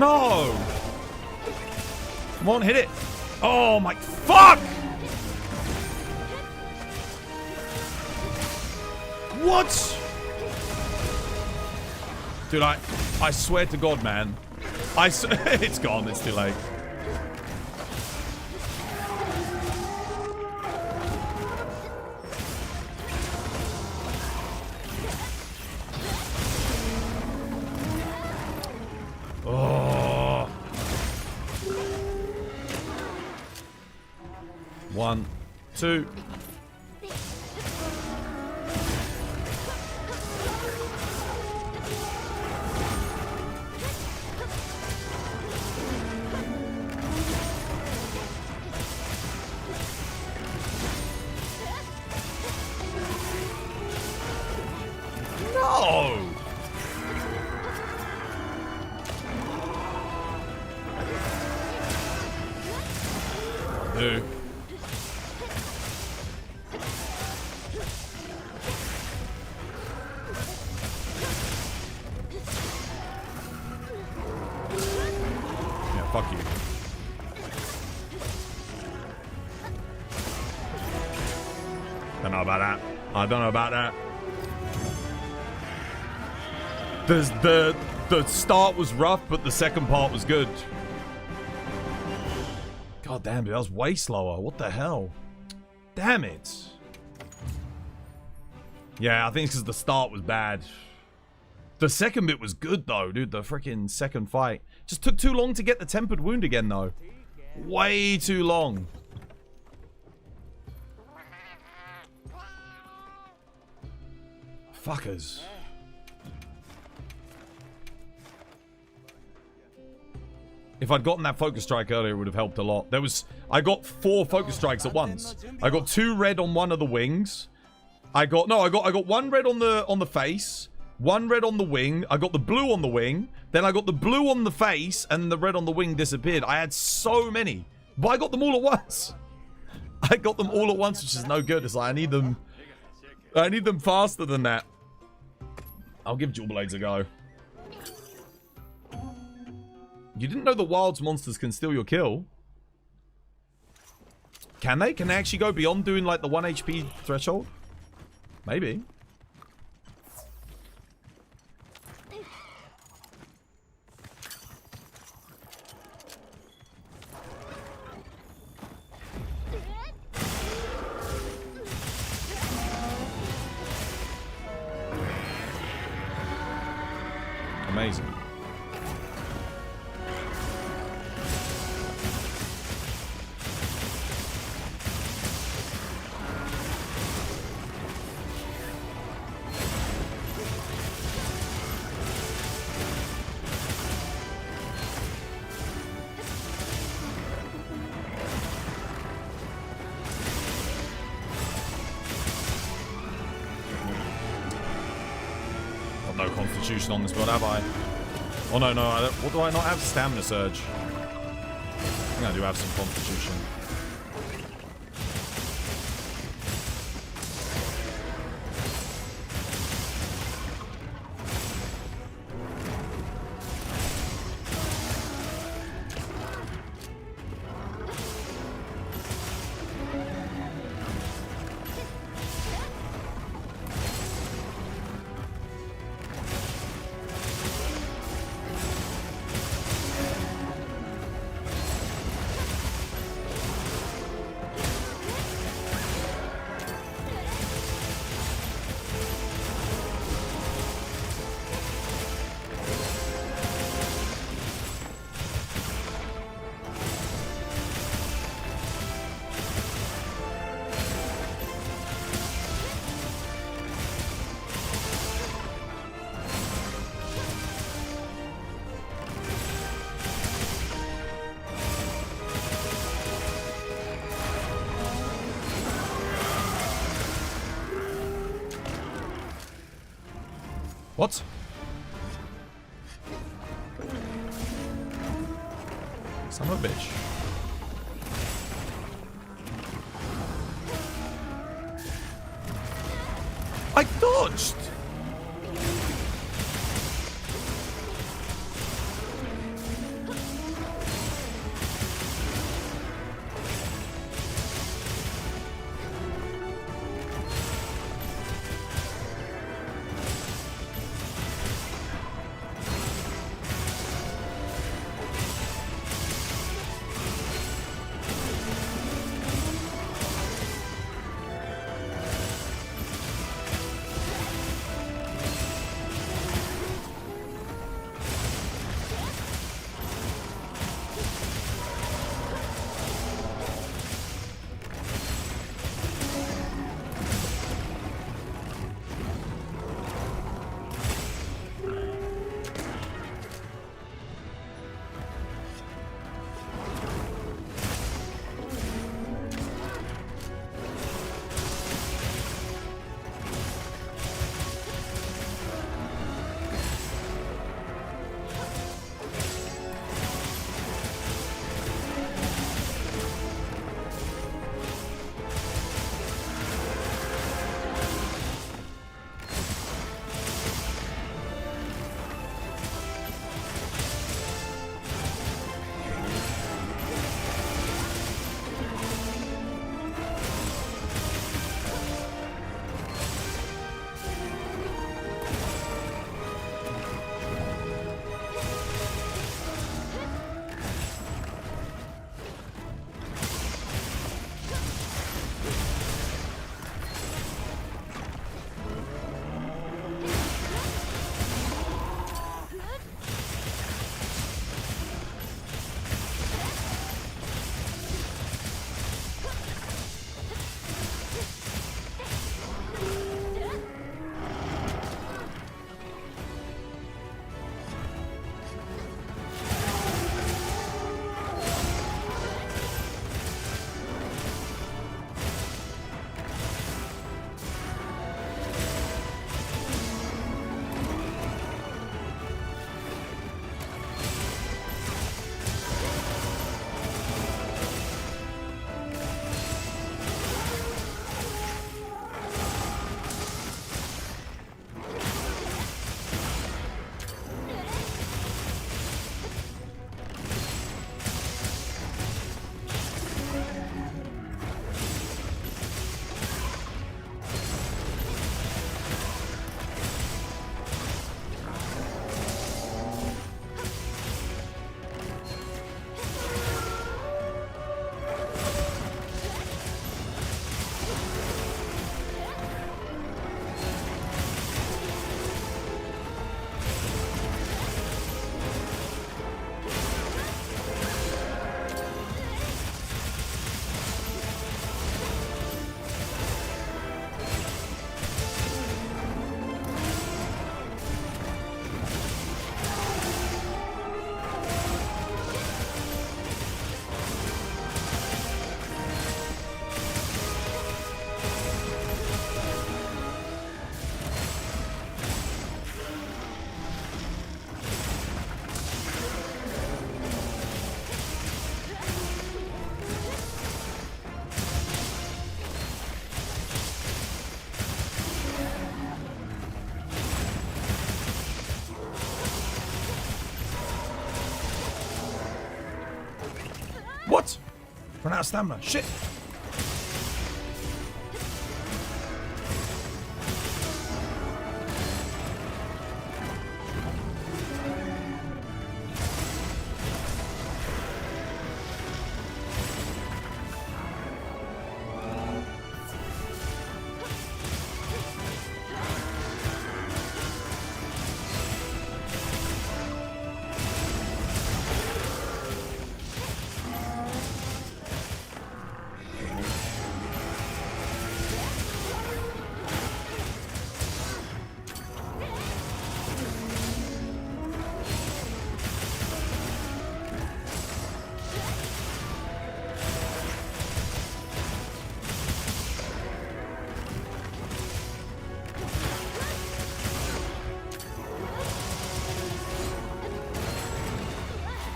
No! Come on, hit it. Oh my, fuck! What? Dude, I swear to God, man. It's gone, it's too late. Oh. 1, 2. No! Dude. Yeah, fuck you. Don't know about that. I don't know about that. The start was rough, but the second part was good. God damn, dude, that was way slower. What the hell? Damn it. Yeah, I think it's because the start was bad. The second bit was good, though, dude. The freaking second fight. Just took too long to get the tempered wound again, though. Way too long. Fuckers. If I'd gotten that focus strike earlier, it would have helped a lot. I got 4 focus strikes at once. I got 2 red on one of the wings. I got 1 red on the face, 1 red on the wing. I got the blue on the wing. Then I got the blue on the face, and the red on the wing disappeared. I had so many, but I got them all at once. I got them all at once, which is no good. It's like I need them faster than that. I'll give Dual Blades a go. You didn't know the Wilds monsters can steal your kill? Can they? Can they actually go beyond doing like the 1 HP threshold? Maybe. Amazing. Got no constitution on this build, have I? Oh no, no, what do I not have? Stamina surge. I think I do have some constitution. What? Son of a bitch. I dodged! Run out of stamina. Shit.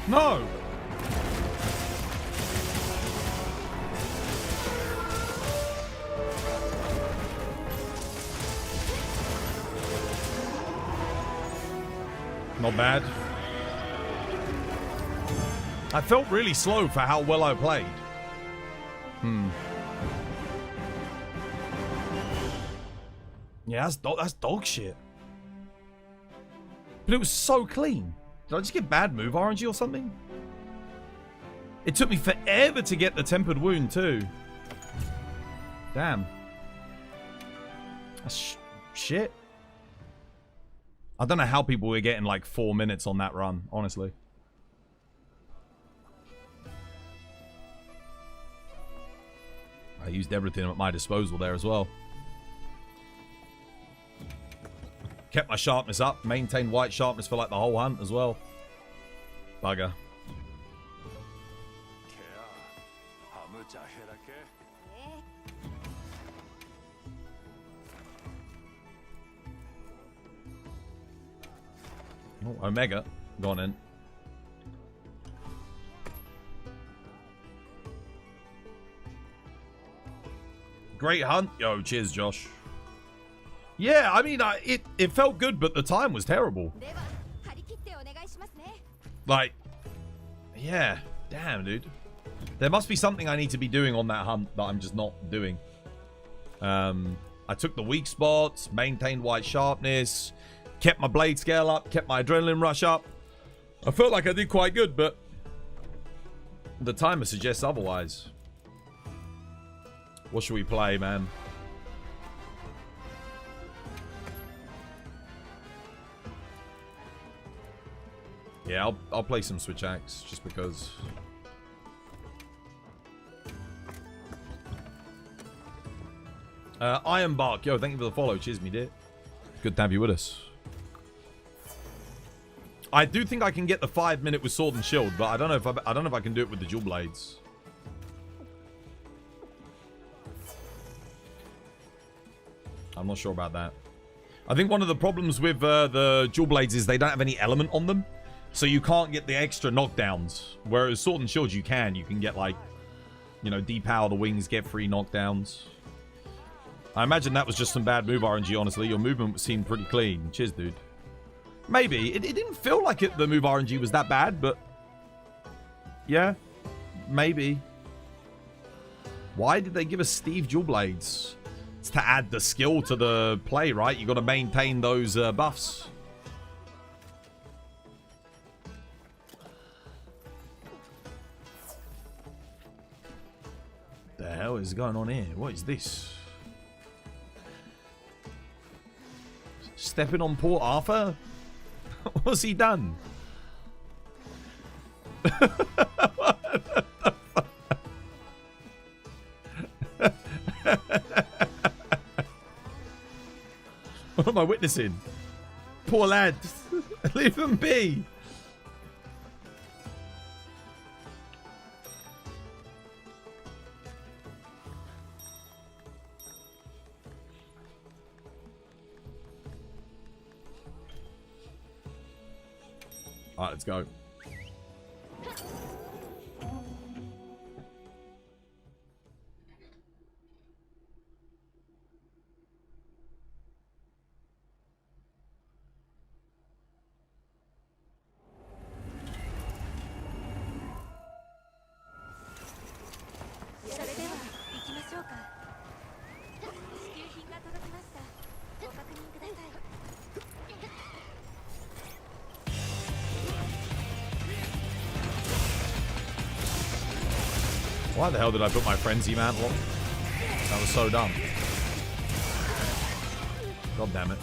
No! Not bad. I felt really slow for how well I played. Yeah, that's dog shit. But it was so clean. Did I just get bad move RNG or something? It took me forever to get the tempered wound too. Damn. That's shit. I don't know how people were getting like 4 minutes on that run, honestly. I used everything at my disposal there as well. Kept my sharpness up, maintained white sharpness for like the whole hunt as well. Bugger. Oh, Omega, gone in. Great hunt. Yo, cheers, Josh. Yeah, I mean, it felt good, but the time was terrible. Like, yeah, damn, dude. There must be something I need to be doing on that hunt that I'm just not doing. I took the weak spots, maintained white sharpness, kept my blade scale up, kept my adrenaline rush up. I felt like I did quite good, but the timer suggests otherwise. What should we play, man? Yeah, I'll play some Switch Axe just because. Iron Bark, yo, thank you for the follow. Cheers, me dear. Good to have you with us. I do think I can get the 5 minute with Sword and Shield, but I don't know if I can do it with the dual blades. I'm not sure about that. I think one of the problems with the dual blades is they don't have any element on them. So you can't get the extra knockdowns. Whereas Sword and Shield, you can. You can get, like, you know, depower the wings, get free knockdowns. I imagine that was just some bad move RNG, honestly. Your movement seemed pretty clean. Cheers, dude. Maybe. It didn't feel like the move RNG was that bad, but... yeah. Maybe. Why did they give us Steve dual blades? It's to add the skill to the play, right? You got to maintain those buffs. The hell is going on here? What is this? Stepping on Port Arthur? What's he done? What am I witnessing? Poor lad. Leave him be. Alright, let's go. しょうか。支給品が届きました。ご確認ください。Why the hell did I put my frenzy mantle on? That was so dumb. God damn it.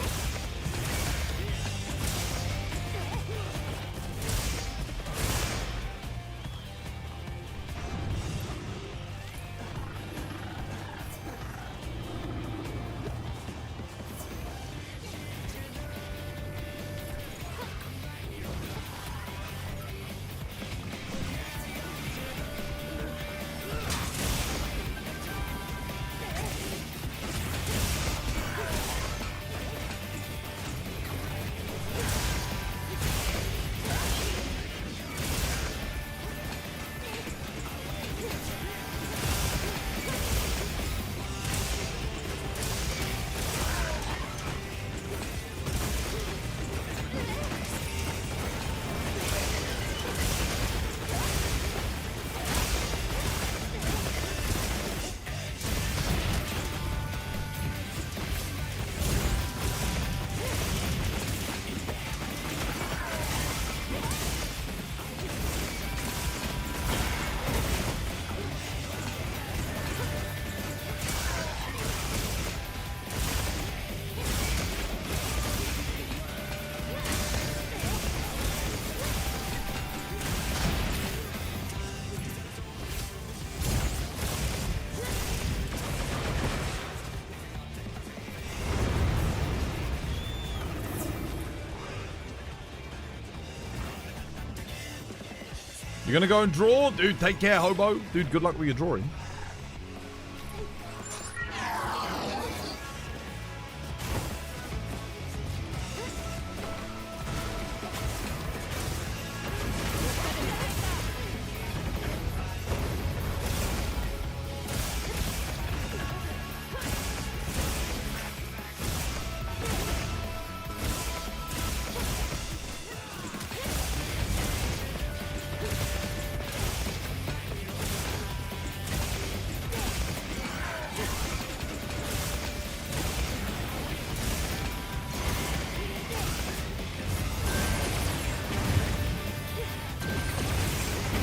You're gonna go and draw? Dude, take care, hobo. Dude, good luck with your drawing.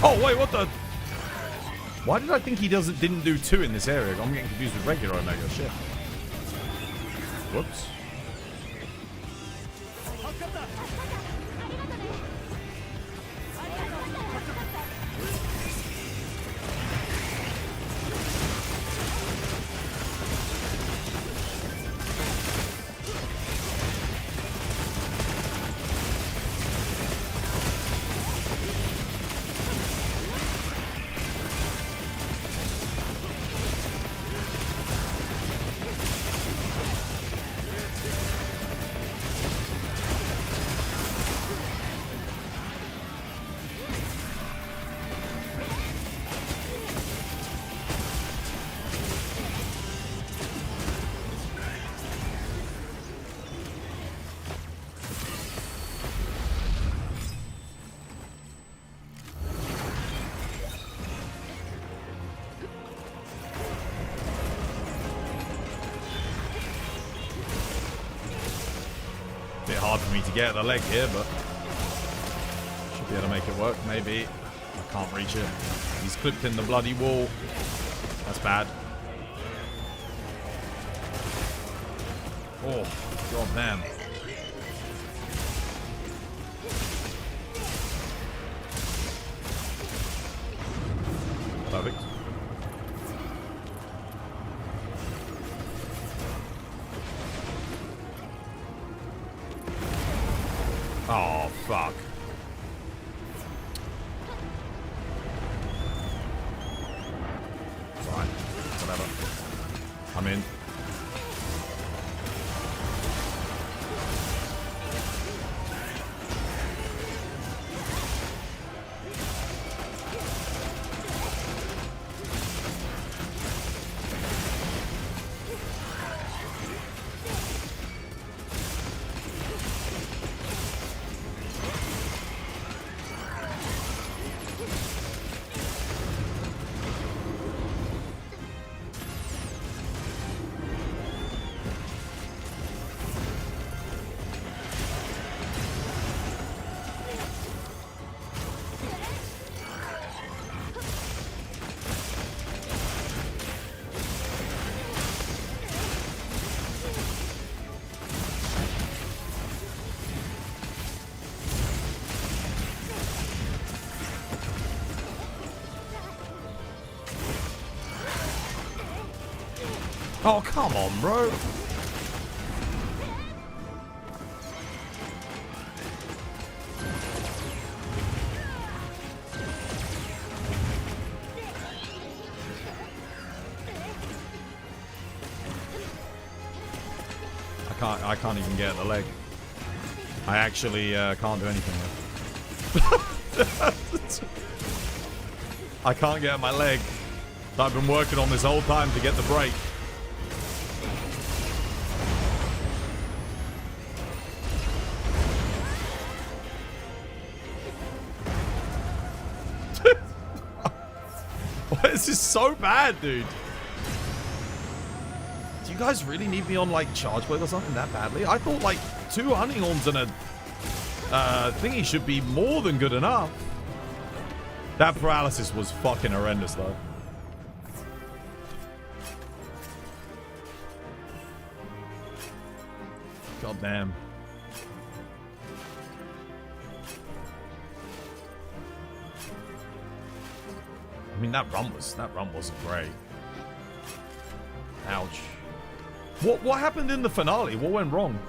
Oh, wait, what the? Why did I think he didn't do 2 in this area? I'm getting confused with regular Omega. Shit. Whoops. Hard for me to get the leg here, but should be able to make it work. Maybe. I can't reach it. He's clipped in the bloody wall. That's bad. Oh, god damn. Perfect. Oh, fuck. Fine. Whatever. I'm in. Oh, come on, bro. I can't even get the leg. I actually can't do anything with. I can't get my leg. I've been working on this whole time to get the break. This is so bad, dude. Do you guys really need me on, like, charge blade or something that badly? I thought, like, 2 hunting horns and a thingy should be more than good enough. That paralysis was fucking horrendous, though. God damn. I mean, that run wasn't great. Ouch. What happened in the finale? What went wrong?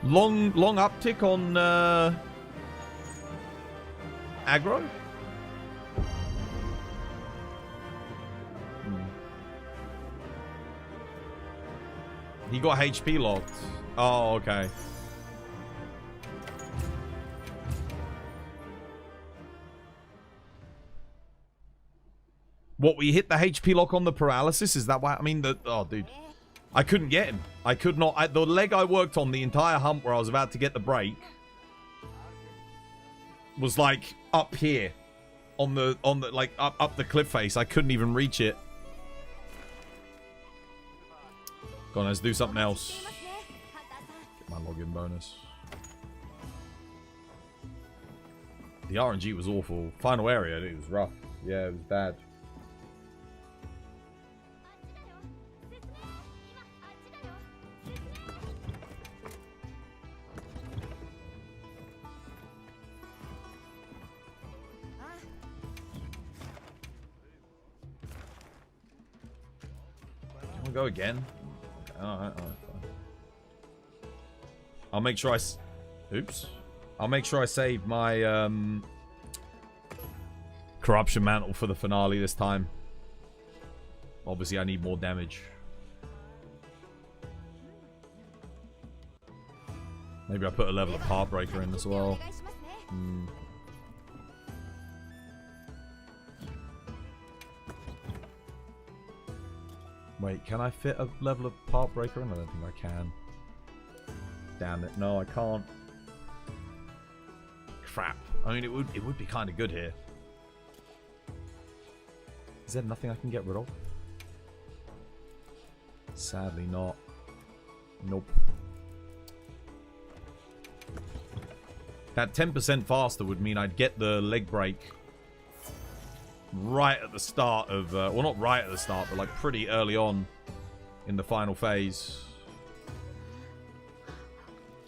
Long uptick on aggro? He got HP locked. Oh, okay. What, we hit the HP lock on the paralysis? Is that why? I mean, oh, dude. I couldn't get him. I could not. The leg I worked on the entire hump where I was about to get the break was like up here on the like up the cliff face. I couldn't even reach it. Go on, let's do something else. Get my login bonus. The RNG was awful. Final area, it was rough. Yeah, it was bad. Go again. Okay, alright, fine. I'll make sure oops. I'll make sure I save my corruption mantle for the finale this time. Obviously, I need more damage. Maybe I put a level of Heartbreaker in as well. Wait, can I fit a level of Heartbreaker in? I don't think I can. Damn it. No, I can't. Crap. I mean, it would be kind of good here. Is there nothing I can get rid of? Sadly not. Nope. That 10% faster would mean I'd get the leg break right at the start of, well, not right at the start, but like pretty early on in the final phase.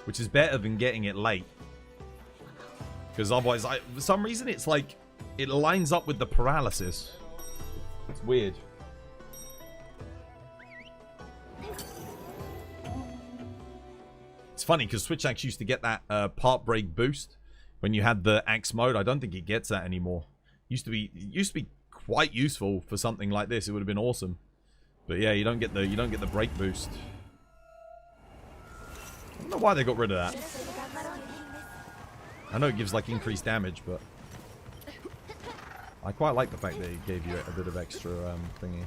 Which is better than getting it late. Because otherwise, for some reason, it's like, it lines up with the paralysis. It's weird. It's funny, because Switch Axe used to get that part break boost when you had the axe mode. I don't think it gets that anymore. Used to be quite useful for something like this. It would have been awesome, but yeah, you don't get the break boost. I don't know why they got rid of that. I know it gives like increased damage, but I quite like the fact that it gave you a bit of extra thingy.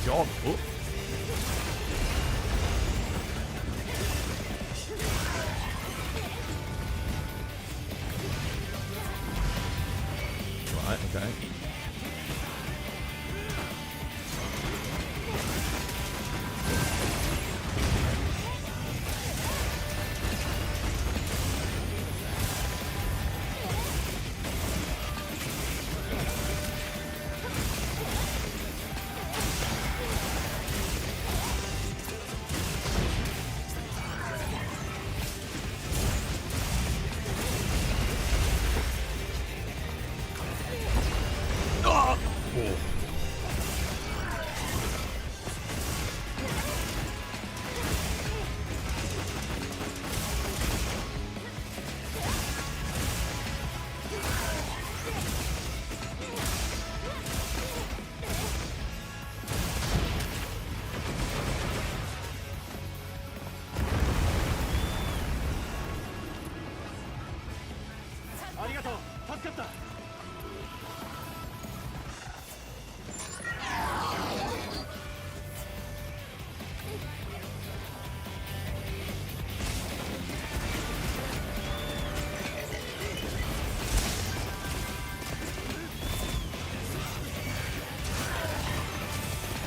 god. Oh. Right, okay.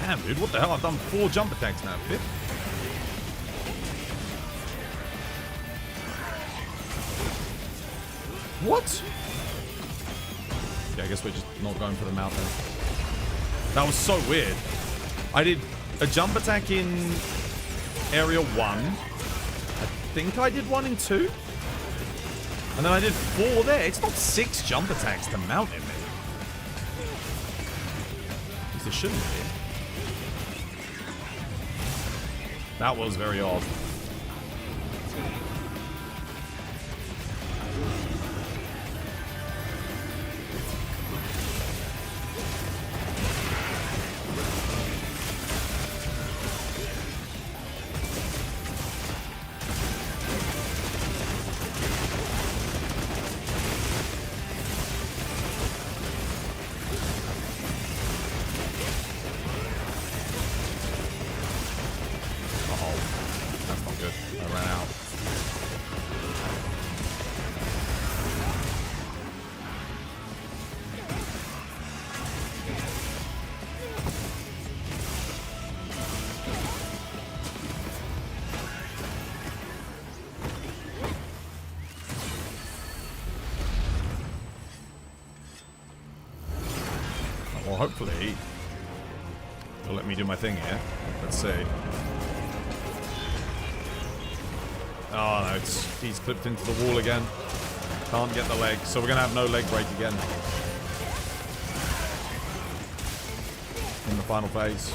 Damn, dude, what the hell? I've done 4 jump attacks now, Fit. What? Yeah, I guess we're just not going for the mountain. That was so weird. I did a jump attack in area 1. I think I did 1 in 2. And then I did 4 there. It's not 6 jump attacks to mount him, man. At least it shouldn't be. That was very odd. Well, hopefully, it'll let me do my thing here. Let's see. Oh, no, he's clipped into the wall again. Can't get the leg, so we're going to have no leg break again. In the final phase.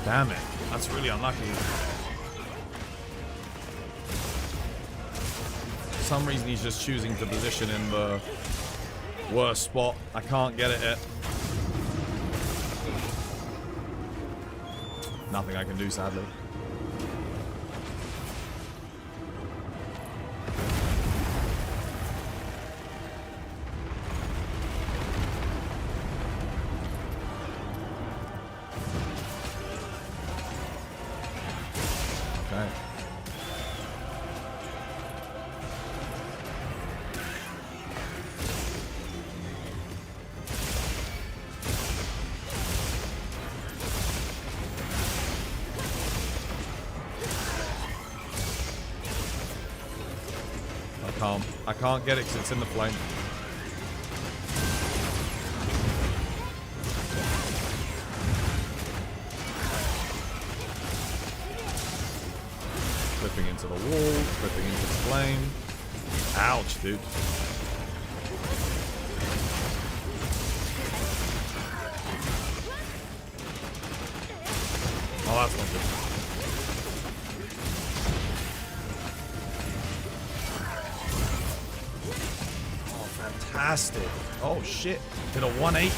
Damn it. That's really unlucky. For some reason he's just choosing to position in the worst spot. I can't get it hit. Nothing I can do, sadly. Okay. I can't get it because it's in the flame. Flipping into the wall, flipping into the flame. Ouch, dude. Oh, that's not good. Fantastic. Oh shit. Did a 180.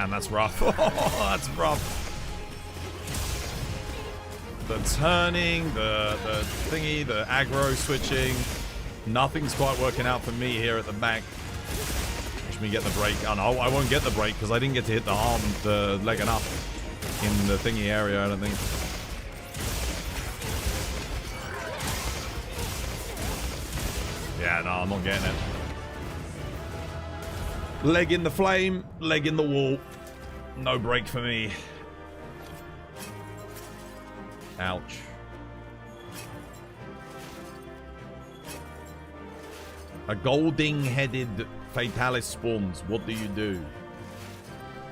man, that's rough. Oh, that's rough. The turning, the thingy, the aggro switching. Nothing's quite working out for me here at the back. Watch me get the break. Oh no, I won't get the break because I didn't get to hit the arm, the leg enough in the thingy area, I don't think. Yeah, no, I'm not getting it. Leg in the flame, leg in the wall. No break for me. Ouch. A golding-headed Fatalis spawns. What do you do?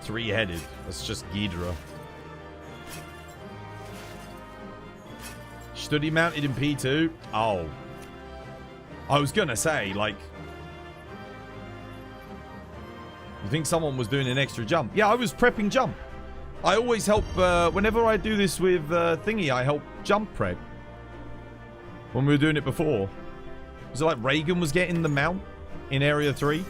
Three-headed. That's just Ghidra. Stood he mounted in P2? Oh. I was gonna say, like... You think someone was doing an extra jump? Yeah, I was prepping jump. I always help, whenever I do this with thingy, I help jump prep. When we were doing it before. Was it like Reagan was getting the mount in Area 3?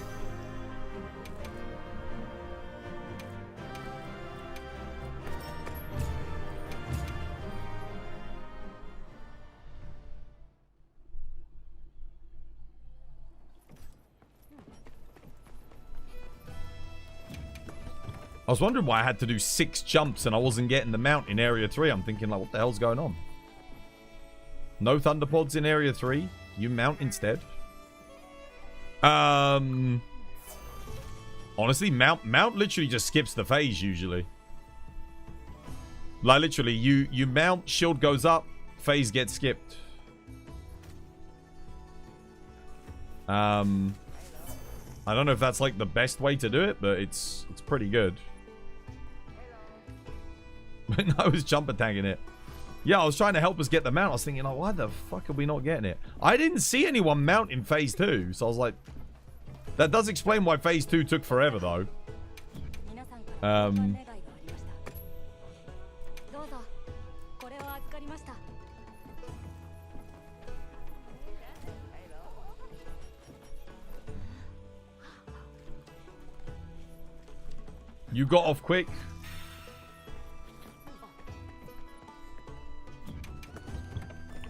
I was wondering why I had to do 6 jumps and I wasn't getting the mount in Area 3. I'm thinking, like, what the hell's going on? No Thunderpods in Area 3? You mount instead? Honestly, mount literally just skips the phase usually. Like, literally, you mount, shield goes up, phase gets skipped. I don't know if that's, like, the best way to do it, but it's pretty good. I was jump attacking it. Yeah, I was trying to help us get the mount. I was thinking, oh, why the fuck are we not getting it? I didn't see anyone mount in phase 2, so I was like... That does explain why phase 2 took forever, though. You got off quick.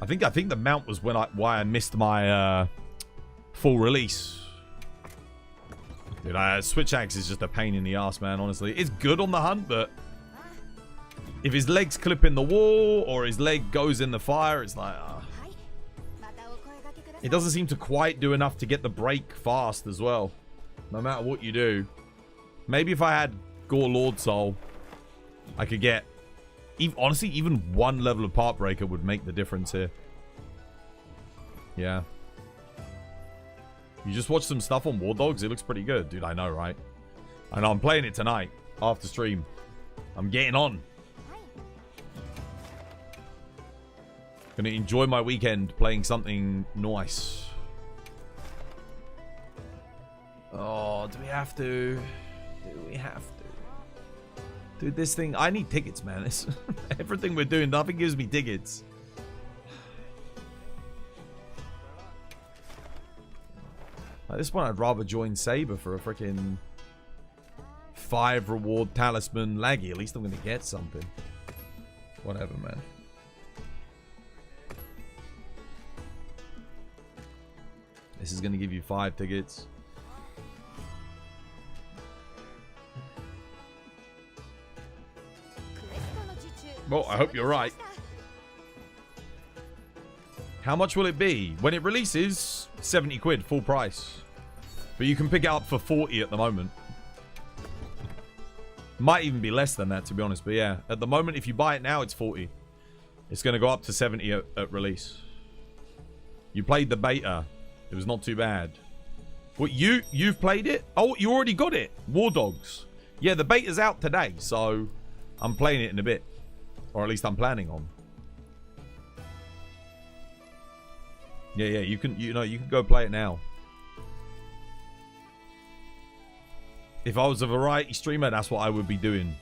I think the mount was why I missed my full release. Dude, switch axe is just a pain in the ass, man, honestly. It's good on the hunt, but if his legs clip in the wall or his leg goes in the fire, it's like, it doesn't seem to quite do enough to get the break fast as well. No matter what you do. Maybe if I had Gore Lord Soul, I could get... honestly, even one level of part breaker would make the difference here. Yeah. You just watch some stuff on War Dogs. It looks pretty good. Dude, I know, right? I know. I'm playing it tonight after stream. I'm getting on. Gonna enjoy my weekend playing something nice. Oh, do we have to? Do we have to? Dude, this thing... I need tickets, man. Everything we're doing, nothing gives me tickets. At this point, I'd rather join Saber for a freaking 5 reward talisman laggy. At least I'm going to get something. Whatever, man. This is going to give you 5 tickets. Well, I hope you're right. How much will it be? When it releases, 70 quid, full price. But you can pick it up for 40 at the moment. Might even be less than that, to be honest. But yeah, at the moment, if you buy it now, it's 40. It's going to go up to 70 at release. You played the beta. It was not too bad. What, you've played it? Oh, you already got it. War Dogs. Yeah, the beta's out today, so I'm playing it in a bit. Or at least I'm planning on. Yeah, you can go play it now. If I was a variety streamer, that's what I would be doing.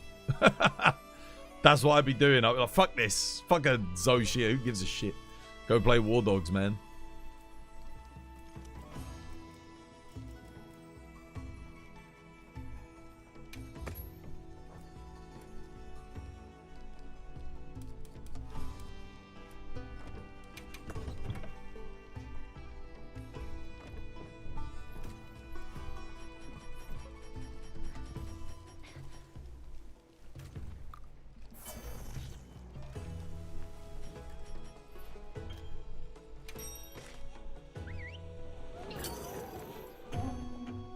That's what I'd be doing. I'd be like, fuck this. Fuck a Zoshia. Who gives a shit? Go play War Dogs, man.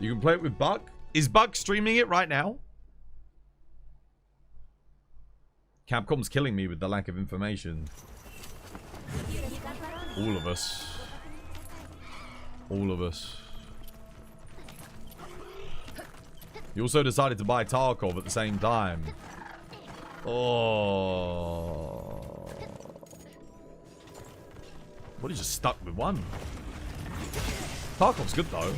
You can play it with Buck. Is Buck streaming it right now? Capcom's killing me with the lack of information. All of us. All of us. You also decided to buy Tarkov at the same time. Oh. What, he just stuck with one? Tarkov's good though.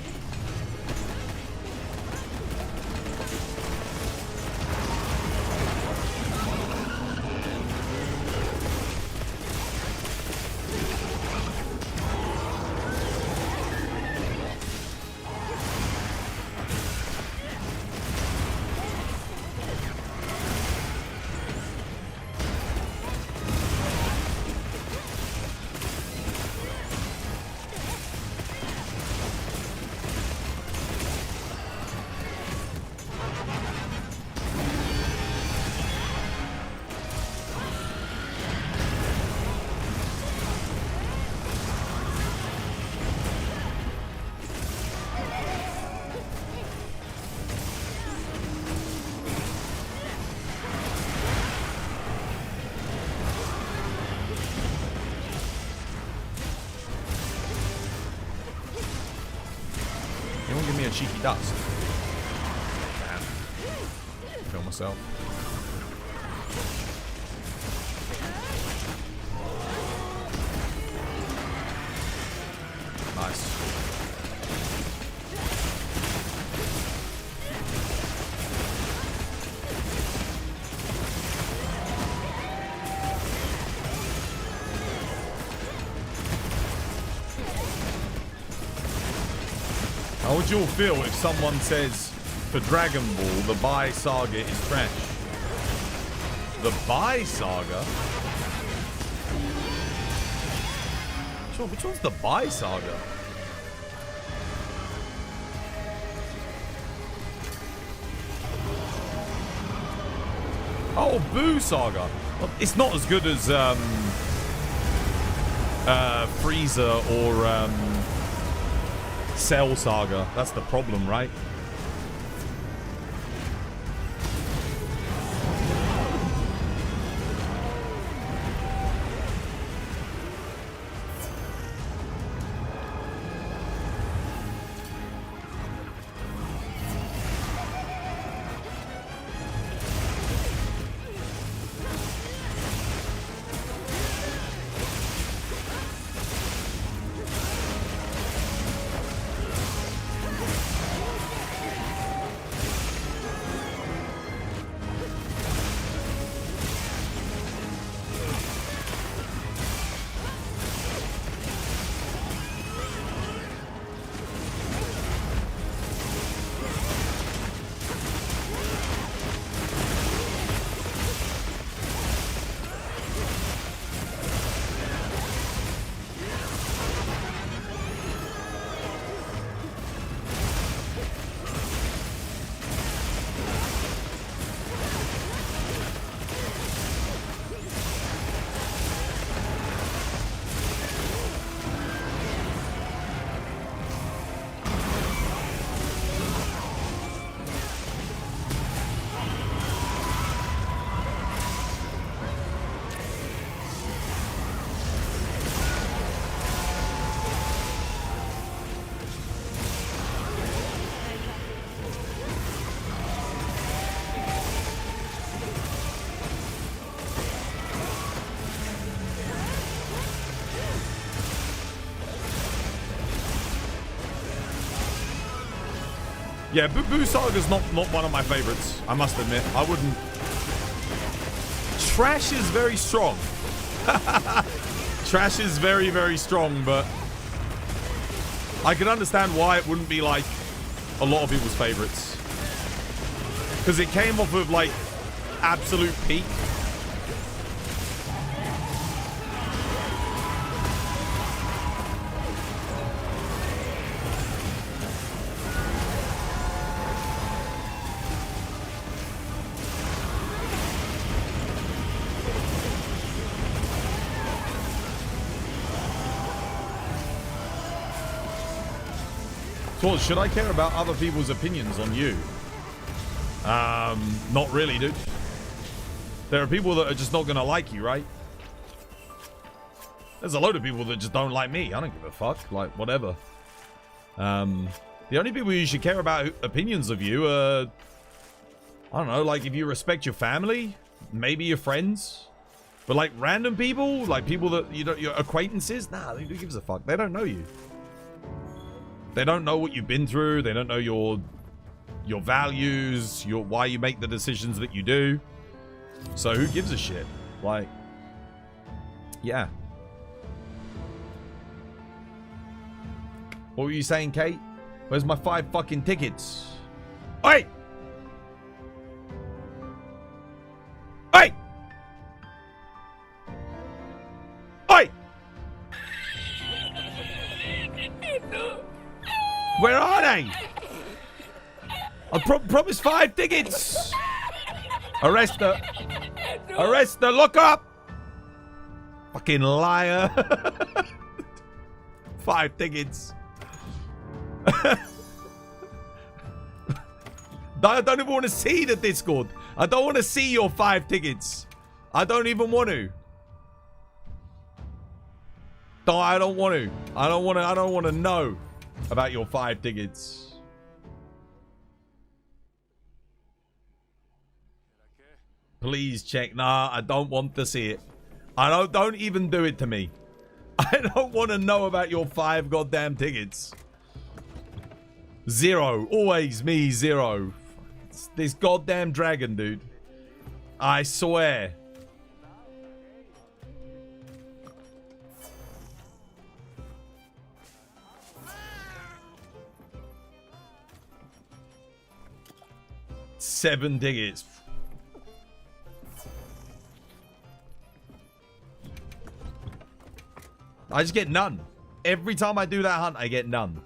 Cheeky dust. Damn. Kill myself. Nice. How would you all feel if someone says for Dragon Ball the Bai Saga is trash? The Bai Saga? Which one's the Bai Saga? Oh, Boo Saga. Well, it's not as good as Frieza or Cell Saga. That's the problem, right? Yeah, Boo Saga's not one of my favorites, I must admit. I wouldn't... Trash is very strong. Trash is very, very strong, but... I can understand why it wouldn't be, like, a lot of people's favorites. Because it came off of, like, absolute peak. Pause, should I care about other people's opinions on you? Not really, dude. There are people that are just not gonna like you, right? There's a load of people that just don't like me. I don't give a fuck. Like, whatever. The only people you should care about opinions of you are... I don't know, like, if you respect your family, maybe your friends. But, like, random people, like people that you don't... Your acquaintances, nah, who gives a fuck? They don't know you. They don't know what you've been through. They don't know your values, why you make the decisions that you do. So who gives a shit? Like, yeah. What were you saying, Kate? Where's my 5 fucking tickets? Oi! Oi! Oi! Where are they? I promised 5 tickets. Arrest her. Arrest her. Look up. Fucking liar. 5 tickets. I don't even want to see the Discord. I don't want to see your 5 tickets. I don't even want to. No, I don't want to. I don't want to know about your 5 tickets. Please check. Nah, I don't want to see it. Don't even do it to me. I don't want to know about your 5 goddamn tickets. 0. Always me, 0. It's this goddamn dragon, dude. I swear. Seven tickets. I just get none. Every time I do that hunt, I get none.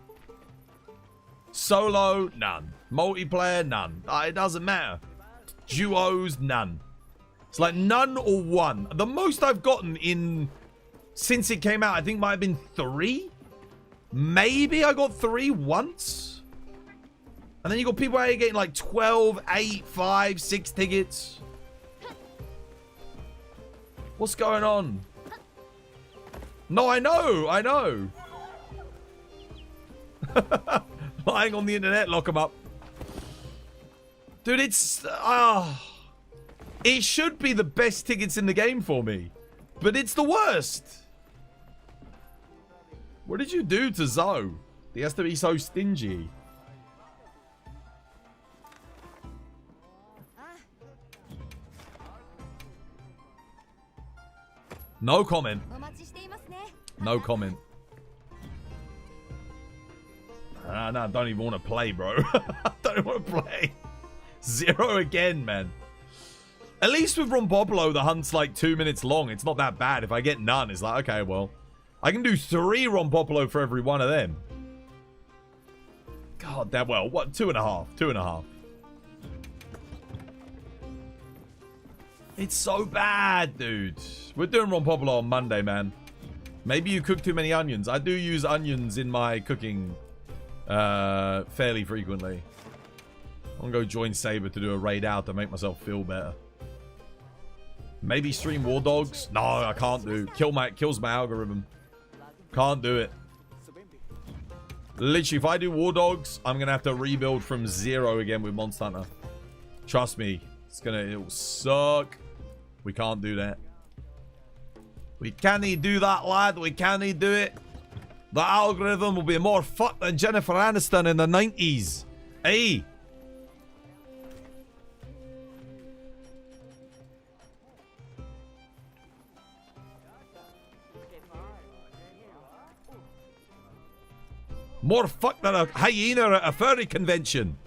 Solo, none. Multiplayer, none. It doesn't matter. Duos, none. It's like none or 1. The most I've gotten since it came out, I think might have been 3. Maybe I got 3 once. And then you got people out here getting like 12, 8, 5, 6 tickets. What's going on? No, I know. Lying on the internet, lock them up. Dude, it's... it should be the best tickets in the game for me. But it's the worst. What did you do to Zoe? He has to be so stingy. No comment. No comment. No, I don't even want to play, bro. I don't want to play. 0 again, man. At least with Rompopolo, the hunt's like 2 minutes long. It's not that bad. If I get none, it's like, okay, well. I can do 3 Rompopolo for every one of them. God, that well. What? 2.5. 2.5. It's so bad, dude. We're doing Rompopolo on Monday, man. Maybe you cook too many onions. I do use onions in my cooking fairly frequently. I'm gonna go join Saber to do a raid out to make myself feel better. Maybe stream War Dogs. No, I can't do. Kills my algorithm. Can't do it. Literally, if I do War Dogs, I'm gonna have to rebuild from 0 again with Monster Hunter. Trust me, it'll suck. We can't do that. We can't do that, lad. We can't do it. The algorithm will be more fucked than Jennifer Aniston in the 90s. Hey. More fucked than a hyena at a furry convention.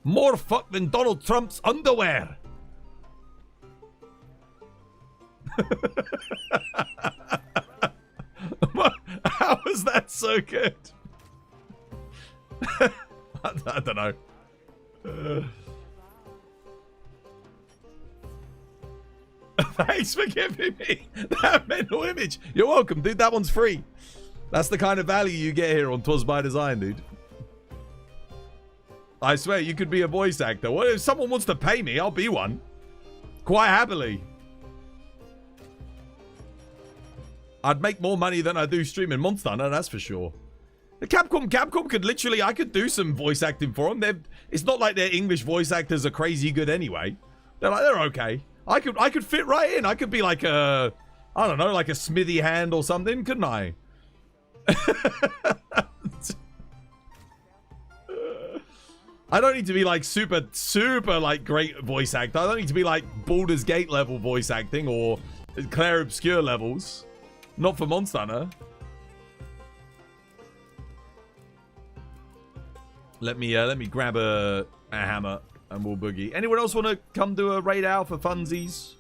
More fucked than Donald Trump's underwear. How is that so good? I don't know. Thanks for giving me that mental image. You're welcome, dude. That one's free. That's the kind of value you get here on Twas by Design, dude. I swear, you could be a voice actor. What if someone wants to pay me? I'll be one. Quite happily. I'd make more money than I do streaming Monster Hunter, that's for sure. Capcom could literally, I could do some voice acting for them. It's not like their English voice actors are crazy good anyway. They're okay. I could fit right in. I could be like a, I don't know, like a Smithy Hand or something, couldn't I? I don't need to be like super like great voice actor. I don't need to be like Baldur's Gate level voice acting or Claire Obscure levels. Not for Monster Hunter. Let me grab a hammer and we'll boogie. Anyone else want to come do a raid out for funsies?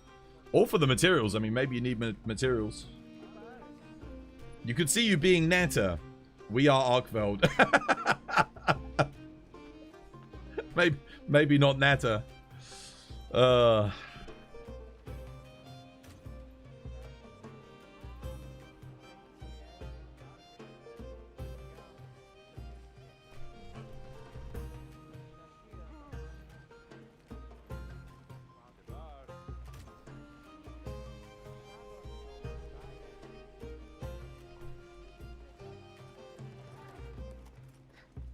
Or for the materials. I mean, maybe you need materials. You could see you being Nata. We are Arkveld. maybe not Nata.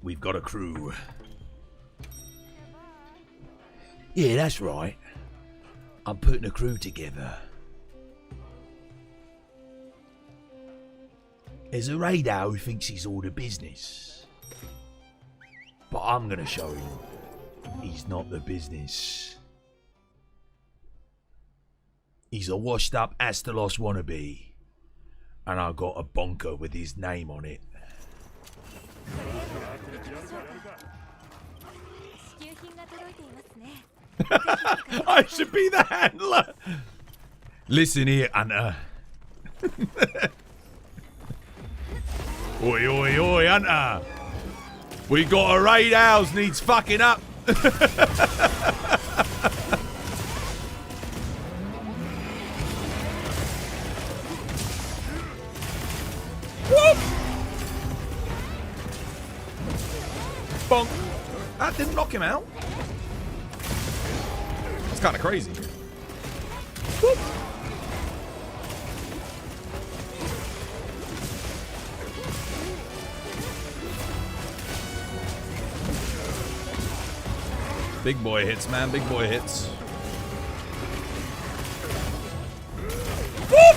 We've got a crew. Yeah, that's right. I'm putting a crew together. There's a radar who thinks he's all the business. But I'm gonna show him he's not the business. He's a washed up Astalos wannabe. And I got a bonker with his name on it. I should be the handler. Listen here, Anna. Oi, oi, oi, Anna. We got a raid house needs fucking up. Whoop. Bonk. That didn't knock him out. That's kind of crazy. Whoop. Big boy hits, man. Big boy hits. Whoop.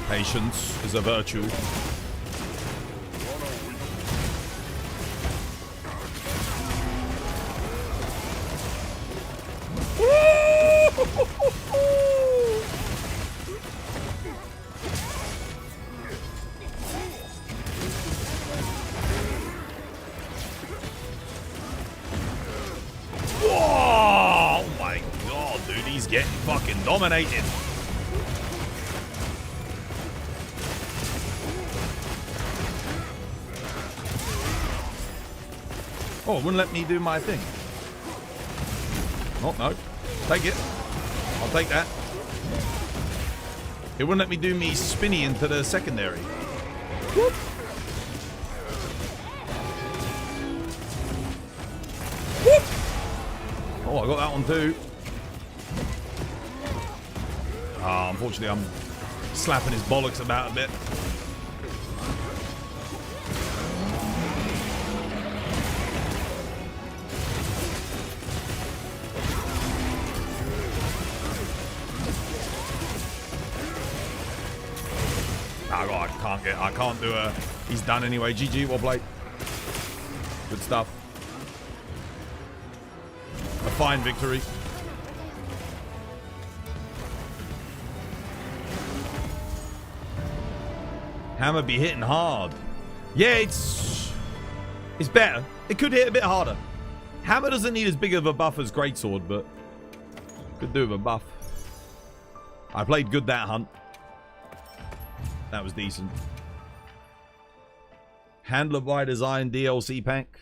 Patience is a virtue. Whoa! Oh my god, dude, he's getting fucking dominated. Oh, it wouldn't let me do my thing. Oh, no. Take it. I'll take that. It wouldn't let me do me spinny into the secondary. Whoop. Whoop. Oh, I got that one too. Unfortunately, I'm slapping his bollocks about a bit. I can't do a... He's done anyway. GG, well played. Good stuff. A fine victory. Hammer be hitting hard. Yeah, it's better. It could hit a bit harder. Hammer doesn't need as big of a buff as Greatsword, but could do with a buff. I played good that hunt. That was decent. Handler by Design DLC pack.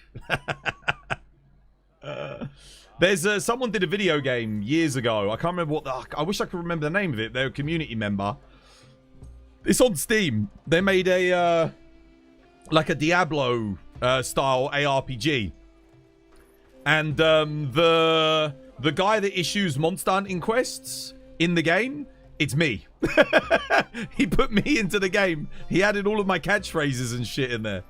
There's someone did a video game years ago. I can't remember what I wish I could remember the name of it. They're a community member. It's on Steam. They made a like a Diablo style ARPG. And the guy that issues monster hunting quests in the game, it's me. He put me into the game. He added all of my catchphrases and shit in there.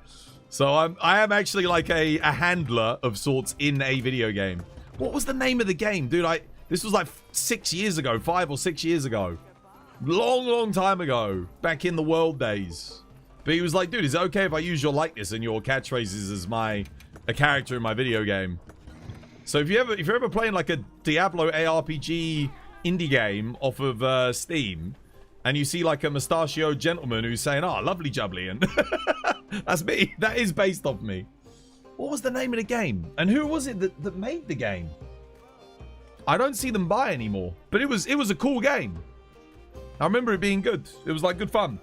So I am actually like a handler of sorts in a video game. What was the name of the game? Dude, this was like 6 years ago, 5 or 6 years ago. Long time ago. Back in the world days. But he was like, dude, is it okay if I use your likeness and your catchphrases as a character in my video game? So if you're ever playing like a Diablo ARPG indie game off of Steam, and you see like a mustachioed gentleman who's saying, "Oh, lovely jubbly," and that's me. That is based off me. What was the name of the game? And who was it that made the game? I don't see them buy anymore. But it was a cool game. I remember it being good. It was like good fun.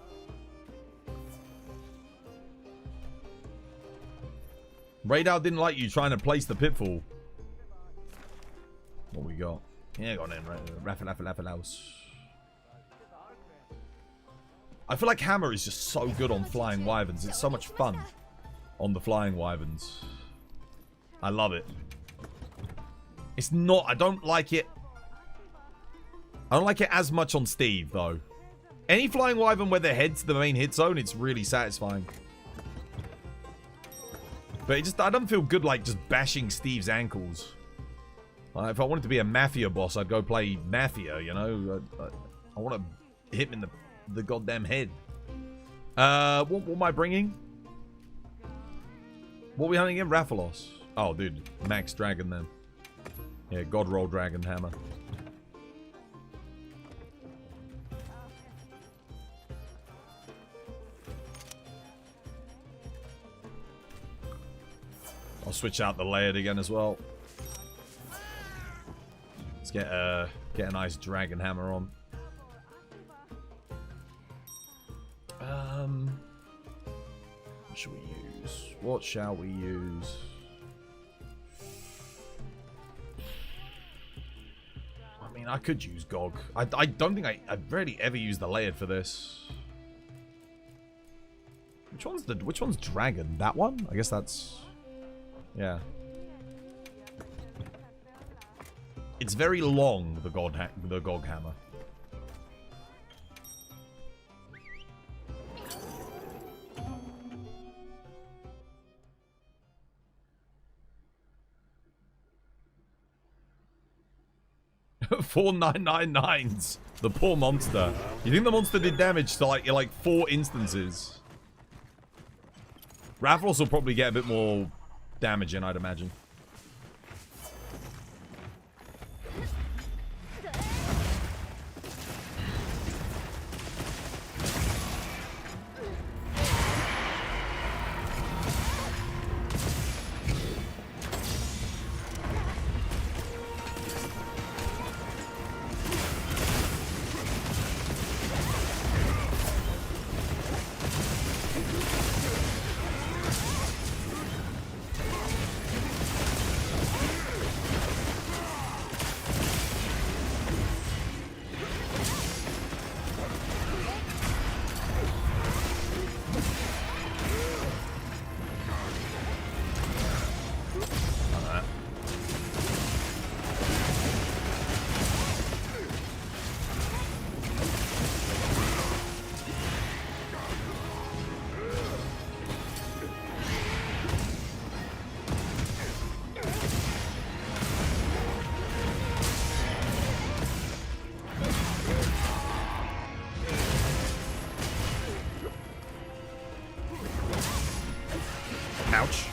Radar didn't like you trying to place the pitfall. What we got? Yeah, go on in. Raffle. I feel like Hammer is just so good on flying wyverns. It's so much fun on the flying wyverns. I love it. It's not... I don't like it... I don't like it as much on Steve, though. Any flying wyvern where their head's the main hit zone, it's really satisfying. But it just... I don't feel good, like, just bashing Steve's ankles. If I wanted to be a Mafia boss, I'd go play Mafia, you know? I want to hit him in the goddamn head. What am I bringing? What are we hunting again? Rathalos. Oh, dude. Max Dragon, then. Yeah, God Roll Dragon Hammer. I'll switch out the layered again as well. Let's get a nice dragon hammer on. What should we use? What shall we use? I mean, I could use Gog. I don't think I've rarely ever used the layered for this. Which one's dragon? That one? I guess that's... Yeah. It's very long, the Gog Hammer. $4,999s. The poor monster. You think the monster did damage to like 4 instances? Rathalos will probably get a bit more damage in, I'd imagine. Ouch.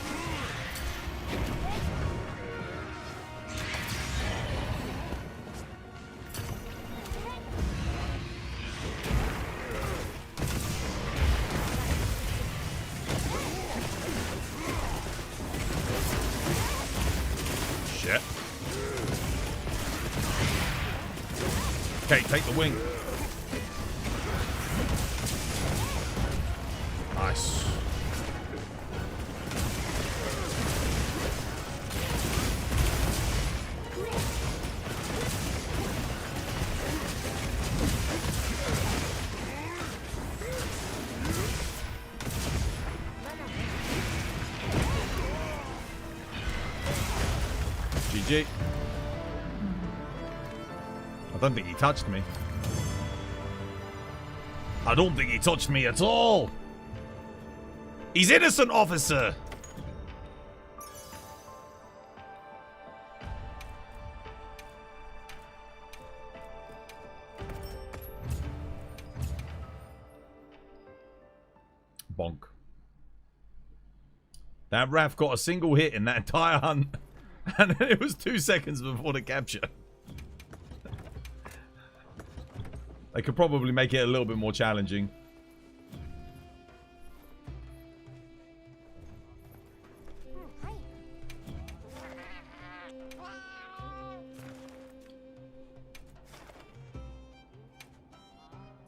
Shit. Okay, take the wing. Nice. I don't think he touched me. I don't think he touched me at all. He's innocent, officer. Bonk. That Raph got a single hit in that entire hunt, and it was 2 seconds before the capture. They could probably make it a little bit more challenging.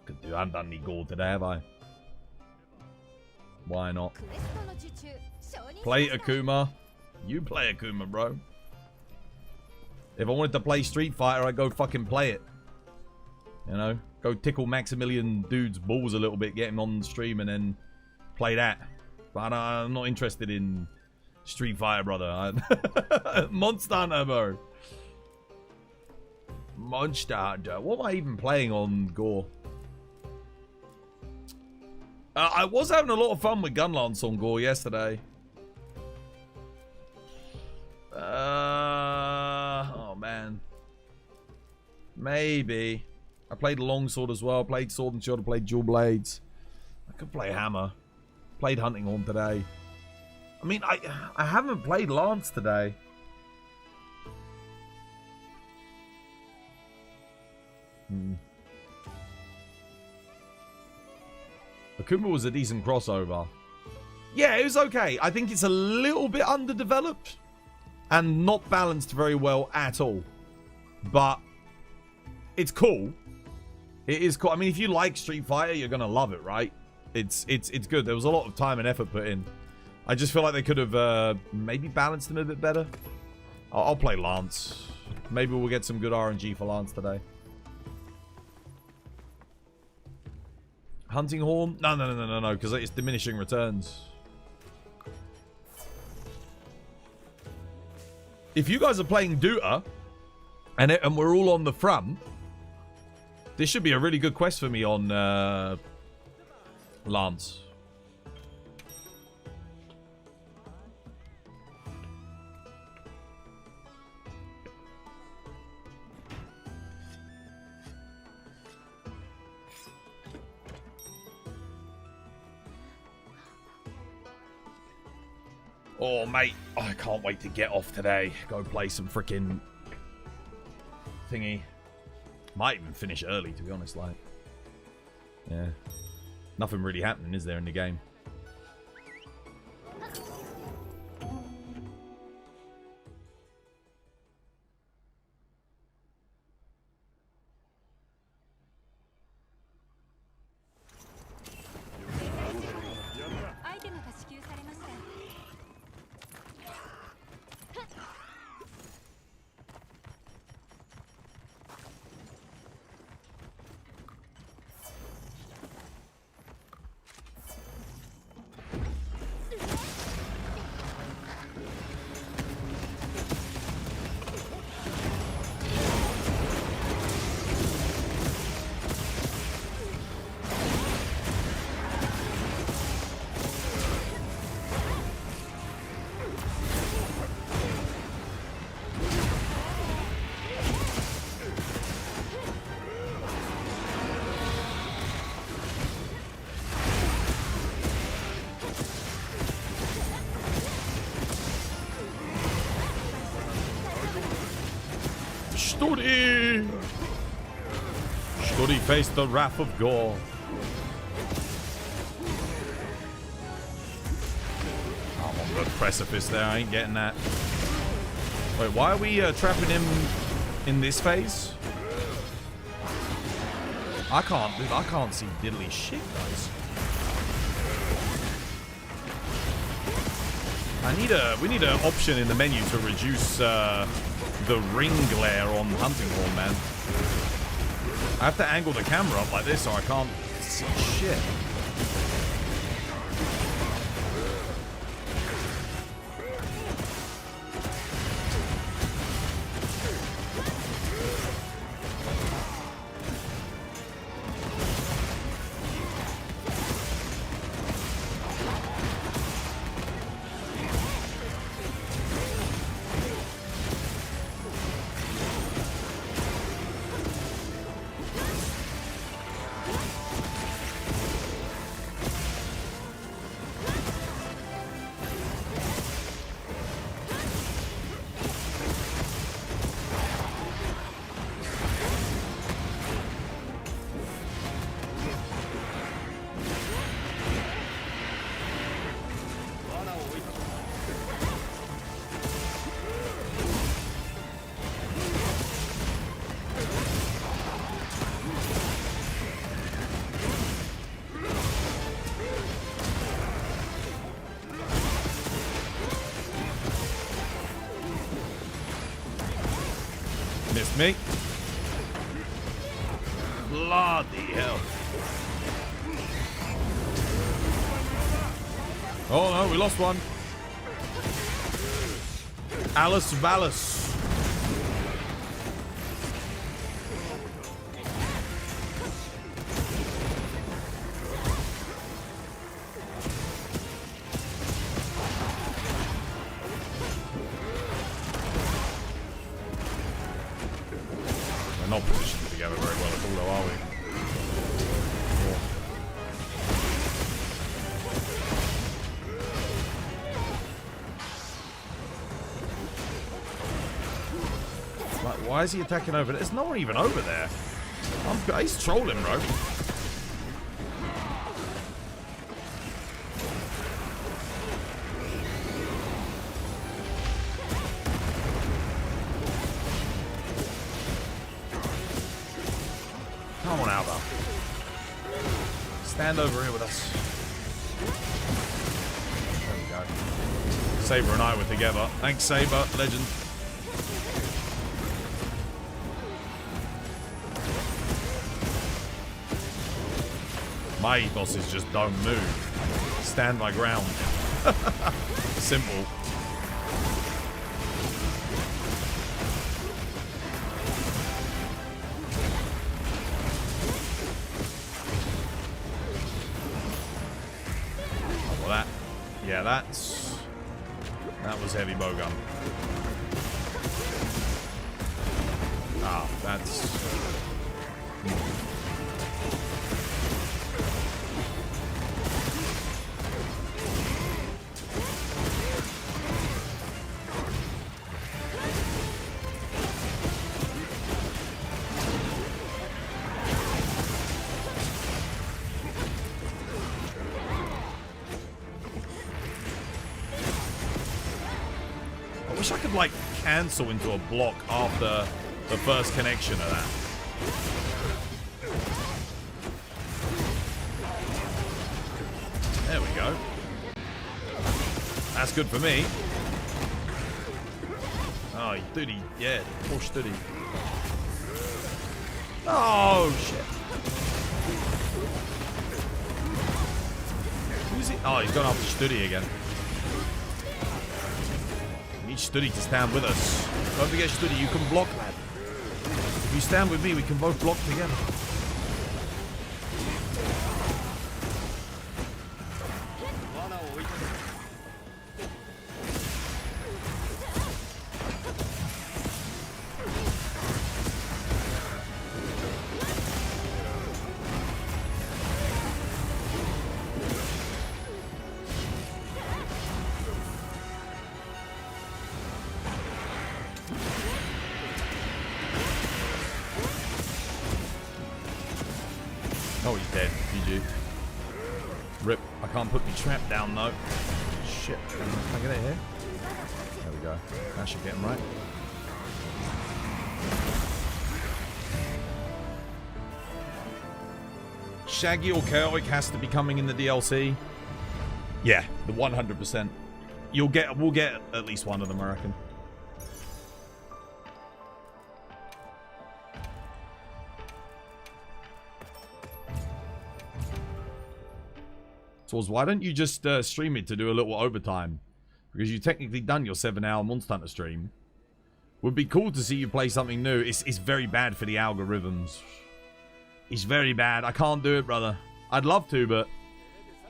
Could do. I haven't done any gold today, have I? Why not? Play Akuma. You play Akuma, bro. If I wanted to play Street Fighter, I'd go fucking play it. You know? Go tickle Maximilian dude's balls a little bit, get him on stream, and then play that. But I'm not interested in Street Fighter, brother. Monster Hunter, bro. Monster Hunter. What am I even playing on Gore? I was having a lot of fun with Gunlance on Gore yesterday. Oh, man. Maybe. I played Longsword as well. Played Sword and Shield. I played Dual Blades. I could play Hammer. Played Hunting Horn today. I mean, I haven't played Lance today. Akuma was a decent crossover. Yeah, it was okay. I think it's a little bit underdeveloped and not balanced very well at all. But it's cool. It is cool. I mean, if you like Street Fighter, you're gonna love it, right? It's good. There was a lot of time and effort put in. I just feel like they could have maybe balanced them a bit better. I'll play Lance. Maybe we'll get some good RNG for Lance today. Hunting Horn? No, because it's diminishing returns. If you guys are playing Dota, and we're all on the front, this should be a really good quest for me on Lance. Oh, mate. Oh, I can't wait to get off today. Go play some freaking thingy. Might even finish early, to be honest. Like, yeah. Nothing really happening, is there, in the game? Stoody faced the wrath of Gore. I'm on the precipice there. I ain't getting that. Wait, why are we trapping him in this phase? I can't see diddly shit, guys. We need an option in the menu to reduce the ring glare on Hunting Horn, man. I have to angle the camera up like this so I can't see shit. Missed me. Bloody hell. Oh no, we lost one. Alice Vallis. We're not positioned together very well at all, though, are we? Like, why is he attacking over there? There's no one even over there. He's trolling, bro. Come on, Alba. Stand over here with us. There we go. Saber and I were together. Thanks, Saber. Legend. My ethos is just don't move. Stand my ground. Simple. Well, that... Yeah, that was heavy bowgun. Ah, that's... I wish I could, like, cancel into a block after the first connection of that. There we go. That's good for me. Oh, dude, yeah, push, dude. Oh, shit. Who's he? Oh, he's gone after Studi again. We need Studi to stand with us. Don't forget, Studi, you can block, lad. If you stand with me, we can both block together. Oh, he's dead. GG. Rip. I can't put my trap down, though. Shit. Can I get it here? There we go. That should get him right. Shaggy or Chaotic has to be coming in the DLC. Yeah, the 100%. We'll get at least one of them, I reckon. So why don't you just stream it to do a little overtime? Because you've technically done your 7-hour Monster Hunter stream. Would be cool to see you play something new. It's very bad for the algorithms. It's very bad. I can't do it, brother. I'd love to, but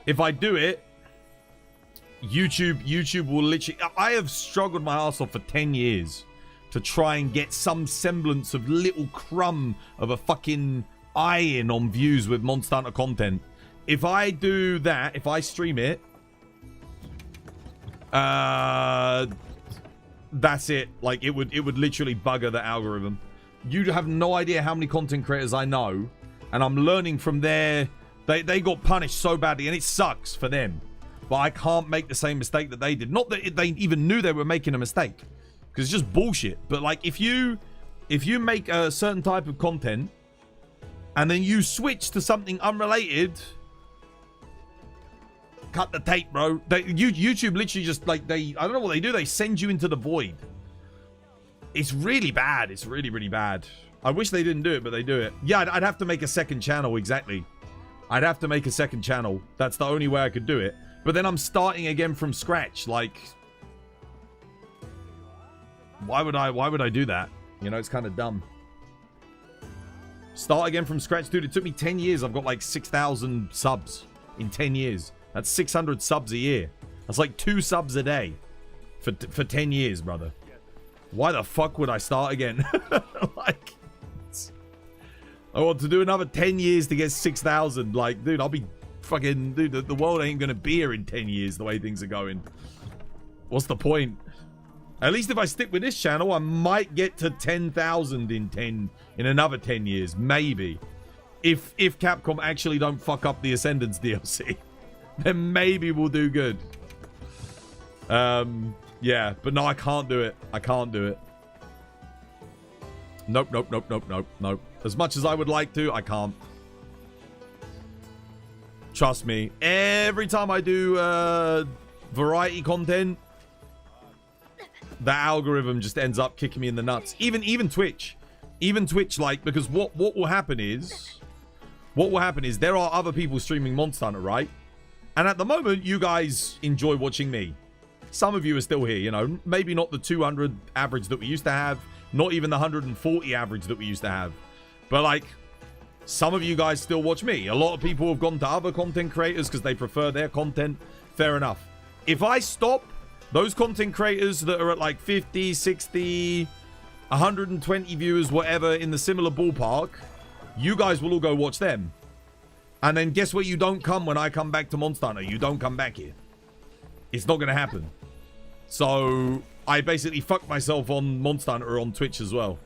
if I do it, YouTube will literally... I have struggled my ass off for 10 years to try and get some semblance of little crumb of a fucking eye in on views with Monster Hunter content. If I do that, if I stream it, that's it. Like, it would literally bugger the algorithm. You have no idea how many content creators I know, and I'm learning from their... They got punished so badly, and it sucks for them. But I can't make the same mistake that they did. Not that they even knew they were making a mistake, because it's just bullshit. But like, if you make a certain type of content, and then you switch to something unrelated... Cut the tape, bro. YouTube literally just, like, I don't know what they do. They send you into the void. It's really bad. It's really, really bad. I wish they didn't do it, but they do it. Yeah, I'd have to make a second channel, exactly. I'd have to make a second channel. That's the only way I could do it. But then I'm starting again from scratch. Like, why would I do that? You know, it's kind of dumb. Start again from scratch, dude. It took me 10 years. I've got like 6,000 subs in 10 years. That's 600 subs a year. That's like 2 subs a day for 10 years, brother. Why the fuck would I start again? Like, I want to do another 10 years to get 6,000. Like, dude, I'll be fucking... Dude, the world ain't gonna be here in 10 years the way things are going. What's the point? At least if I stick with this channel, I might get to 10,000 in another 10 years. Maybe. If Capcom actually don't fuck up the Ascendance DLC. Then maybe we'll do good. Yeah, but no, I can't do it. I can't do it. Nope, nope, nope, nope, nope, nope. As much as I would like to, I can't. Trust me. Every time I do variety content, the algorithm just ends up kicking me in the nuts. Even Twitch. Even Twitch, like, because what will happen is there are other people streaming Monster Hunter, right? And at the moment, you guys enjoy watching me. Some of you are still here, you know. Maybe not the 200 average that we used to have. Not even the 140 average that we used to have. But, like, some of you guys still watch me. A lot of people have gone to other content creators because they prefer their content. Fair enough. If I stop, those content creators that are at, like, 50, 60, 120 viewers, whatever, in the similar ballpark, you guys will all go watch them. And then guess what? You don't come when I come back to Monster Hunter. You don't come back here. It's not going to happen. So I basically fucked myself on Monster Hunter on Twitch as well.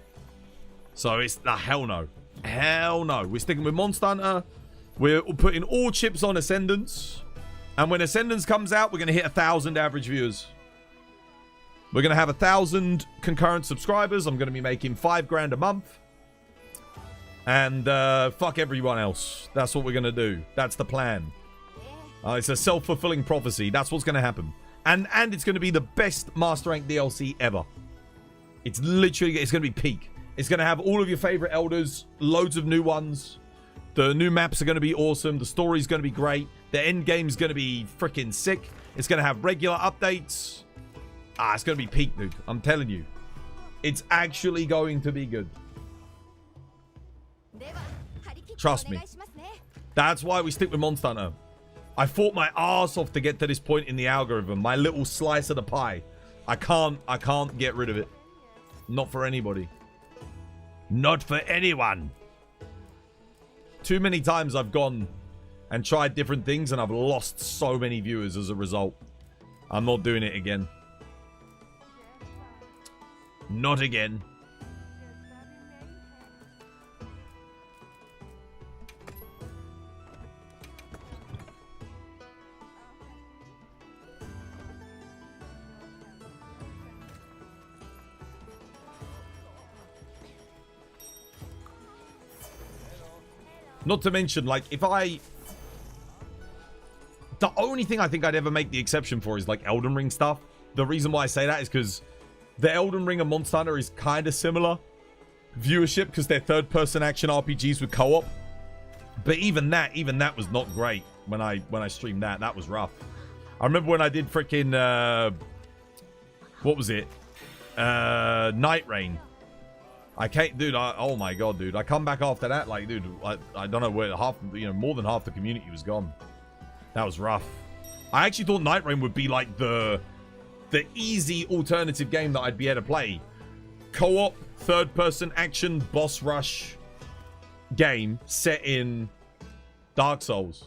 So it's hell no. Hell no. We're sticking with Monster Hunter. We're putting all chips on Ascendance. And when Ascendance comes out, we're going to hit 1,000 average viewers. We're going to have 1,000 concurrent subscribers. I'm going to be making $5,000 a month. And fuck everyone else. That's what we're going to do. That's the plan. It's a self-fulfilling prophecy. That's what's going to happen. And it's going to be the best Master Rank DLC ever. It's going to be peak. It's going to have all of your favorite elders, loads of new ones. The new maps are going to be awesome. The story's going to be great. The end game's going to be freaking sick. It's going to have regular updates. It's going to be peak, dude. I'm telling you. It's actually going to be good. Trust me. That's why we stick with Monster Hunter. I fought my ass off to get to this point in the algorithm. My little slice of the pie. I can't get rid of it. Not for anybody. Not for anyone. Too many times I've gone and tried different things and I've lost so many viewers as a result. I'm not doing it again. Not again. Not to mention, like, if I... The only thing I think I'd ever make the exception for is, like, Elden Ring stuff. The reason why I say that is because the Elden Ring and Monster Hunter is kind of similar viewership because they're third-person action RPGs with co-op. But even that was not great when I streamed that. That was rough. I remember when I did freaking... what was it? Night Rain. I can't, dude. Oh my god, dude. I come back after that, like, dude. I don't know where more than half the community was gone. That was rough. I actually thought Night Rain would be like the easy alternative game that I'd be able to play. Co-op, third-person action, boss rush game set in Dark Souls.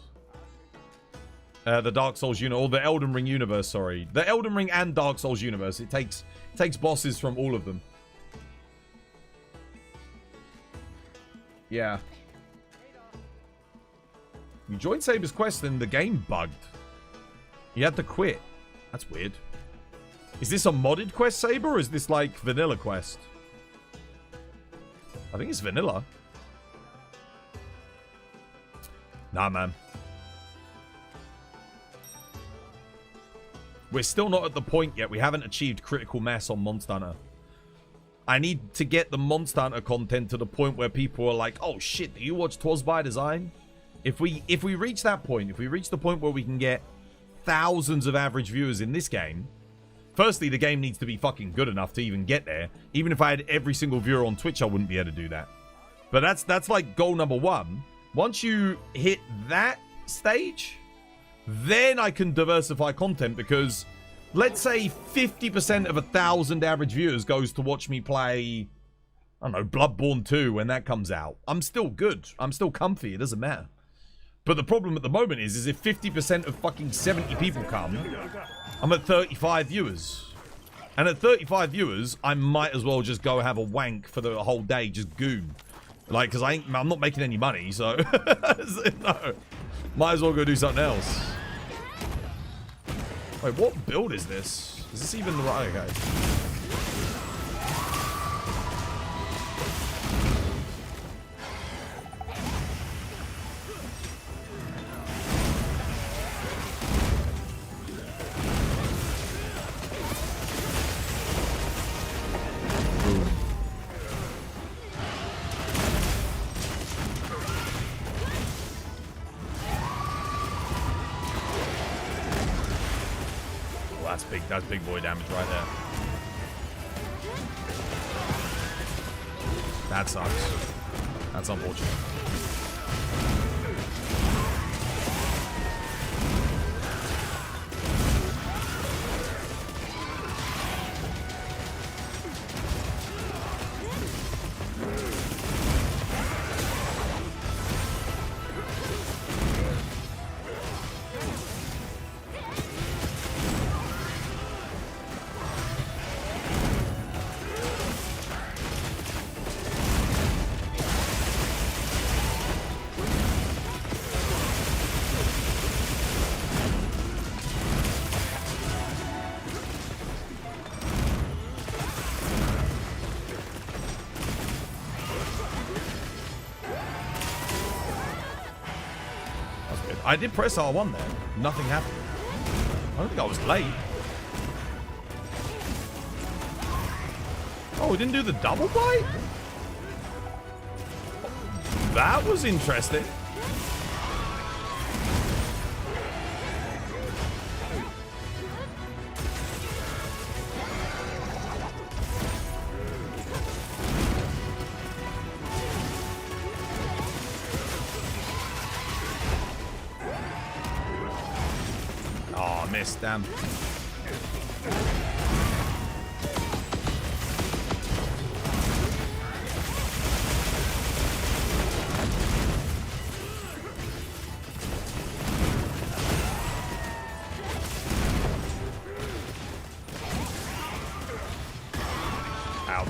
The Dark Souls universe, or the Elden Ring universe. Sorry, the Elden Ring and Dark Souls universe. It takes bosses from all of them. Yeah. You joined Saber's quest and the game bugged. You had to quit. That's weird. Is this a modded quest, Saber, or is this like vanilla quest? I think it's vanilla. Nah, man. We're still not at the point yet. We haven't achieved critical mass on Monster Hunter. I need to get the Monster Hunter content to the point where people are like, oh shit, do you watch 'Twas by Design? If we reach that point, if we reach the point where we can get thousands of average viewers in this game, firstly, the game needs to be fucking good enough to even get there. Even if I had every single viewer on Twitch, I wouldn't be able to do that. But that's like goal number one. Once you hit that stage, then I can diversify content, because let's say 50% of 1,000 average viewers goes to watch me play, I don't know, Bloodborne 2 when that comes out. I'm still good. I'm still comfy. It doesn't matter. But the problem at the moment is if 50% of fucking 70 people come, I'm at 35 viewers. And at 35 viewers, I might as well just go have a wank for the whole day, just goon. Like, because I'm not making any money, so no. Might as well go do something else. Wait, what build is this? Is this even the right? Okay. That's big boy damage right there. That sucks. That's unfortunate. I did press R1 there. Nothing happened. I don't think I was late. Oh, we didn't do the double bite? That was interesting. Damn. Ouch.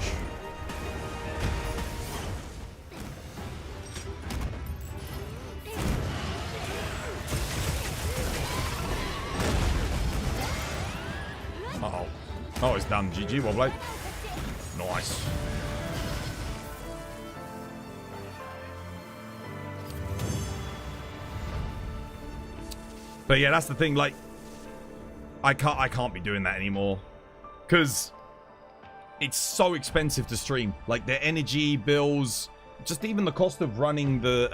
Oh, it's done. GG, Wobbly. Nice. But yeah, that's the thing. Like, I can't be doing that anymore, because it's so expensive to stream. Like, the energy bills, just even the cost of running the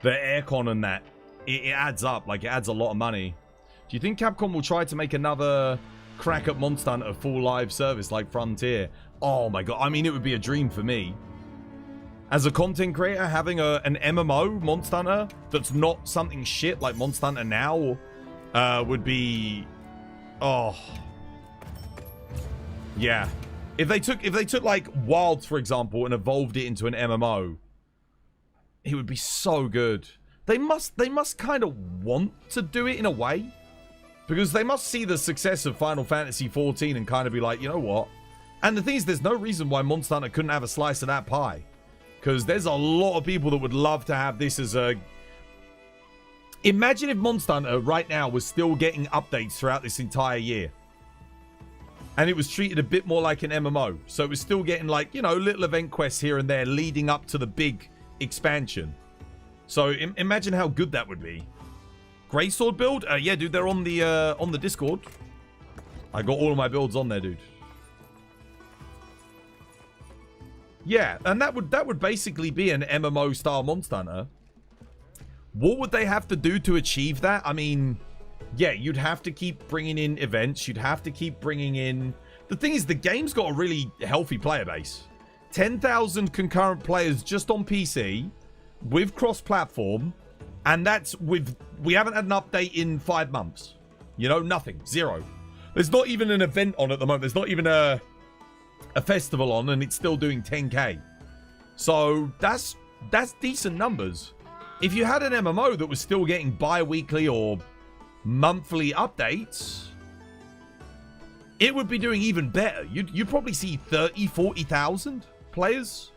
aircon and that, it adds up. Like, it adds a lot of money. Do you think Capcom will try to make another crack at Monster Hunter full live service like Frontier? Oh my god, I mean, it would be a dream for me. As a content creator, having an MMO Monster Hunter that's not something shit like Monster Hunter now would be... Oh. Yeah. If they took like Wilds, for example, and evolved it into an MMO, it would be so good. They must kind of want to do it in a way, because they must see the success of Final Fantasy XIV and kind of be like, you know what? And the thing is, there's no reason why Monster Hunter couldn't have a slice of that pie. Because there's a lot of people that would love to have this as a... Imagine if Monster Hunter right now was still getting updates throughout this entire year. And it was treated a bit more like an MMO. So it was still getting, like, you know, little event quests here and there leading up to the big expansion. So imagine how good that would be. Greysword build? Yeah, dude, they're on the Discord. I got all of my builds on there, dude. Yeah, and that would basically be an MMO style Monster Hunter. What would they have to do to achieve that? I mean, yeah, you'd have to keep bringing in events. You'd have to keep bringing in... The thing is, the game's got a really healthy player base. 10,000 concurrent players just on PC with cross-platform, and that's with... We haven't had an update in 5 months. You know, nothing. Zero. There's not even an event on at the moment. There's not even a festival on, and it's still doing 10k. So that's decent numbers. If you had an MMO that was still getting bi-weekly or monthly updates, it would be doing even better. You'd probably see 30, 40,000 players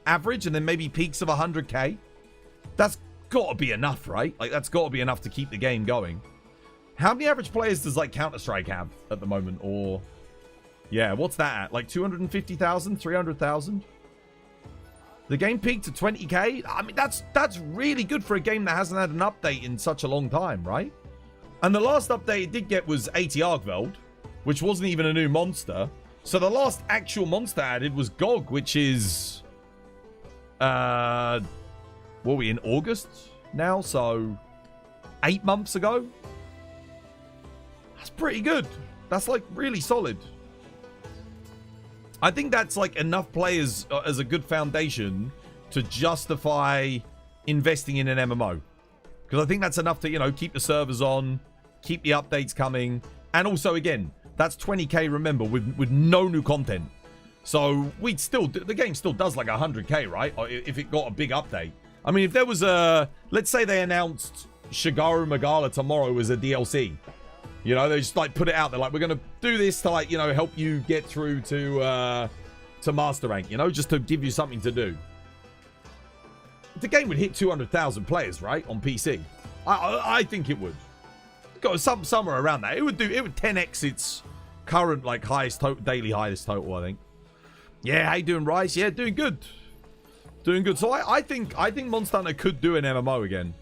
average, and then maybe peaks of 100k. That's got to be enough, right? Like, that's got to be enough to keep the game going. How many average players does, like, Counter-Strike have at the moment? Or, yeah, what's that at? Like, 250,000? 300,000? The game peaked to 20k? I mean, that's really good for a game that hasn't had an update in such a long time, right? And the last update it did get was 80 Argveld, which wasn't even a new monster. So the last actual monster added was GOG, which is... what are we, in August now? So, 8 months ago? That's pretty good. That's, like, really solid. I think that's, like, enough players as a good foundation to justify investing in an MMO. Because I think that's enough to, you know, keep the servers on, keep the updates coming. And also, again, that's 20k, remember, with no new content. So, we'd still... The game still does, like, 100k, right? If it got a big update. I mean, if there was a... Let's say they announced Shigaru Magala tomorrow as a DLC. You know, they just, like, put it out there. Like, we're going to do this to, like, you know, help you get through to Master Rank. You know, just to give you something to do. The game would hit 200,000 players, right? On PC. I think it would. Go somewhere around that. It would 10x its current, like, daily highest total, I think. Yeah, how you doing, Rice? Yeah, doing good. Doing good. So I think Monster Hunter could do an MMO again.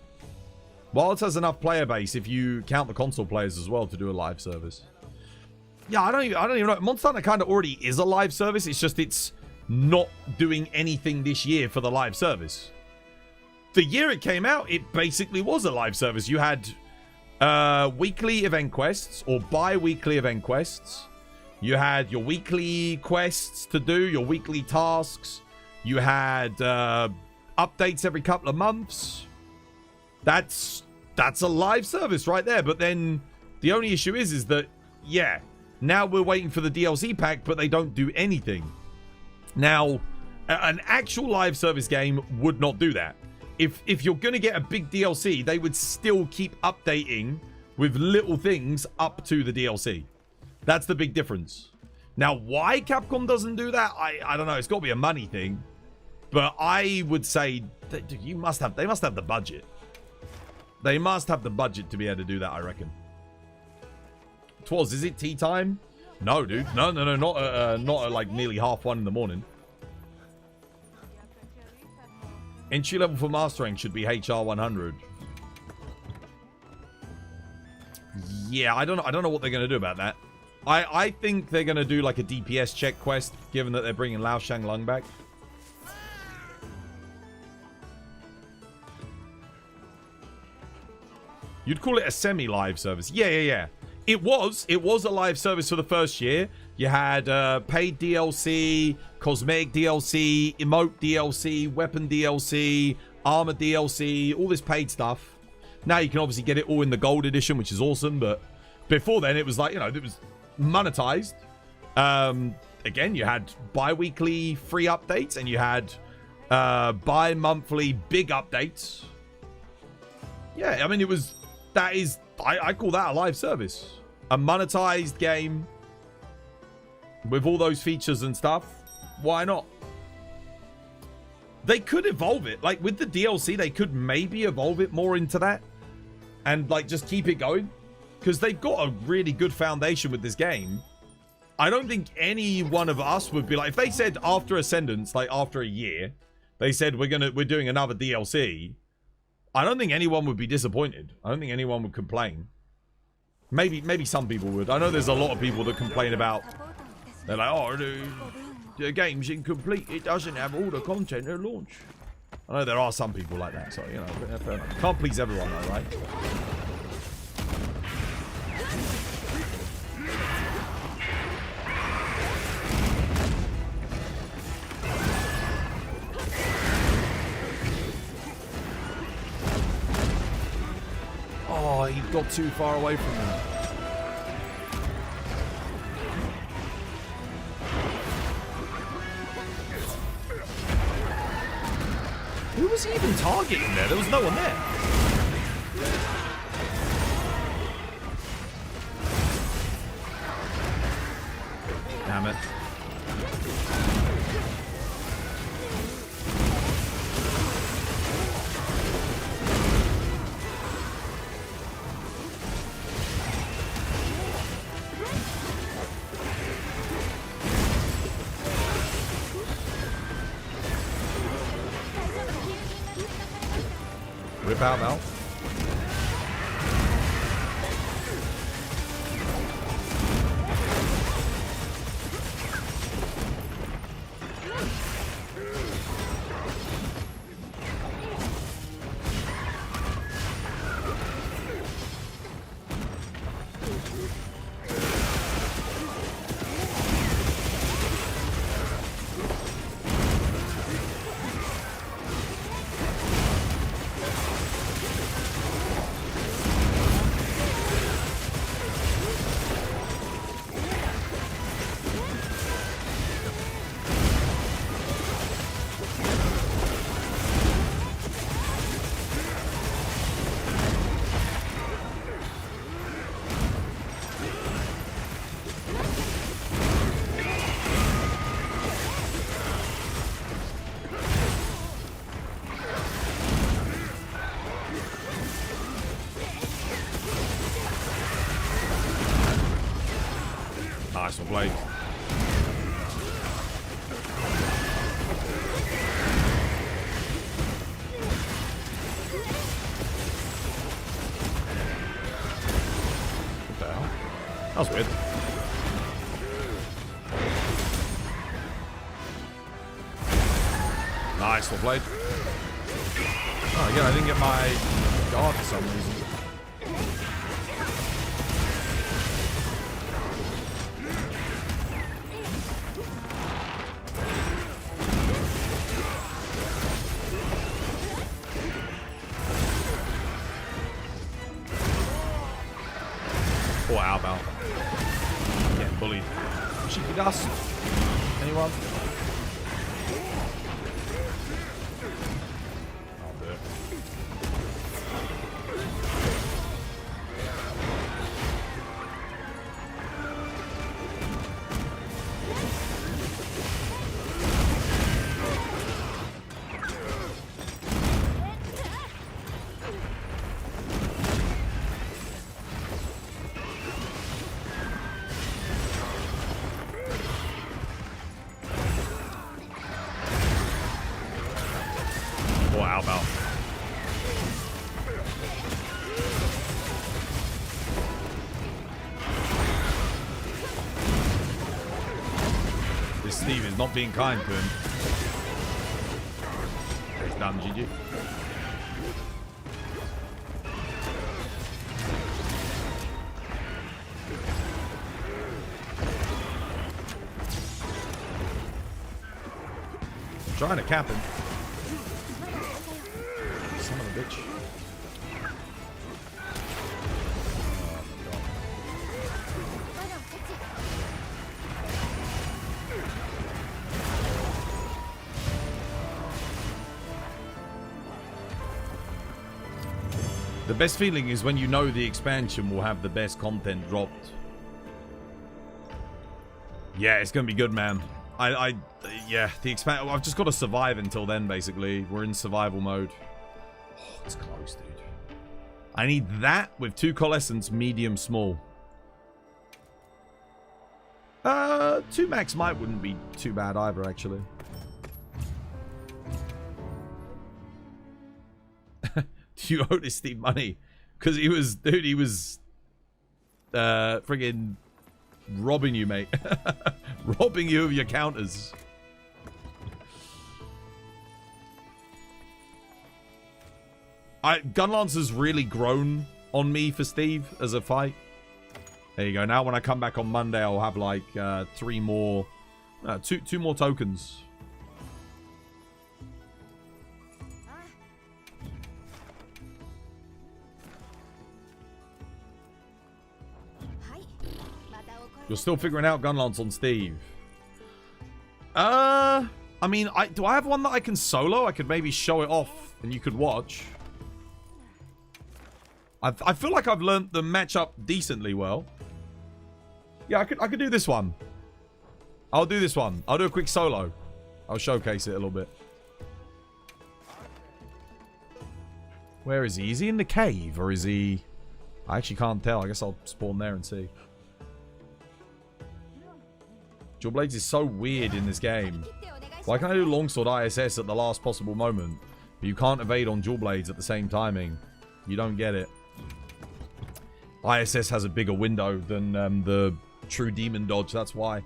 While it has enough player base, if you count the console players as well, to do a live service. Yeah, I don't even know. Monster Hunter kind of already is a live service. It's just it's not doing anything this year for the live service. The year it came out, it basically was a live service. You had weekly event quests or bi-weekly event quests. You had your weekly quests to do, your weekly tasks. You had updates every couple of months. That's a live service right there. But then the only issue is that, yeah, now we're waiting for the DLC pack, but they don't do anything. Now, an actual live service game would not do that. If you're going to get a big DLC, they would still keep updating with little things up to the DLC. That's the big difference. Now, why Capcom doesn't do that, I don't know. It's got to be a money thing. But I would say that they must have the budget. They must have the budget to be able to do that, I reckon. Is it tea time? No, dude. No, not at like nearly 1:30 in the morning. Entry level for mastering should be HR 100. Yeah, I don't know what they're going to do about that. I think they're going to do like a DPS check quest, given that they're bringing Lao Shang Lung back. You'd call it a semi-live service. Yeah. It was a live service for the first year. You had paid DLC, cosmetic DLC, emote DLC, weapon DLC, armor DLC, all this paid stuff. Now you can obviously get it all in the gold edition, which is awesome. But before then, it was like, you know, it was monetized. Again, you had bi-weekly free updates, and you had bi-monthly big updates. Yeah, I mean, it was... I call that a live service. A monetized game with all those features and stuff. Why not? They could evolve it. Like, with the DLC, they could maybe evolve it more into that. And, like, just keep it going. Because they've got a really good foundation with this game. I don't think any one of us would be like... If they said after Ascendance, like, after a year, they said, we're doing another DLC... I don't think anyone would be disappointed. I don't think anyone would complain. Maybe some people would. I know there's a lot of people that complain about... They're like, oh, dude, the game's incomplete. It doesn't have all the content at launch. I know there are some people like that, so, you know, fair enough. Can't please everyone, though, right? Oh, he got too far away from me. Who was he even targeting there? There was no one there. Damn it. Rip out now. Nice one, Blade. What the hell? That was weird. Nice one, Blade. Oh, again, I didn't get my guard for some reason. Wow, Val. Getting bullied. Cheeky dust. Anyone? I'll do it. Wow, Val. This Steve is not being kind to him. It's done, GG. I'm trying to cap him. Son of a bitch. The best feeling is when you know the expansion will have the best content dropped. Yeah, it's gonna be good, man. Yeah, the expand. I've just got to survive until then. Basically, we're in survival mode. Oh, it's close, dude. I need that with 2 coalescents, medium, small. 2 max might wouldn't be too bad either, actually. Do you owe this Steve money? Because he was, dude, he was friggin' robbing you, mate. Robbing you of your counters. Gunlance has really grown on me for Steve as a fight. There you go. Now when I come back on Monday, I'll have like two more tokens. You're still figuring out Gunlance on Steve. I mean, do I have one that I can solo? I could maybe show it off and you could watch. I feel like I've learned the matchup decently well. Yeah, I could do this one. I'll do this one. I'll do a quick solo. I'll showcase it a little bit. Where is he? Is he in the cave or is he... I actually can't tell. I guess I'll spawn there and see. Dual Blades is so weird in this game. Why can't I do Longsword ISS at the last possible moment? But you can't evade on Dual Blades at the same timing. You don't get it. ISS has a bigger window than the true demon dodge, that's why.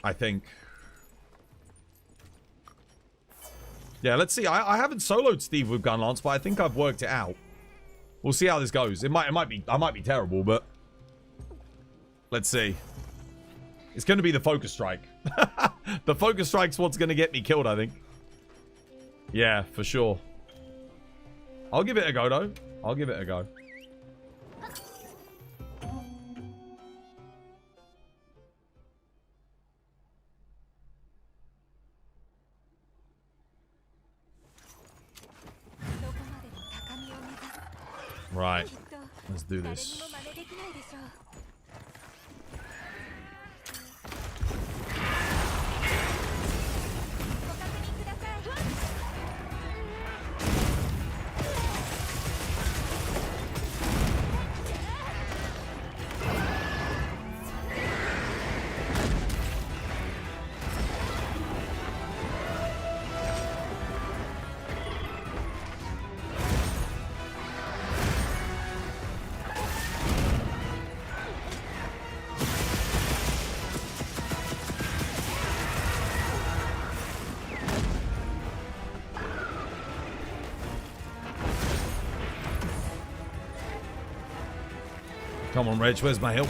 I think. Yeah, let's see. I haven't soloed Steve with Gunlance, but I think I've worked it out. We'll see how this goes. I might be terrible, but let's see. It's going to be the focus strike. The focus strike's what's going to get me killed, I think. Yeah, for sure. I'll give it a go, though. I'll give it a go. Right. Let's do this. Come on, Reg, where's my help?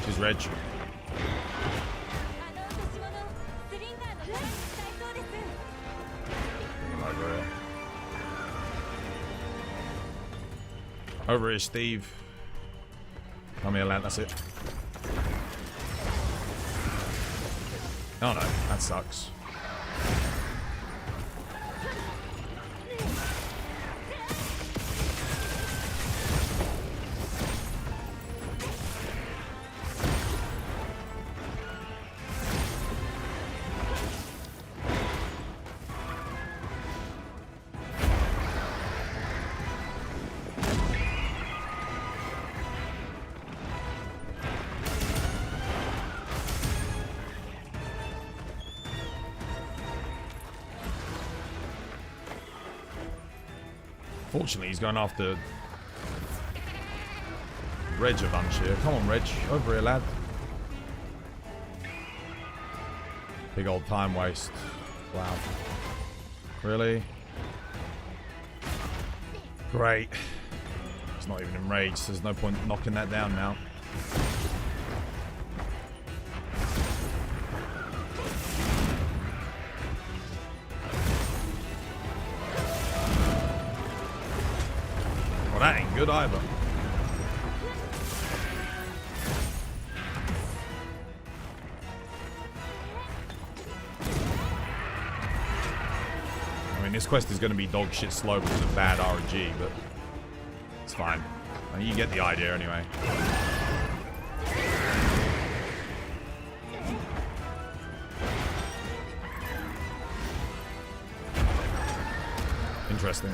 She's Reg. Over here, Steve. Come here, lad, that's it. Oh no, that sucks. Fortunately, he's going after Reg a bunch here. Come on, Reg. Over here, lad. Big old time waste. Wow. Really? Great. It's not even enraged. So there's no point knocking that down now. Well, that ain't good either. I mean, this quest is going to be dog shit slow because of bad RNG, but it's fine. I mean, you get the idea anyway. Interesting.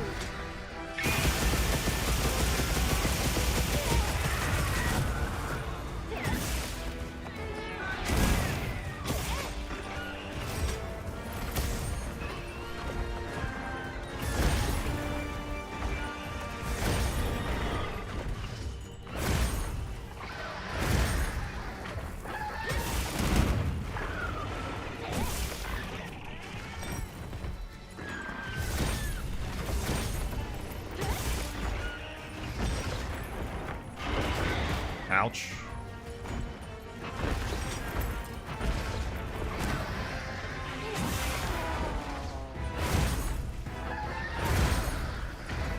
Ouch.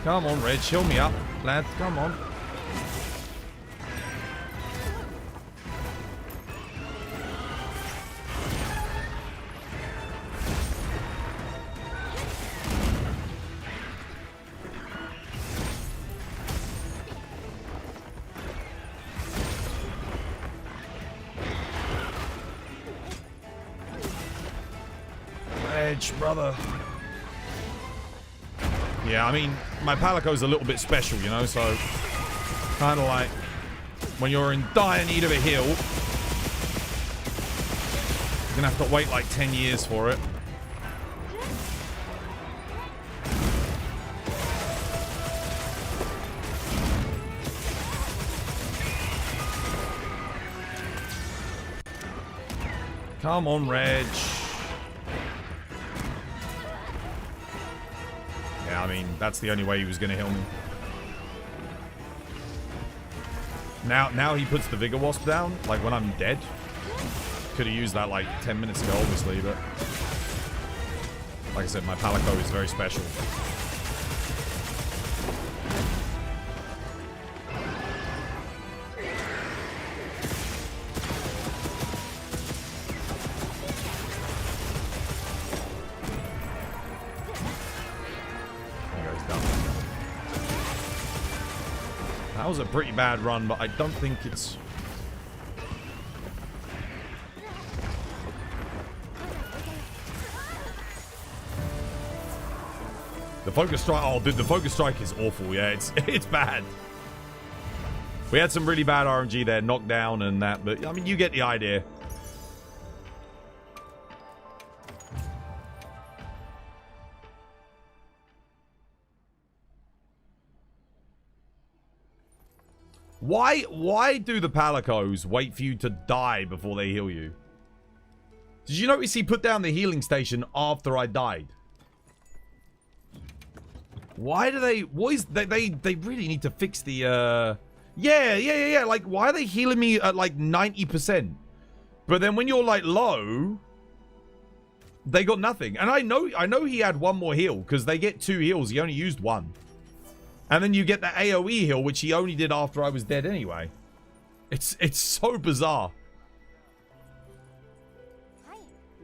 Come on, Reg, heal me up, lad. Come on. Brother. Yeah, I mean, my Palico's a little bit special, you know, so kind of like when you're in dire need of a heal, you're gonna have to wait like 10 years for it. Come on, Reg. I mean, that's the only way he was going to heal me. Now he puts the Vigor Wasp down, like when I'm dead. Could have used that like 10 minutes ago, obviously, but... Like I said, my Palico is very special. That was a pretty bad run, but I don't think it's... The focus strike... Oh, dude, the focus strike is awful. Yeah, it's bad. We had some really bad RNG there, knockdown and that, but, I mean, you get the idea. Why do the Palicos wait for you to die before they heal you? Did you notice he put down the healing station after I died? Why do they... What is... They really need to fix the... Yeah. Like, why are they healing me at, like, 90%? But then when you're, like, low... They got nothing. And I know he had one more heal, because they get 2 heals. He only used 1. And then you get the AoE heal, which he only did after I was dead anyway. It's so bizarre.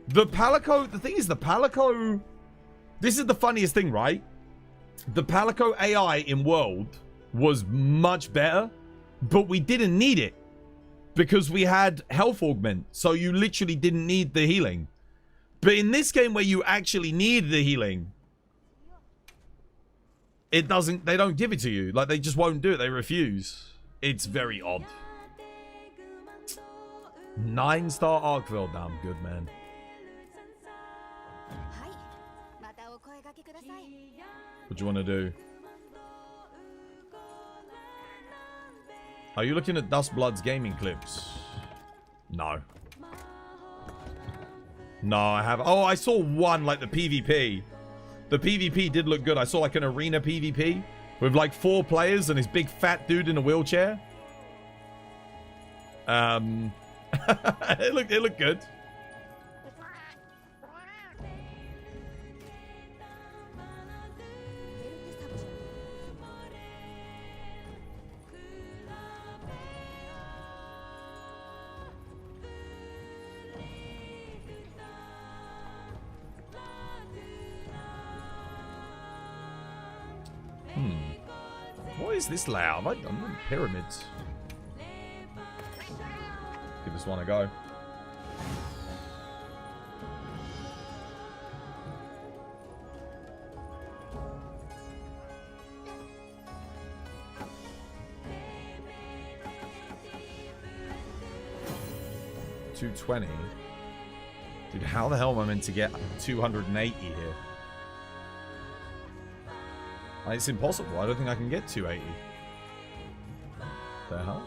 The Palico... The thing is, the Palico... This is the funniest thing, right? The Palico AI in World was much better, but we didn't need it. Because we had health augment, so you literally didn't need the healing. But in this game where you actually need the healing... It doesn't... They don't give it to you. Like, they just won't do it. They refuse. It's very odd. 9-star Arkveld. Damn good, man. What do you want to do? Are you looking at Dustblood's gaming clips? No. No, I have... Oh, I saw one, like the PvP. The PvP did look good. I saw like an arena PvP with like 4 players and this big fat dude in a wheelchair. It looked good. What is this layout? I'm in pyramids. Give this one a go. $220. Dude, how the hell am I meant to get 280 here? It's impossible. I don't think I can get 280. The hell?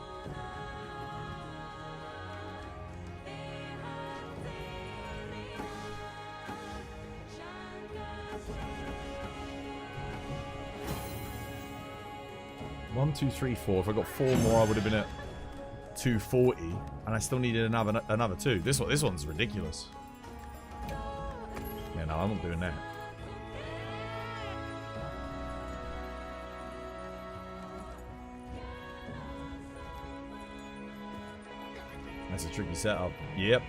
One, two, three, 4. If I got 4 more, I would have been at 240, and I still needed another 2. This one's ridiculous. Yeah, no, I'm not doing that. That's a tricky setup. Yep.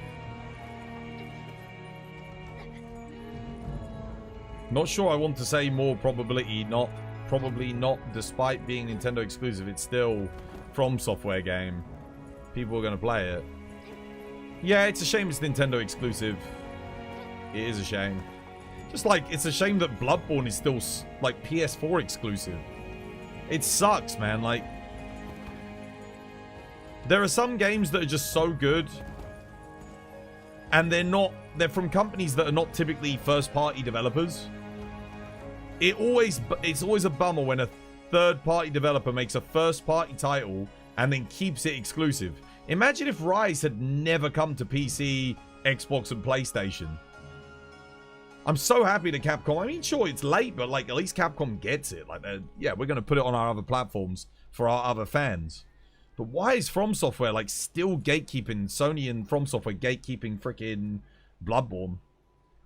Not sure I want to say more probability not. Probably not, despite being Nintendo exclusive. It's still From Software game. People are going to play it. Yeah, it's a shame it's Nintendo exclusive. It is a shame. Just like, it's a shame that Bloodborne is still, like, PS4 exclusive. It sucks, man. Like, there are some games that are just so good, and they're from companies that are not typically first-party developers. It's always a bummer when a third-party developer makes a first-party title and then keeps it exclusive. Imagine if Rise had never come to PC, Xbox, and PlayStation. I'm so happy that Capcom, I mean, sure, it's late, but, like, at least Capcom gets it. Like, yeah, we're going to put it on our other platforms for our other fans. But why is From Software, like, still gatekeeping, Sony and From Software gatekeeping freaking Bloodborne?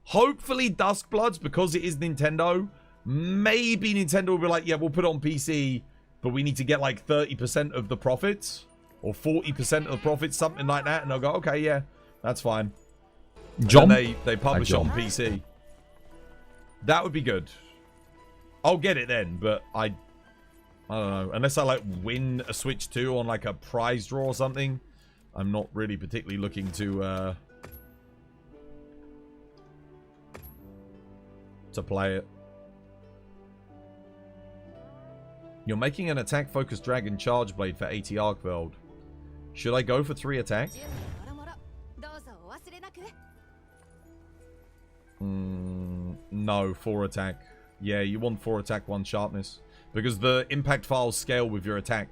Hopefully Duskbloods, because it is Nintendo, maybe Nintendo will be like, yeah, we'll put it on PC, but we need to get, like, 30% of the profits, or 40% of the profits, something like that, and they'll go, okay, yeah, that's fine. John? And they publish it on PC. That would be good. I'll get it then, but I don't know. Unless I, like, win a Switch 2 on, like, a prize draw or something, I'm not really particularly looking to play it. You're making an attack-focused dragon charge blade for 80 Arcveld. Should I go for 3 attack? No, 4 attack. Yeah, you want 4 attack, 1 sharpness. Because the impact files scale with your attack.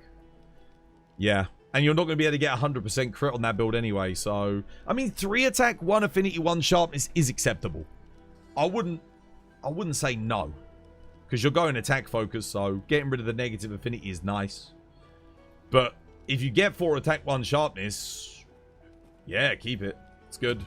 Yeah. And you're not going to be able to get 100% crit on that build anyway, so... I mean, 3 attack, 1 affinity, 1 sharpness is acceptable. I wouldn't say no. Because you're going attack focus, so getting rid of the negative affinity is nice. But if you get 4 attack, 1 sharpness... Yeah, keep it. It's good.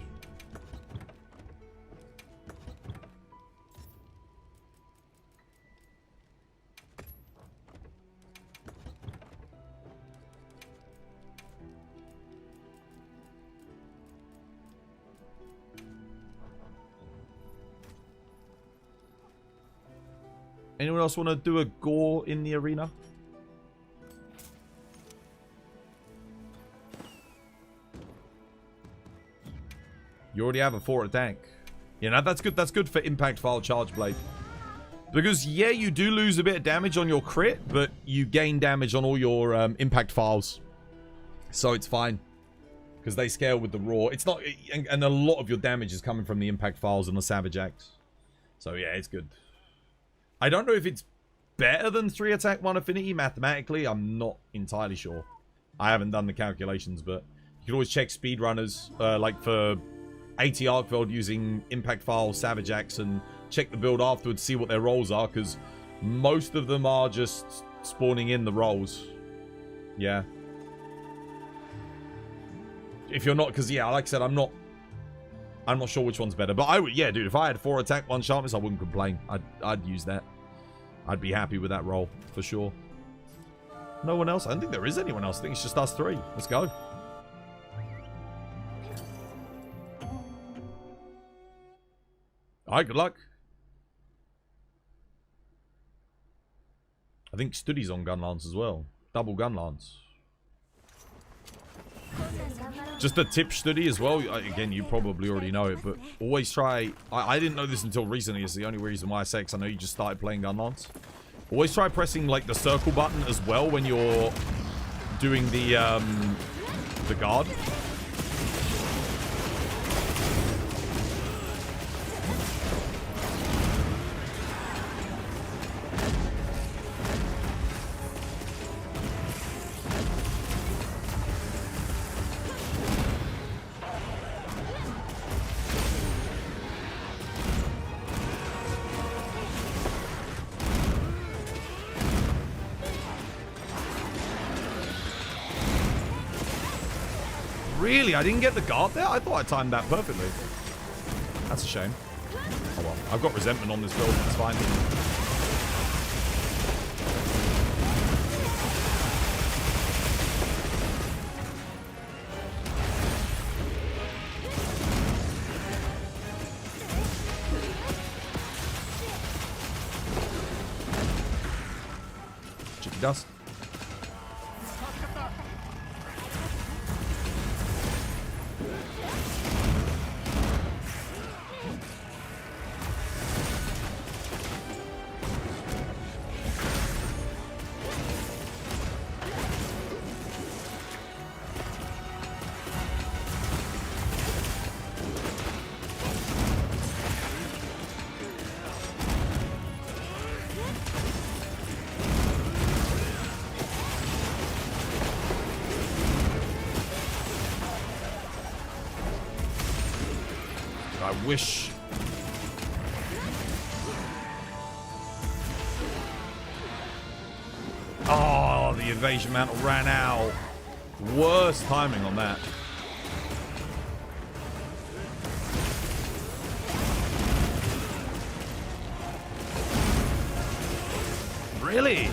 Anyone else want to do a gore in the arena? You already have a 4 attack. You know, that's good. That's good for impact file charge blade. Because, yeah, you do lose a bit of damage on your crit, but you gain damage on all your impact files. So it's fine. Because they scale with the raw. It's not... And a lot of your damage is coming from the impact files and the Savage Axe. So, yeah, it's good. I don't know if it's better than 3 attack, 1 affinity mathematically. I'm not entirely sure. I haven't done the calculations, but you can always check speedrunners, like for 80 Arcveld using impact file, Savage Axe, and check the build afterwards, see what their rolls are, because most of them are just spawning in the rolls. Yeah. If you're not, because yeah, like I said, I'm not sure which one's better, but I would, yeah, dude, if I had 4 attack, 1 sharpness, I wouldn't complain. I'd use that. I'd be happy with that roll, for sure. No one else? I don't think there is anyone else. I think it's just us 3. Let's go. Alright, good luck. I think Study's on gun lance as well. Double gun lance. Just a tip, Study, as well. Again, you probably already know it, but always try... I didn't know this until recently. It's the only reason why I say it, because I know you just started playing gun lance. Always try pressing, like, the circle button as well when you're doing the guard. Really? I didn't get the guard there? I thought I timed that perfectly. That's a shame. Oh well. I've got resentment on this build. It's fine. Chicky dust. I wish. Oh, the evasion mantle ran out. Worst timing on that. Really?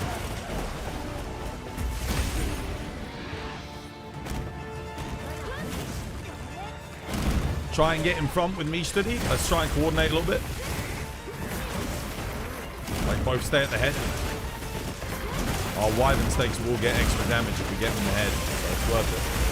Try and get in front with me, Study. Let's try and coordinate a little bit. Like both stay at the head. Our Wyvern stakes will get extra damage if we get them in the head, so it's worth it.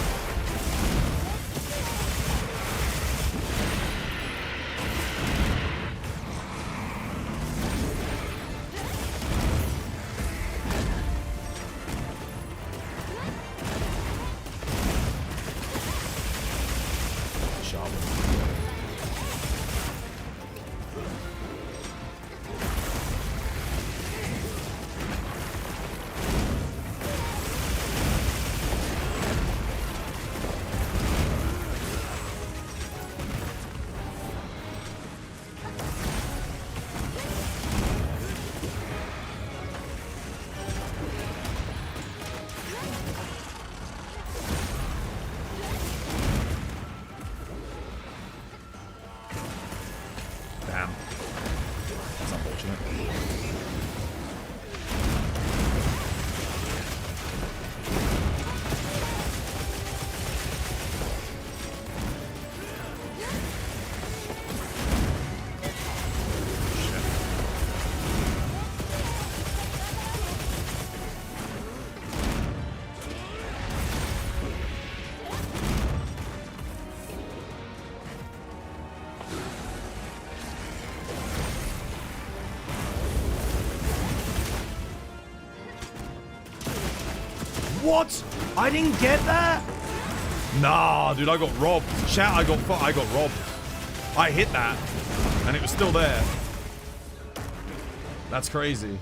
Damn. That's unfortunate. What? I didn't get that? Nah, dude, I got robbed. Chat, I got robbed. I hit that, and it was still there. That's crazy.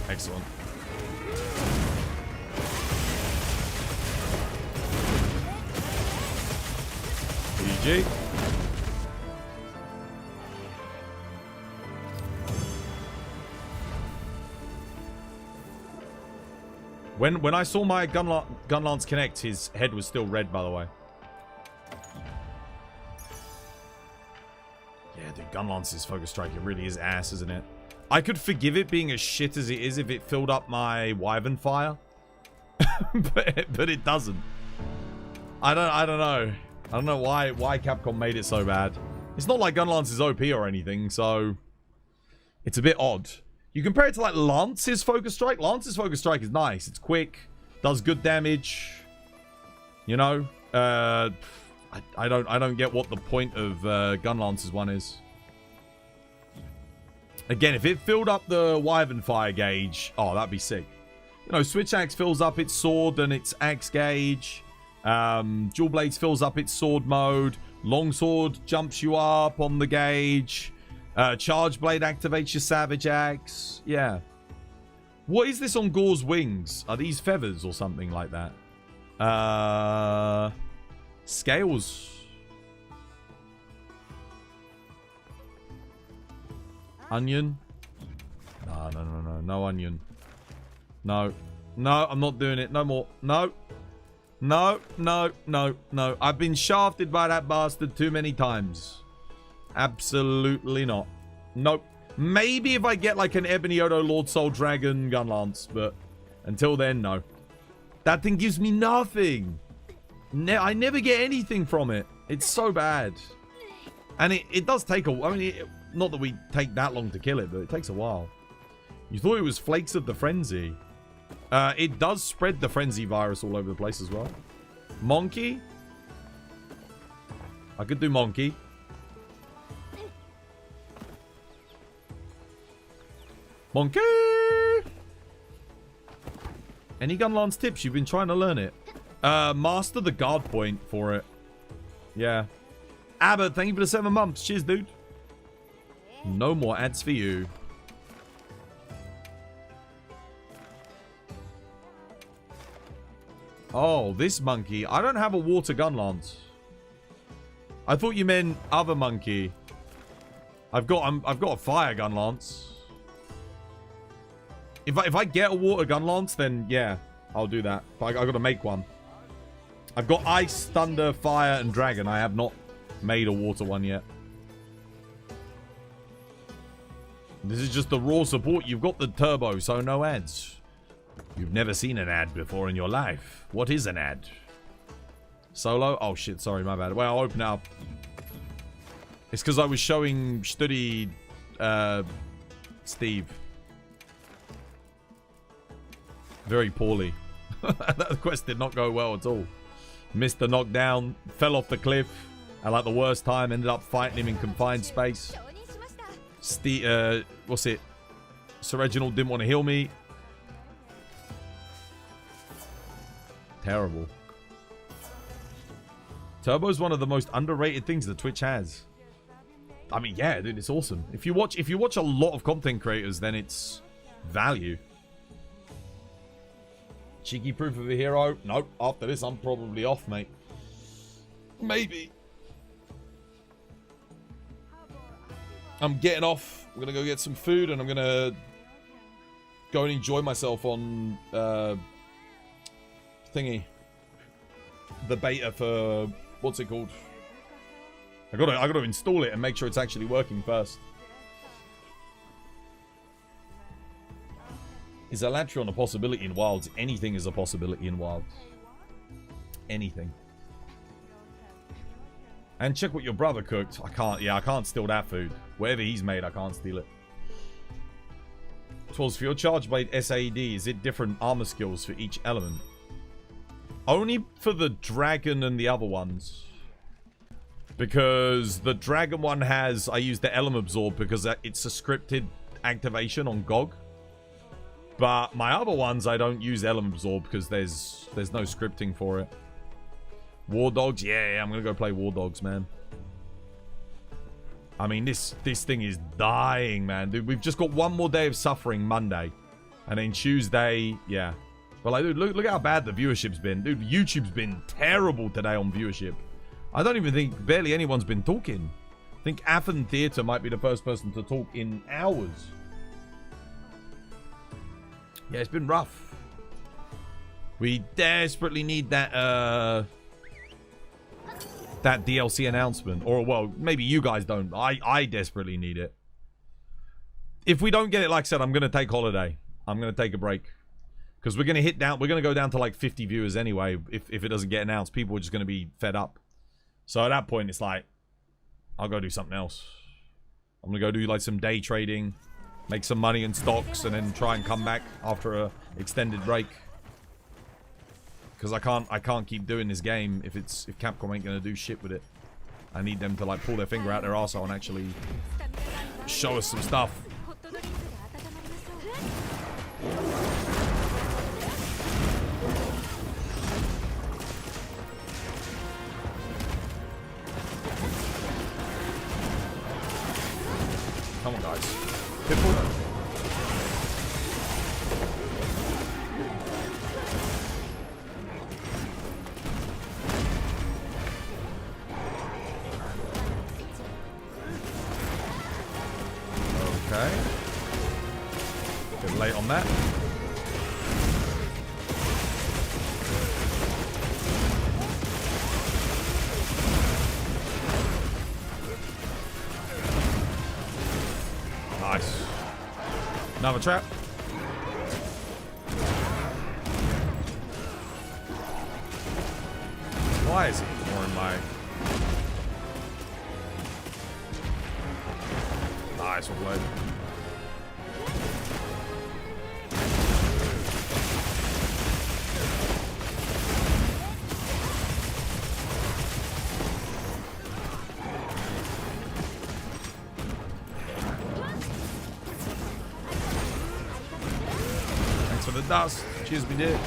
Excellent. GG. When I saw my Gunlance connect, his head was still red, by the way. Yeah, dude, Gunlance's focus strike, it really is ass, isn't it? I could forgive it being as shit as it is if it filled up my Wyvern fire. but it doesn't. I don't know. I don't know why Capcom made it so bad. It's not like Gunlance is OP or anything, so it's a bit odd. You compare it to like Lance's Focus Strike. Lance's Focus Strike is nice. It's quick, does good damage. You know, I don't get what the point of Gunlance's one is. Again, if it filled up the Wyvern Fire gauge, oh, that'd be sick. You know, Switch Axe fills up its sword and its axe gauge. Dual Blades fills up its sword mode. Longsword jumps you up on the gauge. Charge Blade activates your Savage Axe. Yeah. What is this on Gore's wings? Are these feathers or something like that? Scales. Onion? No onion. No, I'm not doing it. No more. No. I've been shafted by that bastard too many times. Absolutely not. Nope. Maybe if I get like an Ebony Odo Lord Soul Dragon Gunlance, but until then, no. That thing gives me nothing. I never get anything from it. It's so bad. And it does take a... I mean, not that we take that long to kill it, but it takes a while. You thought it was Flakes of the Frenzy. It does spread the Frenzy virus all over the place as well. Monkey? I could do Monkey. Monkey! Any Gunlance tips? You've been trying to learn it. Master the guard point for it. Yeah. Abbott, thank you for the 7 months. Cheers, dude. No more ads for you. Oh, this monkey. I don't have a water Gunlance. I thought you meant other monkey. I've got a fire Gunlance. If I get a water Gunlance, then yeah, I'll do that. But I gotta make one. I've got ice, thunder, fire, and dragon. I have not made a water one yet. This is just the raw support. You've got the turbo, so no ads. You've never seen an ad before in your life. What is an ad? Solo? Oh shit, sorry, my bad. Well, I'll open it up. It's because I was showing Studi Steve. Very poorly. That quest did not go well at all. Missed the knockdown, fell off the cliff at like the worst time, ended up fighting him in confined space. What's it? Sir Reginald didn't want to heal me. Terrible. Turbo's one of the most underrated things that Twitch has. I mean, yeah, dude, it's awesome. If you watch a lot of content creators, then it's value. Cheeky proof of a hero? Nope. After this, I'm probably off, mate. Maybe. I'm getting off. I'm gonna go get some food, and I'm gonna go and enjoy myself on thingy. The beta for what's it called? I gotta install it and make sure it's actually working first. Is Elatrion a possibility in Wilds? Anything is a possibility in Wilds. Anything. And check what your brother cooked. I can't steal that food. Whatever he's made, I can't steal it. 12 for your Charge Blade SAD. Is it different armor skills for each element? Only for the dragon and the other ones. Because the dragon one has... I use the Element Absorb because it's a scripted activation on GOG. But my other ones, I don't use Element Absorb because there's no scripting for it. War Dogs? Yeah, I'm going to go play War Dogs, man. I mean, this thing is dying, man. Dude, we've just got one more day of suffering Monday. And then Tuesday, yeah. But like, dude, look how bad the viewership's been. Dude, YouTube's been terrible today on viewership. I don't even think barely anyone's been talking. I think Athen Theatre might be the first person to talk in hours. Yeah, it's been rough. We desperately need that that DLC announcement. Or, well, maybe you guys don't. I desperately need it. If we don't get it, like I said, I'm going to take holiday. I'm going to take a break. Because we're gonna go down to like 50 viewers anyway. If it doesn't get announced, people are just gonna be fed up. So at that point, it's like, I'll go do something else. I'm gonna go do like some day trading, make some money in stocks, and then try and come back after a extended break. Because I can't keep doing this game if Capcom ain't gonna do shit with it. I need them to like pull their finger out their arsehole and actually show us some stuff. ホットドリンクが温まりましょう。 Come on, guys. Pitbull. Okay. Bit late on that. Nice. Another trap. Why is he ignoring my... Nice one, Blade. Thanks for the dust. Cheers, we did.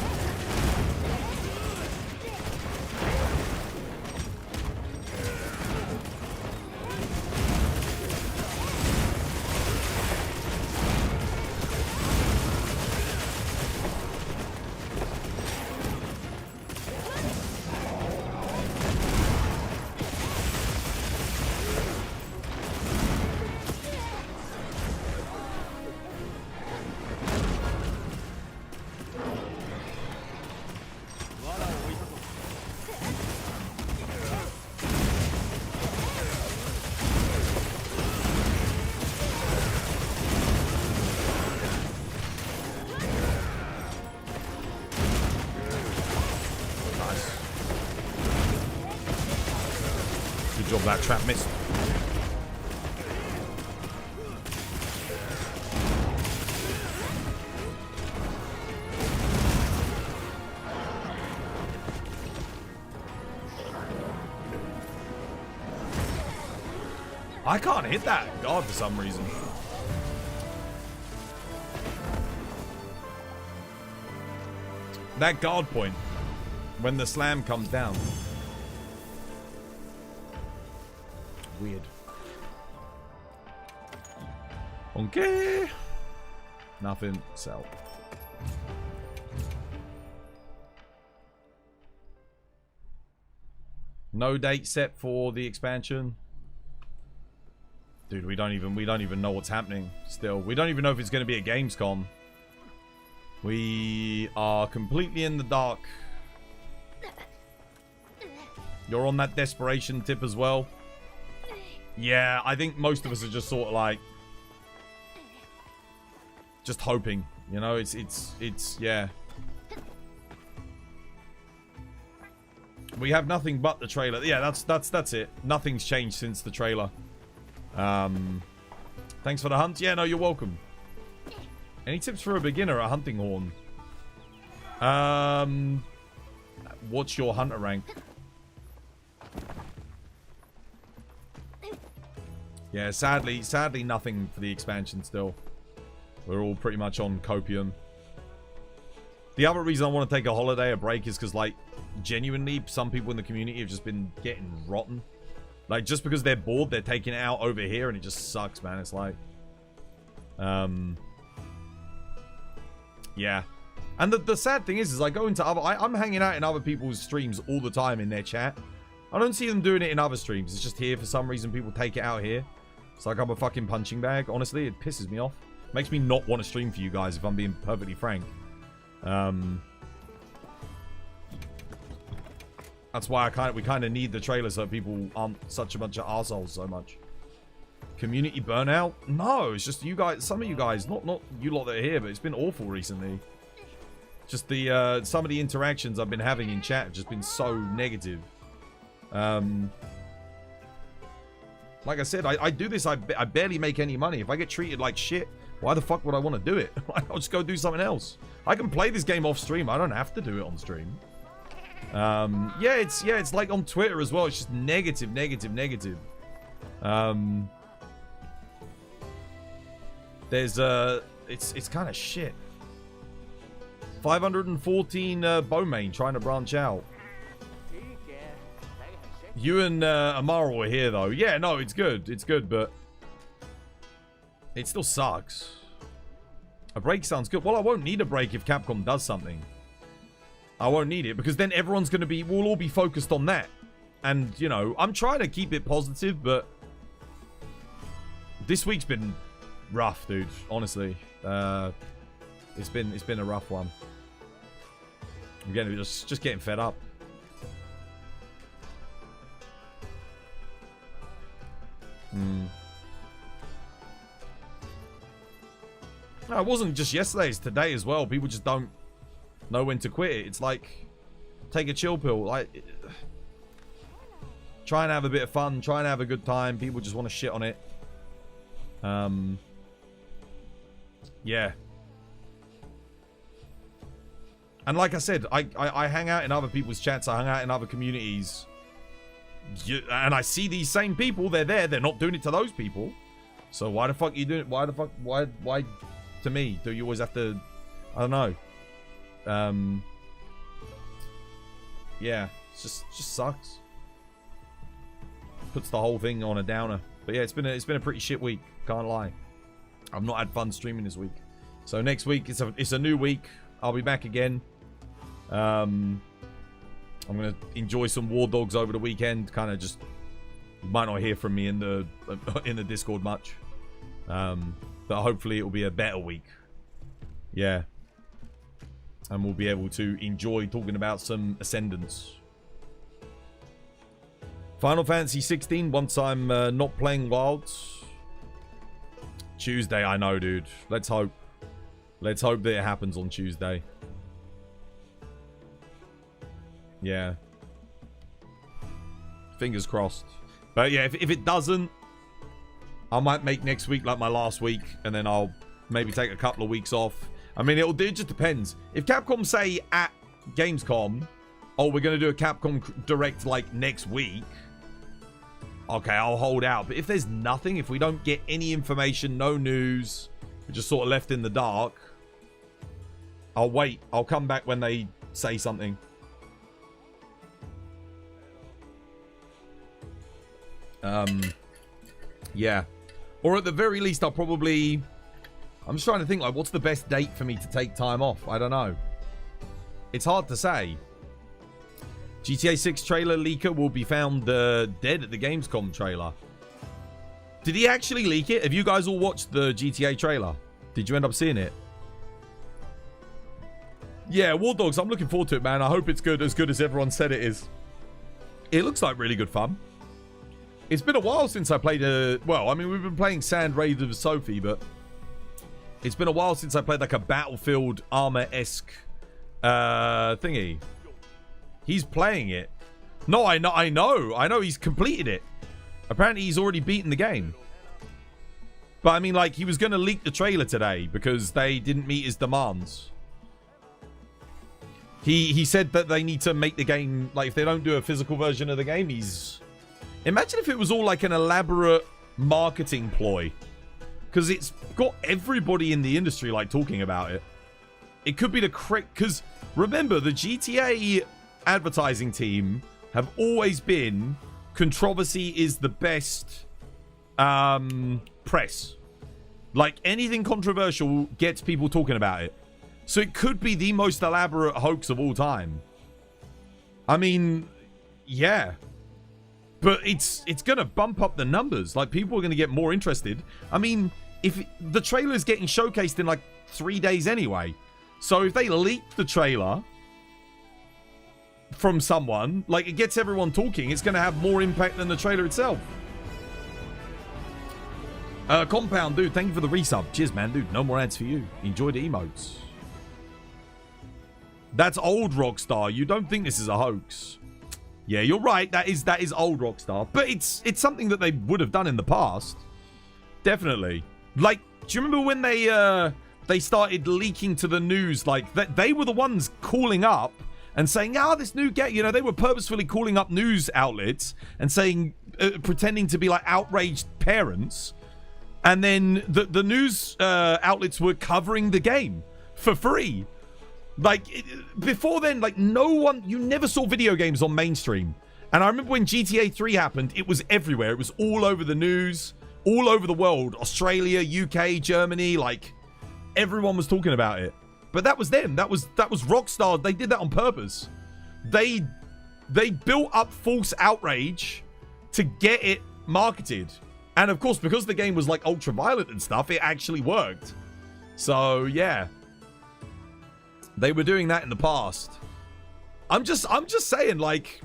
Good job that trap missed. I can't hit that guard for some reason. That guard point, when the slam comes down. Weird. Okay. Nothing. Sell. No date set for the expansion. Dude, we don't even know what's happening still. We don't even know if it's going to be a Gamescom. We are completely in the dark. You're on that desperation tip as well. Yeah, I think most of us are just sort of like just hoping, you know, it's yeah. We have nothing but the trailer. Yeah, that's it. Nothing's changed since the trailer. Thanks for the hunt. Yeah, no, you're welcome. Any tips for a beginner at hunting horn? What's your hunter rank? Yeah, sadly nothing for the expansion still. We're all pretty much on copium. The other reason I want to take a holiday, a break, is because, like, genuinely, some people in the community have just been getting rotten. Like, just because they're bored, they're taking it out over here, and it just sucks, man. It's like... yeah. And the sad thing is I go into other... I'm hanging out in other people's streams all the time in their chat. I don't see them doing it in other streams. It's just here for some reason. People take it out here. It's like I'm a fucking punching bag. Honestly, it pisses me off. Makes me not want to stream for you guys, if I'm being perfectly frank. That's why we kind of need the trailer so people aren't such a bunch of arseholes so much. Community burnout? No, it's just you guys, some of you guys, not you lot that are here, but it's been awful recently. Just the some of the interactions I've been having in chat have just been so negative. Like I said, I do this, I barely make any money. If I get treated like shit, why the fuck would I want to do it? I'll just go do something else. I can play this game off stream. I don't have to do it on stream. Yeah, it's like on Twitter as well. It's just negative. There's it's kind of shit. 514 Bowmain trying to branch out. You and Amara were here though. Yeah, no, it's good, but it still sucks. A break sounds good. Well, I won't need a break if Capcom does something. I won't need it because then everyone's gonna be, we'll all be focused on that. And you know, I'm trying to keep it positive, but this week's been rough, dude. Honestly, it's been a rough one. I'm getting just getting fed up. No, it wasn't just yesterday, it's today as well. People just don't know when to quit it. It's like, take a chill pill. Like, try and have a bit of fun, try and have a good time. People just want to shit on it. Yeah. And like I said, I hang out in other people's chats, I hang out in other communities. And I see these same people, they're there, they're not doing it to those people. So why the fuck are you doing it? Why the fuck, why to me do you always have to, I don't know. Yeah, it just sucks. Puts the whole thing on a downer. But yeah, it's been a pretty shit week, can't lie. I've not had fun streaming this week. So next week it's a new week. I'll be back again. I'm gonna enjoy some War Dogs over the weekend. Kind of just, you might not hear from me in the Discord much, but hopefully it will be a better week. Yeah, and we'll be able to enjoy talking about some Ascendance. Final Fantasy 16. Once I'm not playing Wilds. Tuesday, I know, dude. Let's hope. Let's hope that it happens on Tuesday. Yeah. Fingers crossed. But yeah, if it doesn't, I might make next week like my last week, and then I'll maybe take a couple of weeks off. I mean, it just depends. If Capcom say at Gamescom, oh, we're going to do a Capcom Direct like next week, okay, I'll hold out. But if there's nothing, if we don't get any information, no news, we're just sort of left in the dark, I'll wait. I'll come back when they say something. Yeah. Or at the very least, I'm just trying to think, like, what's the best date for me to take time off? I don't know. It's hard to say. GTA 6 trailer leaker will be found dead at the Gamescom trailer. Did he actually leak it? Have you guys all watched the GTA trailer? Did you end up seeing it? Yeah, War Dogs, I'm looking forward to it, man. I hope it's good as everyone said it is. It looks like really good fun. It's been a while since I played well, I mean, we've been playing Sand Raid of Sophie, but it's been a while since I played like a Battlefield Armor-esque thingy. He's playing it. No, I know he's completed it. Apparently he's already beaten the game. But I mean, like, he was going to leak the trailer today because they didn't meet his demands. He said that they need to make the game, like, if they don't do a physical version of the game, he's... Imagine if it was all like an elaborate marketing ploy. Because it's got everybody in the industry, like, talking about it. It could be the correct... Because, remember, the GTA advertising team have always been... Controversy is the best press. Like, anything controversial gets people talking about it. So it could be the most elaborate hoax of all time. I mean, yeah. But it's going to bump up the numbers. Like, people are going to get more interested. I mean, if the trailer is getting showcased in like 3 days anyway. So if they leak the trailer from someone, like, it gets everyone talking, it's going to have more impact than the trailer itself. Compound, dude, thank you for the resub. Cheers, man, dude. No more ads for you. Enjoy the emotes. That's old Rockstar. You don't think this is a hoax? Yeah, you're right. That is old Rockstar. But it's something that they would have done in the past. Definitely. Like, do you remember when they started leaking to the news? Like, that they were the ones calling up and saying, this new game, you know, they were purposefully calling up news outlets and saying, pretending to be like outraged parents. And then the news outlets were covering the game for free. Like, before then, like, you never saw video games on mainstream. And I remember when GTA 3 happened, it was everywhere. It was all over the news, all over the world. Australia, UK, Germany, like, everyone was talking about it. But that was them. That was Rockstar. They did that on purpose. They built up false outrage to get it marketed. And of course, because the game was like ultra violent and stuff, it actually worked. So yeah, they were doing that in the past. I'm just saying, like,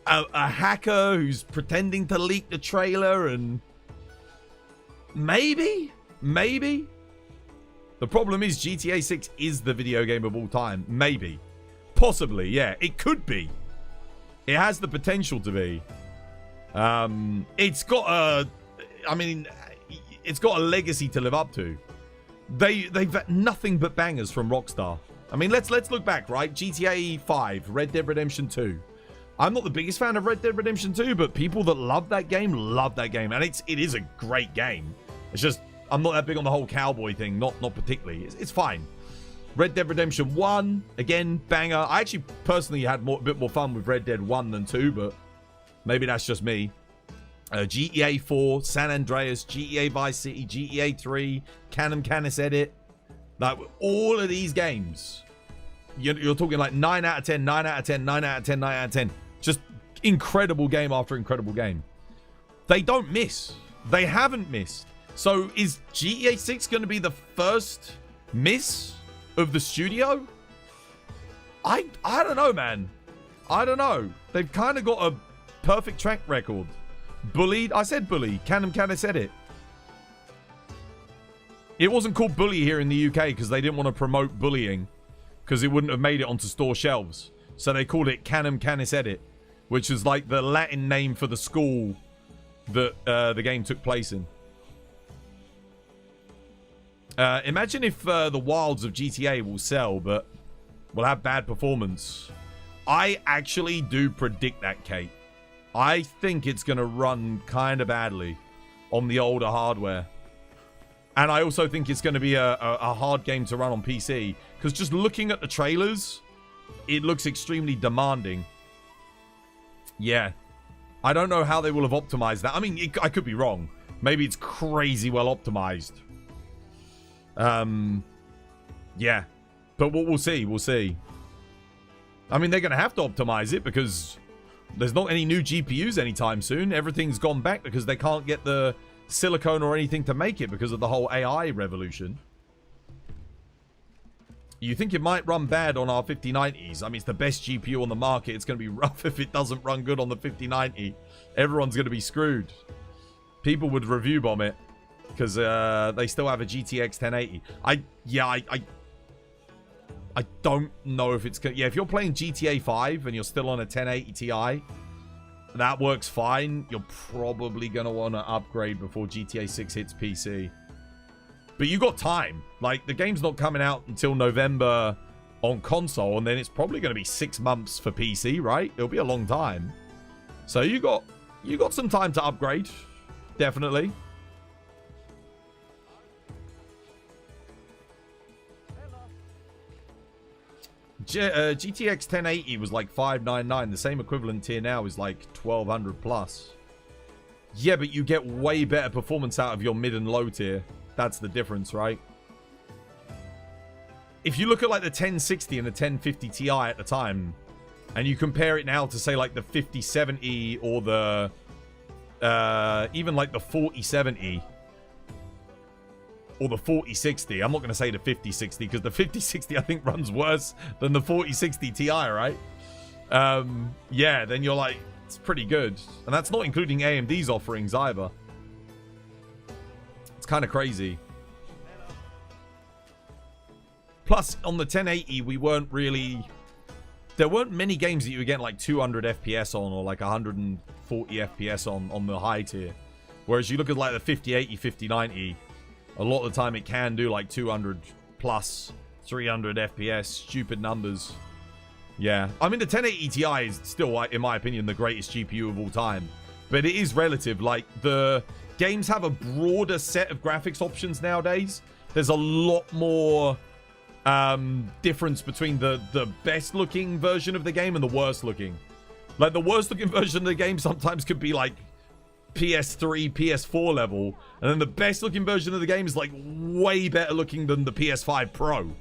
a hacker who's pretending to leak the trailer, and maybe. The problem is GTA 6 is the video game of all time. Maybe. Possibly, yeah. It could be. It has the potential to be. It's got a legacy to live up to. They've had nothing but bangers from Rockstar. I mean, let's look back, right? GTA 5, Red Dead Redemption 2. I'm not the biggest fan of Red Dead Redemption 2, but people that love that game, and it is a great game. It's just I'm not that big on the whole cowboy thing, not particularly. It's fine. Red Dead Redemption 1, again, banger. I actually personally had a bit more fun with Red Dead 1 than 2, but maybe that's just me. GTA 4, San Andreas, GTA Vice City, GTA 3, Canis Edit. Like, all of these games, you're talking like 9 out of 10, 9 out of 10, 9 out of 10, 9 out of 10. Just incredible game after incredible game. They don't miss. They haven't missed. So is GTA 6 going to be the first miss of the studio? I don't know, man. I don't know. They've kind of got a perfect track record. Bullied. I said Bully. Canis Edit. It wasn't called Bully here in the UK because they didn't want to promote bullying, because it wouldn't have made it onto store shelves. So they called it Canis Edit, which is like the Latin name for the school that the game took place in. Imagine if the wilds of GTA will sell, but will have bad performance. I actually do predict that, Kate. I think it's going to run kind of badly on the older hardware. And I also think it's going to be a hard game to run on PC. Because just looking at the trailers, it looks extremely demanding. Yeah. I don't know how they will have optimized that. I mean, I could be wrong. Maybe it's crazy well optimized. Yeah. But we'll see. We'll see. I mean, they're going to have to optimize it because there's not any new GPUs anytime soon. Everything's gone back because they can't get the silicone or anything to make it because of the whole AI revolution. You think it might run bad on our 5090s? I mean, it's the best GPU on the market. It's going to be rough if it doesn't run good on the 5090. Everyone's going to be screwed. People would review bomb it because they still have a GTX 1080. I don't know if it's... Yeah, if you're playing GTA 5 and you're still on a 1080 Ti, that works fine. You're probably going to want to upgrade before GTA 6 hits PC. But you got time. Like, the game's not coming out until November on console, and then it's probably going to be 6 months for PC, right? It'll be a long time. So you got some time to upgrade. Definitely. GTX 1080 was like $599. The same equivalent tier now is like $1,200 plus. Yeah, but you get way better performance out of your mid and low tier. That's the difference, right? If you look at like the 1060 and the 1050 Ti at the time, and you compare it now to say like the 5070 or the even like the 4070 or the 4060. I'm not going to say the 5060 because the 5060 I think runs worse than the 4060 Ti, right? Yeah, then you're like, it's pretty good. And that's not including AMD's offerings either. It's kind of crazy. Plus, on the 1080, we weren't really... There weren't many games that you were getting like 200 FPS on or like 140 FPS on the high tier. Whereas you look at like the 5080, 5090, a lot of the time it can do like 200 plus, 300 FPS, stupid numbers. Yeah. I mean, the 1080 Ti is still, in my opinion, the greatest GPU of all time. But it is relative. Like, the games have a broader set of graphics options nowadays. There's a lot more difference between the best looking version of the game and the worst looking. Like, the worst looking version of the game sometimes could be like PS3, PS4 level, and then the best looking version of the game is like way better looking than the PS5 Pro.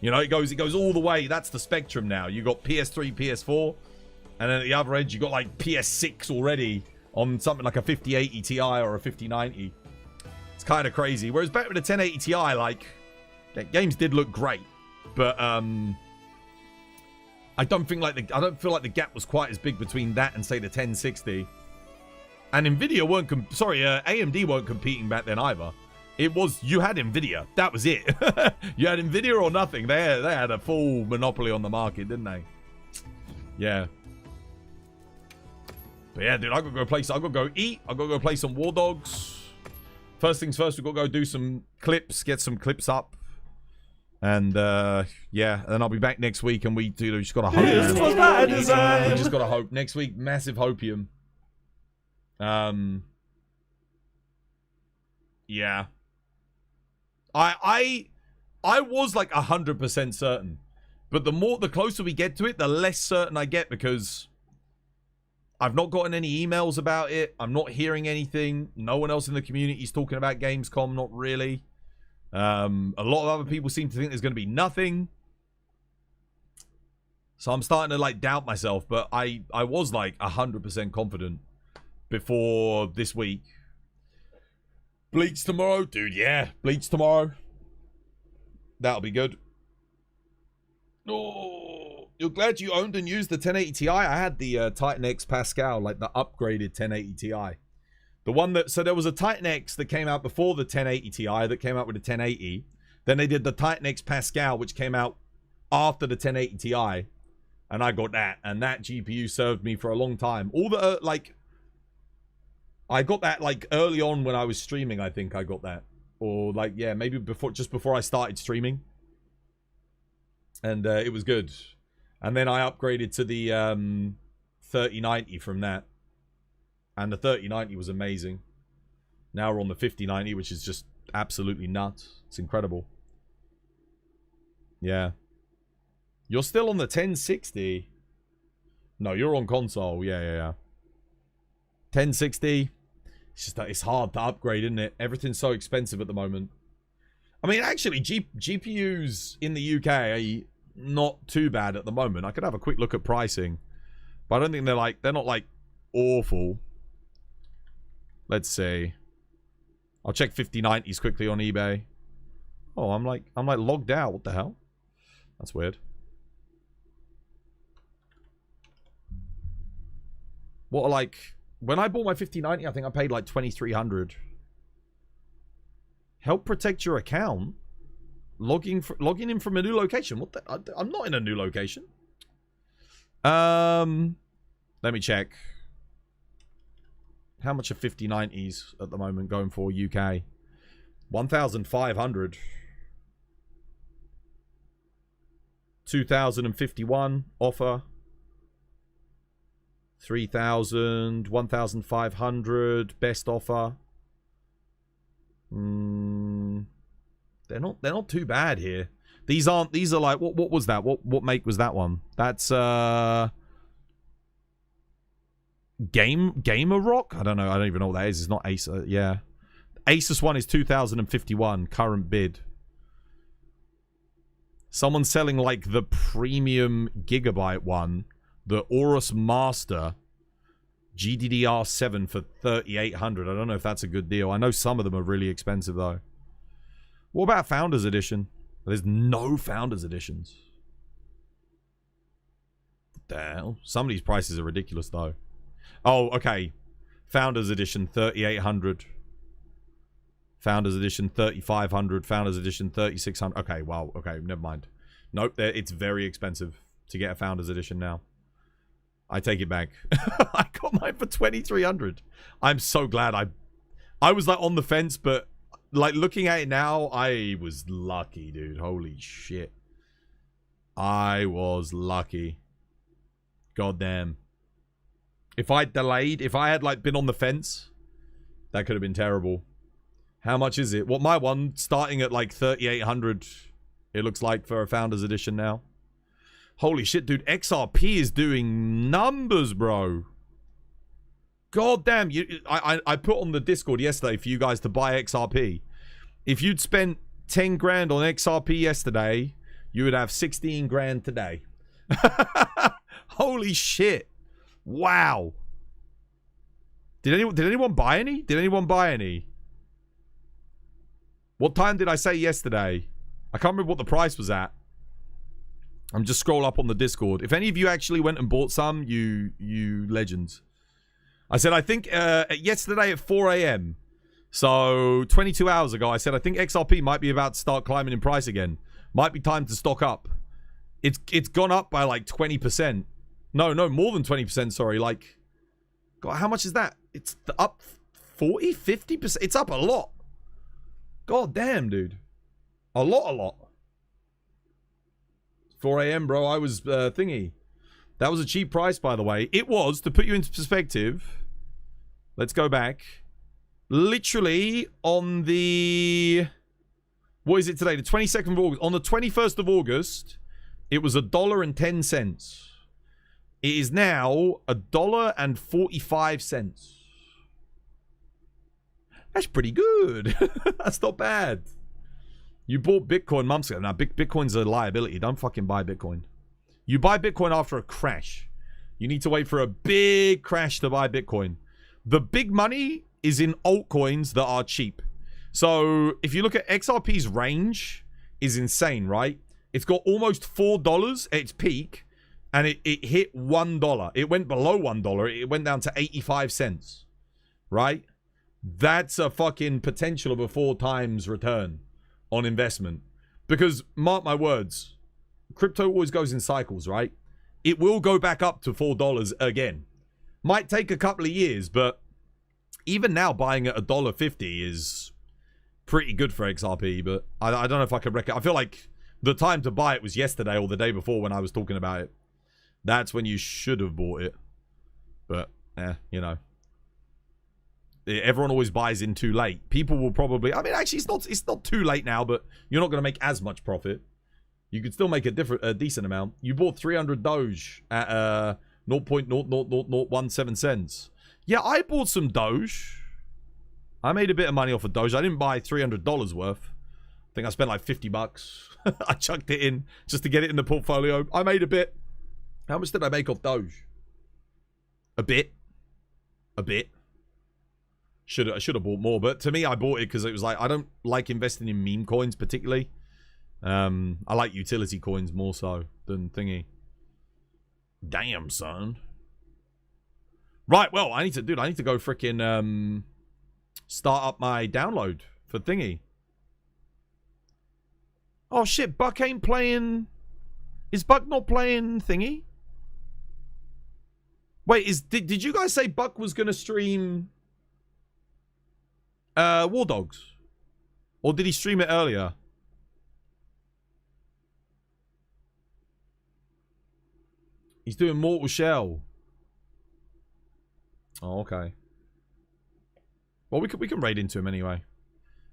You know, it goes all the way. That's the spectrum now. You got PS3, PS4, and then at the other edge you got like PS6 already on something like a 5080 Ti or a 5090. It's kind of crazy. Whereas back with the 1080 Ti, like, games did look great, but I don't feel like the gap was quite as big between that and say the 1060. And Nvidia weren't AMD weren't competing back then either. It was, you had Nvidia. That was it. You had Nvidia or nothing. They had a full monopoly on the market, didn't they? Yeah. But yeah, dude, I gotta go eat. I gotta go play some War Dogs. First things first, we gotta go do some clips, get some clips up. And yeah, and then I'll be back next week, and we just gotta hope. This was by design. We just gotta hope. Next week, massive hopium. Yeah. I was like 100% certain, but the closer we get to it, the less certain I get, because I've not gotten any emails about it. I'm not hearing anything. No one else in the community is talking about Gamescom. Not really. A lot of other people seem to think there's going to be nothing. So I'm starting to like doubt myself, but I was like 100% confident before this week. Bleach tomorrow? Dude, yeah. Bleach tomorrow. That'll be good. Oh, you're glad you owned and used the 1080 Ti? I had the Titan X Pascal, like the upgraded 1080 Ti. The one that... So there was a Titan X that came out before the 1080 Ti that came out with the 1080. Then they did the Titan X Pascal, which came out after the 1080 Ti. And I got that. And that GPU served me for a long time. All the, like... I got that, like, early on when I was streaming, I think I got that. Or, like, yeah, maybe just before I started streaming. And it was good. And then I upgraded to the 3090 from that. And the 3090 was amazing. Now we're on the 5090, which is just absolutely nuts. It's incredible. Yeah. You're still on the 1060? No, you're on console. Yeah. 1060. It's just that it's hard to upgrade, isn't it? Everything's so expensive at the moment. I mean, actually, GPUs in the UK are not too bad at the moment. I could have a quick look at pricing, but I don't think they're not like awful. Let's see. I'll check 5090s quickly on eBay. Oh, I'm like logged out. What the hell? That's weird. What are like... When I bought my 5090, I think I paid like $2,300. Help protect your account. Logging in from a new location. What the? I'm not in a new location. Let me check. How much are 5090s at the moment going for UK? 1,500. 2,051 offer. 3,000, 1,500 best offer. They're not too bad here. These are like what was that? What make was that one? That's Gamer Rock? I don't know. I don't even know what that is. It's not Ace. Yeah. Asus one is 2,051 current bid. Someone's selling like the premium gigabyte one. The Aorus Master GDDR7 for 3,800. I don't know if that's a good deal. I know some of them are really expensive, though. What about Founders Edition? There's no Founders Editions. What the hell? Some of these prices are ridiculous, though. Oh, okay. Founders Edition, 3,800. Founders Edition 3,500. Founders Edition 3,600. Okay, wow. Okay, never mind. Nope, it's very expensive to get a Founders Edition now. I take it back. I got mine for 2,300. I'm so glad I was like on the fence, but like looking at it now, I was lucky, dude. Holy shit. I was lucky. God damn. If I delayed, if I had like been on the fence, that could have been terrible. How much is it? Well, my one starting at like 3,800. It looks like for a Founders Edition now. Holy shit, dude. XRP is doing numbers, bro. God damn. I put on the Discord yesterday for you guys to buy XRP. If you'd spent 10 grand on XRP yesterday, you would have 16 grand today. Holy shit. Wow. Did anyone buy any? Did anyone buy any? What time did I say yesterday? I can't remember what the price was at. I'm just scroll up on the Discord. If any of you actually went and bought some, you legends. I said, I think yesterday at 4 a.m. So 22 hours ago, I said, I think XRP might be about to start climbing in price again. Might be time to stock up. It's gone up by like 20%. No, more than 20%, sorry. Like, God, how much is that? It's up 40, 50%. It's up a lot. God damn, dude. A lot. 4 a.m., bro. I was thingy. That was a cheap price, by the way. It was, to put you into perspective. Let's go back. Literally on the... What is it today? The 22nd of August. On the 21st of August, it was $1.10. It is now $1.45. That's pretty good. That's not bad. You bought Bitcoin months ago. Now, Bitcoin's a liability. Don't fucking buy Bitcoin. You buy Bitcoin after a crash. You need to wait for a big crash to buy Bitcoin. The big money is in altcoins that are cheap. So, if you look at XRP's range, is insane, right? It's got almost $4 at its peak, and it hit $1. It went below $1. It went down to 85 cents, right? That's a fucking potential of a 4 times return on investment. Because, mark my words, crypto always goes in cycles, right? It will go back up to $4 again. Might take a couple of years, but even now buying at $1.50 is pretty good for XRP, but I don't know if I could recommend. I feel like the time to buy it was yesterday or the day before when I was talking about it. That's when you should have bought it. But, you know. Everyone always buys in too late. People will probably... I mean, actually, it's not too late now, but you're not going to make as much profit. You could still make a decent amount. You bought 300 Doge at 0.00017 cents. Yeah, I bought some Doge. I made a bit of money off of Doge. I didn't buy $300 worth. I think I spent like 50 bucks. I chucked it in just to get it in the portfolio. I made a bit. How much did I make off Doge? A bit. I should have bought more, but to me, I bought it because it was like, I don't like investing in meme coins particularly. I like utility coins more so than thingy. Damn, son. Right, well, I need to go freaking start up my download for thingy. Oh shit, Buck ain't playing. Is Buck not playing thingy? Wait, did you guys say Buck was gonna stream War Dogs? Or did he stream it earlier? He's doing Mortal Shell. Oh, okay. Well, we can raid into him anyway.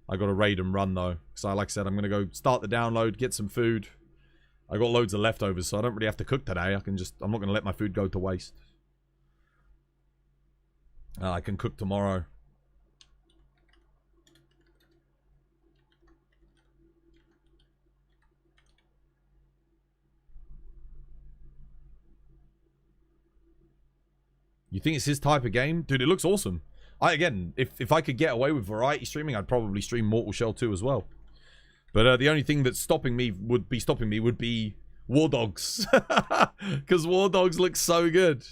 I got to raid and run though, because like I said, I'm gonna go start the download, get some food. I got loads of leftovers, so I don't really have to cook today. I'm not gonna let my food go to waste. I can cook tomorrow. You think it's his type of game? Dude, it looks awesome. Again, if I could get away with variety streaming, I'd probably stream Mortal Shell 2 as well. But the only thing that's stopping me would be War Dogs. Because War Dogs looks so good.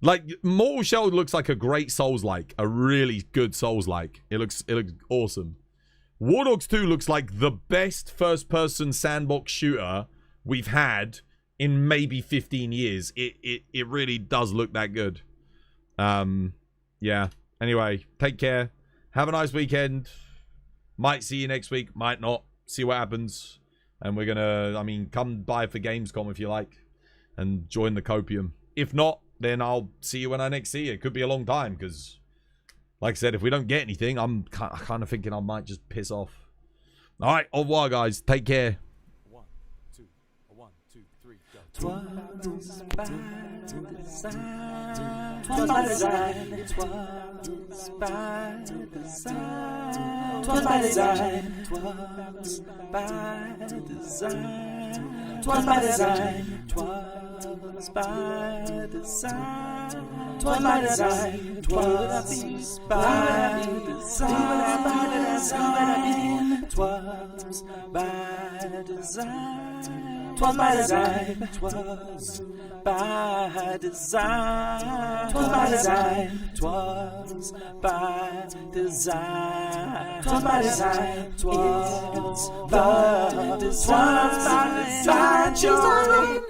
Like, Mortal Shell looks like a great Souls-like. A really good Souls-like. It looks awesome. War Dogs 2 looks like the best first-person sandbox shooter we've had in maybe 15 years. It really does look that good. Yeah. Anyway, take care. Have a nice weekend. Might see you next week. Might not. See what happens. And we're gonna, I mean, come by for Gamescom if you like. And join the Copium. If not, then I'll see you when I next see you. It could be a long time, because, like I said, if we don't get anything, I'm kind of thinking I might just piss off. Alright, au revoir, guys. Take care. 1, 2, 1, 2, 3, go. Twas by design. Twas by design. Twas by design. Twas by design. Twas by design. Twas by design. Twas by design. Twas by design. Twas by design. Twas by design. Twas by design. Twas by design. Twas by design. Twas by design. Twas by design. Twas by design. Twas by design.